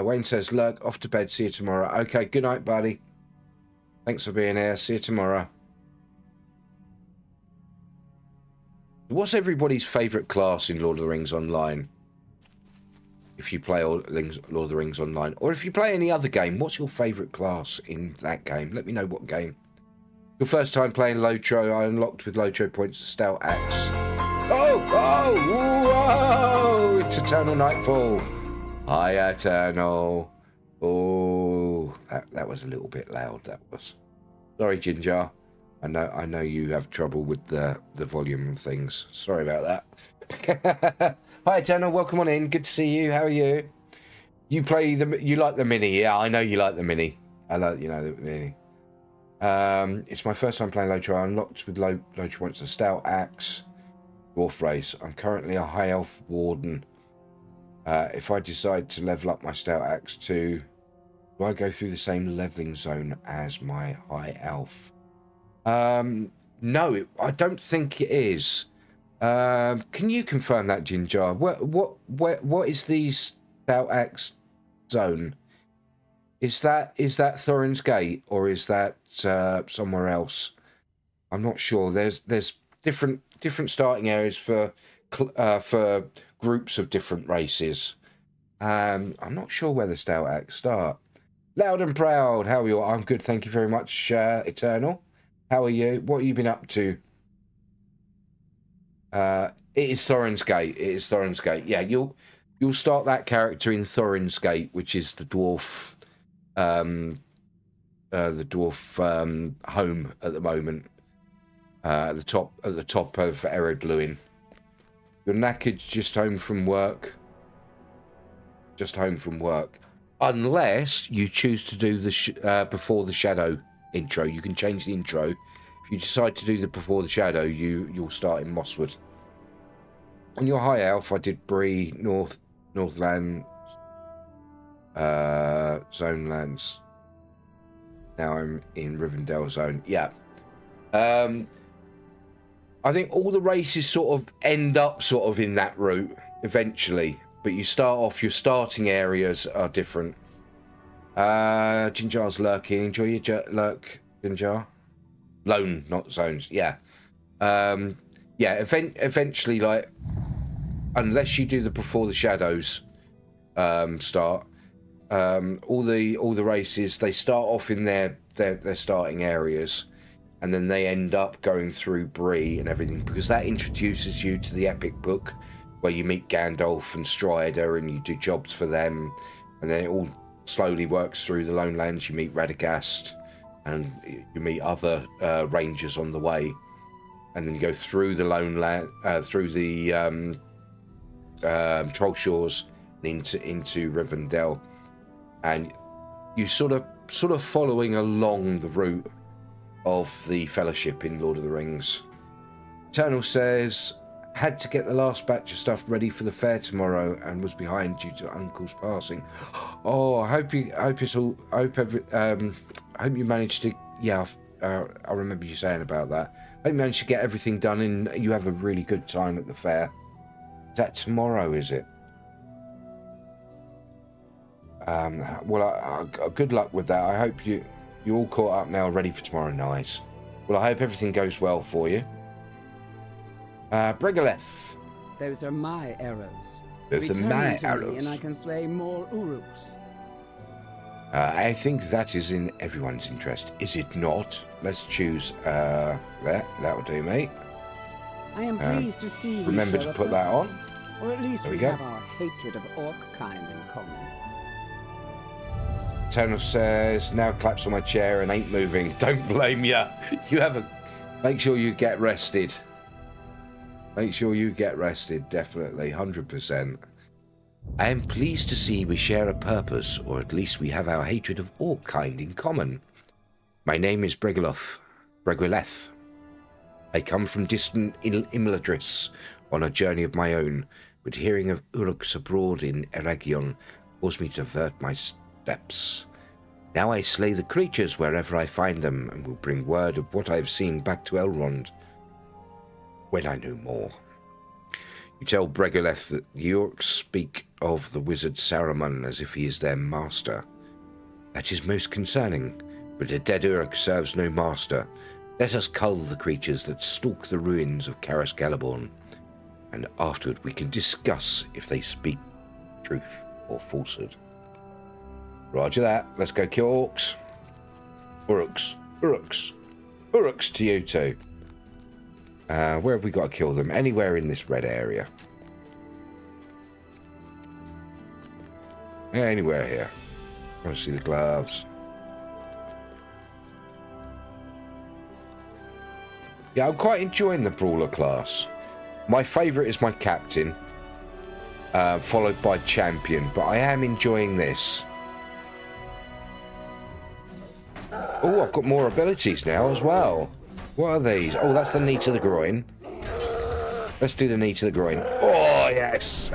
S5: Wayne says, "Lurk, off to bed. See you tomorrow." Okay, good night, buddy. Thanks for being here. See you tomorrow. What's everybody's favourite class in Lord of the Rings Online? If you play Lord of the Rings Online, or if you play any other game, what's your favourite class in that game? Let me know what game. Your first time playing LOTRO, I unlocked with LOTRO points the Stout Axe. Oh, whoa! It's Eternal Nightfall. Hi, Eternal. Oh, that was a little bit loud. That was. Sorry, Ginger. I know you have trouble with the volume and things. Sorry about that. Hi, Eternal. Welcome on in. Good to see you. How are you? You like the mini? Yeah, I know you like the mini. I like the mini. It's my first time playing LOTRO. I unlocked with LOTRO points the Stout Axe, Dwarf Race. I'm currently a High Elf Warden. If I decide to level up my Stout Axe do I go through the same leveling zone as my High Elf? No, I don't think it is. Can you confirm that, Ginger? What is the Stout Axe zone? Is that Thorin's Gate or is that somewhere else? I'm not sure. There's different starting areas for groups of different races. I'm not sure where the Stout Axe start. Loud and Proud, how are you? I'm good, thank you very much, Eternal. How are you? What have you been up to? It is Thorin's Gate. It is Thorin's Gate. Yeah, you'll start that character in Thorin's Gate, which is the dwarf. The dwarf home at the moment, at the top of Ered Luin. You're knackered, just home from work. Just home from work, unless you choose to do the before the shadow intro. You can change the intro. If you decide to do the before the shadow, you'll start in Mosswood. On your High Elf, I did Bree, Northland, Zone lands. Now I'm in Rivendell zone. Yeah. I think all the races sort of end up sort of in that route eventually, but you start off, your starting areas are different. Jinjar's lurking. Enjoy your lurk, Jinjar. Lone, not zones. Yeah. Eventually, like, unless you do the Before the Shadows start, all the races, they start off in their starting areas, and then they end up going through Bree and everything, because that introduces you to the epic book where you meet Gandalf and Strider and you do jobs for them, and then it all slowly works through the Lone Lands. You meet Radagast and you meet other rangers on the way, and then you go through the Lone Land, through the Troll Shores and into Rivendell, and you sort of following along the route of the Fellowship in Lord of the Rings. Eternal says, had to get the last batch of stuff ready for the fair tomorrow and was behind due to Uncle's passing. Oh, I hope you managed to. Yeah, I remember you saying about that. I hope you managed to get everything done and you have a really good time at the fair. Is that tomorrow? Is it? Well, good luck with that. I hope you're all caught up now, ready for tomorrow night. Well, I hope everything goes well for you. Brigoleth.
S12: Those are my arrows.
S5: Those are my arrows.
S12: And I can slay more Uruks.
S5: I think that is in everyone's interest, is it not? Let's choose that'll do, mate.
S12: I am pleased to see.
S5: Remember to put that on.
S12: Or at least
S5: there
S12: we
S5: go.
S12: have our hatred of orc kind in common.
S5: Tonal says, now claps on my chair and ain't moving. Don't blame ya. Make sure you get rested. Make sure you get rested, definitely, 100%. I am pleased to see we share a purpose, or at least we have our hatred of orc kind in common. My name is Brigoleth. I come from distant Imladris on a journey of my own, but hearing of Uruks abroad in Eragion caused me to avert my steps. Now I slay the creatures wherever I find them, and will bring word of what I have seen back to Elrond when I know more. You tell Brigoleth that the Orcs speak of the wizard Saruman as if he is their master. That is most concerning, but a dead Uruk serves no master. Let us cull the creatures that stalk the ruins of Caras Celeborn, and afterward we can discuss if they speak truth or falsehood. Roger that. Let's go kill orcs. Uruks to you two. Where have we got to kill them? Anywhere in this red area. Yeah, anywhere here. I want to see the gloves. Yeah, I'm quite enjoying the brawler class. My favourite is my captain, followed by champion, but I am enjoying this. Oh, I've got more abilities now as well. What are these? Oh, that's the knee to the groin. Let's do the knee to the groin. Oh, yes.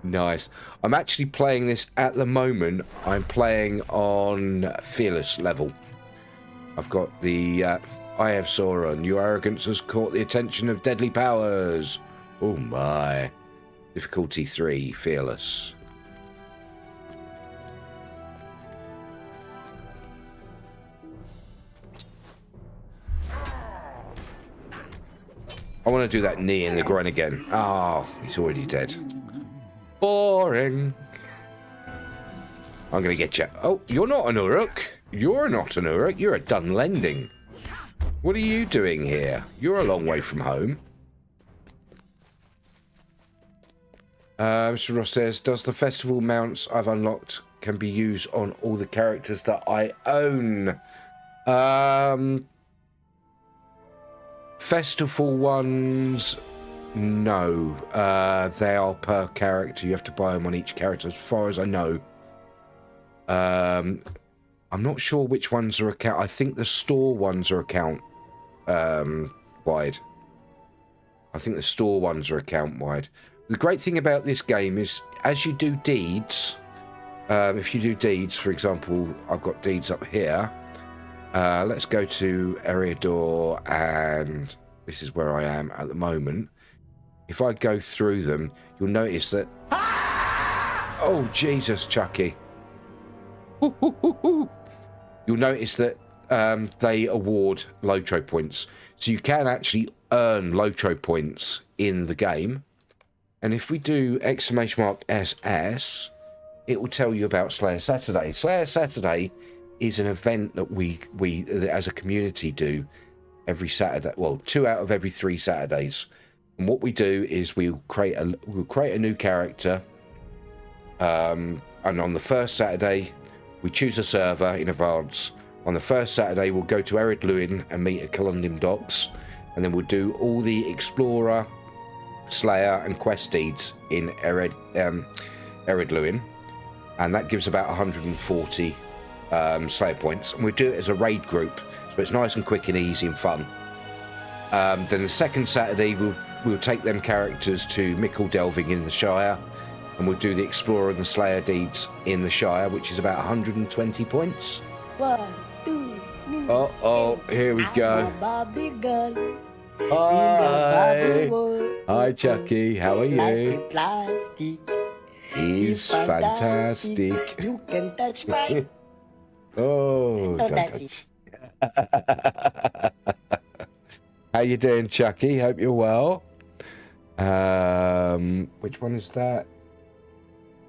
S5: Nice. I'm actually playing this at the moment. I'm playing on Fearless level. I've got the Eye of Sauron. Your arrogance has caught the attention of deadly powers. Oh, my. Difficulty 3, Fearless. I want to do that knee in the groin again. Oh, he's already dead. Boring. I'm going to get you. Oh, you're not an Uruk. You're not an Uruk. You're a Dunlending. What are you doing here? You're a long way from home. Mr. Ross says, does the festival mounts I've unlocked can be used on all the characters that I own? Festival ones, no. They are per character. You have to buy them on each character, as far as I know. I'm not sure which ones are account. I think the store ones are account wide. I think the store ones are account wide. The great thing about this game is as you do deeds, if you do deeds, for example, I've got deeds up here. Let's go to Eriador, and this is where I am at the moment. If I go through them, you'll notice that... Oh, Jesus, Chucky. You'll notice that they award LOTRO points. So you can actually earn LOTRO points in the game. And if we do !SS, it will tell you about Slayer Saturday. Slayer Saturday is an event that we as a community do every Saturday. Well, 2 out of every 3 Saturdays. And what we do is we'll create a new character. And on the first Saturday, we choose a server in advance. On the first Saturday, we'll go to Ered Luin and meet at Colundim Docks. And then we'll do all the Explorer, Slayer and quest deeds in Ered Luin. And that gives about 140 Slayer points. And we do it as a raid group. So it's nice and quick and easy and fun. Then the second Saturday, we'll take them characters to Mickle Delving in the Shire. And we'll do the Explorer and the Slayer deeds in the Shire, which is about 120 points.
S10: 1, 2, 3.
S5: Oh, here we go. Hi. Hi, Chucky. How are you? He's fantastic.
S10: You can touch my...
S5: Oh, don't touch. How you doing, Chucky? Hope you're well. Which one is that?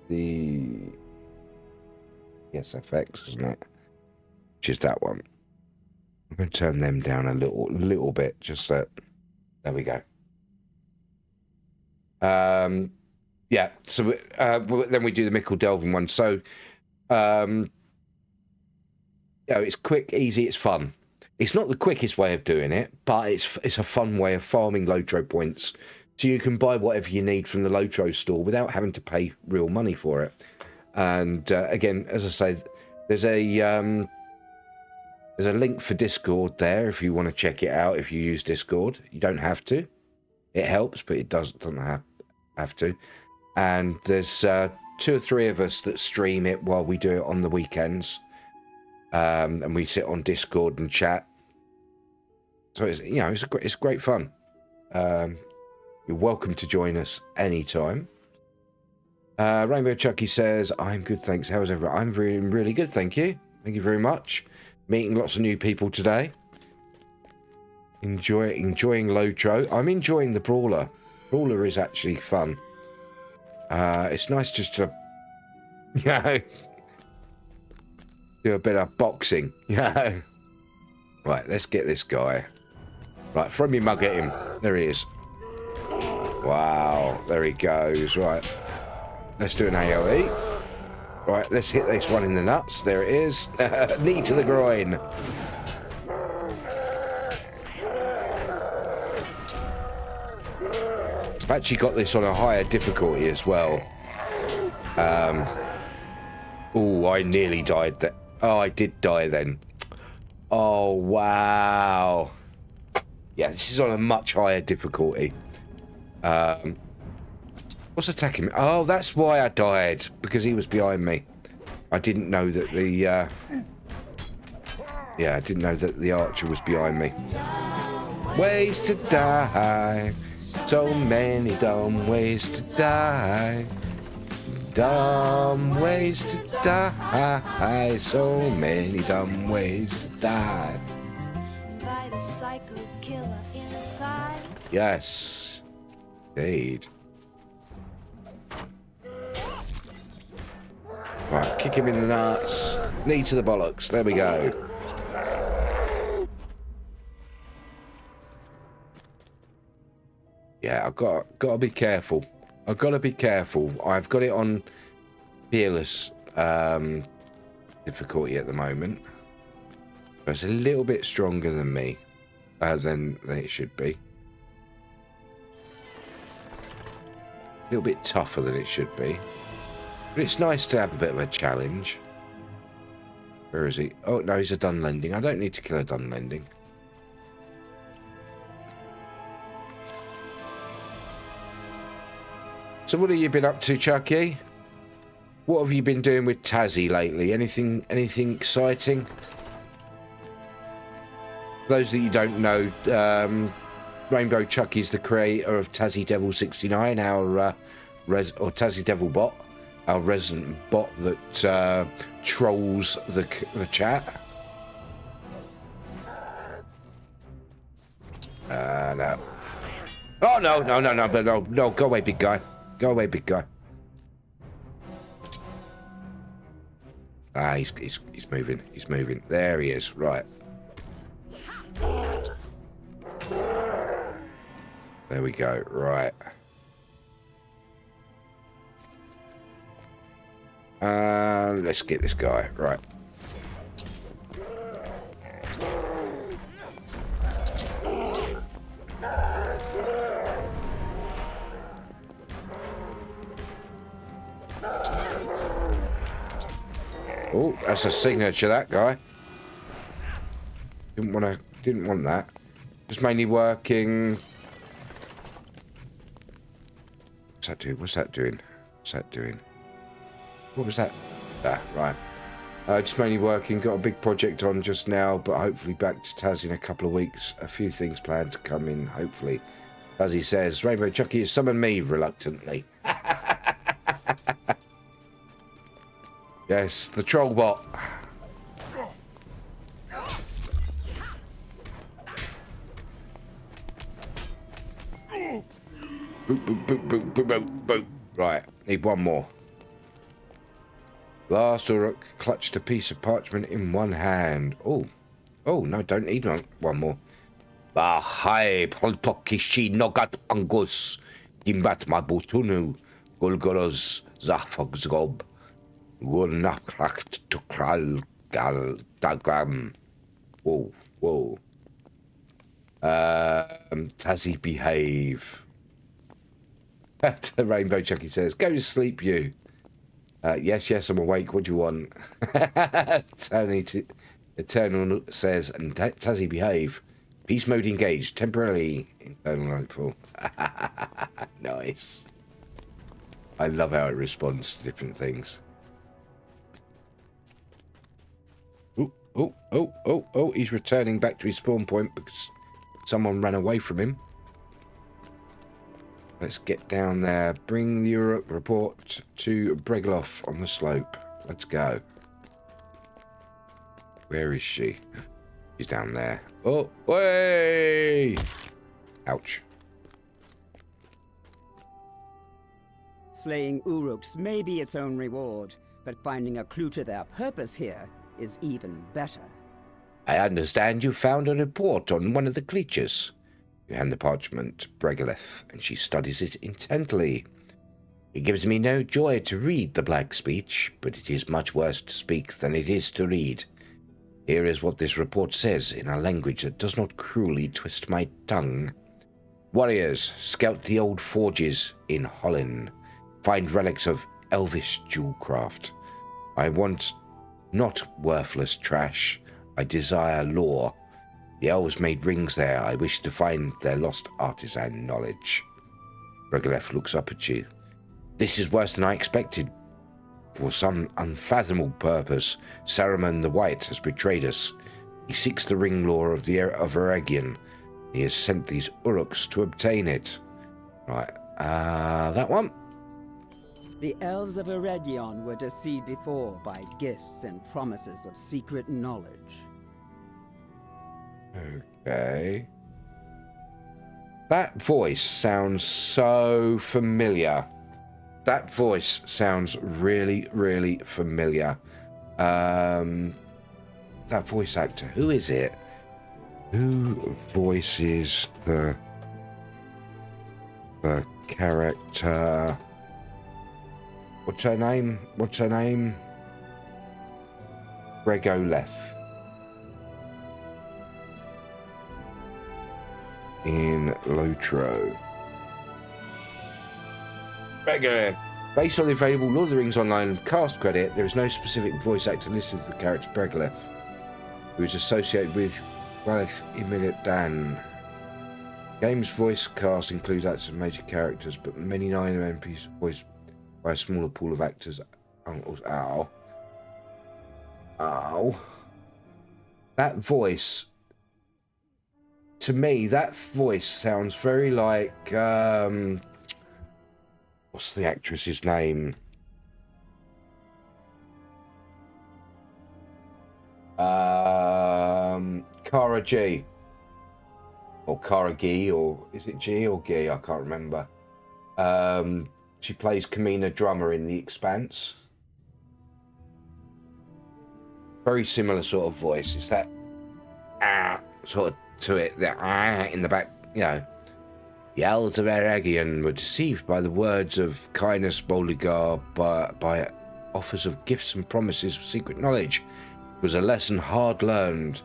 S5: The SFX, isn't it? Which is that one. I'm going to turn them down a little bit, just that. There we go. Yeah. So then we do the Mickle Delving one. So, it's quick, easy, it's fun. It's not the quickest way of doing it, but it's a fun way of farming LOTRO points. So you can buy whatever you need from the LOTRO store without having to pay real money for it. And again, as I say, there's a link for Discord there if you want to check it out. If you use Discord, you don't have to. It helps, but it doesn't have to. And there's 2 or 3 of us that stream it while we do it on the weekends. And we sit on Discord and chat. So it's great fun. You're welcome to join us anytime. Rainbow Chucky says, I'm good, thanks. How's everyone? I'm really, really good, thank you. Thank you very much. Meeting lots of new people today. Enjoying LOTRO. I'm enjoying the Brawler. Brawler is actually fun. It's nice just to, do a bit of boxing. Right, let's get this guy. Right, throw me mug at him. There he is. Wow, there he goes. Right, let's do an AoE. Right, let's hit this one in the nuts. There it is. Knee to the groin. I've actually got this on a higher difficulty as well. Oh, I nearly died there. Oh, I did die then. Oh, wow. Yeah, this is on a much higher difficulty. What's attacking me? Oh, that's why I died. Because he was behind me. I didn't know that the... Yeah, I didn't know that the archer was behind me. Ways to die. So many dumb ways to die. Dumb ways to die. So many dumb ways to die. Yes. Indeed. Right, kick him in the nuts. Knee to the bollocks. There we go. Yeah, I've got to be careful. I've got to be careful. I've got it on fearless difficulty at the moment. But it's a little bit stronger than me, than it should be. A little bit tougher than it should be. But it's nice to have a bit of a challenge. Where is he? Oh, no, he's a Dunlending. I don't need to kill a Dunlending. So what have you been up to, Chucky? What have you been doing with Tassie lately? Anything exciting? For those that you don't know, Rainbow Chucky's the creator of Tassie Devil 69, our or Tassie Devil bot, our resident bot that trolls the chat. No. Oh no! Go away, big guy. Go away, big guy. Ah, he's moving. He's moving. There he is. Right. There we go. Right. Let's get this guy. Right. Oh, that's a signature, that guy. Didn't want that. Just mainly working. What's that doing? What's that doing? What's that doing? What was that? Ah, right. Just mainly working. Got a big project on just now, but hopefully back to Tassie in a couple of weeks. A few things planned to come in, hopefully. As he says, Rainbow Chucky has summoned me reluctantly. Yes, the troll bot. Boop, boop, boop, boop, boop, boop, boop. Right, need one more. Last Uruk clutched a piece of parchment in one hand. Oh, no, don't need one more. Bahai poltokishi nogat angus imbat mabutunu gulgoros zafogzgob. Gulnakrakt to kral gal dagram. Whoa. Tassie, behave. Rainbow Chucky says, go to sleep, you. Yes, I'm awake. What do you want? Eternal says, and Tassie, behave. Peace mode engaged. Temporarily. Internal nightfall. Nice. I love how it responds to different things. Oh, he's returning back to his spawn point because someone ran away from him. Let's get down there. Bring the Uruk report to Bregloff on the slope. Let's go. Where is she? She's down there. Oh, way! Ouch.
S12: Slaying Uruks may be its own reward, but finding a clue to their purpose here is even better.
S5: I understand you found a report on one of the creatures. You hand the parchment to Bregoleth, and she studies it intently. It gives me no joy to read the black speech, but it is much worse to speak than it is to read. Here is what this report says in a language that does not cruelly twist my tongue. Warriors, scout the old forges in Holland. Find relics of elvish jewelcraft. I want not worthless trash. I desire lore. The elves made rings there. I wish to find their lost artisan knowledge. Bregoleth looks up at you. This is worse than I expected. For some unfathomable purpose, Saruman the White has betrayed us. He seeks the ring lore of Eregion. He has sent these Uruks to obtain it. Right, that one.
S12: The elves of Eregion were deceived before by gifts and promises of secret knowledge.
S5: Okay. That voice sounds so familiar. That voice sounds really, really familiar. That voice actor, who is it? Who voices the character? What's her name? Bregoleth. In LOTRO. Bregoleth. Based on the available Lord of the Rings Online cast credit, there is no specific voice actor listed for the character Bregoleth, who is associated with Gwaleth Emilit Dan. Game's voice cast includes actors and major characters, but many minor NPCs are voiced by a smaller pool of actors. Ow. Ow. That voice, to me, that voice sounds very like, what's the actress's name? Cara G. Or Cara G, or is it G or G? I can't remember. She plays Kamina Drummer in The Expanse. Very similar sort of voice. It's that sort of to it, that in the back, you know. The elves of Aragian were deceived by the words of kindness, Bolligar, by offers of gifts and promises of secret knowledge. It was a lesson hard learned,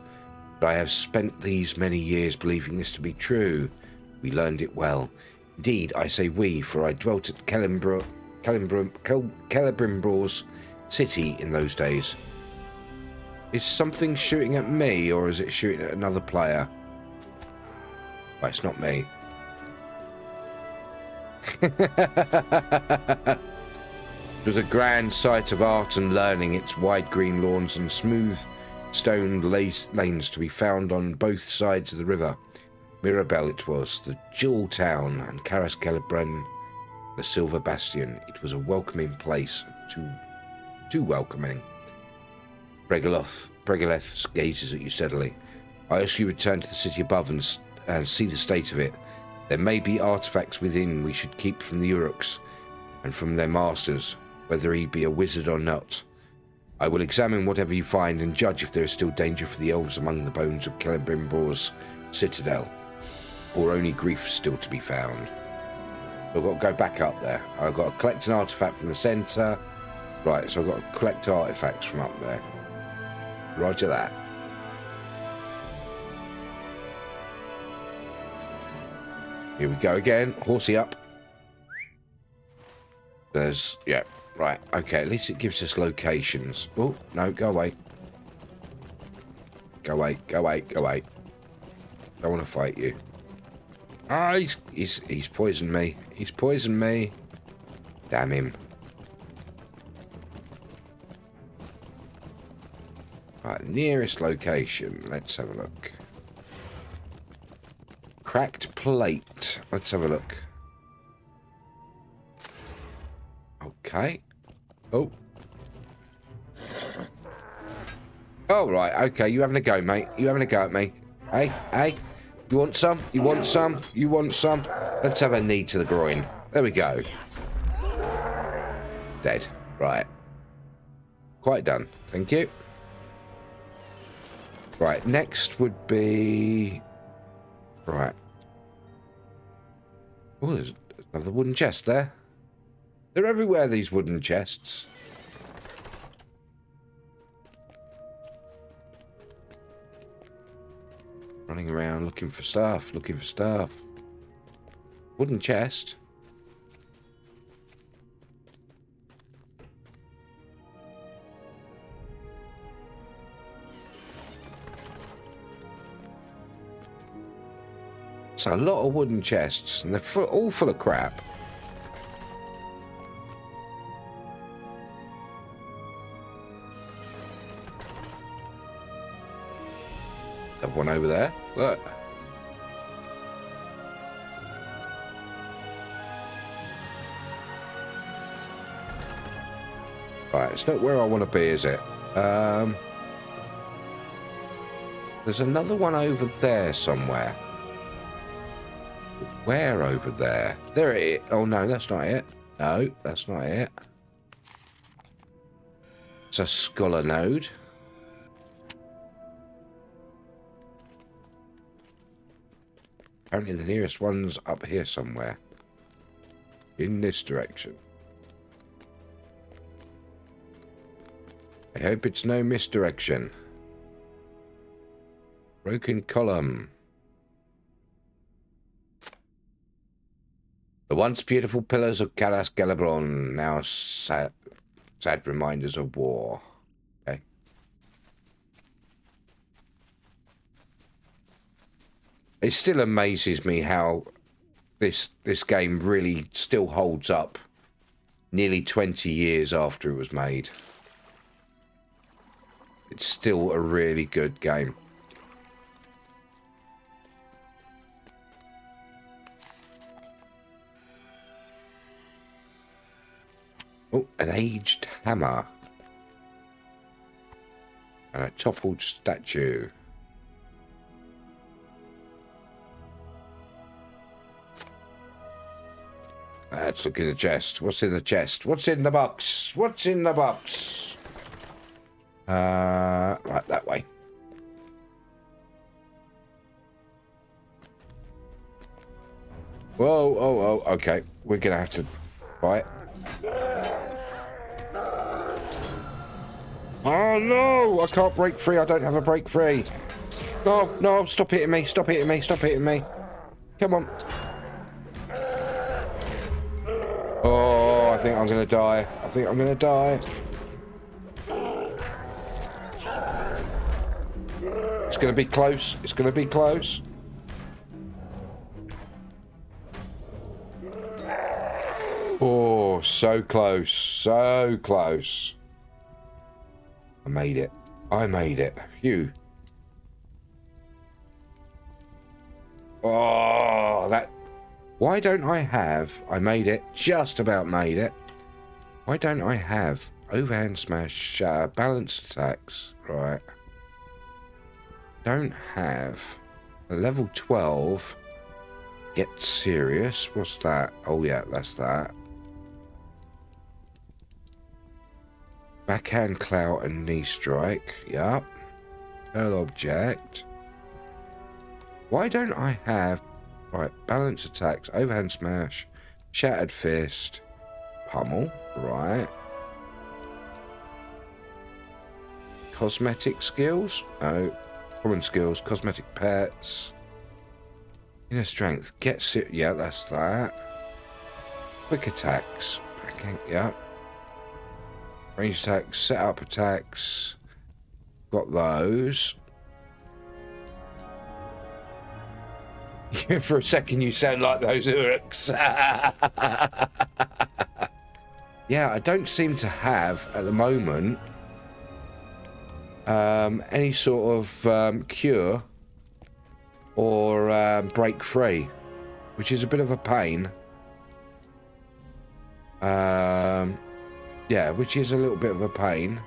S5: but I have spent these many years believing this to be true. We learned it well. Indeed, I say we, for I dwelt at Celebrimbor's city in those days. Is something shooting at me, or is it shooting at another player? Well, it's not me. It was a grand sight of art and learning, its wide green lawns and smooth stone lanes to be found on both sides of the river. Mirabelle it was, the jewel town, and Caras Celebran, the silver bastion. It was a welcoming place, too welcoming. Bregaleth gazes at you steadily. I ask you return to the city above and see the state of it. There may be artifacts within we should keep from the Uruks and from their masters, whether he be a wizard or not. I will examine whatever you find and judge if there is still danger for the elves among the bones of Celebrimbor's citadel, or only grief still to be found. So I've got to go back up there. I've got to collect an artifact from the centre. Right, so I've got to collect artifacts from up there. Roger that. Here we go again. Horsey up. There's... yeah. Right. Okay. At least it gives us locations. Oh, no. Go away. Go away. Go away. Go away. Don't want to fight you. Ah, he's poisoned me. He's poisoned me. Damn him. Right. Nearest location. Let's have a look. Cracked plate. Let's have a look. Okay. Oh. Oh, right. Okay. You having a go, mate? You having a go at me? Hey? Hey? You want some? You want some? You want some? Let's have a knee to the groin. There we go. Dead. Right. Quite done. Thank you. Right. Next would be... right. Oh, there's another wooden chest there. They're everywhere, these wooden chests. Running around looking for stuff, looking for stuff. Wooden chest. It's a lot of wooden chests, and they're all full of crap. Have one over there. Look. Right, it's not where I want to be, is it? There's another one over there somewhere. Where over there? There it is. Oh, no, that's not it. No, that's not it. It's a scholar node. Apparently the nearest one's up here somewhere. In this direction. I hope it's no misdirection. Broken column. The once beautiful pillars of Caras Celebron, now sad reminders of war. Okay. It still amazes me how this game really still holds up nearly 20 years after it was made. It's still a really good game. Oh, an aged hammer. And a toppled statue. Let's look in the chest. What's in the chest? What's in the box? What's in the box? Right, that way. Whoa, oh, oh, okay. We're gonna have to fight. Oh no! I can't break free. I don't have a break free. No, no! Stop hitting me! Stop hitting me! Stop hitting me! Come on! Oh, I think I'm gonna die. I think I'm gonna die. It's gonna be close. It's gonna be close. Oh, so close. So close. I made it. I made it. Phew. Oh, that... Why don't I have... I made it. Just about made it. Why don't I have overhand smash, balanced attacks? Right. Don't have a level 12. Get serious. What's that? Oh, yeah, that's that. Backhand clout and knee strike. Yup. Pearl object. Why don't I have... Right, balance attacks, overhand smash, shattered fist, pummel. Right. Cosmetic skills? Oh. Common skills, cosmetic pets. Inner strength. Get serious. Yeah, that's that. Quick attacks. Backhand. Yup. Range attacks, set up attacks. Got those. For a second, you sound like those Uruks. Yeah, I don't seem to have at the moment any sort of cure or break free, which is a bit of a pain. Yeah, which is a little bit of a pain.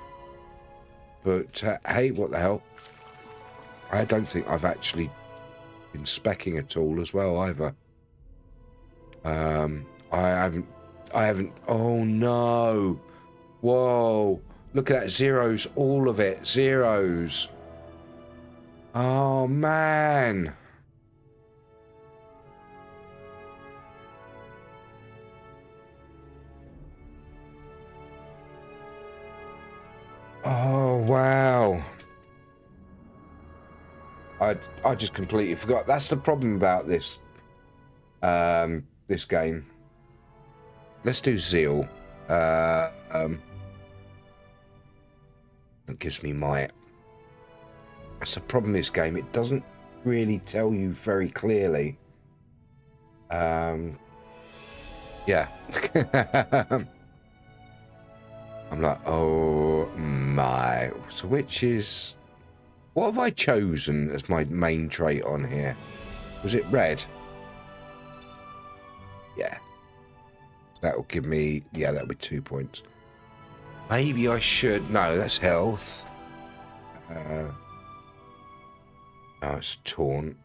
S5: But, hey, what the hell? I don't think I've actually been speccing at all as well, either. I haven't... Oh, no. Whoa. Look at that. Zeros. All of it. Zeros. Oh, man. Oh, wow. I just completely forgot. That's the problem about this this game. Let's do Zeal. It gives me might. That's the problem with this game. It doesn't really tell you very clearly. Yeah. I'm like, oh my. So which is... What have I chosen as my main trait on here? Was it red? Yeah. That'll give me... Yeah, that'll be 2 points. Maybe I should... No, that's health. No, it's a taunt.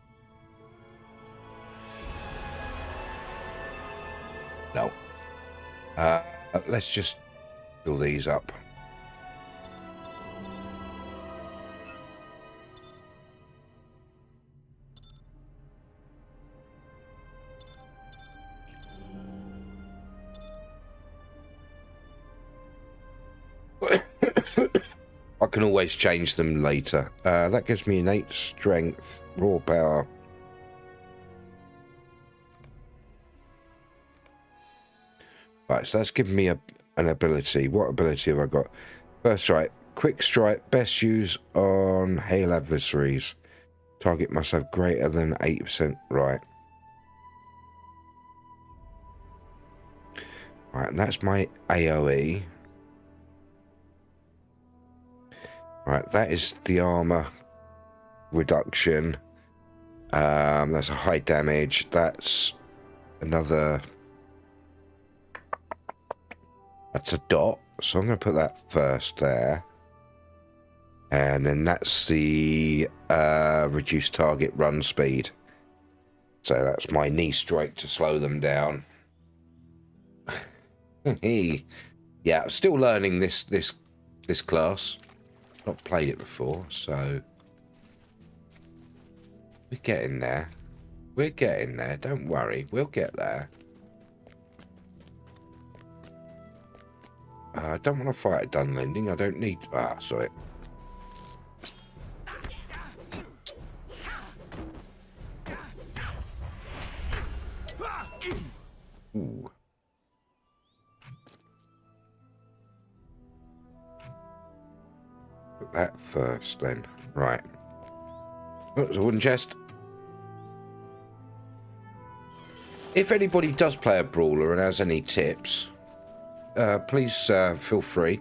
S5: No. Let's just fill these up. I can always change them later. That gives me innate strength, raw power. Right, so that's given me an ability. What ability have I got? First strike, quick strike, best use on hail adversaries. Target must have greater than 80%. Right. Right, and that's my AoE. Right, that is the armor reduction. That's a high damage. That's another. That's a dot. So I'm going to put that first there. And then that's the reduced target run speed. So that's my knee strike to slow them down. Yeah, I'm still learning this class. Not played it before, so we're getting there. We're getting there. Don't worry, we'll get there. I don't want to fight a Dunlending. I don't need. Ah, sorry. Ooh. Put that first, then. Right. Oh, there's a wooden chest. If anybody does play a brawler and has any tips, please feel free.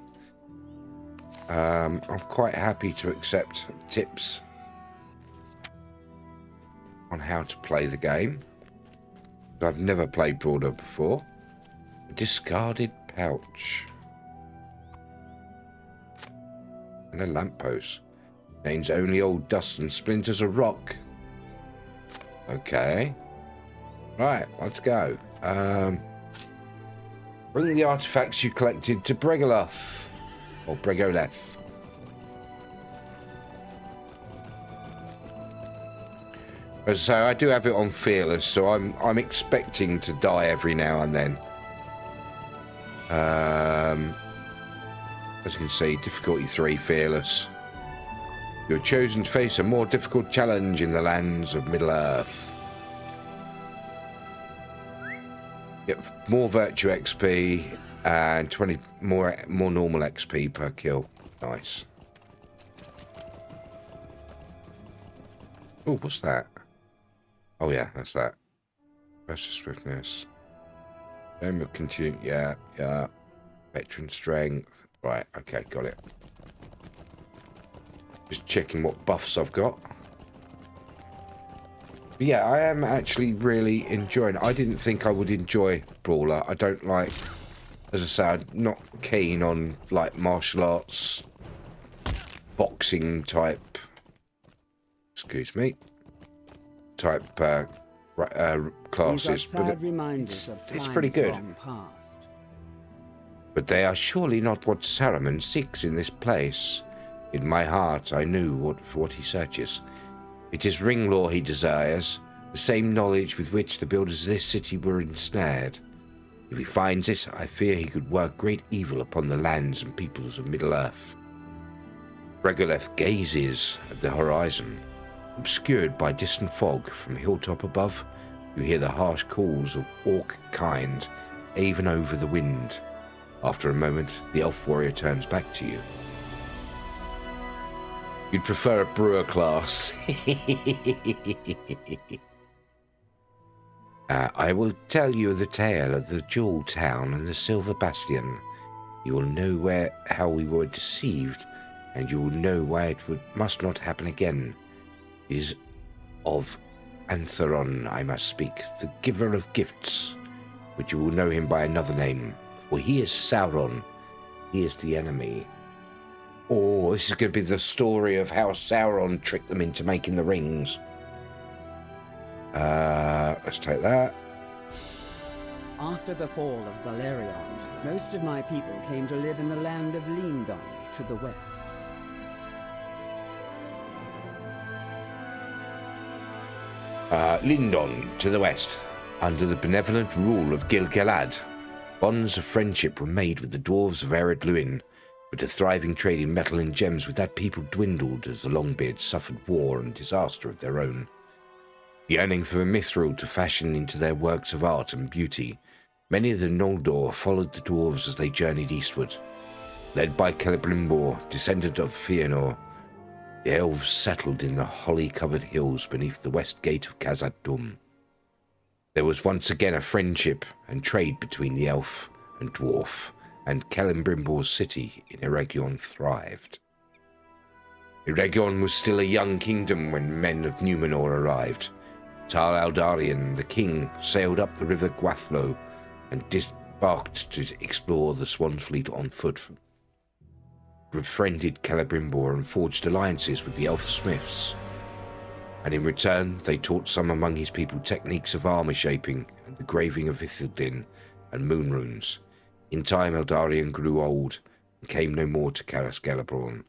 S5: I'm quite happy to accept tips on how to play the game. I've never played brawler before. A discarded pouch. And a lamppost. Names only old dust and splinters of rock. Okay. Right, let's go. Bring the artifacts you collected to Bregoleth. Or Bregoleth. So I do have it on Fearless, so I'm expecting to die every now and then. As you can see, difficulty 3 Fearless. You're chosen to face a more difficult challenge in the lands of Middle-earth. Get more virtue XP and 20 more normal XP per kill. Nice. Oh, what's that? Oh yeah, that's that. Versus swiftness. Aim will continue. Yeah. Veteran strength. Right, okay, got it. Just checking what buffs I've got. But yeah, I am actually really enjoying it. I didn't think I would enjoy Brawler. I don't like, as I said, I'm not keen on like martial arts, boxing type, excuse me, type classes. But it's pretty good. But they are surely not what Saruman seeks in this place. In my heart, I knew what he searches. It is ring lore he desires, the same knowledge with which the builders of this city were ensnared. If he finds it, I fear he could work great evil upon the lands and peoples of Middle-earth. Bregoleth gazes at the horizon. Obscured by distant fog from a hilltop above, you hear the harsh calls of orc kind, even over the wind. After a moment, the elf warrior turns back to you. You'd prefer a brewer class. I will tell you the tale of the Jewel Town and the Silver Bastion. You will know how we were deceived, and you will know why it must not happen again. It is of Antheron I must speak, the giver of gifts, but you will know him by another name. For he is Sauron. He is the enemy. Oh, this is going to be the story of how Sauron tricked them into making the rings. Let's take that.
S12: After the fall of Balerion, most of my people came to live in the land of Lindon to the west.
S5: Lindon to the west, under the benevolent rule of Gil-galad. Bonds of friendship were made with the dwarves of Ered Luin, but a thriving trade in metal and gems with that people dwindled as the Longbeards suffered war and disaster of their own. Yearning for a mithril to fashion into their works of art and beauty, many of the Noldor followed the dwarves as they journeyed eastward. Led by Celebrimbor, descendant of Fëanor, The elves settled in the holly-covered hills beneath the west gate of Khazad-dûm. There was once again a friendship and trade between the elf and dwarf, and Celebrimbor's city in Eregion thrived. Eregion was still a young kingdom when men of Numenor arrived. Tal Aldarion, the king, sailed up the river Gwathlo and disembarked to explore the Swanfleet on foot. Befriended Celebrimbor and forged alliances with the elf smiths. And in return, they taught some among his people techniques of armor shaping and the graving of Ithildin and moon runes. In time, Eldarion grew old and came no more to Caras Galadhrim.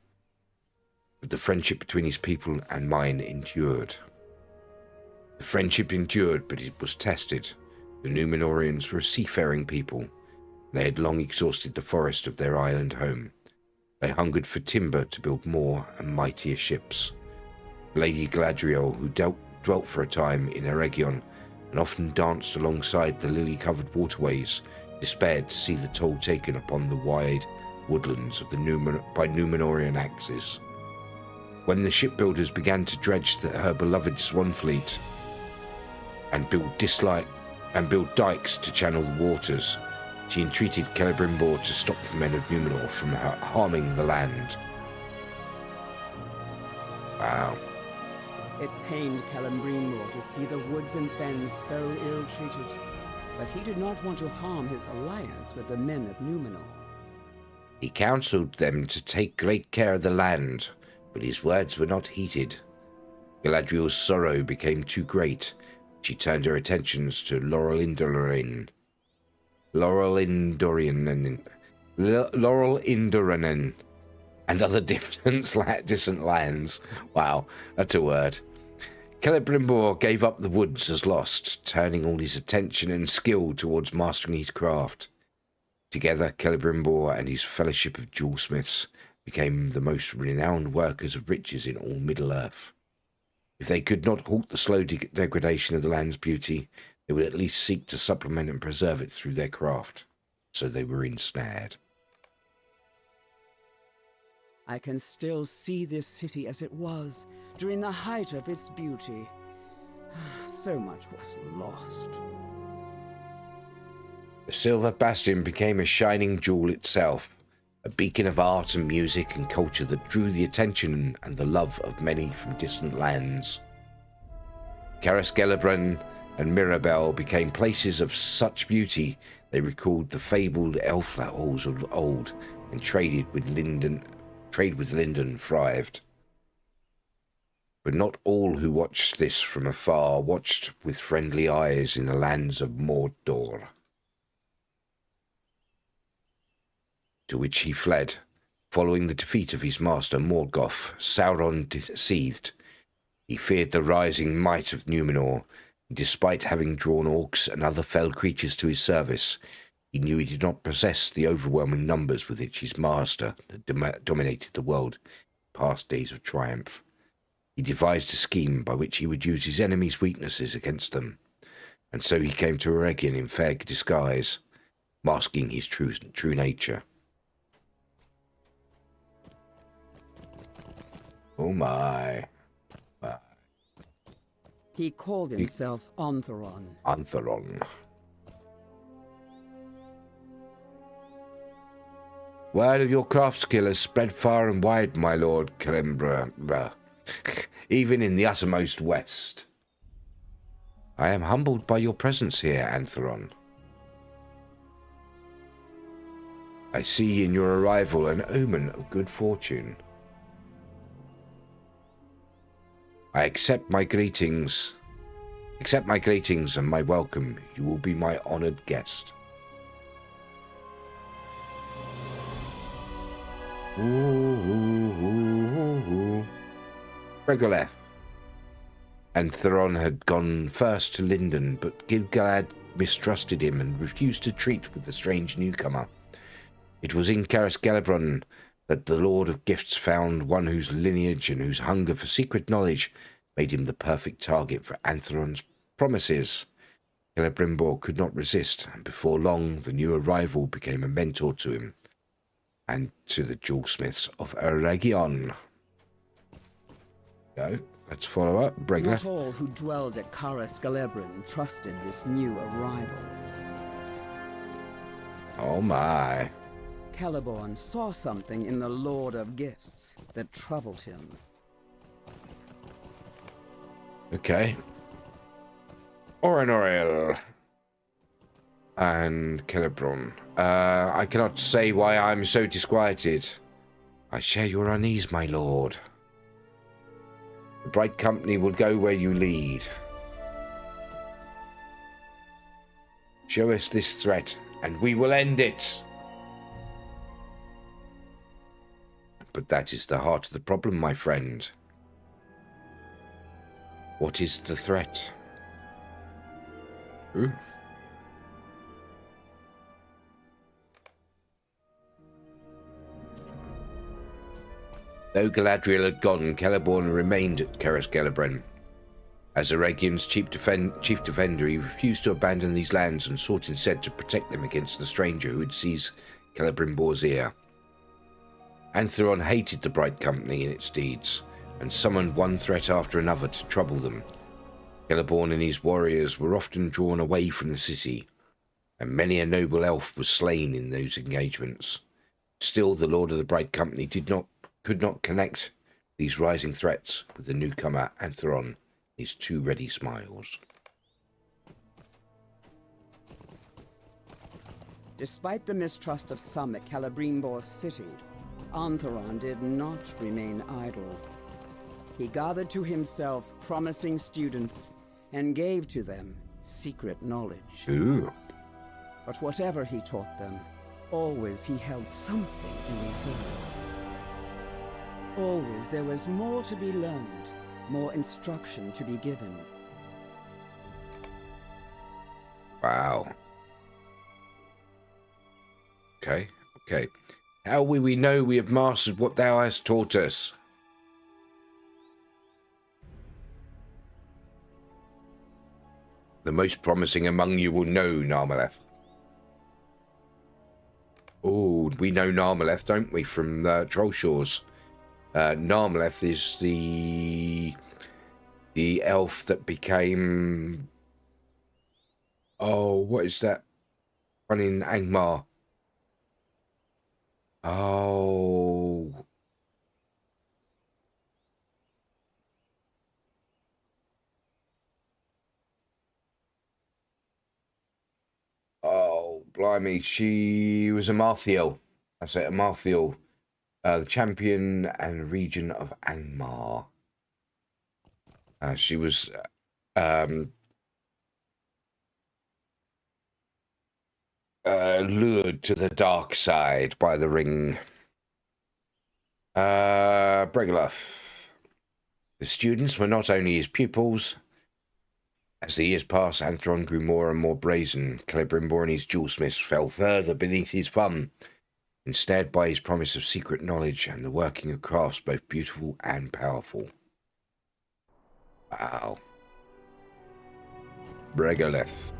S5: But the friendship between his people and mine endured. The friendship endured, but it was tested. The Númenóreans were a seafaring people. They had long exhausted the forest of their island home. They hungered for timber to build more and mightier ships. Lady Galadriel, who dwelt for a time in Eregion and often danced alongside the lily-covered waterways, despaired to see the toll taken upon the wide woodlands of by Númenórean axes. When the shipbuilders began to dredge her beloved Swanfleet and build dikes to channel the waters, she entreated Celebrimbor to stop the men of Numenor from harming the land. Wow.
S12: It pained Celebrimbor to see the woods and fens so ill-treated, but he did not want to harm his alliance with the men of Numenor.
S5: He counselled them to take great care of the land, but his words were not heeded. Galadriel's sorrow became too great. She turned her attentions to Laurelindorien and other distant lands. Wow, that's a word. Celebrimbor gave up the woods as lost, turning all his attention and skill towards mastering his craft. Together, Celebrimbor and his fellowship of jewelsmiths became the most renowned workers of riches in all Middle-earth. If they could not halt the slow degradation of the land's beauty, they would at least seek to supplement and preserve it through their craft. So they were ensnared.
S12: I can still see this city as it was, during the height of its beauty. So much was lost.
S5: The Silver Bastion became a shining jewel itself, a beacon of art and music and culture that drew the attention and the love of many from distant lands. Caras Galadhrim and Mirabel became places of such beauty they recalled the fabled elf halls of old, and trade with Linden thrived. But not all who watched this from afar watched with friendly eyes in the lands of Mordor, to which he fled. Following the defeat of his master Morgoth, Sauron seethed. He feared the rising might of Numenor. Despite having drawn orcs and other fell creatures to his service, he knew he did not possess the overwhelming numbers with which his master had dominated the world in past days of triumph. He devised a scheme by which he would use his enemies' weaknesses against them, and so he came to Eregion in fair disguise, masking his true nature. Oh my.
S12: He called himself Antheron.
S5: Antheron. Word of your craft skill has spread far and wide, my lord Celebrimbor, even in the uttermost west. I am humbled by your presence here, Antheron. I see in your arrival an omen of good fortune. I accept my greetings. Accept my greetings and my welcome. You will be my honored guest. Regolith. Antheron had gone first to Lindon, but Gil-galad mistrusted him and refused to treat with the strange newcomer. It was in Caras Galadhrim that the Lord of Gifts found one whose lineage and whose hunger for secret knowledge made him the perfect target for Antheron's promises. Celebrimbor could not resist, and before long the new arrival became a mentor to him and to the jewelsmiths of Eregion. Go. Let's follow up. Break
S12: Not
S5: left.
S12: all who dwelled at Karas Galebrin trusted this new arrival.
S5: Oh my.
S12: Celeborn saw something in the Lord of Gifts that troubled him.
S5: Okay. Orinoriel. And Celebron. I cannot say why I'm so disquieted. I share your unease, my lord. The Bright Company will go where you lead. Show us this threat, and we will end it. But that is the heart of the problem, my friend. What is the threat? Ooh. Though Galadriel had gone, Celeborn remained at Karas Galebrin. As Aragian's chief defender, he refused to abandon these lands and sought instead to protect them against the stranger who had seized Celebrimbor's ear. Antheron hated the Bright Company and its deeds, and summoned one threat after another to trouble them. Celeborn and his warriors were often drawn away from the city, and many a noble elf was slain in those engagements. Still, the Lord of the Bright Company could not connect these rising threats with the newcomer Antheron, his two ready smiles.
S12: Despite the mistrust of some at Celebrimbor's city, Antheron did not remain idle. He gathered to himself promising students and gave to them secret knowledge.
S5: Ooh.
S12: But whatever he taught them, always he held something in reserve. Always there was more to be learned, more instruction to be given.
S5: Wow. Okay. How will we know we have mastered what thou hast taught us? The most promising among you will know, Narmaleth. Oh, we know Narmaleth, don't we, from Troll Shores? Narmaleth is the elf that became... Oh, what is that one in Angmar? Oh... Oh, blimey, she was a Marthiel. I say a Marthiel. The champion and region of Angmar. She was lured to the dark side by the ring. Bregaloth. The students were not only his pupils. As the years passed, Antheron grew more and more brazen. Celebrimbor and his jewelsmiths fell further beneath his thumb, ensnared by his promise of secret knowledge and the working of crafts both beautiful and powerful. Wow. Bregoleth.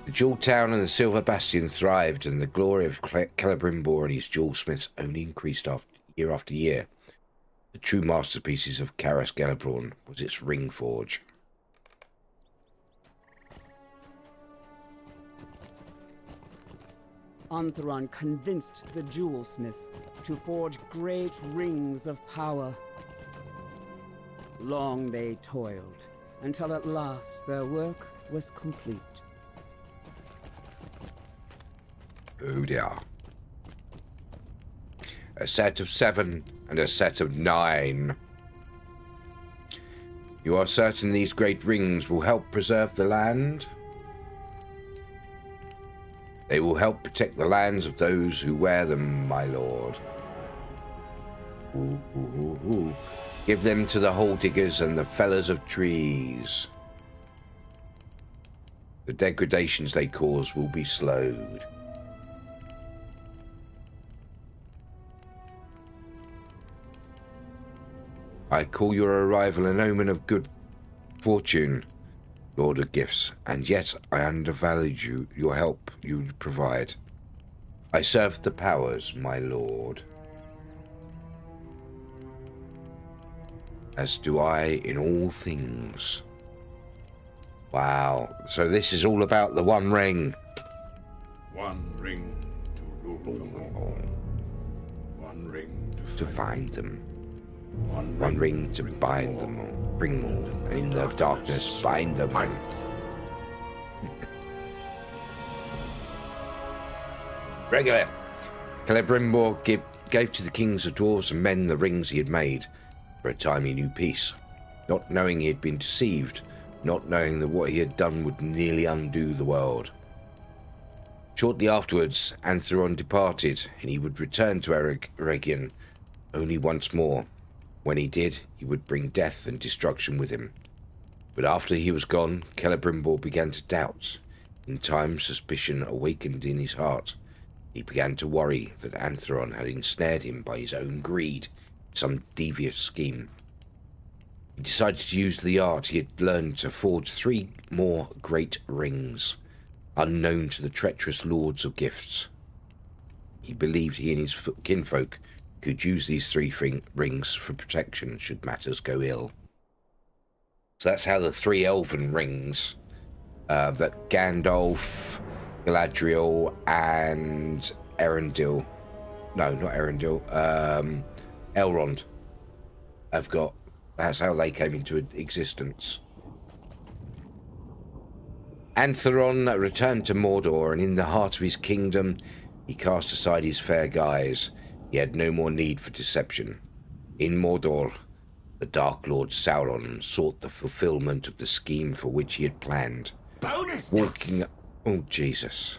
S5: The Jewel Town and the Silver Bastion thrived, and the glory of Celebrimbor and his jewelsmiths only increased year after year. The true masterpieces of Karas Galebron was its ring forge.
S12: Antheron convinced the jewelsmith to forge great rings of power. Long they toiled, until at last their work was complete.
S5: Oh dear. A set of 7 and a set of 9. You are certain these great rings will help preserve the land? They will help protect the lands of those who wear them, my lord. Ooh, ooh, ooh, ooh. Give them to the hole diggers and the fellers of trees. The degradations they cause will be slowed. I call your arrival an omen of good fortune, Lord of Gifts, and yet I undervalue your help you provide. I serve the powers, my lord. as do I in all things. Wow. So this is all about the One Ring.
S13: One ring to rule them all. One ring
S5: to find them.
S13: One
S5: ring to bind them all. Bring them all. And in the darkness, bind them. Regular. Celebrimbor gave to the kings of dwarves and men the rings he had made. For a time he knew peace, not knowing he had been deceived, not knowing that what he had done would nearly undo the world. Shortly afterwards, Antheron departed, and he would return to Eregion only once more. When he did, he would bring death and destruction with him. But after he was gone, Celebrimbor began to doubt. In time, suspicion awakened in his heart. He began to worry that Antheron had ensnared him by his own greed, some devious scheme. He decided to use the art he had learned to forge 3 more great rings, unknown to the treacherous lords of gifts. He believed he and his kinfolk could use these 3 rings for protection should matters go ill. So that's how the 3 elven rings that Gandalf, Galadriel, and Elrond have got. That's how they came into existence. Antheron returned to Mordor, and in the heart of his kingdom, he cast aside his fair guise. He had no more need for deception. In Mordor, the Dark Lord Sauron sought the fulfillment of the scheme for which he had planned.
S6: Bonus
S5: Walking... Oh, Jesus.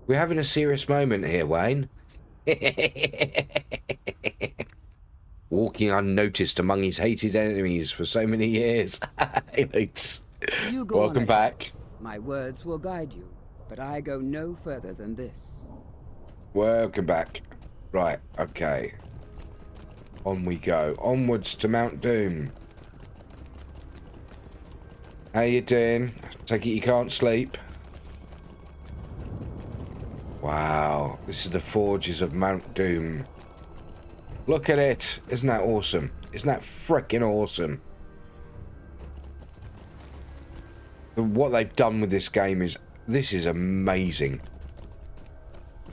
S5: We're having a serious moment here, Wayne. Walking unnoticed among his hated enemies for so many years.
S12: You go
S5: Welcome
S12: on
S5: back.
S12: My words will guide you, but I go no further than this.
S5: Welcome back. Right, okay. On we go. Onwards to Mount Doom. How you doing? Take it you can't sleep. Wow, this is the forges of Mount Doom. Look at it. Isn't that awesome? Isn't that freaking awesome? What they've done with this game is... This is amazing.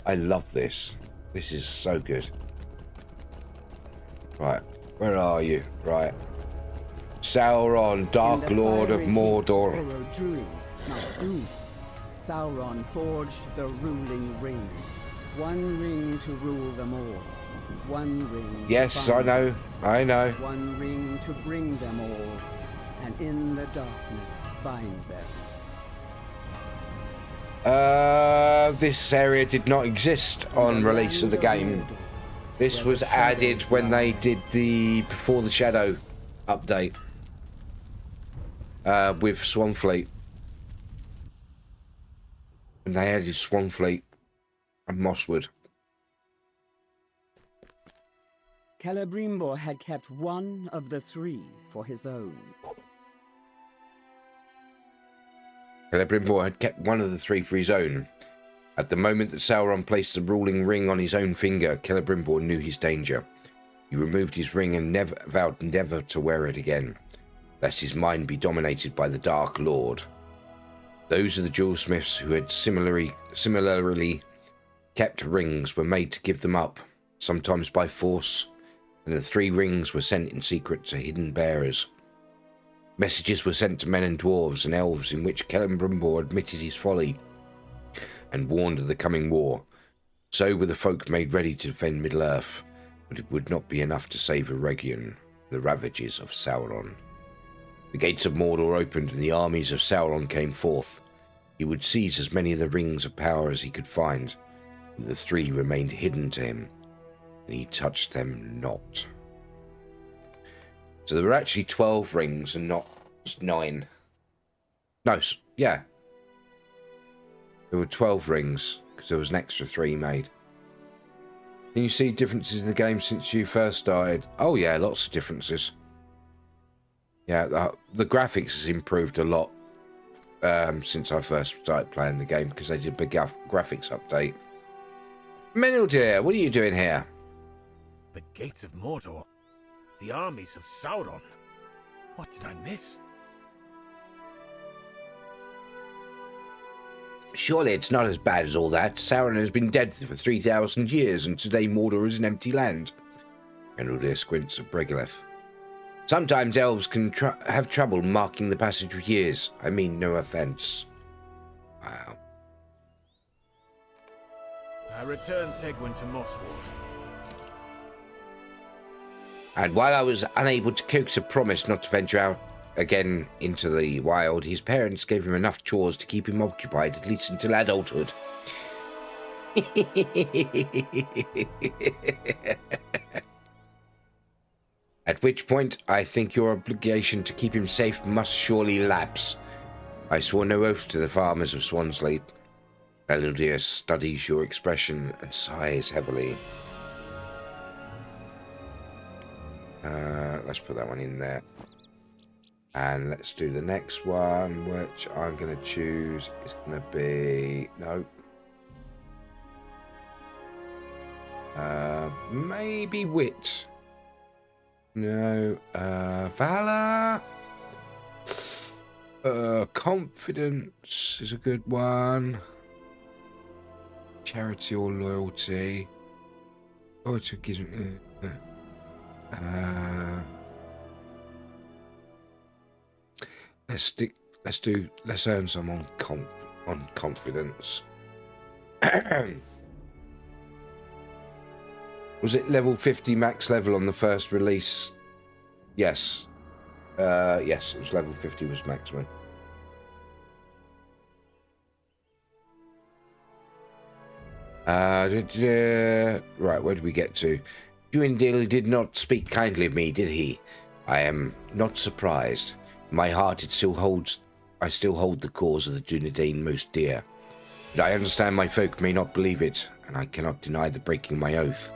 S5: I love this. This is so good. Right, where are you? Right. Sauron, Dark Lord of Mordor.
S12: Sauron forged the ruling ring. One ring to rule them all. One ring to
S5: Yes, I know. I know.
S12: One ring to bring them all. And in the darkness bind them.
S5: This area did not exist on release of the game. This was added when they did the Before the Shadow update with Swanfleet. And they added Swanfleet and Mosswood.
S12: Celebrimbor had kept one of the 3 for his own.
S5: Celebrimbor had kept one of the 3 for his own. At the moment that Sauron placed the ruling ring on his own finger, Celebrimbor knew his danger. He removed his ring and vowed never to wear it again, lest his mind be dominated by the Dark Lord. Those of the jewelsmiths who had similarly kept rings were made to give them up, sometimes by force, and the 3 rings were sent in secret to hidden bearers. Messages were sent to men and dwarves and elves in which Celebrimbor admitted his folly and warned of the coming war. So were the folk made ready to defend Middle-earth, but it would not be enough to save Eregion, the ravages of Sauron. The gates of Mordor opened and the armies of Sauron came forth. He would seize as many of the rings of power as he could find, but the 3 remained hidden to him, and he touched them not. So there were actually 12 rings and not just 9. No, yeah. There were 12 rings, because there was an extra 3 made. Can you see differences in the game since you first started? Oh yeah, lots of differences. Yeah, the graphics has improved a lot since I first started playing the game, because they did a big graphics update. Menel dear, what are you doing here?
S7: The gates of Mordor. The armies of Sauron. What did I miss?
S5: Surely it's not as bad as all that. Sauron has been dead for 3,000 years, and today Mordor is an empty land. Enruldir squints at Bregaleth. Sometimes elves can have trouble marking the passage of years. I mean, no offense. Wow.
S7: I returned Tegwin to Mossward.
S5: And while I was unable to coax a promise not to venture out again into the wild, his parents gave him enough chores to keep him occupied, at least until adulthood. At which point, I think your obligation to keep him safe must surely lapse. I swore no oath to the farmers of Swansleep. Elundir studies your expression and sighs heavily. Let's put that one in there. And let's do the next one, which I'm going to choose. It's going to be... No. Maybe wit. No. Valor. Confidence is a good one. Charity or loyalty. Oh, it gives me... Let's earn some on confidence. Was it level 50 max level on the first release? Yes. Yes, it was level 50 was maximum. Right, where did we get to? Duindil did not speak kindly of me, did he? I am not surprised. In my heart, I still hold the cause of the Dunedain most dear. But I understand my folk may not believe it, and I cannot deny the breaking my oath.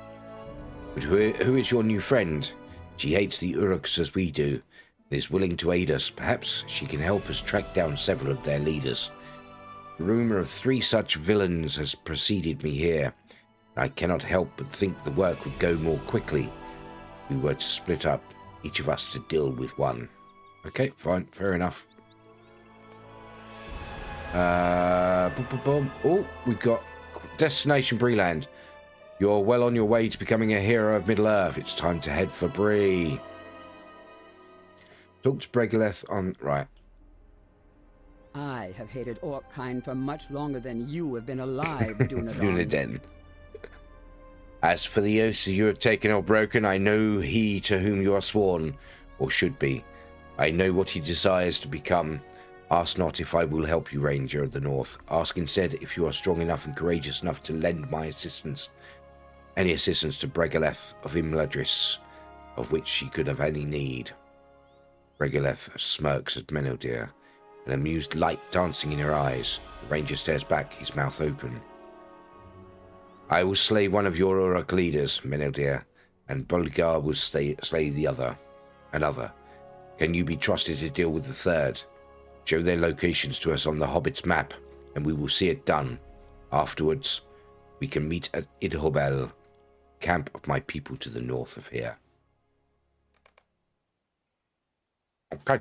S5: But who is your new friend? She hates the Uruks as we do, and is willing to aid us. Perhaps she can help us track down several of their leaders. The rumour of 3 such villains has preceded me here. I cannot help but think the work would go more quickly if we were to split up, each of us to deal with one. Okay, fine, fair enough. Oh, we've got Destination Breeland. You're well on your way to becoming a hero of Middle-earth. It's time to head for Bree. Talk to Bregaleth on... Right.
S12: I have hated Orkkind for much longer than you have been alive,
S5: Dunedain. As for the oaths you have taken or broken, I know he to whom you are sworn, or should be. I know what he desires to become. Ask not if I will help you, Ranger of the North. Ask instead if you are strong enough and courageous enough to lend my assistance. Any assistance to Bregaleth of Imladris, of which she could have any need. Bregaleth smirks at Meneldir, an amused light dancing in her eyes. The Ranger stares back, his mouth open. I will slay one of your Uruk leaders, Meneldir, and Bolgar will slay the other. Another. Can you be trusted to deal with the third? Show their locations to us on the Hobbit's map, and we will see it done. Afterwards, we can meet at Idhobel, camp of my people to the north of here. Okay.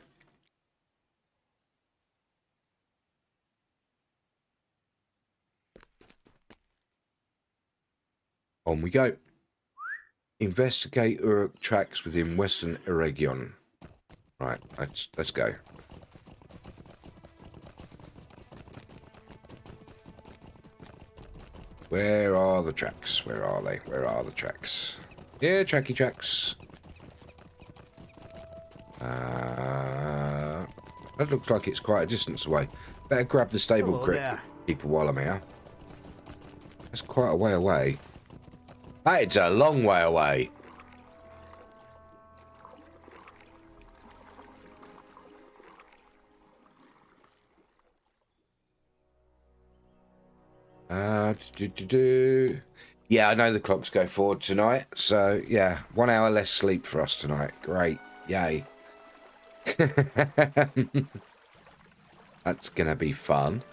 S5: On we go. Investigate Uruk tracks within Western Eregion. Right, let's go. Where are the tracks? Where are they? Where are the tracks? Yeah, tracky tracks. That looks like it's quite a distance away. Better grab the stable keeper while I'm here. That's quite a way away. That's a long way away. Yeah, I know the clocks go forward tonight, so yeah, 1 hour less sleep for us tonight. Great, yay. That's gonna be fun.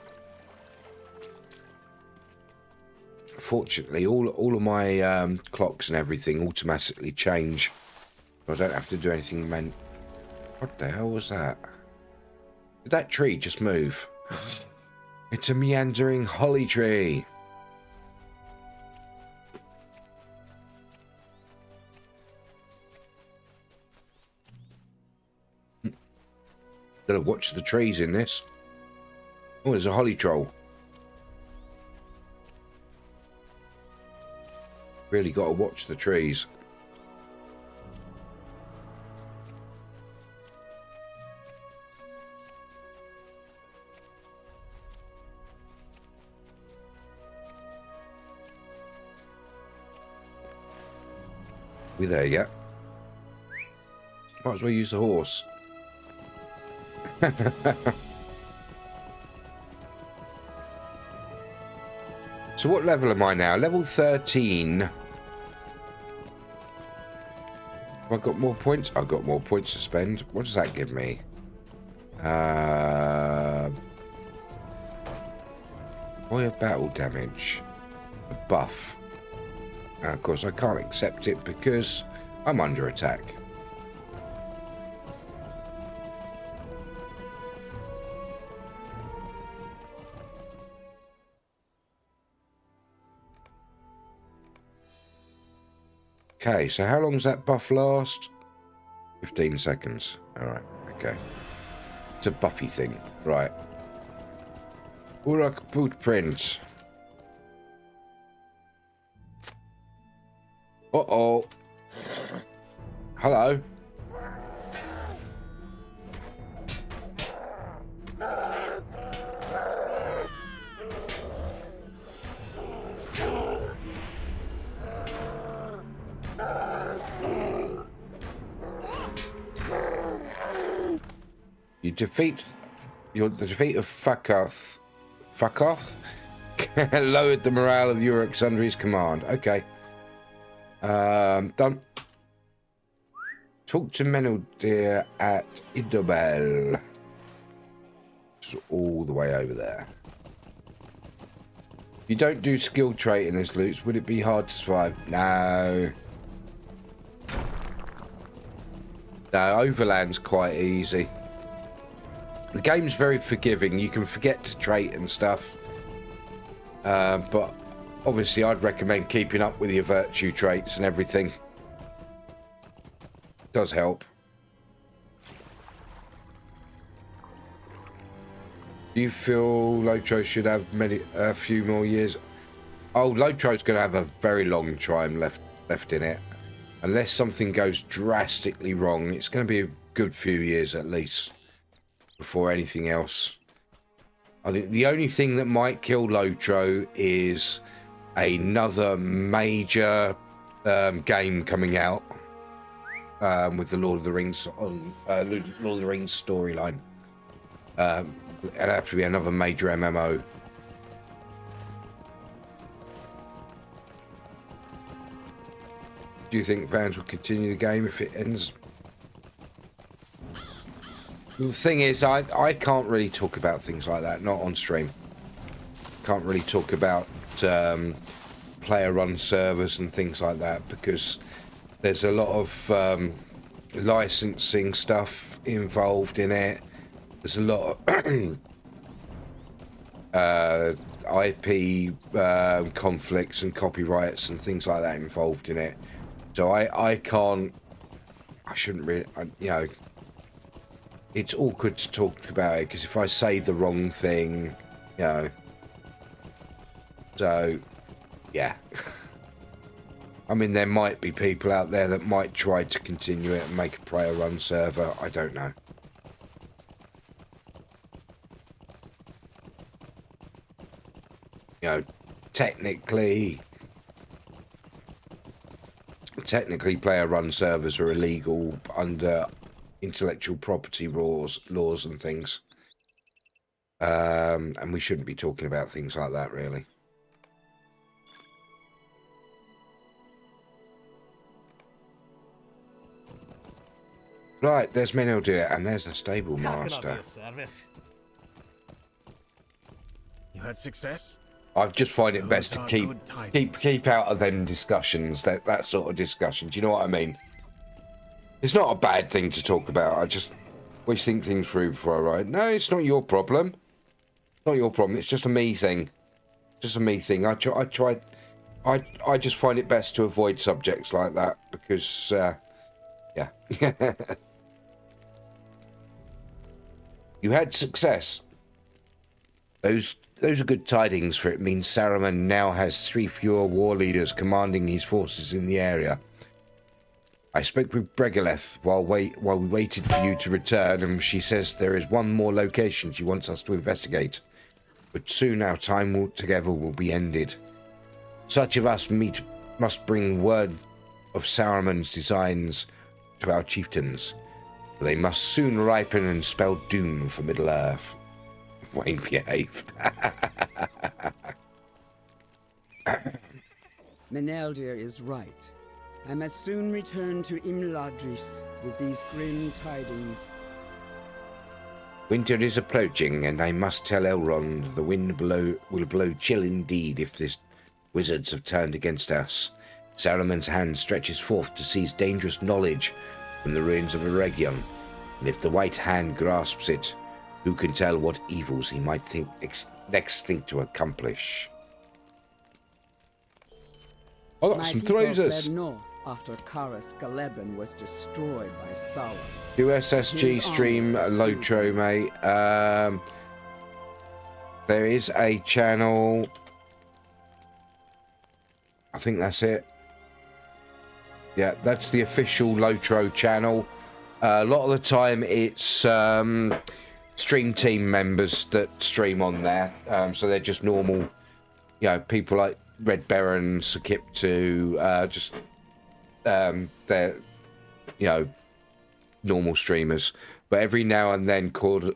S5: Fortunately, all of my clocks and everything automatically change I don't have to do anything, man. What the hell was that? Did that tree just move? It's a meandering holly tree. Gotta watch the trees in this. Oh, there's a holly troll. Really gotta watch the trees. We there yet? Might as well use the horse. So what level am I now? Level 13. Have I got more points? I've got more points to spend. What does that give me? Warrior battle damage. A buff. And of course I can't accept it because I'm under attack. Okay, so how long does that buff last? 15 seconds. Alright, okay. It's a buffy thing. Right. Urak boot print. Uh-oh. Hello. The defeat of Fuckoth lowered the morale of Urux under his command. Okay. Done. Talk to Meneldir at Idobel. Which is all the way over there. If you don't do skill trait in this loot, would it be hard to survive? No. No, Overland's quite easy. The game's very forgiving. You can forget to trait and stuff. But obviously I'd recommend keeping up with your virtue traits and everything. It does help. Do you feel LOTRO should have a few more years? Oh, LOTRO's going to have a very long time left in it. Unless something goes drastically wrong, it's going to be a good few years at least before anything else. I think the only thing that might kill LOTRO is another major game coming out with the Lord of the Rings on Lord of the Rings storyline. It'd have to be another major MMO. Do you think fans will continue the game if it ends? The thing is, I can't really talk about things like that, not on stream. Can't really talk about player-run servers and things like that because there's a lot of licensing stuff involved in it. There's a lot of IP conflicts and copyrights and things like that involved in it. So I shouldn't really, you know, it's awkward to talk about it because if I say the wrong thing, you know. So, yeah. I mean, there might be people out there that might try to continue it and make a player-run server. I don't know. You know, technically player-run servers are illegal under intellectual property laws and things. And we shouldn't be talking about things like that, really. Right, there's Meneldir, and there's the stable master.
S7: You had success?
S5: I just find it best to keep out of them discussions, that sort of discussion. Do you know what I mean? It's not a bad thing to talk about. I just always think things through before I write. No, it's not your problem. It's not your problem. It's just a me thing. Just a me thing. I just find it best to avoid subjects like that because, yeah. You had success. Those are good tidings, for it means Saruman now has 3 fewer war leaders commanding his forces in the area. I spoke with Bregaleth while we waited for you to return, and she says there is one more location she wants us to investigate. But soon our time together will be ended. Such of us must bring word of Saruman's designs to our chieftains. They must soon ripen and spell doom for Middle-earth. Wayne, behave.
S12: Meneldir is right. I must soon return to Imladris with these grim tidings.
S5: Winter is approaching, and I must tell Elrond the wind will blow chill indeed if the wizards have turned against us. Saruman's hand stretches forth to seize dangerous knowledge from the ruins of Eregion, and if the White Hand grasps it, who can tell what evils he might next think to accomplish? I got some throzers.
S12: Fled north after Karas Galeben was destroyed by Sauron.
S5: USSG stream Lotro, mate. There is a channel. I think that's it. Yeah, that's the official Lotro channel. A lot of the time it's stream team members that stream on there. So they're just normal, people like Red Baron, Sakiptu, just they're, normal streamers. But every now and then Cord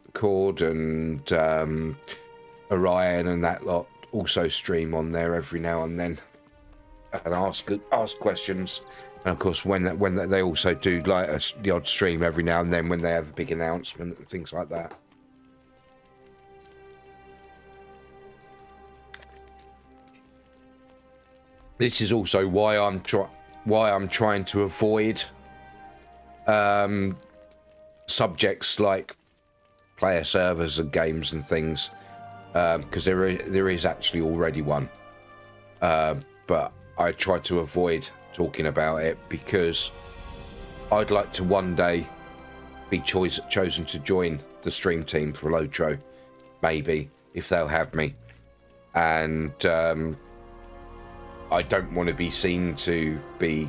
S5: and Orion and that lot also stream on there every now and then and ask questions. And of course, when they also do like the odd stream every now and then when they have a big announcement and things like that. This is also why I'm trying to avoid subjects like player servers and games and things, because there is actually already one, but I try to avoid talking about it because I'd like to one day be chosen to join the stream team for Lotro, maybe, if they'll have me, and I don't want to be seen to be,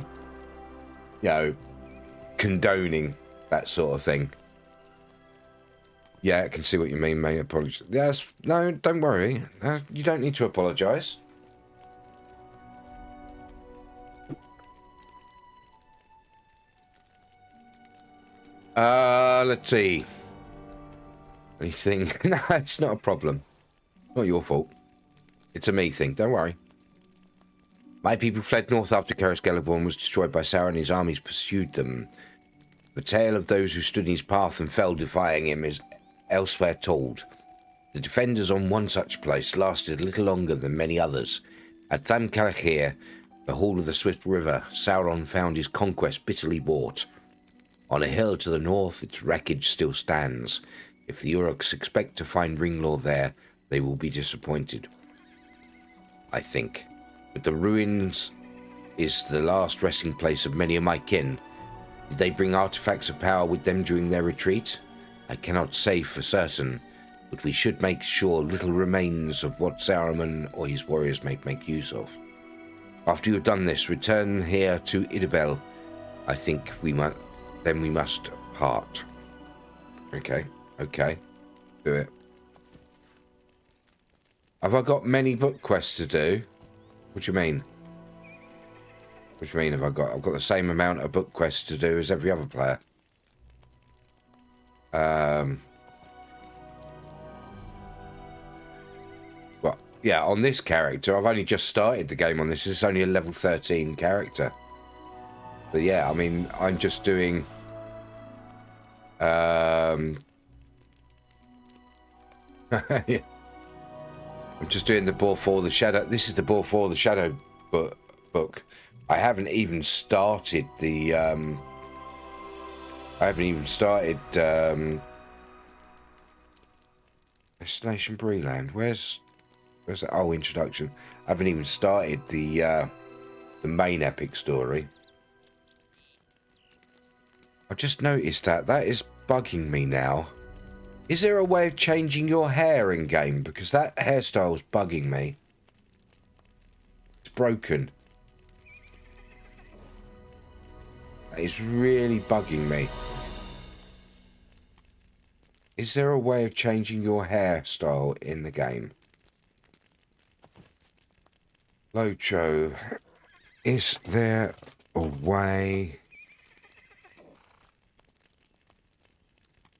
S5: condoning that sort of thing. Yeah, I can see what you mean, mate. Apologies. Yes, no, don't worry. You don't need to apologise. Let's see. Anything? No, it's not a problem. Not your fault. It's a me thing. Don't worry. My people fled north after Karas Celeborn was destroyed by Sauron, and his armies pursued them. The tale of those who stood in his path and fell defying him is elsewhere told. The defenders on one such place lasted little longer than many others. At Thamkalachir, the hall of the Swift River, Sauron found his conquest bitterly bought. On a hill to the north, its wreckage still stands. If the Uruks expect to find Ringlor there, they will be disappointed, I think. But the ruins is the last resting place of many of my kin. Did they bring artifacts of power with them during their retreat? I cannot say for certain, but we should make sure little remains of what Saruman or his warriors may make use of. After you have done this, return here to Idabel. I think we must part. Okay, do it. Have I got many book quests to do? What do you mean? What do you mean I've got the same amount of book quests to do as every other player? Well, yeah, on this character, I've only just started the game on this. It's only a level 13 character. But yeah, I mean, I'm just doing... yeah. I'm just doing the Before the Shadow. This is the Before the Shadow book. I haven't even started the I haven't even started Destination Breeland. Where's that? Oh, introduction. I haven't even started the main epic story. I just noticed that is bugging me now. Is there a way of changing your hair in game? Because that hairstyle is bugging me. It's broken. That is really bugging me. Is there a way of changing your hairstyle in the game? LOTRO, is there a way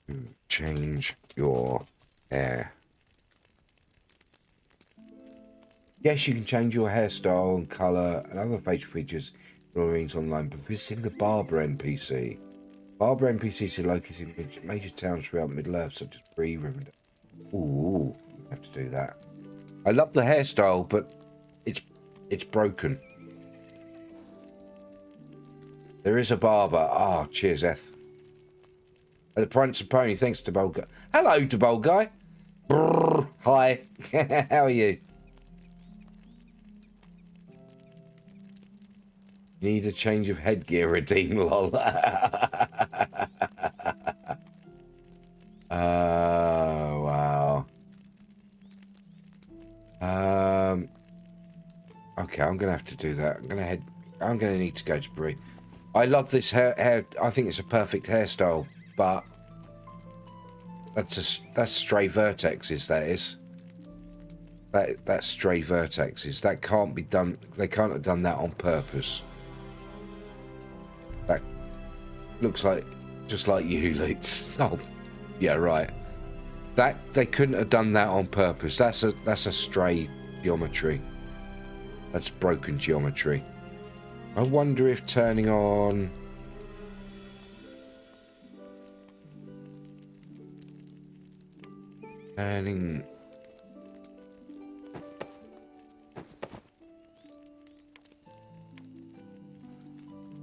S5: to change your hair? Yes, you can change your hairstyle and colour and other facial features in Orleans Online, but visiting the barber NPC. Barber NPCs are located in major towns throughout Middle-earth, such as Bree, Rivendell. Ooh, you have to do that. I love the hairstyle, but it's broken. There is a barber. Ah, cheers, Eth. The Prince and Pony, thanks to Bold Guy. Hello to Bold Guy. Brrr, hi. How are you? Need a change of headgear, redeem, lol. Wow. Okay, I'm gonna have to do that. I'm gonna need to go to Bree. I love this hair. I think it's a perfect hairstyle, but that's stray vertexes. That is. That's stray vertexes. That can't be done. They can't have done that on purpose. That looks like just like you, Lutz. Oh, yeah, right. That they couldn't have done that on purpose. That's a stray geometry. That's broken geometry. I wonder if turning on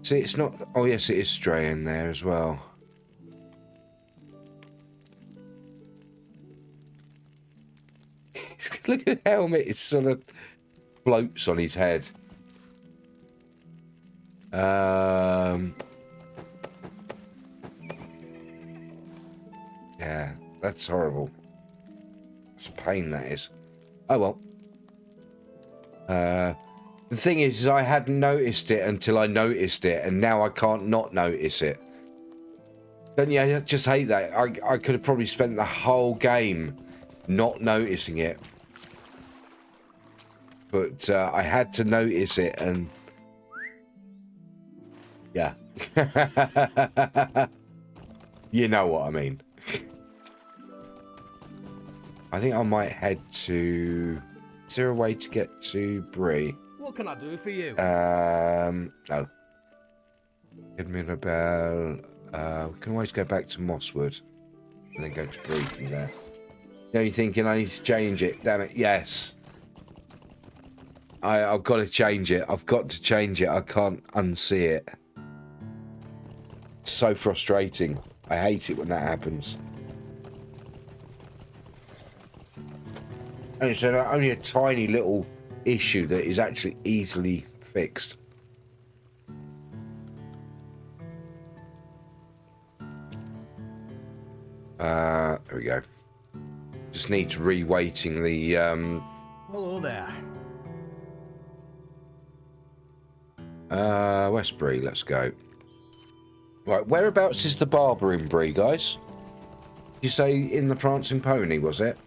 S5: See, it's not. Oh, yes, it is stray in there as well. Look at the helmet. It sort of floats on his head. Yeah, that's horrible. It's a pain, that is. Oh, well. The thing is I hadn't noticed it until I noticed it, and now I can't not notice it. Don't you? I just hate that. I could have probably spent the whole game not noticing it. But I had to notice it, and yeah. You know what I mean. I think I might head to... Is there a way to get to Bree?
S7: What can I do for you?
S5: No. Give me a bell. We can always go back to Mosswood and then go to Bree from there. Now you're thinking I need to change it. Damn it, yes. I've got to change it. I've got to change it. I can't unsee it. It's so frustrating. I hate it when that happens. And it's only a tiny little issue that is actually easily fixed. There we go. Just needs reweighting the
S7: Hello there.
S5: West Bree, let's go. Right, whereabouts is the barber in Bree, guys? Did you say in the Prancing Pony, was it?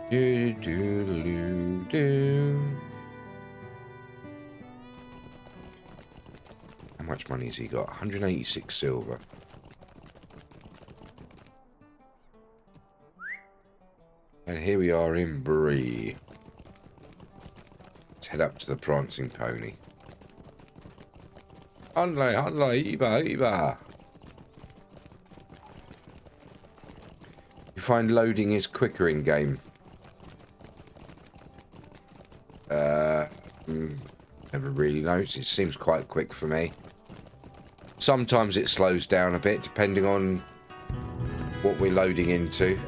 S5: Do do do do. How much money has he got? 186 silver. And here we are in Bree. Let's head up to the Prancing Pony. Handley, Eva. You find loading is quicker in game. Never really noticed. It seems quite quick for me. Sometimes it slows down a bit depending on what we're loading into.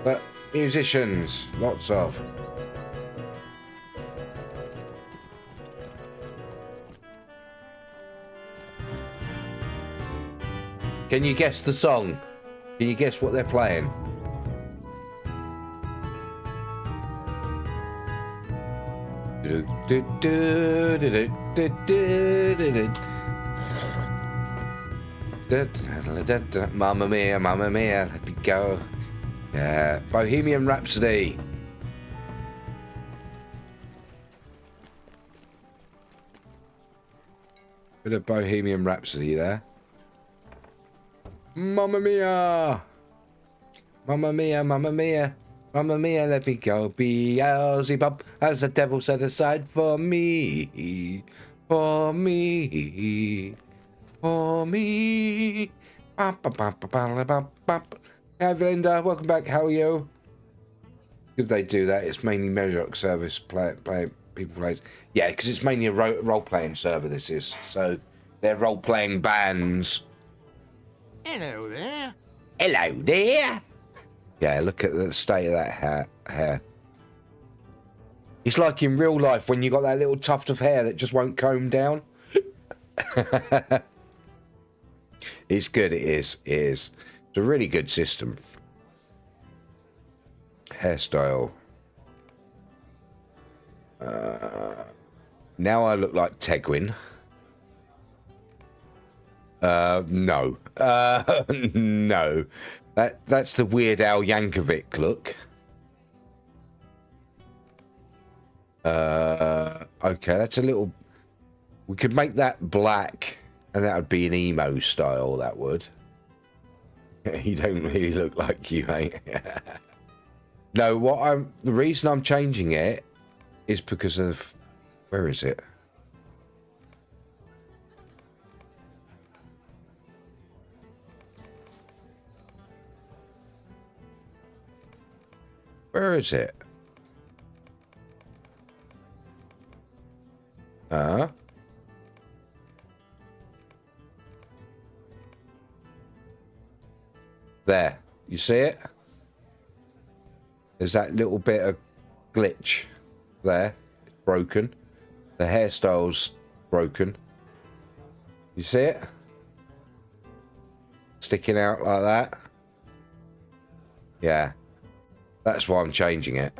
S5: But musicians, lots of. Can you guess the song? Can you guess what they're playing? Mamma mia, let me go. Yeah, Bohemian Rhapsody. Bit of Bohemian Rhapsody there. Mamma mia! Mamma mia, mamma mia. Mamma mia, let me go. Beelzebub has the devil set aside for me. For me. For me. Hi, Linda. Welcome back. How are you? If they do that, it's mainly Meridoc service people play. Yeah, because it's mainly a role-playing server, this is. So, they're role-playing bands.
S6: Hello there.
S5: Hello there. Yeah, look at the state of that hair. It's like in real life when you got that little tuft of hair that just won't comb down. It's good, it is. It is. It's a really good system. Hairstyle. Now I look like Tegwin. No. No. That's the Weird Al Yankovic look. Okay, that's a little... We could make that black, and that would be an emo style, that would. You don't really look like you, mate. No, the reason I'm changing it is because of... Where is it? Where is it? There. You see it? There's that little bit of glitch there. It's broken. The hairstyle's broken. You see it? Sticking out like that. Yeah. That's why I'm changing it.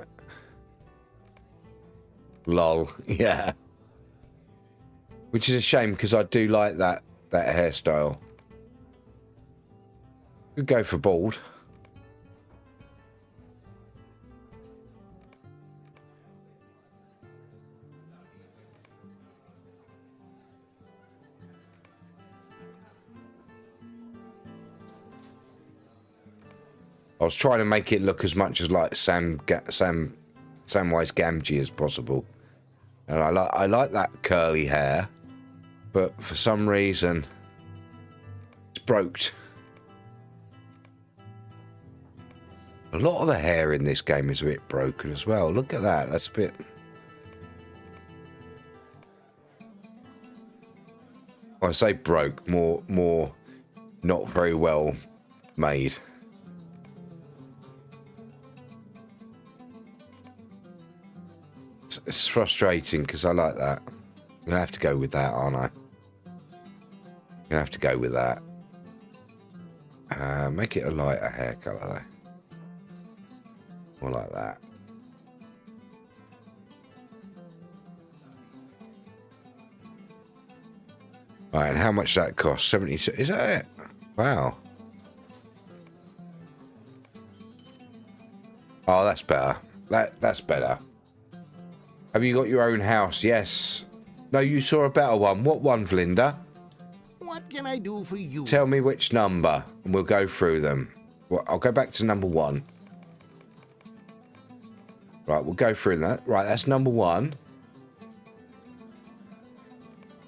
S5: Lol. Yeah. Which is a shame because I do like that hairstyle. Could go for bald. I was trying to make it look as much as like Samwise Gamgee as possible, and I like that curly hair, but for some reason it's broked. A lot of the hair in this game is a bit broken as well. Look at that. That's a bit... I say broke, more not very well made. It's frustrating because I like that. I'm going to have to go with that, aren't I? I'm going to have to go with that. Make it a lighter hair colour, though. More like that. Right, and how much does that cost? 72. Is that it? Wow. Oh, that's better. That's better. Have you got your own house? Yes. No, you saw a better one. What one, Vlinda?
S6: What can I do for you?
S5: Tell me which number, and we'll go through them. Well, I'll go back to number 1. Right, we'll go through that. Right, that's number 1.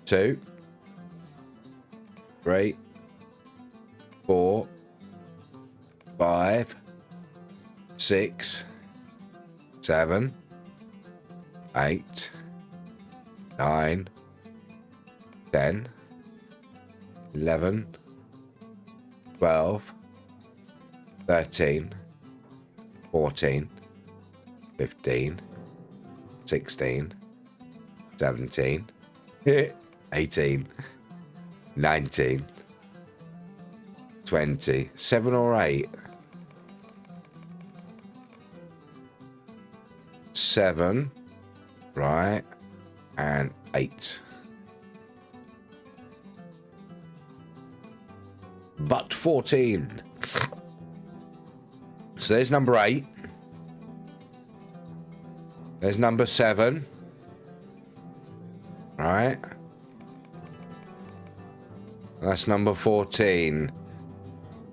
S5: 2. 3. 4. 5. 6. 7. 8. 9, 10, 11, 12, 13, 14, 15, 16, 17, 18, 19, 20, 7 or 8. 7, right, and 8. But 14. So there's number 8. There's number 7. Right. That's number 14.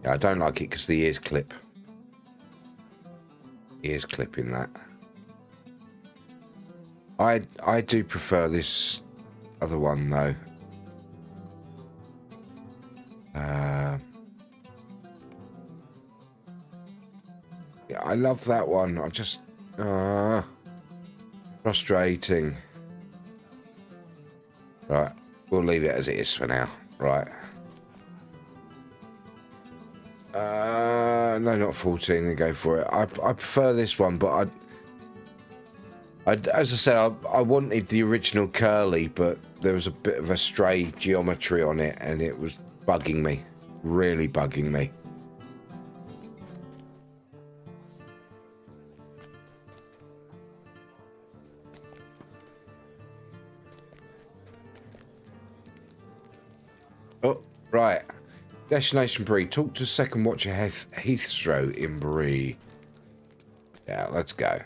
S5: Yeah, I don't like it because the ears clip. Ears clipping that. I do prefer this other one though. Yeah, I love that one. I just frustrating. Right, we'll leave it as it is for now. Right. No, not 14. Then go for it. I prefer this one, but as I said, I wanted the original curly, but there was a bit of a stray geometry on it, and it was bugging me, really bugging me. Oh, right. Destination Bree. Talk to second watcher Heathrow in Bree. Yeah, let's go.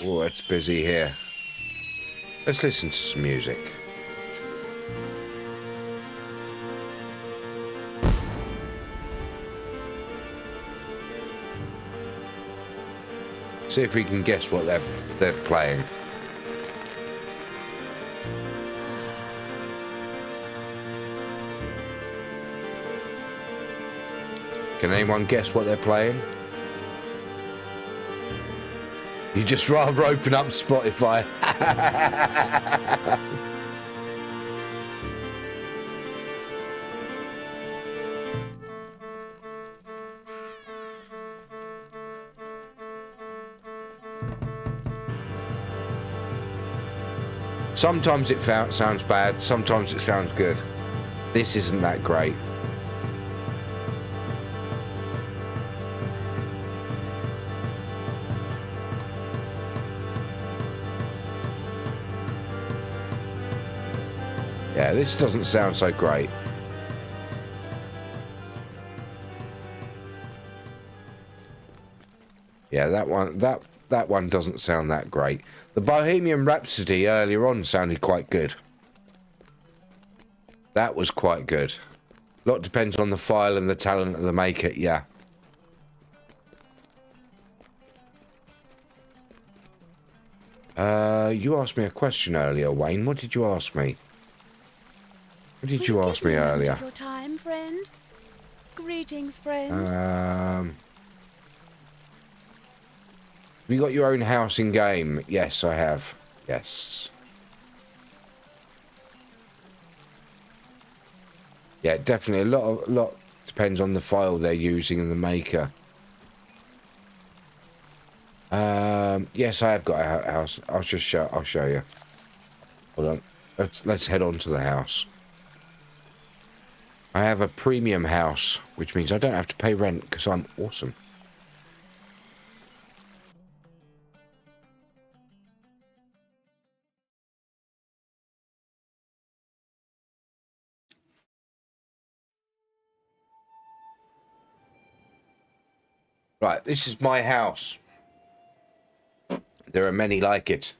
S5: Oh, it's busy here. Let's listen to some music. See if we can guess what they're playing. Can anyone guess what they're playing? You just rather open up Spotify. Sometimes it sounds bad, sometimes it sounds good. This isn't that great. Yeah, this doesn't sound so great. Yeah, that one doesn't sound that great. The Bohemian Rhapsody earlier on sounded quite good. That was quite good. A lot depends on the file and the talent of the maker, yeah. You asked me a question earlier, Wayne. What did you ask me? What did you ask me earlier?
S14: Your time, friend. Greetings, friend.
S5: Have you got your own house in game? Yes, I have. Yes. Yeah, definitely. A lot depends on the file they're using and the maker. Yes, I have got a house. I'll show you. Hold on. Let's head on to the house. I have a premium house, which means I don't have to pay rent because I'm awesome. Right, this is my house. There are many like it,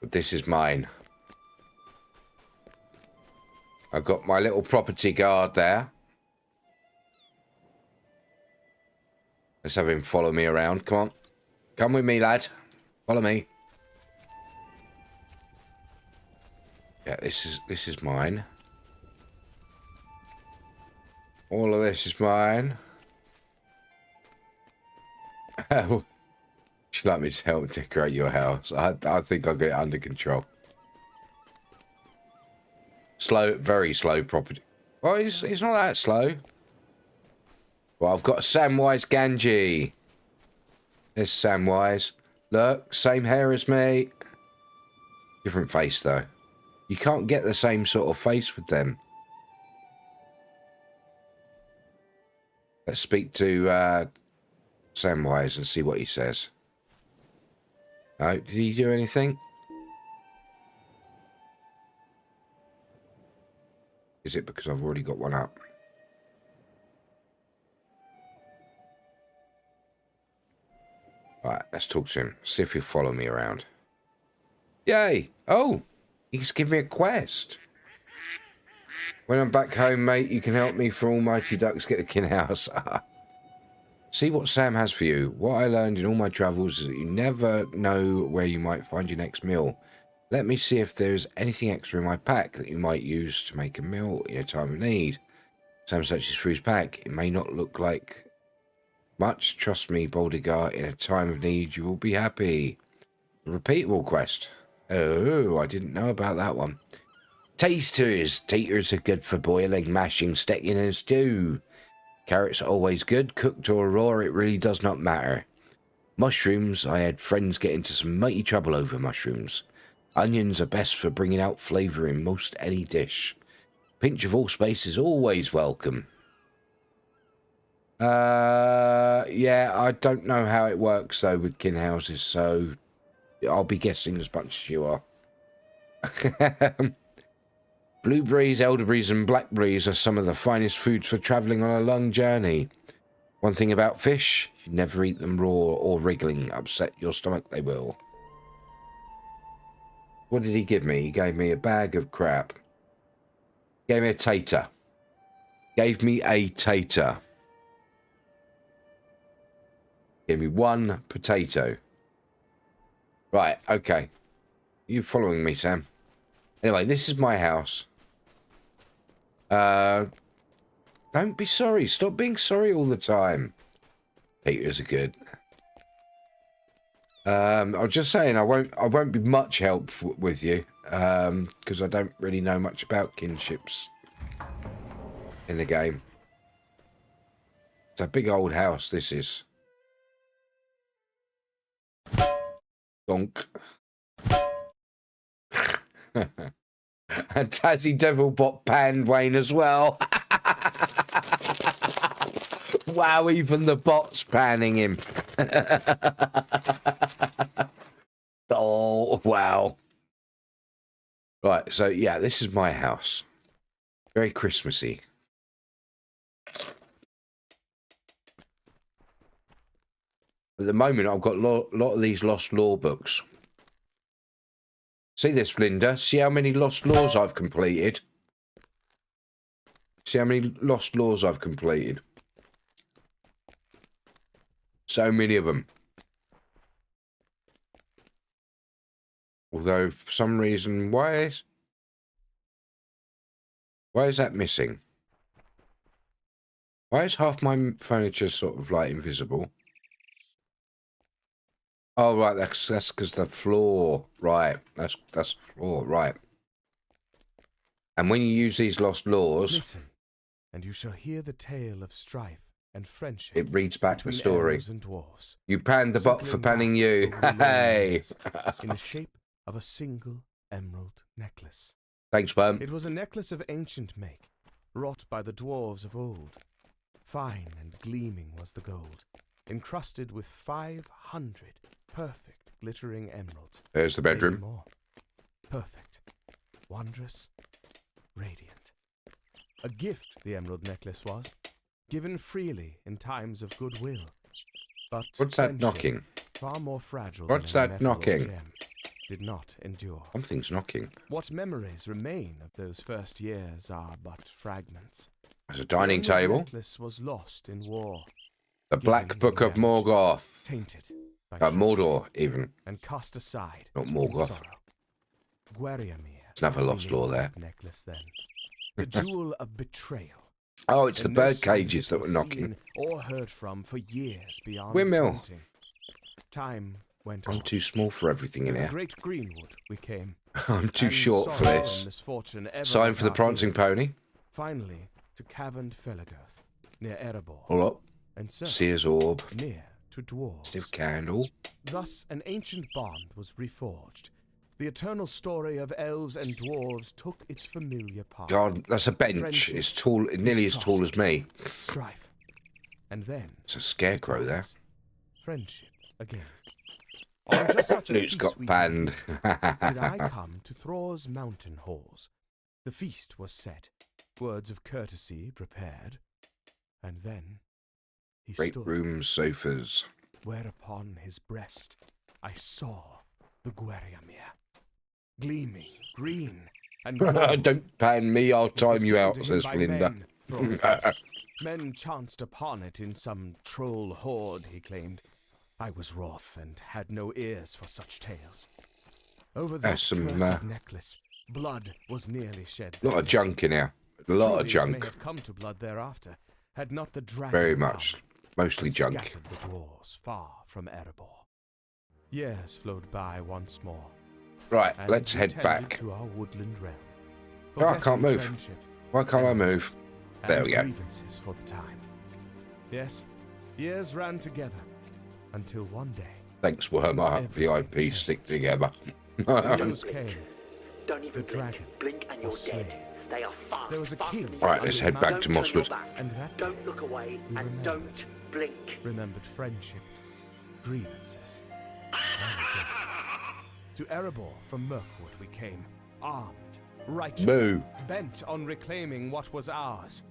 S5: but this is mine. I've got my little property guard there. Let's have him follow me around. Come on. Come with me, lad. Follow me. Yeah, this is mine. All of this is mine. Would you like me to help decorate your house? I think I'll get it under control. Slow, very slow property. Well, it's not that slow. Well, I've got Samwise Ganji. There's Samwise. Look, same hair as me. Different face, though. You can't get the same sort of face with them. Let's speak to Samwise and see what he says. Oh, did he do anything? Is it because I've already got one up? Right, let's talk to him. See if he'll follow me around. Yay! Oh! He's given me a quest. When I'm back home, mate, you can help me for Almighty Ducks get the kin house. See what Sam has for you. What I learned in all my travels is that you never know where you might find your next meal. Let me see if there's anything extra in my pack that you might use to make a meal in a time of need. Sam searches through his pack. It may not look like much. Trust me, Boldigar, in a time of need, you will be happy. A repeatable quest. Oh, I didn't know about that one. Tasters. Taters are good for boiling, mashing, sticking in a stew. Carrots are always good. Cooked or raw, it really does not matter. Mushrooms. I had friends get into some mighty trouble over mushrooms. Onions are best for bringing out flavour in most any dish. Pinch of allspice is always welcome. Yeah, I don't know how it works, though, with kin houses, so I'll be guessing as much as you are. Blueberries, elderberries and blackberries are some of the finest foods for travelling on a long journey. One thing about fish, you never eat them raw or wriggling. Upset your stomach, they will. What did he give me? He gave me a bag of crap. Gave me a tater. Gave me a tater. Gave me one potato. Right, okay. You following me, Sam? Anyway, this is my house. Don't be sorry. Stop being sorry all the time. Peters are good. I was just saying I won't be much help with you because I don't really know much about kinships in the game. It's a big old house. This is. Donk. And Tassie Devilbot panned Wayne as well. Wow, even the bot's panning him. Oh, wow. Right, so yeah, this is my house. Very Christmassy. At the moment, I've got a lot of these lost lore books. See this, Linda? See how many lost laws I've completed? See how many lost laws I've completed? So many of them. Although, for some reason, why is that missing? Why is half my furniture sort of like invisible? Oh, right, that's because the floor. Right, that's the floor, right. And when you use these lost laws...
S15: Listen, and you shall hear the tale of strife and friendship.
S5: It reads back the story.
S15: And dwarves,
S5: you panned the bot for panning you. Hey!
S15: In the shape of a single emerald necklace.
S5: Thanks, Worm.
S15: It was a necklace of ancient make, wrought by the dwarves of old. Fine and gleaming was the gold, encrusted with 500 perfect glittering emeralds.
S5: There's the bedroom.
S15: More. Perfect, wondrous, radiant. A gift the emerald necklace was, given freely in times of goodwill. But
S5: what's that knocking?
S15: Far more fragile.
S5: What's that knocking?
S15: Gem, did not endure.
S5: Something's knocking.
S15: What memories remain of those first years are but fragments.
S5: There's a dining table.
S15: The necklace was lost in war.
S5: The Black Book of Morgoth.
S15: Tainted.
S5: Mordor, even.
S15: And cast aside.
S5: Not Morgoth.
S15: Gueriamir
S5: Another lost law there.
S15: Necklace then. The jewel of betrayal.
S5: Oh, it's the
S15: And
S5: bird
S15: no sign
S5: cages
S15: of it
S5: that were
S15: was
S5: knocking.
S15: seen or heard from for years beyond
S5: Windmill.
S15: counting. Time went
S5: I'm
S15: on.
S5: too small for everything in
S15: To the
S5: here.
S15: great greenwood we came.
S5: I'm too
S15: And
S5: short for
S15: sorrow
S5: this.
S15: and misfortune ever
S5: Sign
S15: met
S5: for the
S15: our
S5: prancing
S15: heels.
S5: pony.
S15: Finally, to caverned Felagirth, near Erebor.
S5: Hold up.
S15: And so,
S5: Seer's orb.
S15: near to dwarves.
S5: Still candle.
S15: Thus an ancient bond was reforged. The eternal story of elves and dwarves took its familiar part.
S5: God, that's a bench.
S15: Friendship,
S5: It's tall, nearly as tall as me.
S15: strife, and then
S5: It's a scarecrow there.
S15: friendship again. On just such a
S5: Luke's
S15: feast
S5: got
S15: we
S5: banned.
S15: did I come to Thror's mountain halls. The feast was set, words of courtesy prepared, and then he
S5: Great
S15: stood,
S5: rooms, sofas.
S15: whereupon his breast I saw the Gweriamir, gleaming green and gold.
S5: Don't pan me, I'll
S15: It was
S5: time you
S15: given
S5: out,
S15: to him
S5: says
S15: by
S5: Linda.
S15: men, Thror said. Men chanced upon it in some troll horde, he claimed. I was wroth and had no ears for such tales. Over that
S5: some,
S15: cursed necklace, blood was nearly shed.
S5: A lot of junk in here. A lot of
S15: Truly, it may
S5: junk.
S15: have come to blood thereafter, had not the dragon
S5: Very
S15: come
S5: much. Mostly
S15: and
S5: junk.
S15: scattered the dwarves far from Erebor. Years flowed by once more.
S5: Right,
S15: and
S5: let's
S15: we
S5: head
S15: tended
S5: back.
S15: to our woodland realm.
S5: Oh, I can't
S15: Forgetting
S5: move.
S15: friendship
S5: Why can't I
S15: and
S5: move? There
S15: and
S5: we go.
S15: grievances for the time. Yes, years ran together until one day
S5: Thanks, Wormer. VIP stick together.
S15: the news came.
S3: Don't even
S15: The dragon
S3: blink and you're
S15: was slain.
S3: dead. They are fast.
S15: There was a
S3: faster
S15: king.
S3: than
S5: Right,
S3: you.
S5: let's head back to
S3: Don't turn your
S5: Mosswood.
S3: back.
S15: And that
S3: Don't look away
S15: we
S3: and
S15: remembered.
S3: don't blink.
S15: Remembered friendship, grievances, and death. To Erebor from Mirkwood we came, armed, righteous,
S5: Boo.
S15: bent on reclaiming what was ours.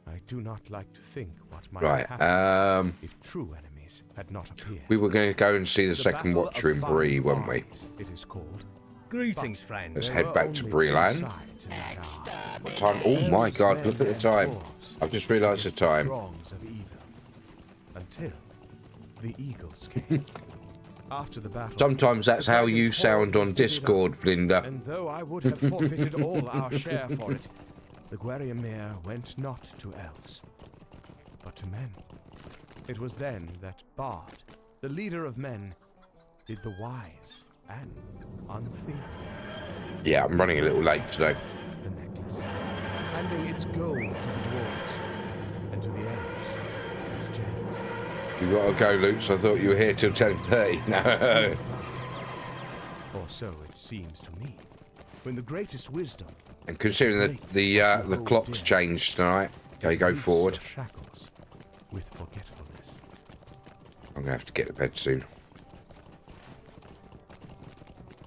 S15: I do not like to think what might
S5: Right,
S15: happen if true enemies had not appeared.
S5: we were going to go and see the second
S15: Battle
S5: Watcher
S15: of
S5: in Bree,
S15: Five
S5: weren't we?
S15: Eyes, it is called.
S7: Greetings,
S15: But
S7: friend.
S5: Let's
S15: there
S5: head
S15: were
S5: back to
S15: only
S5: Bree
S15: two
S5: Land.
S15: sides in the tower.
S5: What time? Oh my
S15: Elves,
S5: God, look at
S15: men,
S5: the
S15: and
S5: time.
S15: dwarves
S5: I've just realised the
S15: against
S5: time.
S15: throngs of evil, until the eagles came. After the battle,
S5: Sometimes that's
S15: the
S5: how
S15: dragon's
S5: you
S15: horde
S5: sound
S15: was
S5: on
S15: divvied up,
S5: Discord, Linda.
S15: And though I would have forfeited all our share for it, the Gweriamir went not to elves, but to men. It was then that Bard, the leader of men, did the wise and unthinkable.
S5: Yeah, I'm running a little late today.
S15: The necklace, handing its gold to the dwarves, and to the elves, its gems.
S5: You gotta go, Luke, so I thought you were here till 10:30. No.
S15: Or so it seems to me. When the greatest wisdom
S5: And considering that the clock's changed tonight, okay, go
S15: loose
S5: forward.
S15: your shackles with forgetfulness.
S5: I'm gonna have to get to bed soon.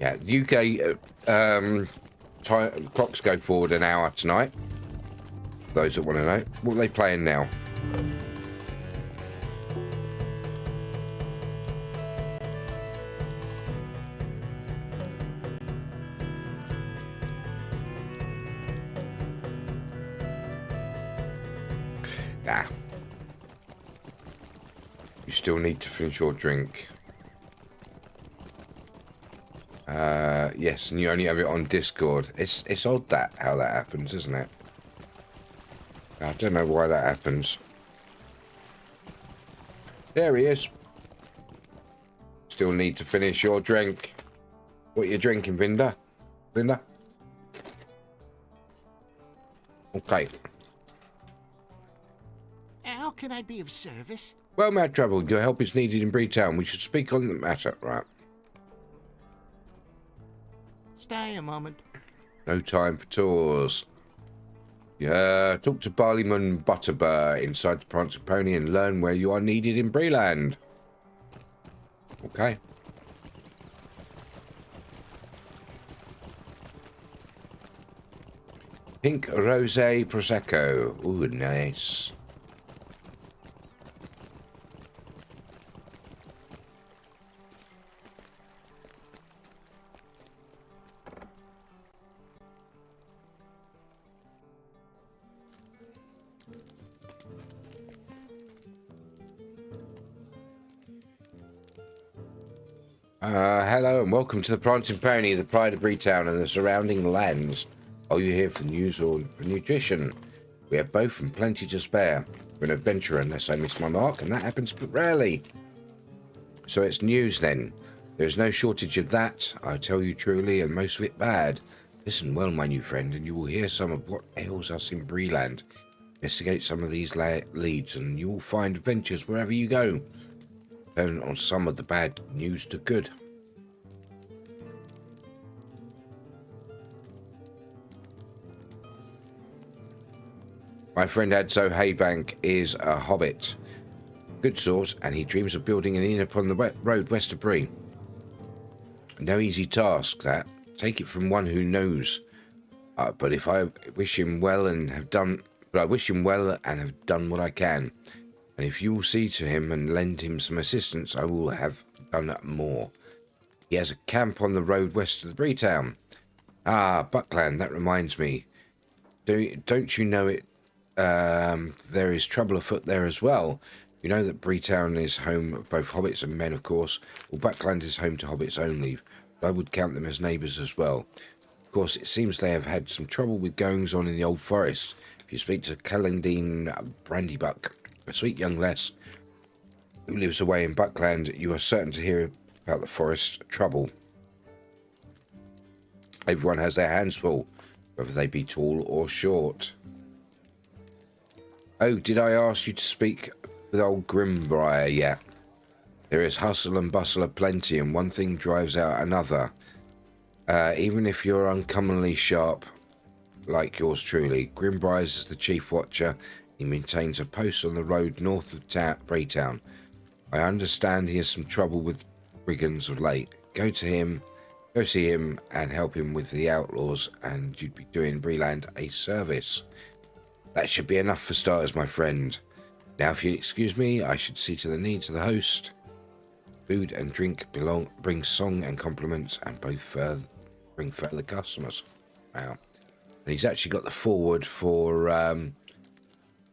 S5: Yeah, UK clocks go forward an hour tonight. Those that want to know, what are they playing now? Nah. You still need to finish your drink. Yes, and you only have it on Discord. It's odd that how that happens, isn't it? I don't know why that happens. There he is. Still need to finish your drink. What are you drinking, Vinda? Linda? Okay.
S6: How can I be of service?
S5: Well, Mad Trouble, your help is needed in Breetown. We should speak on the matter. Right.
S6: Stay a moment.
S5: No time for tours. Yeah, talk to Barleyman Butterbur inside the Prancing Pony and learn where you are needed in Breeland. Okay. Pink Rosé Prosecco. Ooh, nice. Hello and welcome to the Prancing Pony, the pride of Breetown and the surrounding lands. Are you here for news or for nutrition? We have both and plenty to spare. We're an adventurer unless I miss my mark, and that happens but rarely. So it's news then. There is no shortage of that, I tell you truly, and most of it bad. Listen well, my new friend, and you will hear some of what ails us in Breeland. Investigate some of these leads, and you will find adventures wherever you go. Turn on some of the bad news to good. My friend Adso Haybank is a hobbit. Good sort, and he dreams of building an inn upon the road west of Bree. No easy task, that. Take it from one who knows. But I wish him well and have done what I can. And if you will see to him and lend him some assistance, I will have done more. He has a camp on the road west of the Breetown. Ah, Buckland, that reminds me. Don't you know it? There is trouble afoot there as well. You know that Breetown is home of both hobbits and men, of course. Well, Buckland is home to hobbits only. But I would count them as neighbours as well. Of course, it seems they have had some trouble with goings on in the old forest. If you speak to Calendine Brandybuck, a sweet young lass who lives away in Buckland, you are certain to hear about the forest trouble. Everyone has their hands full, whether they be tall or short. Oh, did I ask you to speak with old Grimbriar? Yeah. There is hustle and bustle aplenty, and one thing drives out another. Even if you're uncommonly sharp, like yours truly, Grimbriar is the chief watcher. He maintains a post on the road north of Breetown. I understand he has some trouble with brigands of late. Go see him and help him with the outlaws, and you'd be doing Breeland a service. That should be enough for starters, my friend. Now, if you excuse me, I should see to the needs of the host. Food and drink bring song and compliments, and both bring further customers. Wow. And he's actually got the forward for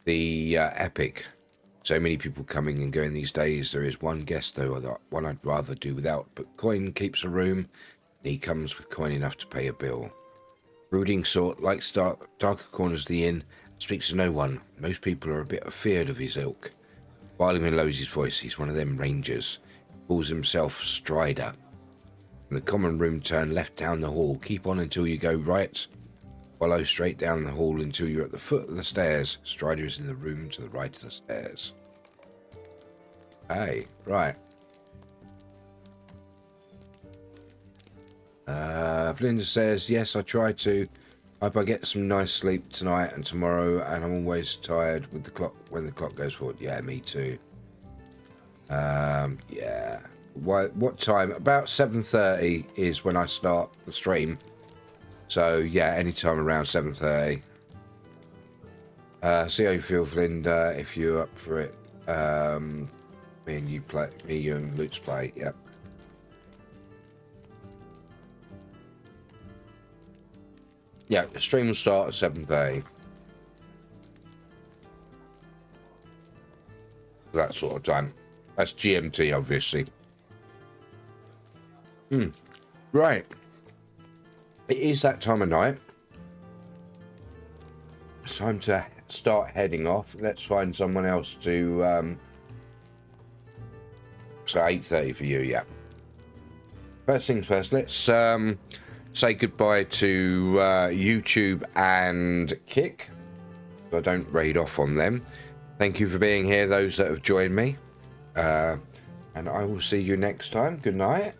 S5: the epic. So many people coming and going these days. There is one guest, though, one I'd rather do without. But coin keeps a room, and he comes with coin enough to pay a bill. Brooding sort, likes darker corners of the inn, speaks to no one. Most people are a bit afeard of his ilk. Barleyman lowers his voice. He's one of them rangers. Calls himself Strider. In the common room, turn left down the hall. Keep on until you go right. Follow straight down the hall until you're at the foot of the stairs. Strider is in the room to the right of the stairs. Hey, right. Belinda says, yes, I try to. Hope I get some nice sleep tonight and tomorrow, and I'm always tired with the clock when the clock goes forward. Yeah, me too. Yeah. What time? About 7:30 is when I start the stream. So yeah, anytime around 7:30. See how you feel, Belinda. If you're up for it, me and Luke's play. Yep. Yeah, the stream will start at 7:30. That sort of time. That's GMT, obviously. Right. It is that time of night. It's time to start heading off. Let's find someone else to... So 8:30 for you, yeah. First things first, let's say goodbye to YouTube and Kick. So I don't raid off on them. Thank you for being here, those that have joined me. And I will see you next time. Good night.